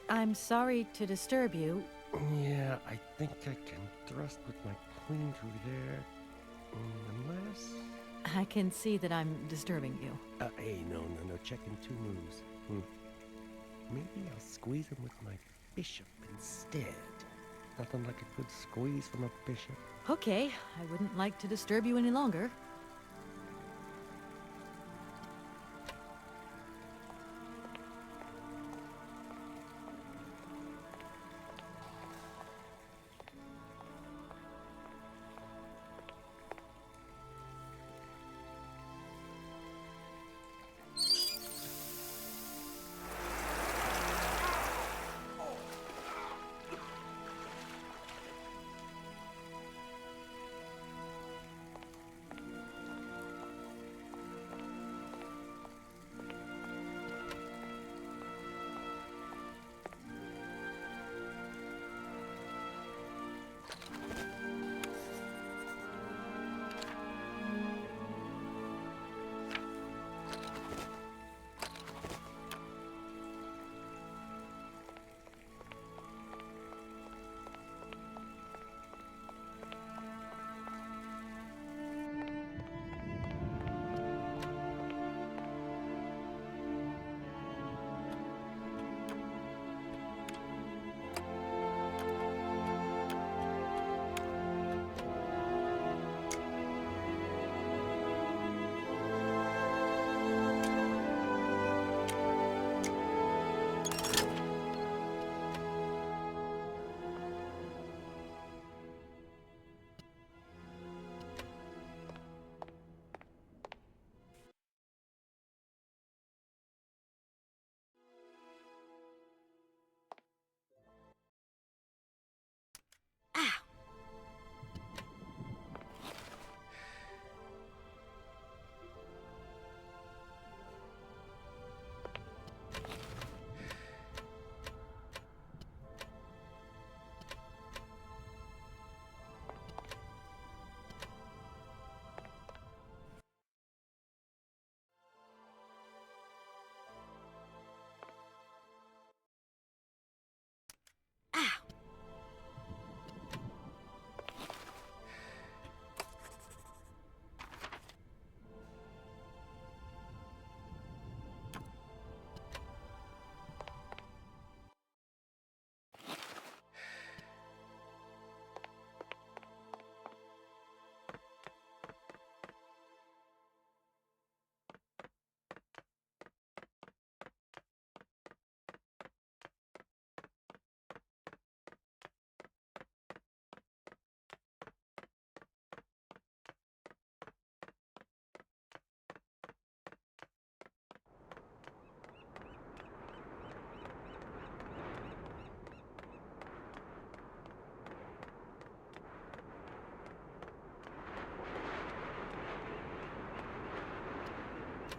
I'm sorry to disturb you. Yeah, I think I can thrust with my queen through there. Unless... I can see that I'm disturbing you. Hey, no, checking two moves. Maybe I'll squeeze him with my bishop instead. Nothing like a good squeeze from a bishop. Okay, I wouldn't like to disturb you any longer.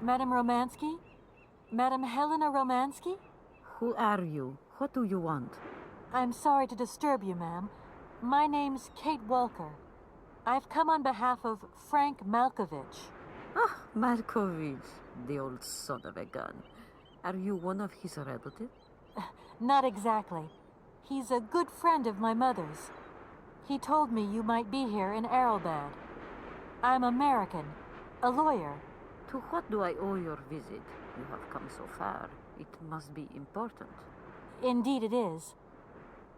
Madame Romansky? Madame Helena Romansky? Who are you? What do you want? I'm sorry to disturb you, ma'am. My name's Kate Walker. I've come on behalf of Frank Malkovich. Ah, Malkovich, the old son of a gun. Are you one of his relatives? Not exactly. He's a good friend of my mother's. He told me you might be here in Arabald. I'm American, a lawyer. To what do I owe your visit? You have come so far. It must be important. Indeed it is.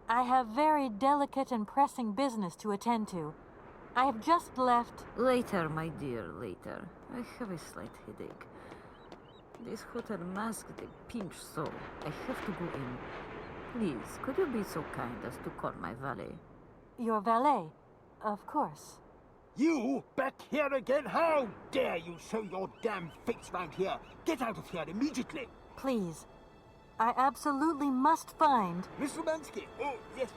I have very delicate and pressing business to attend to. I have just left... Later, my dear, later. I have a slight headache. This hotel masked a pinch, so I have to go in. Please, could you be so kind as to call my valet? Your valet? Of course. You back here again? How dare you show your damn face round here? Get out of here immediately. Please. I absolutely must find... Miss Romansky! Oh, yes.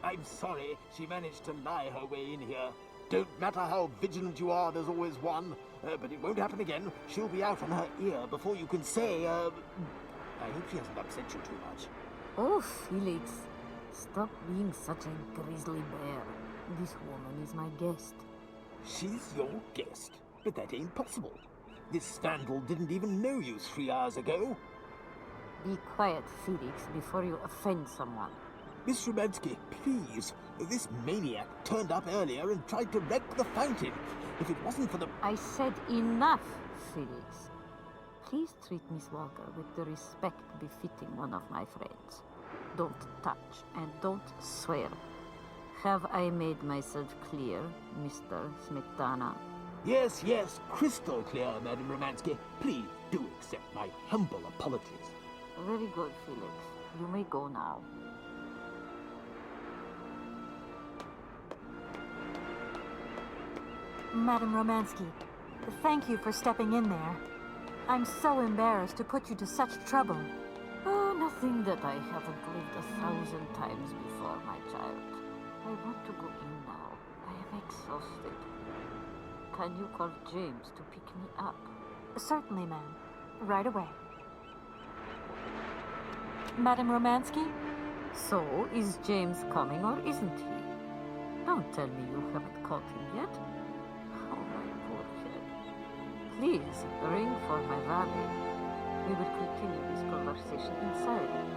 I'm sorry. She managed to lie her way in here. Don't matter how vigilant you are, there's always one. But it won't happen again. She'll be out on her ear before you can say, I hope she hasn't upset you too much. Oh, Felix. Stop being such a grizzly bear. This woman is my guest. She's your guest? But that ain't possible. This vandal didn't even know you 3 hours ago. Be quiet, Felix, before you offend someone. Miss Romansky, please. This maniac turned up earlier and tried to wreck the fountain. If it wasn't for the... I said enough, Felix. Please treat Miss Walker with the respect befitting one of my friends. Don't touch and don't swear. Have I made myself clear, Mr. Smetana? Yes, yes, crystal clear, Madame Romansky. Please do accept my humble apologies. Very good, Felix. You may go now. Madame Romansky, thank you for stepping in there. I'm so embarrassed to put you to such trouble. Oh, nothing that I haven't lived 1,000 times before, my child. I want to go in now. I am exhausted. Can you call James to pick me up? Certainly, ma'am. Right away. Madame Romansky? So, is James coming or isn't he? Don't tell me you haven't caught him yet. Oh, my poor head. Please, ring for my valet. We will continue this conversation inside.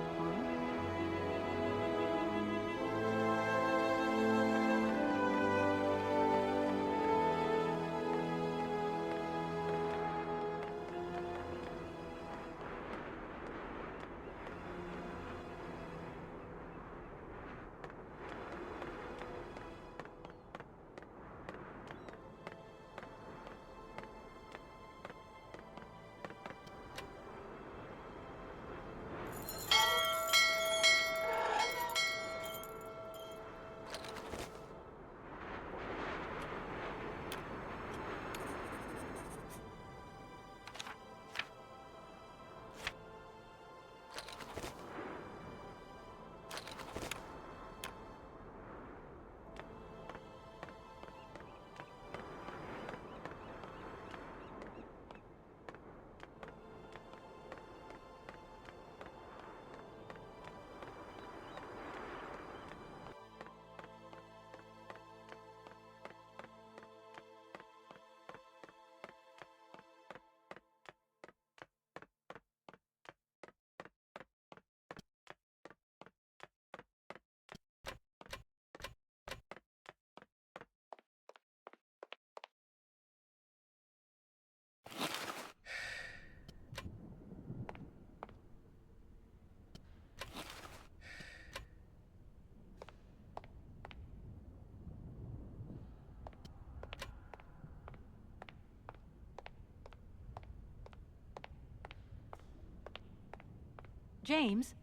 James?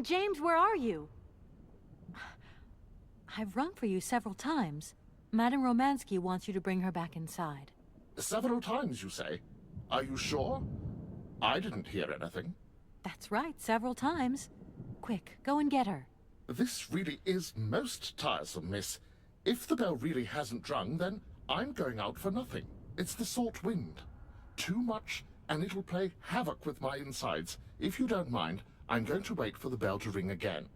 James, where are you? I've rung for you several times. Madame Romansky wants you to bring her back inside. Several times, you say? Are you sure? I didn't hear anything. That's right, several times. Quick, go and get her. This really is most tiresome, miss. If the bell really hasn't rung, then I'm going out for nothing. It's the salt wind. Too much and it'll play havoc with my insides. If you don't mind, I'm going to wait for the bell to ring again.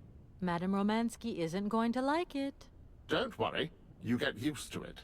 Madame Romansky isn't going to like it. Don't worry, you get used to it.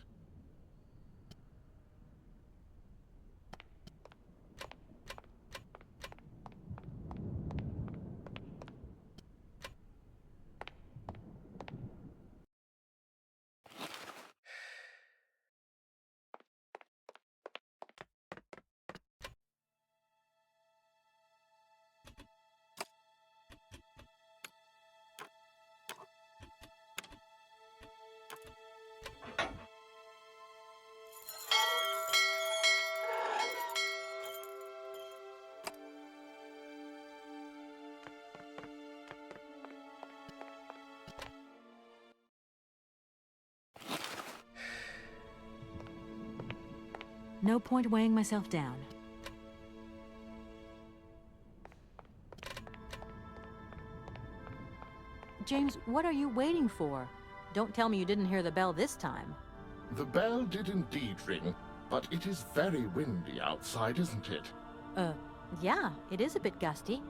No point weighing myself down. James, what are you waiting for? Don't tell me you didn't hear the bell this time. The bell did indeed ring, but it is very windy outside, isn't it? Yeah, it is a bit gusty.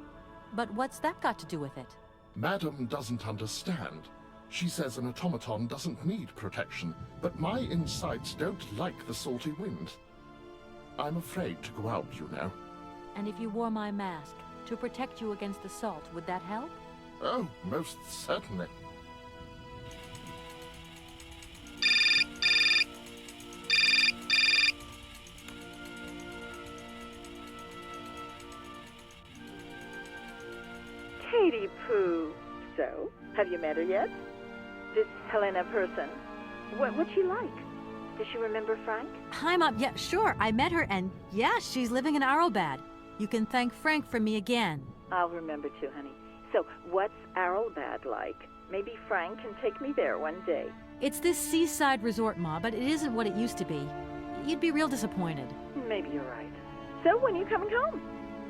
But what's that got to do with it? Madam doesn't understand. She says an automaton doesn't need protection, but my insides don't like the salty wind. I'm afraid to go out, you know. And if you wore my mask to protect you against the salt, would that help? Oh, most certainly. Katie Pooh. So, have you met her yet? This Helena person. What's she like? Does she remember Frank? Hi, Mom. Yeah, sure. I met her, and yeah, she's living in Arabald. You can thank Frank for me again. I'll remember too, honey. So, what's Arabald like? Maybe Frank can take me there one day. It's this seaside resort, Ma, but it isn't what it used to be. You'd be real disappointed. Maybe you're right. So, when are you coming home?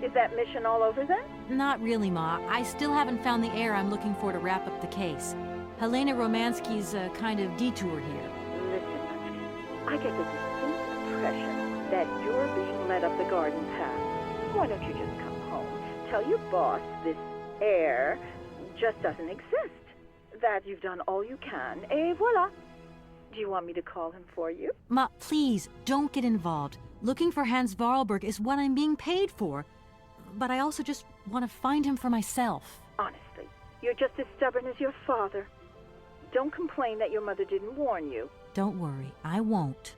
Is that mission all over then? Not really, Ma. I still haven't found the heir I'm looking for to wrap up the case. Helena Romansky's a kind of detour here. Listen, Munchkin, I get the distinct impression that you're being led up the garden path. Why don't you just come home, tell your boss this heir just doesn't exist, that you've done all you can, et voila. Do you want me to call him for you? Ma, please, don't get involved. Looking for Hans Voralberg is what I'm being paid for. But I also just want to find him for myself. Honestly, you're just as stubborn as your father. Don't complain that your mother didn't warn you. Don't worry, I won't.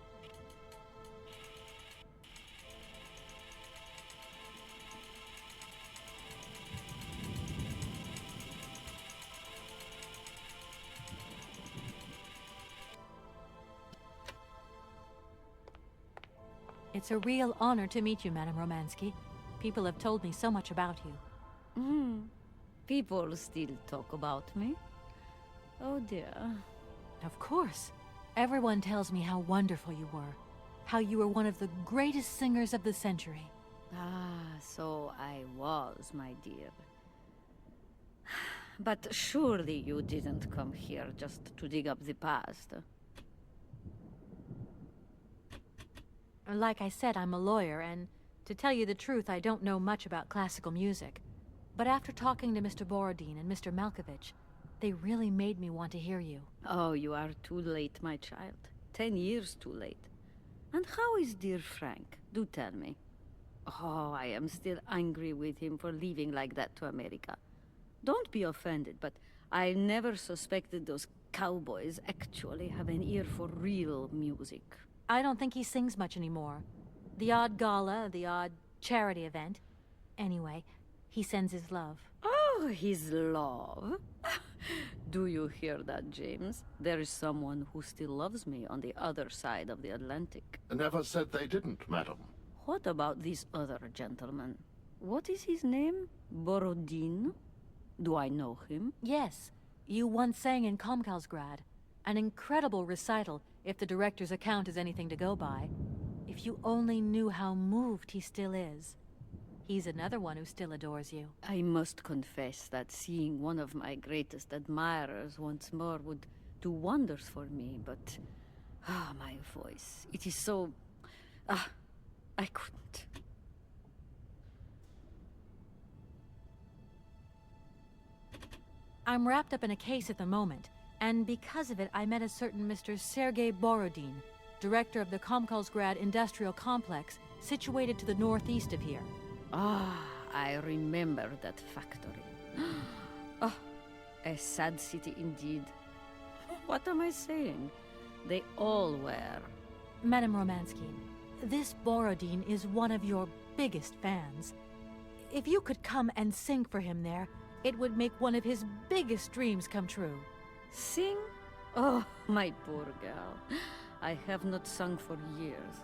It's a real honor to meet you, Madame Romansky. People have told me so much about you. People still talk about me. Oh dear. Of course. Everyone tells me how wonderful you were. How you were one of the greatest singers of the century. Ah, so I was, my dear. But surely you didn't come here just to dig up the past. Like I said, I'm a lawyer, and to tell you the truth, I don't know much about classical music. But after talking to Mr. Borodin and Mr. Malkovich, they really made me want to hear you. Oh, you are too late, my child. 10 years too late. And how is dear Frank? Do tell me. Oh, I am still angry with him for leaving like that to America. Don't be offended, but I never suspected those cowboys actually have an ear for real music. I don't think he sings much anymore. The odd gala, the odd charity event. Anyway, he sends his love. Oh, his love? Do you hear that, James? There is someone who still loves me on the other side of the Atlantic. Never said they didn't, madam. What about this other gentleman? What is his name? Borodin? Do I know him? Yes. You once sang in Komkolzgrad. An incredible recital, if the director's account is anything to go by. If you only knew how moved he still is. He's another one who still adores you. I must confess that seeing one of my greatest admirers once more would do wonders for me, but... my voice. It is so... I couldn't. I'm wrapped up in a case at the moment, and because of it, I met a certain Mr. Sergei Borodin, director of the Komkolzgrad industrial complex, situated to the northeast of here. Ah, I remember that factory. Oh, a sad city indeed. What am I saying? They all were. Madame Romansky, this Borodin is one of your biggest fans. If you could come and sing for him there, it would make one of his biggest dreams come true. Sing? Oh, my poor girl. I have not sung for years.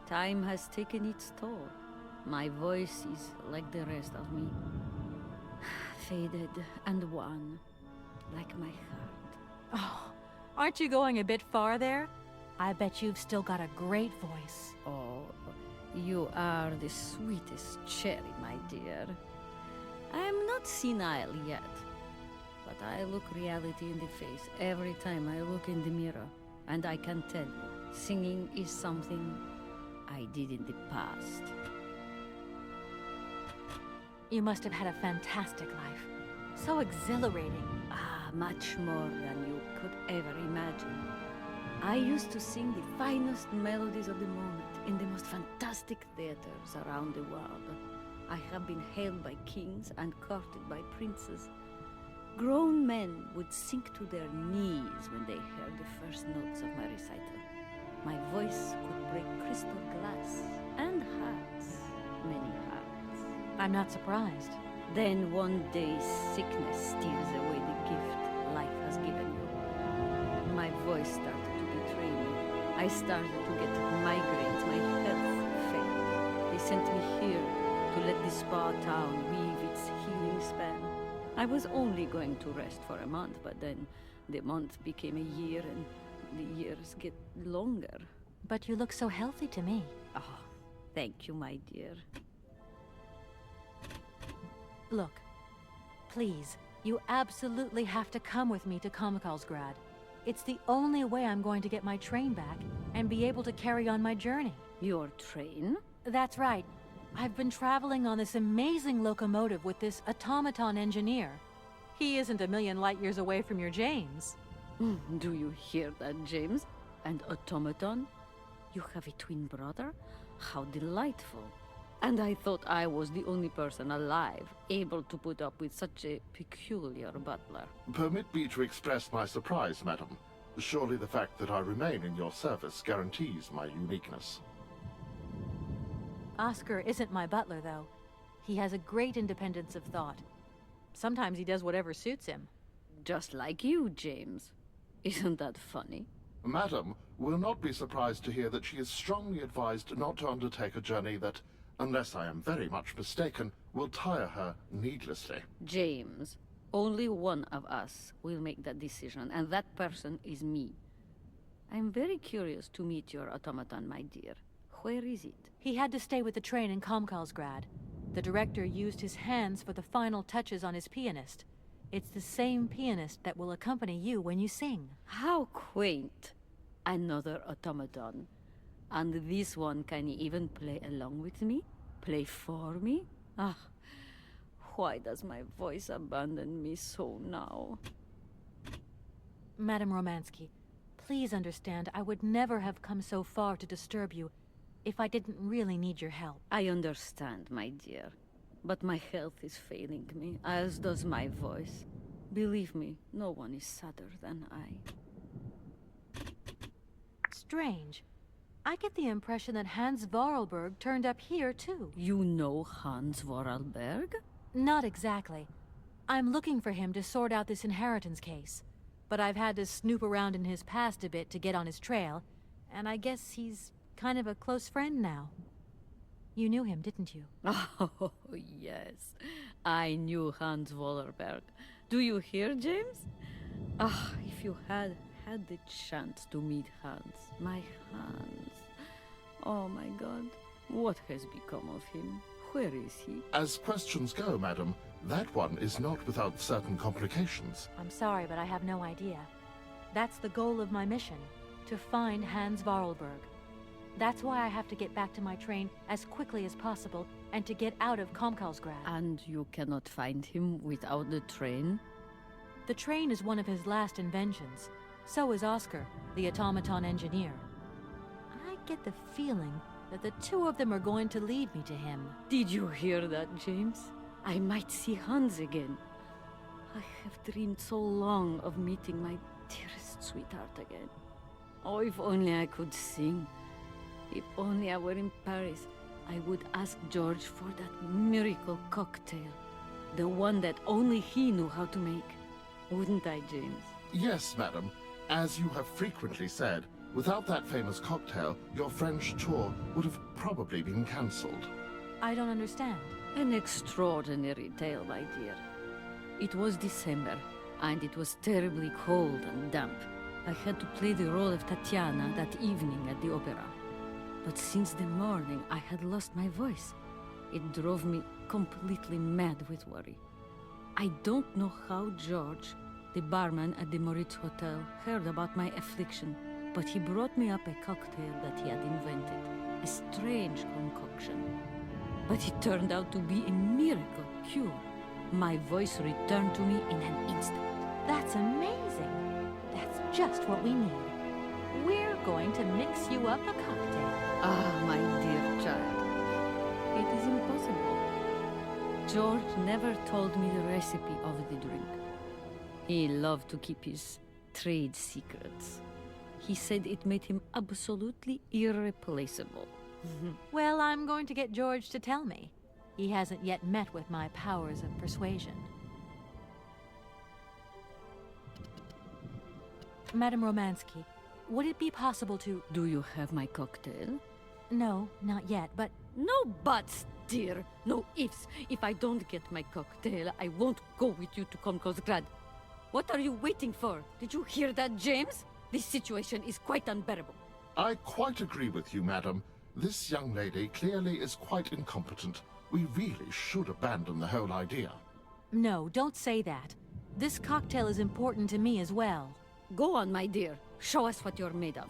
Time has taken its toll. My voice is like the rest of me. Faded and wan, like my heart. Oh, aren't you going a bit far there? I bet you've still got a great voice. Oh, you are the sweetest cherry, my dear. I am not senile yet, but I look reality in the face every time I look in the mirror, and I can tell you, singing is something I did in the past. You must have had a fantastic life. So exhilarating. Ah, much more than you could ever imagine. I used to sing the finest melodies of the moment in the most fantastic theaters around the world. I have been hailed by kings and courted by princes. Grown men would sink to their knees when they heard the first notes of my recital. My voice could break crystal glass and hearts, many hearts. I'm not surprised. Then one day sickness steals away the gift life has given you. My voice started to betray me. I started to get migraines, my health failed. They sent me here to let the spa town weave its healing spell. I was only going to rest for a month, but then the month became a year and the years get longer. But you look so healthy to me. Oh, thank you, my dear. Look, please, you absolutely have to come with me to Komkolzgrad. It's the only way I'm going to get my train back and be able to carry on my journey. Your train? That's right. I've been traveling on this amazing locomotive with this automaton engineer. He isn't a million light years away from your James. Do you hear that, James? And automaton? You have a twin brother? How delightful. And I thought I was the only person alive able to put up with such a peculiar butler. Permit me to express my surprise, madam. Surely the fact that I remain in your service guarantees my uniqueness. Oscar isn't my butler, though. He has a great independence of thought. Sometimes he does whatever suits him. Just like you, James. Isn't that funny? Madam will not be surprised to hear that she is strongly advised not to undertake a journey that, unless I am very much mistaken, will tire her needlessly. James, only one of us will make that decision, and that person is me. I'm very curious to meet your automaton, my dear. Where is it? He had to stay with the train in Komkolzgrad. The director used his hands for the final touches on his pianist. It's the same pianist that will accompany you when you sing. How quaint. Another automaton. And this one can even play along with me? Play for me? Ah, why does my voice abandon me so now? Madame Romansky, please understand I would never have come so far to disturb you if I didn't really need your help. I understand, my dear. But my health is failing me, as does my voice. Believe me, no one is sadder than I. Strange. I get the impression that Hans Voralberg turned up here, too. You know Hans Voralberg? Not exactly. I'm looking for him to sort out this inheritance case. But I've had to snoop around in his past a bit to get on his trail, and I guess he's kind of a close friend now. You knew him, didn't you? Oh, yes. I knew Hans Voralberg. Do you hear, James? Ah, if you had the chance to meet Hans. My Hans. Oh, my God. What has become of him? Where is he? As questions go, madam, that one is not without certain complications. I'm sorry, but I have no idea. That's the goal of my mission, to find Hans Voralberg. That's why I have to get back to my train as quickly as possible and to get out of Komkolzgrad. And you cannot find him without the train? The train is one of his last inventions. So is Oscar, the automaton engineer. I get the feeling that the two of them are going to lead me to him. Did you hear that, James? I might see Hans again. I have dreamed so long of meeting my dearest sweetheart again. Oh, if only I could sing. If only I were in Paris, I would ask George for that miracle cocktail. The one that only he knew how to make. Wouldn't I, James? Yes, madam. As you have frequently said, without that famous cocktail, your French tour would have probably been cancelled. I don't understand. An extraordinary tale, my dear. It was December, and it was terribly cold and damp. I had to play the role of Tatiana that evening at the opera. But since the morning, I had lost my voice. It drove me completely mad with worry. I don't know how George, the barman at the Moritz Hotel, heard about my affliction, but he brought me up a cocktail that he had invented. A strange concoction. But it turned out to be a miracle cure. My voice returned to me in an instant. That's amazing. That's just what we need. We're going to mix you up a cocktail. Ah, my dear child. It is impossible. George never told me the recipe of the drink. He loved to keep his trade secrets. He said it made him absolutely irreplaceable. Well, I'm going to get George to tell me. He hasn't yet met with my powers of persuasion. Madame Romansky, would it be possible to... Do you have my cocktail? No, not yet, but... No buts, dear. No ifs. If I don't get my cocktail, I won't go with you to Komkolzgrad. What are you waiting for? Did you hear that, James? This situation is quite unbearable. I quite agree with you, madam. This young lady clearly is quite incompetent. We really should abandon the whole idea. No, don't say that. This cocktail is important to me as well. Go on, my dear. Show us what you're made of.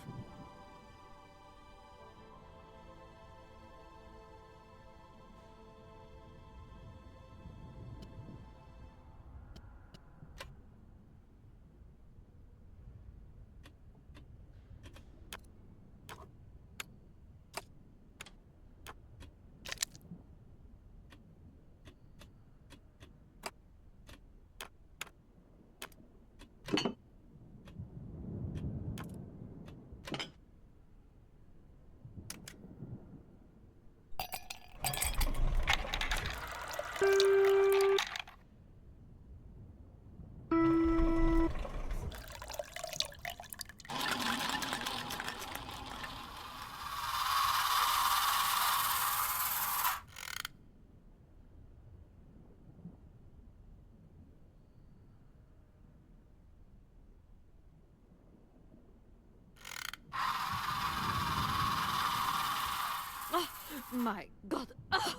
My God! Ah!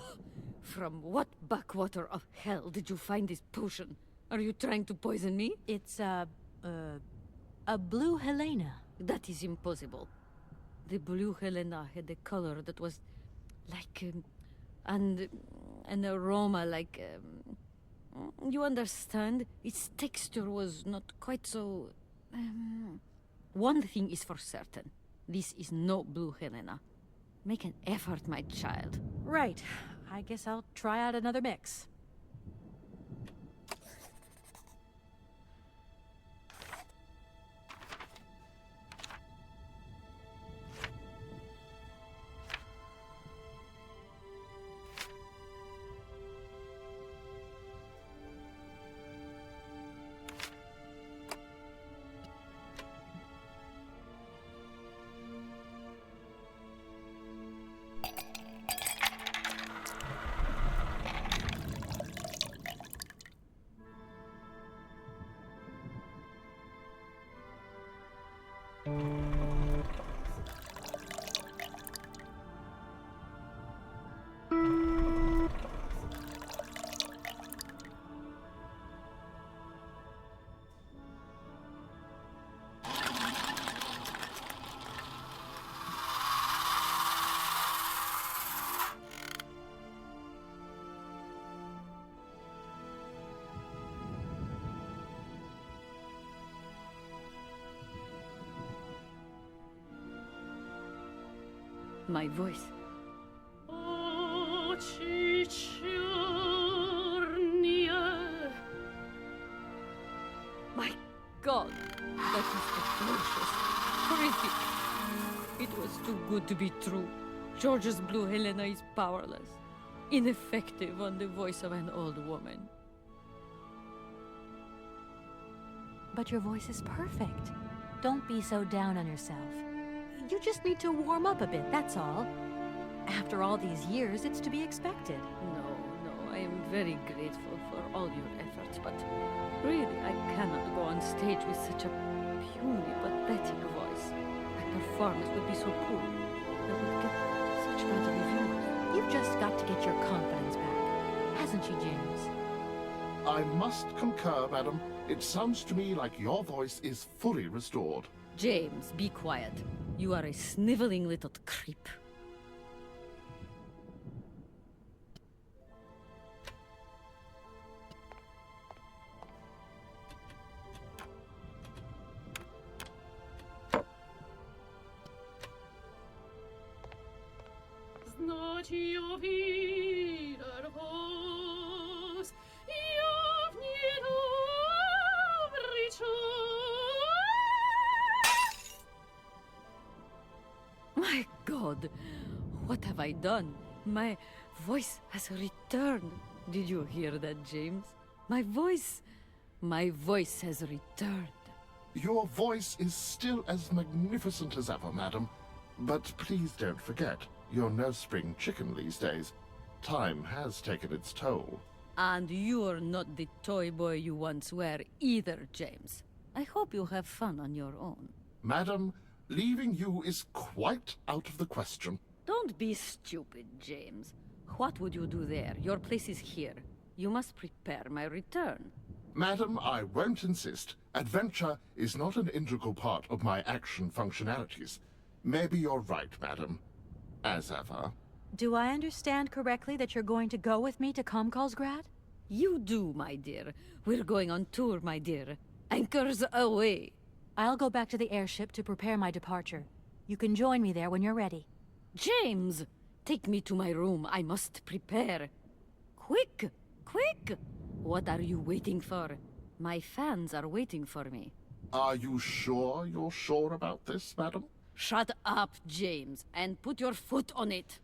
From what backwater of hell did you find this potion? Are you trying to poison me? It's, a blue Helena. That is impossible. The blue Helena had a color that was like, and an aroma like, you understand? Its texture was not quite so, One thing is for certain. This is no blue Helena. Make an effort, my child. Right. I guess I'll try out another mix. My voice. My God, that is atrocious. Horrific. It was too good to be true. George's Blue Helena is powerless, ineffective on the voice of an old woman. But your voice is perfect. Don't be so down on yourself. You just need to warm up a bit, that's all. After all these years, it's to be expected. No, I am very grateful for all your efforts, but really, I cannot go on stage with such a puny, pathetic voice. My performance would be so poor. I would get such bad reviews. You've just got to get your confidence back. Hasn't she, James? I must concur, madam. It sounds to me like your voice is fully restored. James, be quiet. You are a sniveling little creep. My God, what have I done? My voice has returned. Did you hear that, James? My voice has returned. Your voice is still as magnificent as ever, madam. But please don't forget, you're no spring chicken these days. Time has taken its toll. And you're not the toy boy you once were either, James. I hope you have fun on your own. Madam, leaving you is quite out of the question. Don't be stupid, James. What would you do there? Your place is here. You must prepare my return. Madam, I won't insist. Adventure is not an integral part of my action functionalities. Maybe you're right, madam. As ever. Do I understand correctly that you're going to go with me to Komkolzgrad? You do, my dear. We're going on tour, my dear. Anchors away. I'll go back to the airship to prepare my departure. You can join me there when you're ready. James! Take me to my room. I must prepare. Quick! Quick! What are you waiting for? My fans are waiting for me. Are you sure you're sure about this, madam? Shut up, James, and put your foot on it.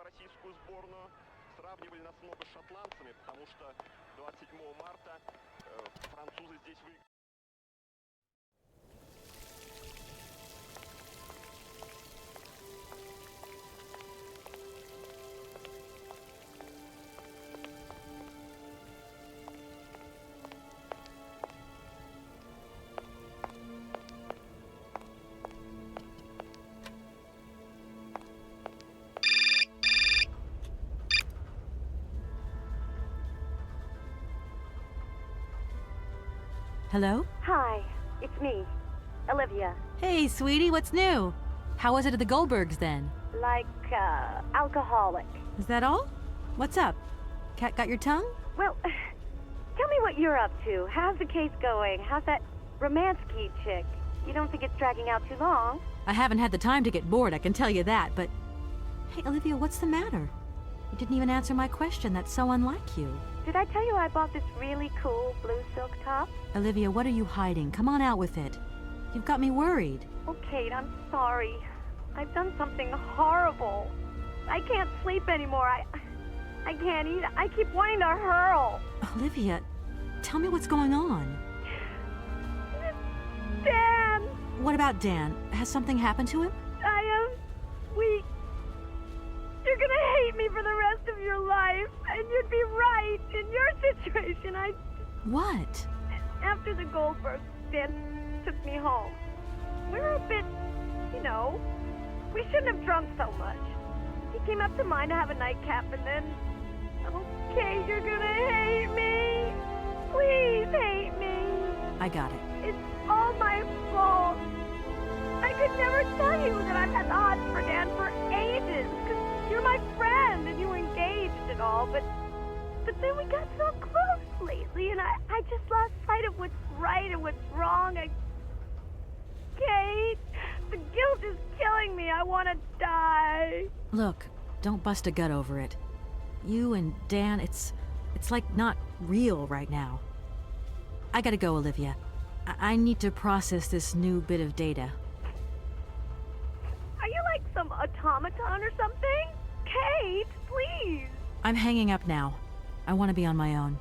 Российскую сборную сравнивали нас много с шотландцами, потому что 27 марта французы здесь выиграли. Hello? Hi, it's me, Olivia. Hey, sweetie, what's new? How was it at the Goldbergs, then? Like, alcoholic. Is that all? What's up? Cat got your tongue? Well, tell me what you're up to. How's the case going? How's that Romansky chick? You don't think it's dragging out too long? I haven't had the time to get bored, I can tell you that, but... Hey, Olivia, what's the matter? You didn't even answer my question. That's so unlike you. Did I tell you I bought this really cool blue silk top? Olivia, what are you hiding? Come on out with it. You've got me worried. Oh, Kate, I'm sorry. I've done something horrible. I can't sleep anymore. I can't eat. I keep wanting to hurl. Olivia, tell me what's going on. Dan! What about Dan? Has something happened to him? You're gonna hate me for the rest of your life, and you'd be right. In your situation, What? After the Goldbergs, Dan took me home. We were a bit, you know, we shouldn't have drunk so much. He came up to mine to have a nightcap and then... Okay, you're gonna hate me. Please hate me. I got it. It's all my fault. I could never tell you that I've had the hots for Dan for ages, because you're my friend and you were engaged and all, but then we got so close lately, and I just lost sight of what's right and what's wrong. Kate, the guilt is killing me. I want to die. Look, don't bust a gut over it. You and Dan, it's like not real right now. I gotta go, Olivia. I need to process this new bit of data. Are you like some automaton or something? Kate, please. I'm hanging up now. I want to be on my own.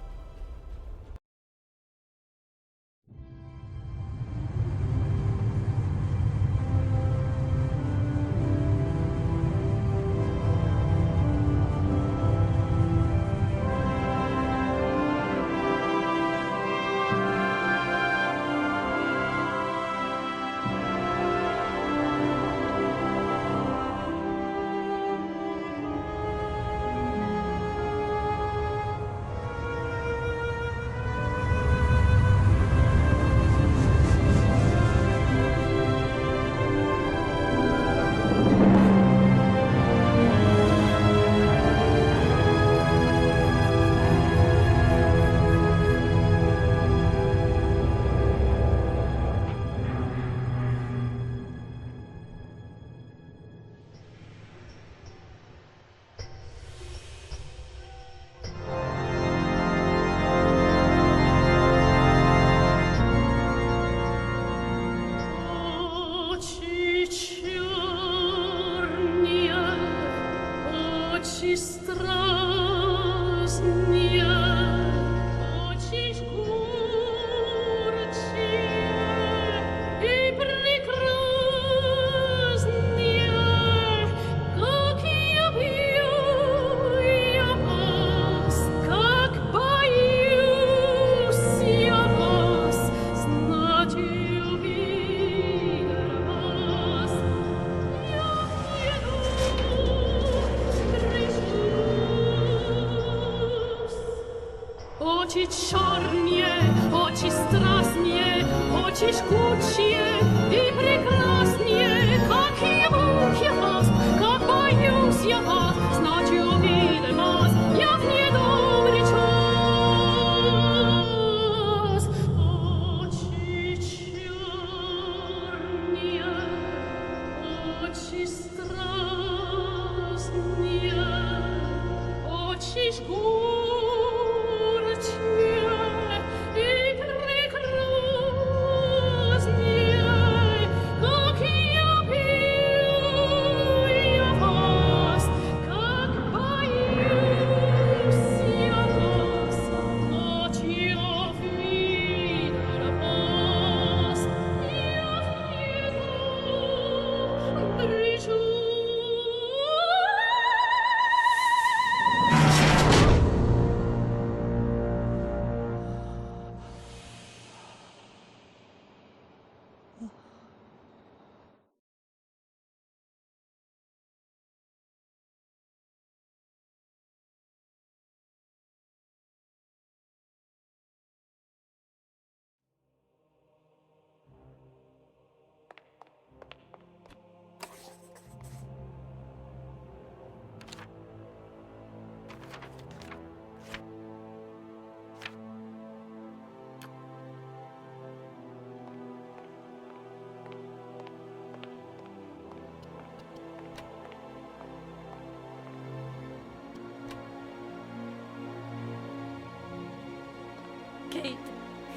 Kate,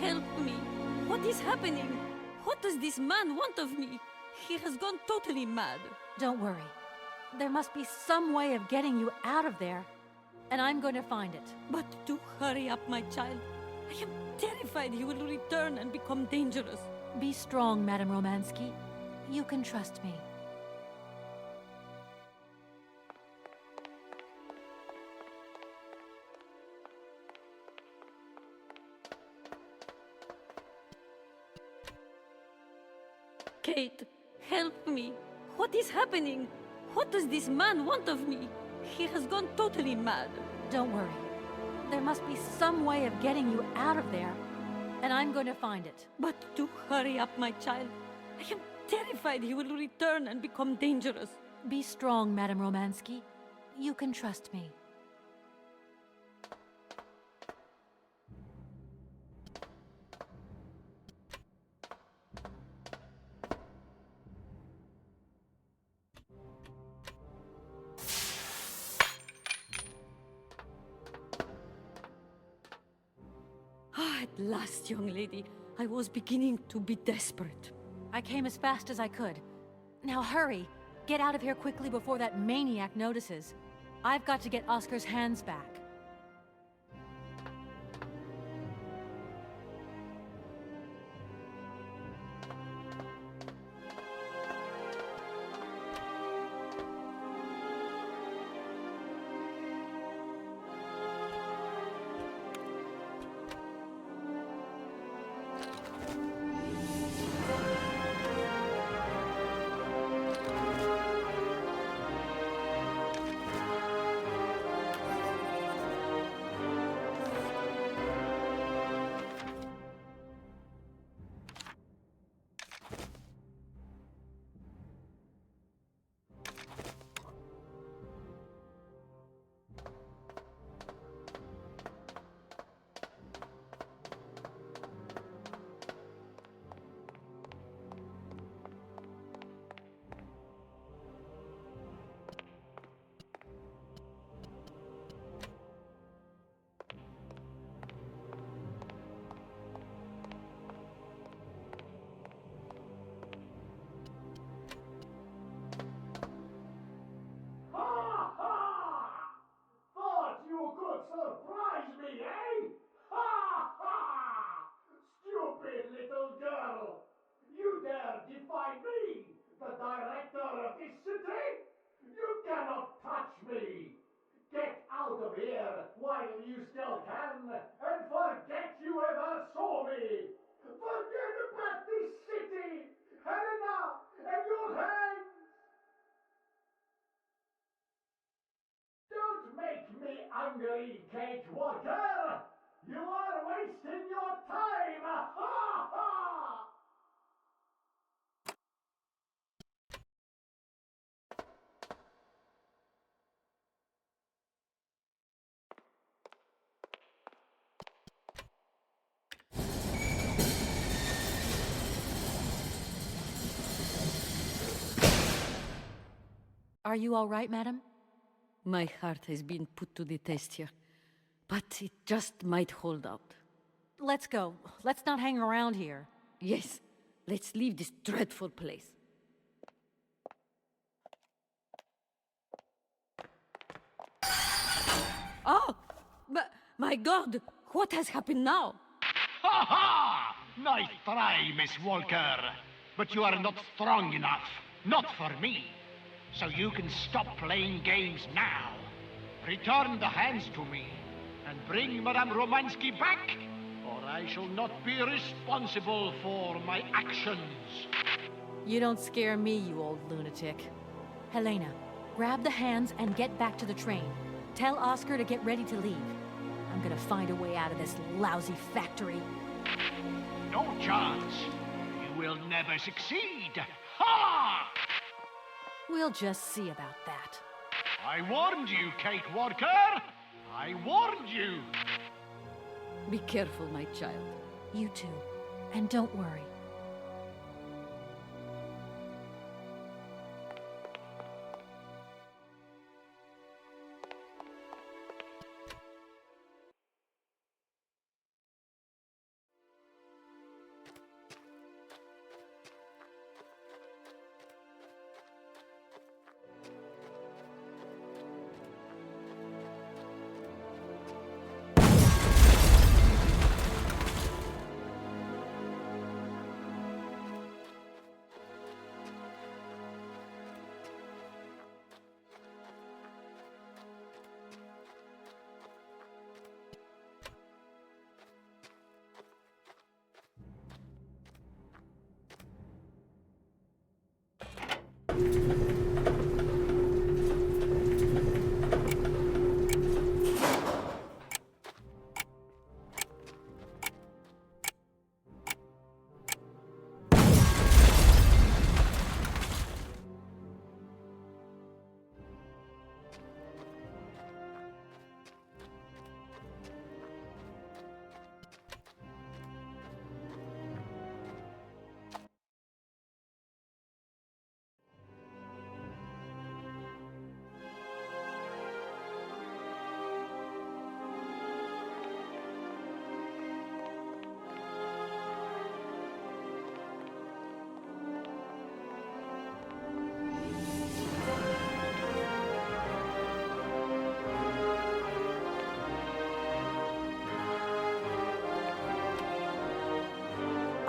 help me. What is happening? What does this man want of me? He has gone totally mad. Don't worry. There must be some way of getting you out of there, and I'm going to find it. But do hurry up, my child. I am terrified he will return and become dangerous. Be strong, Madame Romansky. You can trust me. Kate, help me. What is happening? What does this man want of me? He has gone totally mad. Don't worry. There must be some way of getting you out of there, and I'm going to find it. But do hurry up, my child. I am terrified he will return and become dangerous. Be strong, Madame Romansky. You can trust me. At last, young lady. I was beginning to be desperate. I came as fast as I could. Now hurry! Get out of here quickly before that maniac notices. I've got to get Oscar's hands back. Surprise me, eh? Ha ha! Stupid little girl! You dare defy me, the director of this city? You cannot touch me! Get out of here while you still can, and forget you ever saw me! Forget about this city! Helena, and your hands! Don't make me angry, cake worker! You are wasting your time! Ha ha! Are you all right, madam? My heart has been put to the test here, but it just might hold out. Let's go. Let's not hang around here. Yes, let's leave this dreadful place. Oh, but my God, what has happened now? Ha ha! Nice try, Miss Walker. But you are not strong enough. Not for me. So you can stop playing games now. Return the hands to me, and bring Madame Romansky back, or I shall not be responsible for my actions. You don't scare me, you old lunatic. Helena, grab the hands and get back to the train. Tell Oscar to get ready to leave. I'm gonna find a way out of this lousy factory. No chance. You will never succeed. Ha! We'll just see about that. I warned you, cake worker! I warned you! Be careful, my child. You too. And don't worry.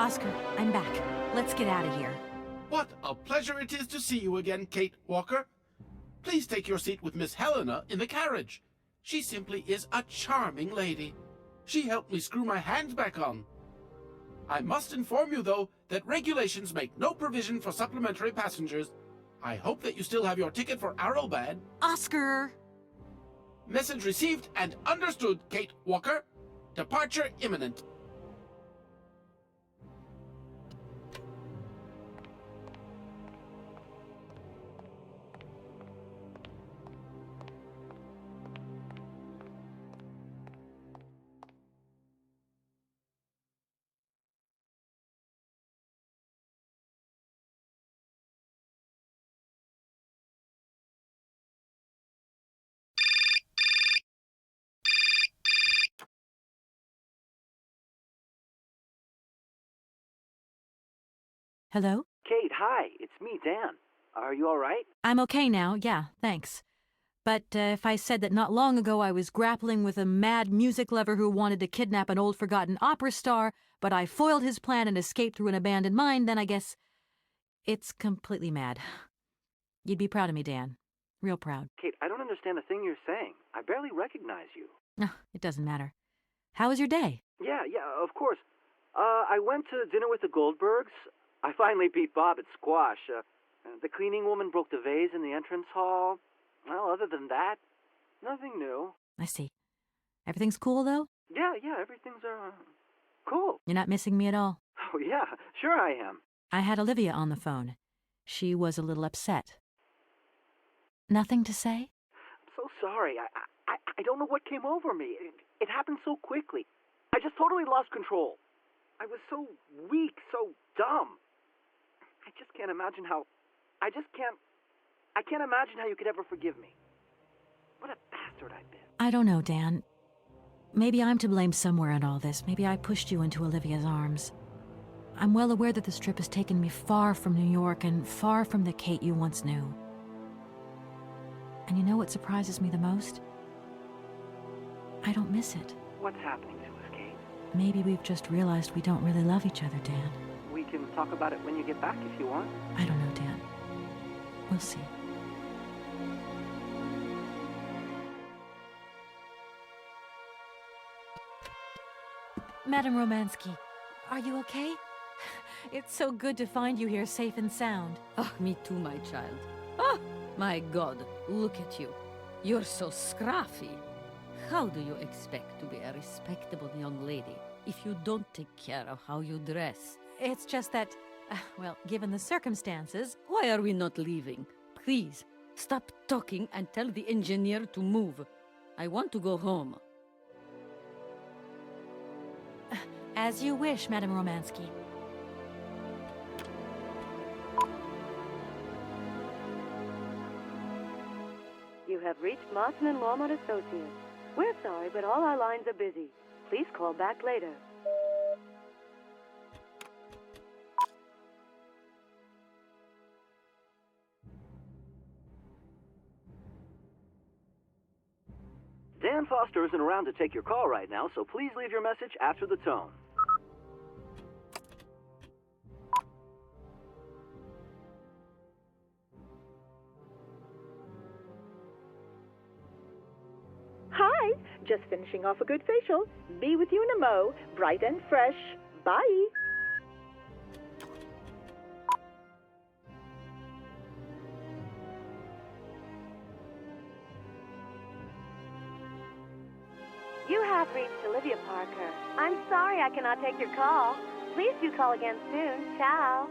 Oscar, I'm back. Let's get out of here. What a pleasure it is to see you again, Kate Walker. Please take your seat with Miss Helena in the carriage. She simply is a charming lady. She helped me screw my hand back on. I must inform you, though, that regulations make no provision for supplementary passengers. I hope that you still have your ticket for Arabald. Oscar! Message received and understood, Kate Walker. Departure imminent. Hello? Kate, hi. It's me, Dan. Are you all right? I'm okay now, yeah, thanks. But if I said that not long ago I was grappling with a mad music lover who wanted to kidnap an old forgotten opera star, but I foiled his plan and escaped through an abandoned mine, then I guess it's completely mad. You'd be proud of me, Dan. Real proud. Kate, I don't understand a thing you're saying. I barely recognize you. It doesn't matter. How was your day? Yeah, of course. I went to dinner with the Goldbergs. I finally beat Bob at squash. The cleaning woman broke the vase in the entrance hall. Well, other than that, nothing new. I see. Everything's cool, though? Yeah, everything's, cool. You're not missing me at all? Oh, yeah, sure I am. I had Olivia on the phone. She was a little upset. Nothing to say? I'm so sorry. I don't know what came over me. It happened so quickly. I just totally lost control. I was so weak, so dumb. I just can't imagine how... I can't imagine how you could ever forgive me. What a bastard I've been. I don't know, Dan. Maybe I'm to blame somewhere in all this. Maybe I pushed you into Olivia's arms. I'm well aware that this trip has taken me far from New York and far from the Kate you once knew. And you know what surprises me the most? I don't miss it. What's happening to us, Kate? Maybe we've just realized we don't really love each other, Dan. We can talk about it when you get back if you want. I don't know, Dan. We'll see. Madame Romansky, are you okay? It's so good to find you here safe and sound. Oh, me too, my child. Oh, my God, look at you. You're so scruffy. How do you expect to be a respectable young lady if you don't take care of how you dress? It's just that, well, given the circumstances... Why are we not leaving? Please, stop talking and tell the engineer to move. I want to go home. As you wish, Madame Romansky. You have reached Mawson and Walmart Associates. We're sorry, but all our lines are busy. Please call back later. Dan Foster isn't around to take your call right now, so please leave your message after the tone. Hi, just finishing off a good facial. Be with you in a mo, bright and fresh. Bye. You have reached Olivia Parker. I'm sorry I cannot take your call. Please do call again soon. Ciao.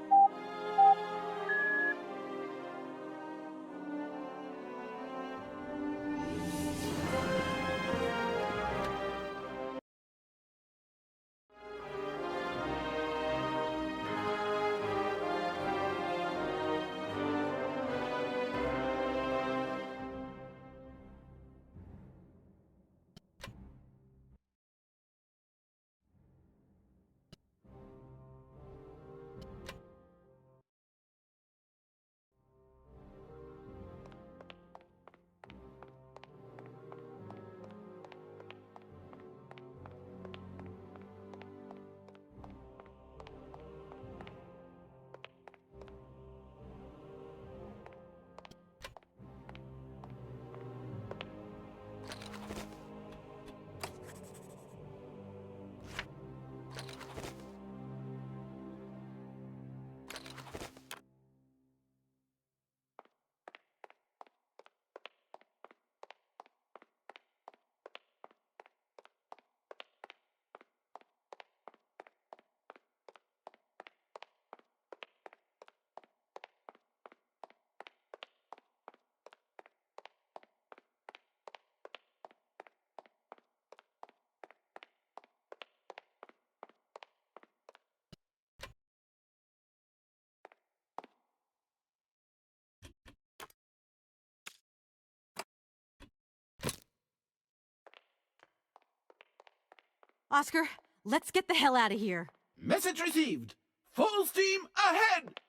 Oscar, let's get the hell out of here. Message received. Full steam ahead!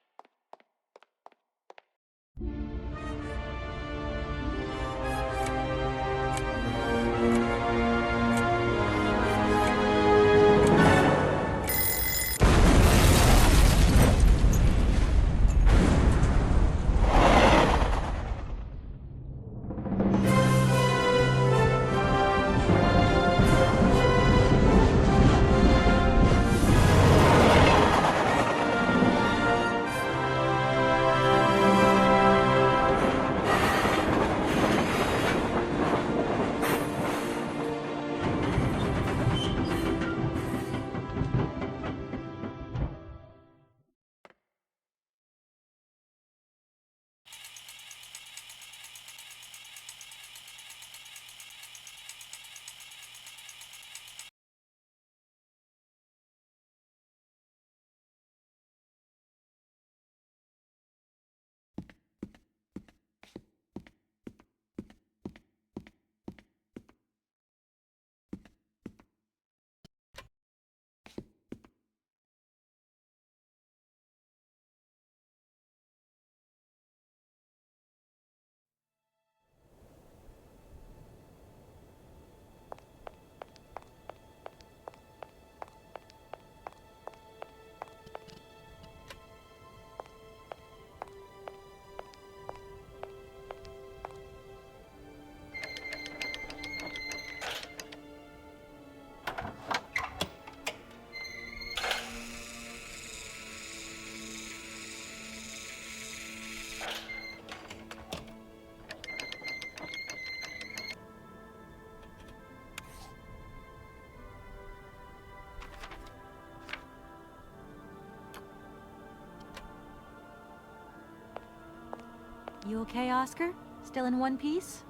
You okay, Oscar? Still in one piece?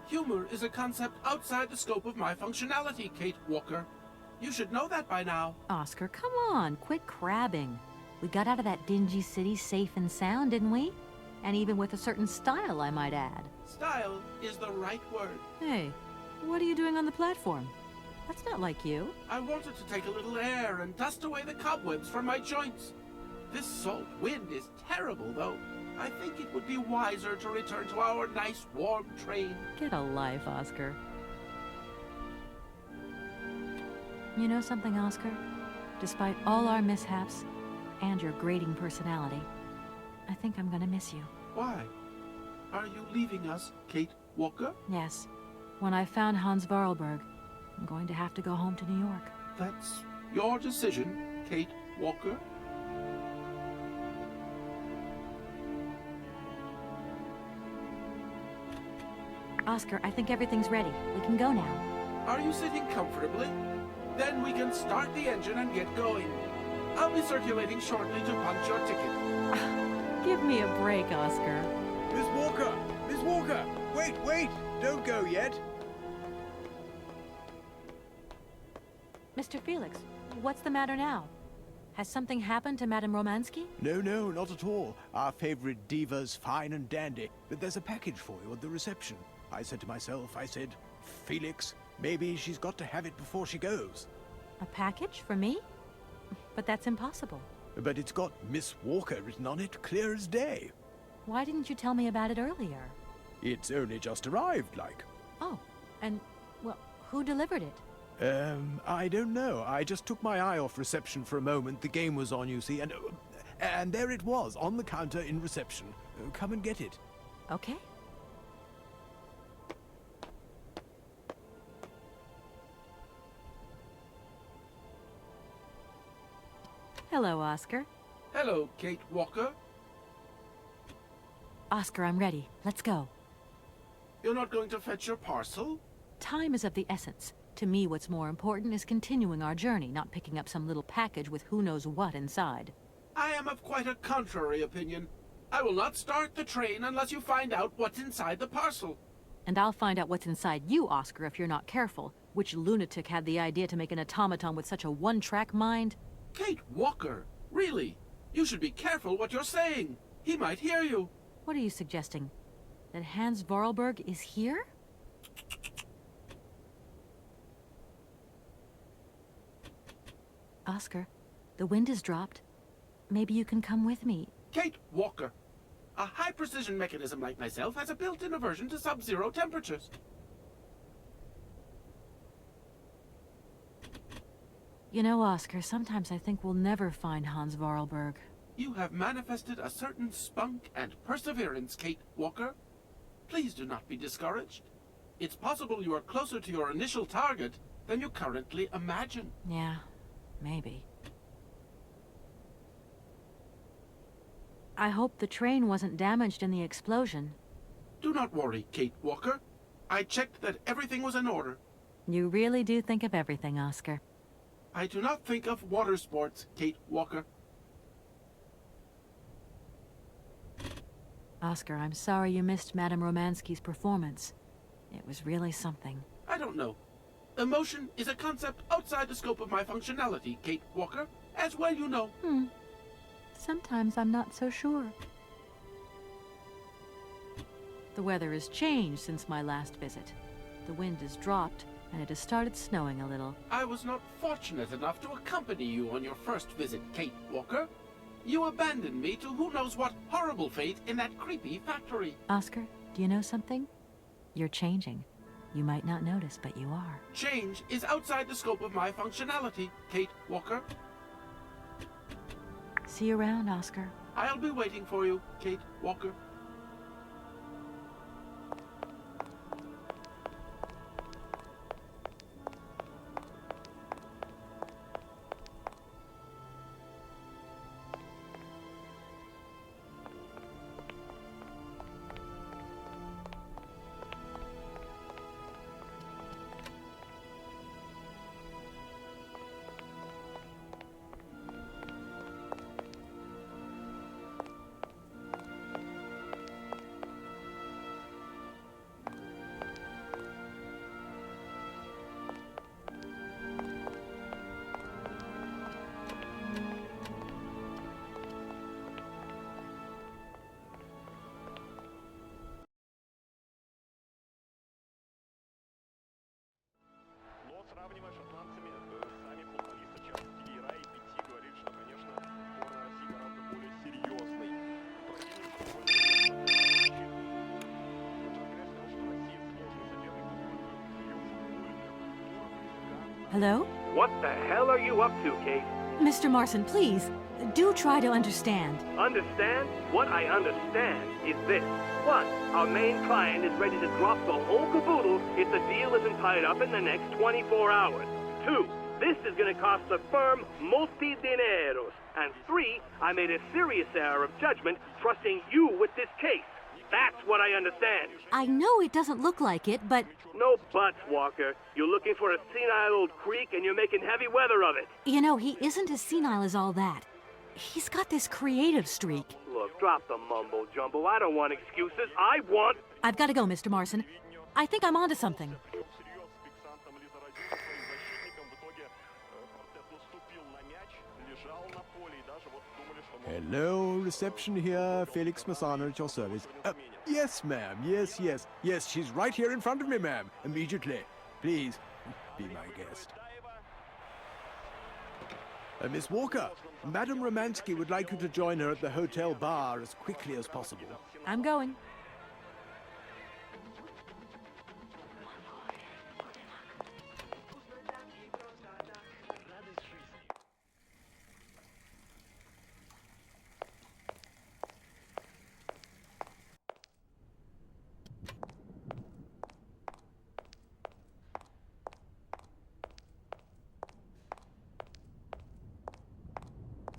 Humor is a concept outside the scope of my functionality, Kate Walker. You should know that by now. Oscar, come on, quit crabbing. We got out of that dingy city safe and sound, didn't we? And even with a certain style, I might add. Style is the right word. Hey, what are you doing on the platform? That's not like you. I wanted to take a little air and dust away the cobwebs from my joints. This salt wind is terrible, though. I think it would be wiser to return to our nice, warm train. Get a life, Oscar. You know something, Oscar? Despite all our mishaps and your grating personality, I think I'm gonna miss you. Why? Are you leaving us, Kate Walker? Yes. When I found Hans Voralberg, I'm going to have to go home to New York. That's your decision, Kate Walker? Oscar, I think everything's ready. We can go now. Are you sitting comfortably? Then we can start the engine and get going. I'll be circulating shortly to punch your ticket. Give me a break, Oscar. Miss Walker! Miss Walker! Wait! Don't go yet! Mr. Felix, what's the matter now? Has something happened to Madame Romansky? No, not at all. Our favorite diva's fine and dandy. But there's a package for you at the reception. I said to myself, Felix, maybe she's got to have it before she goes. A package for me? But that's impossible. But it's got Miss Walker written on it, clear as day. Why didn't you tell me about it earlier? It's only just arrived, like. Oh, and, well, who delivered it? I don't know. I just took my eye off reception for a moment. The game was on, you see, and there it was, on the counter in reception. Come and get it. Okay. Hello, Oscar. Hello, Kate Walker. Oscar, I'm ready. Let's go. You're not going to fetch your parcel? Time is of the essence. To me, what's more important is continuing our journey, not picking up some little package with who knows what inside. I am of quite a contrary opinion. I will not start the train unless you find out what's inside the parcel. And I'll find out what's inside you, Oscar, if you're not careful. Which lunatic had the idea to make an automaton with such a one-track mind? Kate Walker, really? You should be careful what you're saying. He might hear you. What are you suggesting? That Hans Voralberg is here? Oscar, the wind has dropped. Maybe you can come with me. Kate Walker. A high-precision mechanism like myself has a built-in aversion to sub-zero temperatures. You know, Oscar, sometimes I think we'll never find Hans Voralberg. You have manifested a certain spunk and perseverance, Kate Walker. Please do not be discouraged. It's possible you are closer to your initial target than you currently imagine. Yeah, maybe. I hope the train wasn't damaged in the explosion. Do not worry, Kate Walker. I checked that everything was in order. You really do think of everything, Oscar. I do not think of water sports, Kate Walker. Oscar, I'm sorry you missed Madame Romansky's performance. It was really something. I don't know. Emotion is a concept outside the scope of my functionality, Kate Walker. As well you know. Sometimes I'm not so sure. The weather has changed since my last visit. The wind has dropped, and it has started snowing a little. I was not fortunate enough to accompany you on your first visit, Kate Walker. You abandoned me to who knows what horrible fate in that creepy factory. Oscar, do you know something? You're changing. You might not notice, but you are. Change is outside the scope of my functionality, Kate Walker. See you around, Oscar. I'll be waiting for you, Kate Walker. Сравнивая шотландцами, сами полтора сейчас Syberia и PT говорит, что, конечно, сборная России гораздо более серьезный. Hello? What the hell are you up to, Kate? Mr. Marson, please, do try to understand. Understand? What I understand is this. One, our main client is ready to drop the whole caboodle if the deal isn't tied up in the next 24 hours. Two, this is going to cost the firm multi-dineros. And three, I made a serious error of judgment trusting you with this case. That's what I understand. I know it doesn't look like it, but... No buts, Walker. You're looking for a senile old creek and you're making heavy weather of it. You know, he isn't as senile as all that. He's got this creative streak. Look, drop the mumbo-jumbo. I don't want excuses. I want... I've got to go, Mr. Marson. I think I'm onto something. Hello, reception here. Felix Massano at your service. Yes, ma'am. Yes, yes. Yes, she's right here in front of me, ma'am. Immediately. Please, be my guest. Miss Walker, Madame Romansky would like you to join her at the hotel bar as quickly as possible. I'm going.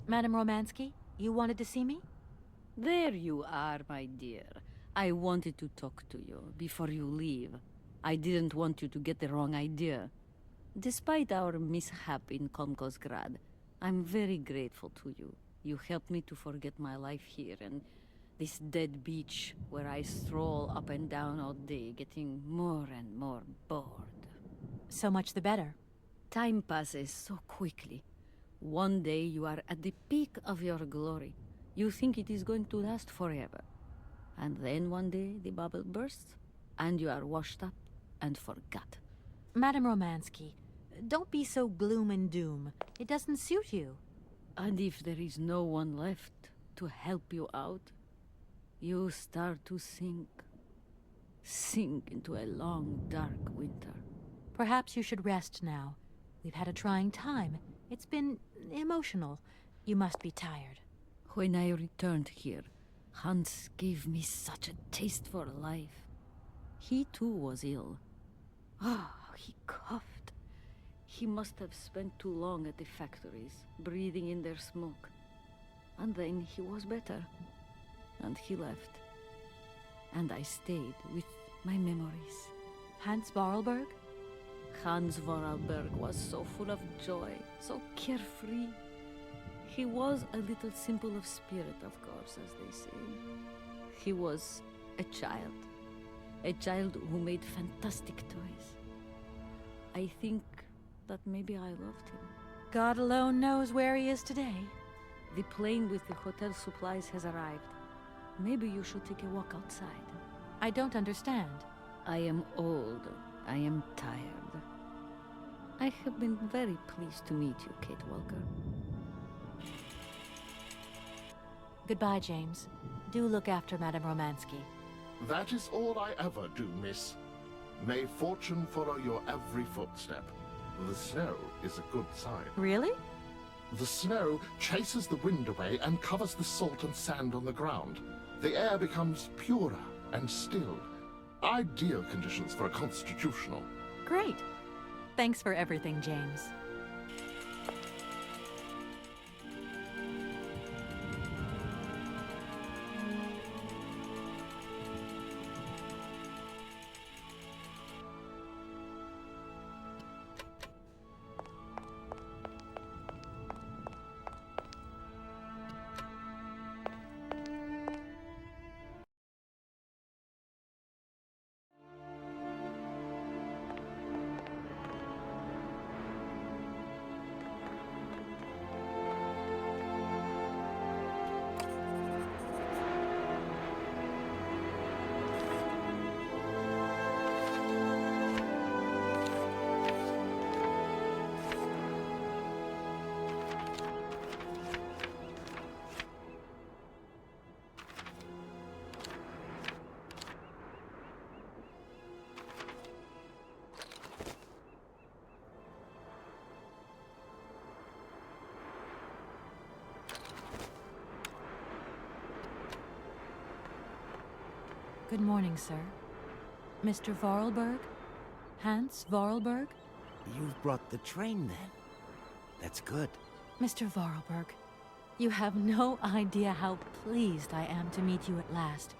Madame Romansky, you wanted to see me? There you are, my dear. I wanted to talk to you before you leave. I didn't want you to get the wrong idea. Despite our mishap in Komkolzgrad, I'm very grateful to you. You helped me to forget my life here and this dead beach where I stroll up and down all day, getting more and more bored. So much the better. Time passes so quickly. One day you are at the peak of your glory. You think it is going to last forever. And then one day the bubble bursts, and you are washed up and forgot. Madame Romansky, don't be so gloom and doom. It doesn't suit you. And if there is no one left to help you out, you start to sink into a long, dark winter. Perhaps you should rest now. We've had a trying time. It's been emotional. You must be tired. When I returned here, Hans gave me such a taste for life. He too was ill. He coughed. He must have spent too long at the factories, breathing in their smoke. And then he was better. And he left. And I stayed with my memories. Hans Voralberg? Hans Voralberg was so full of joy, so carefree. He was a little simple of spirit, of course, as they say. He was a child who made fantastic toys. I think that maybe I loved him. God alone knows where he is today. The plane with the hotel supplies has arrived. Maybe you should take a walk outside. I don't understand. I am old. I am tired. I have been very pleased to meet you, Kate Walker. Goodbye, James. Do look after Madame Romansky. That is all I ever do, miss. May fortune follow your every footstep. The snow is a good sign. Really? The snow chases the wind away and covers the salt and sand on the ground. The air becomes purer and still. Ideal conditions for a constitutional. Great. Thanks for everything, James. Good morning, sir. Mr. Voralberg? Hans Voralberg? You've brought the train, then. That's good. Mr. Voralberg, you have no idea how pleased I am to meet you at last.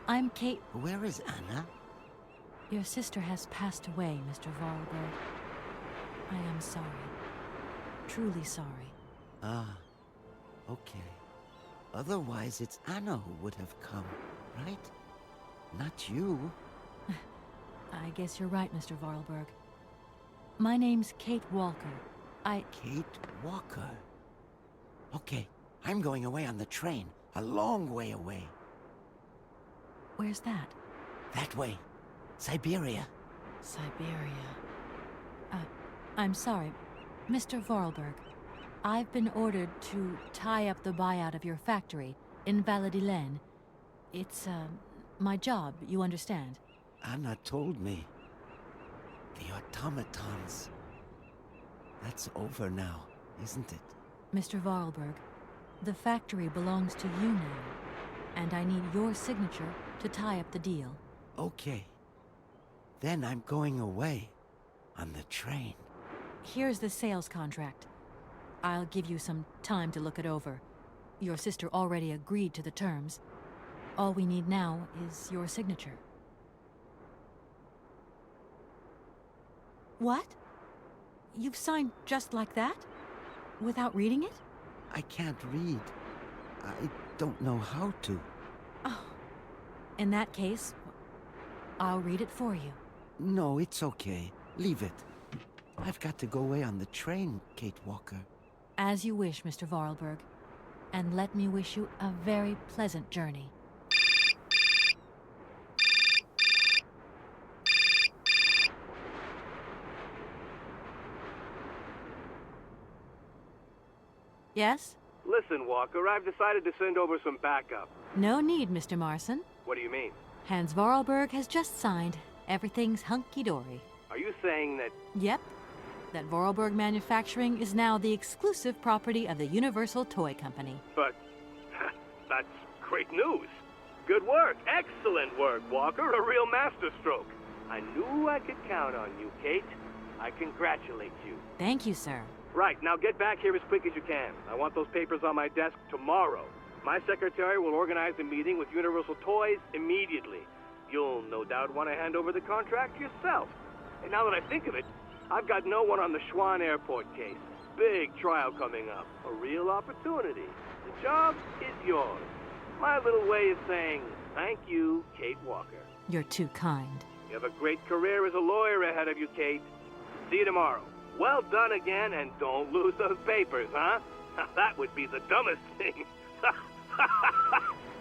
I'm Kate... Where is Anna? Your sister has passed away, Mr. Voralberg. I am sorry. Truly sorry. Ah, okay. Otherwise, it's Anna who would have come, right? Not you. I guess you're right, Mr. Voralberg. My name's Kate Walker. Kate Walker? Okay, I'm going away on the train. A long way away. Where's that? That way. Syberia. Syberia. I'm sorry. Mr. Voralberg, I've been ordered to tie up the buyout of your factory in Valadilène. It's, my job, you understand. Anna told me. The automatons. That's over now, isn't it? Mr. Voralberg, the factory belongs to you now, and I need your signature to tie up the deal. Okay. Then I'm going away on the train. Here's the sales contract. I'll give you some time to look it over. Your sister already agreed to the terms. All we need now is your signature. What? You've signed just like that? Without reading it? I can't read. I don't know how to. Oh. In that case, I'll read it for you. No, it's okay. Leave it. I've got to go away on the train, Kate Walker. As you wish, Mr. Voralberg. And let me wish you a very pleasant journey. Yes? Listen, Walker, I've decided to send over some backup. No need, Mr. Marson. What do you mean? Hans Voralberg has just signed. Everything's hunky-dory. Are you saying that... Yep. That Voralberg Manufacturing is now the exclusive property of the Universal Toy Company. But... that's great news. Good work. Excellent work, Walker. A real masterstroke. I knew I could count on you, Kate. I congratulate you. Thank you, sir. Right, now get back here as quick as you can. I want those papers on my desk tomorrow. My secretary will organize a meeting with Universal Toys immediately. You'll no doubt want to hand over the contract yourself. And now that I think of it, I've got no one on the Schwann Airport case. Big trial coming up. A real opportunity. The job is yours. My little way of saying thank you, Kate Walker. You're too kind. You have a great career as a lawyer ahead of you, Kate. See you tomorrow. Well done again, and don't lose those papers, huh? That would be the dumbest thing.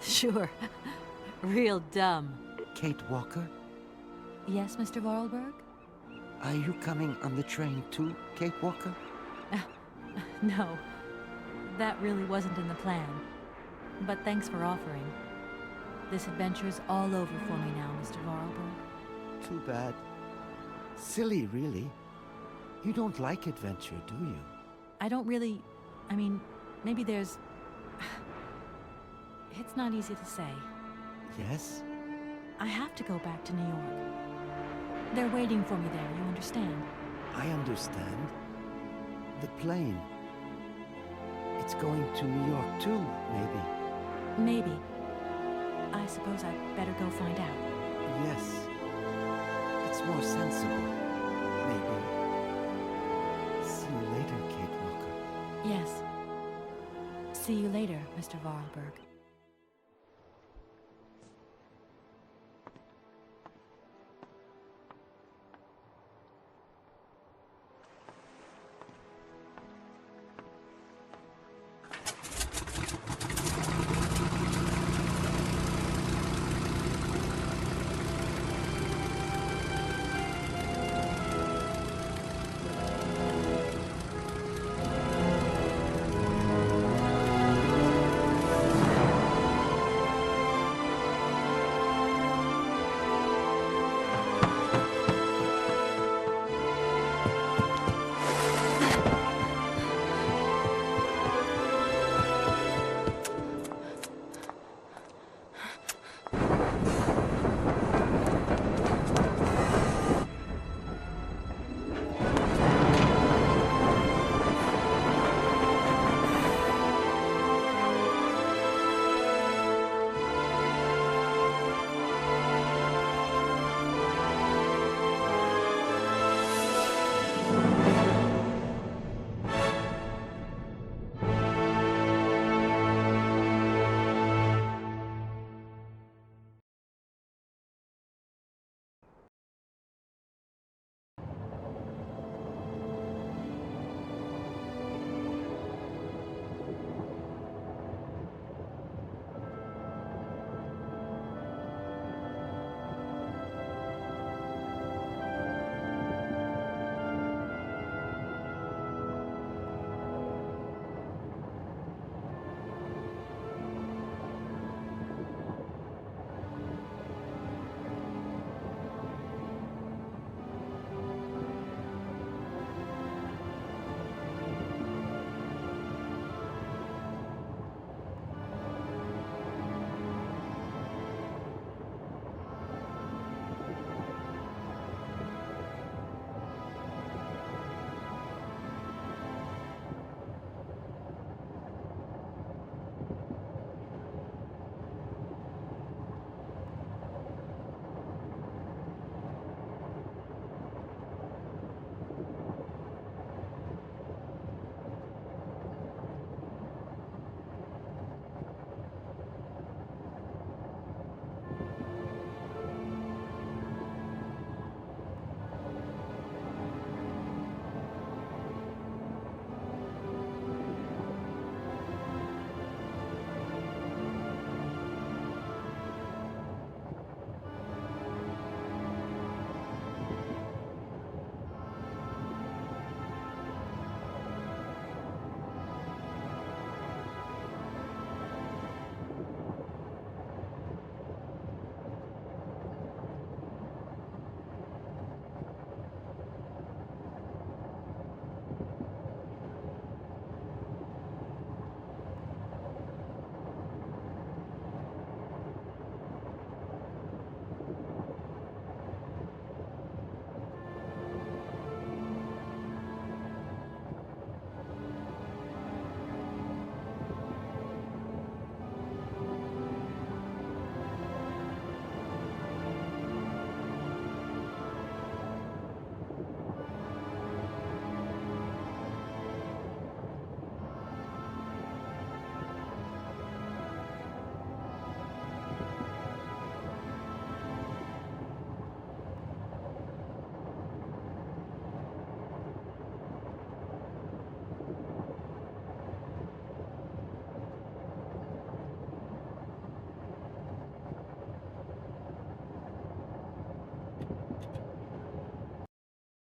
Sure. Real dumb. Kate Walker? Yes, Mr. Voralberg? Are you coming on the train too, Kate Walker? No. That really wasn't in the plan. But thanks for offering. This adventure's all over for me now, Mr. Voralberg. Too bad. Silly, really. You don't like adventure, do you? I don't really... I mean, maybe there's... It's not easy to say. Yes? I have to go back to New York. They're waiting for me there, you understand? I understand. The plane. It's going to New York too, maybe. Maybe. I suppose I'd better go find out. Yes. It's more sensible. Maybe. See you later, Kate Walker. Yes. See you later, Mr. Voralberg.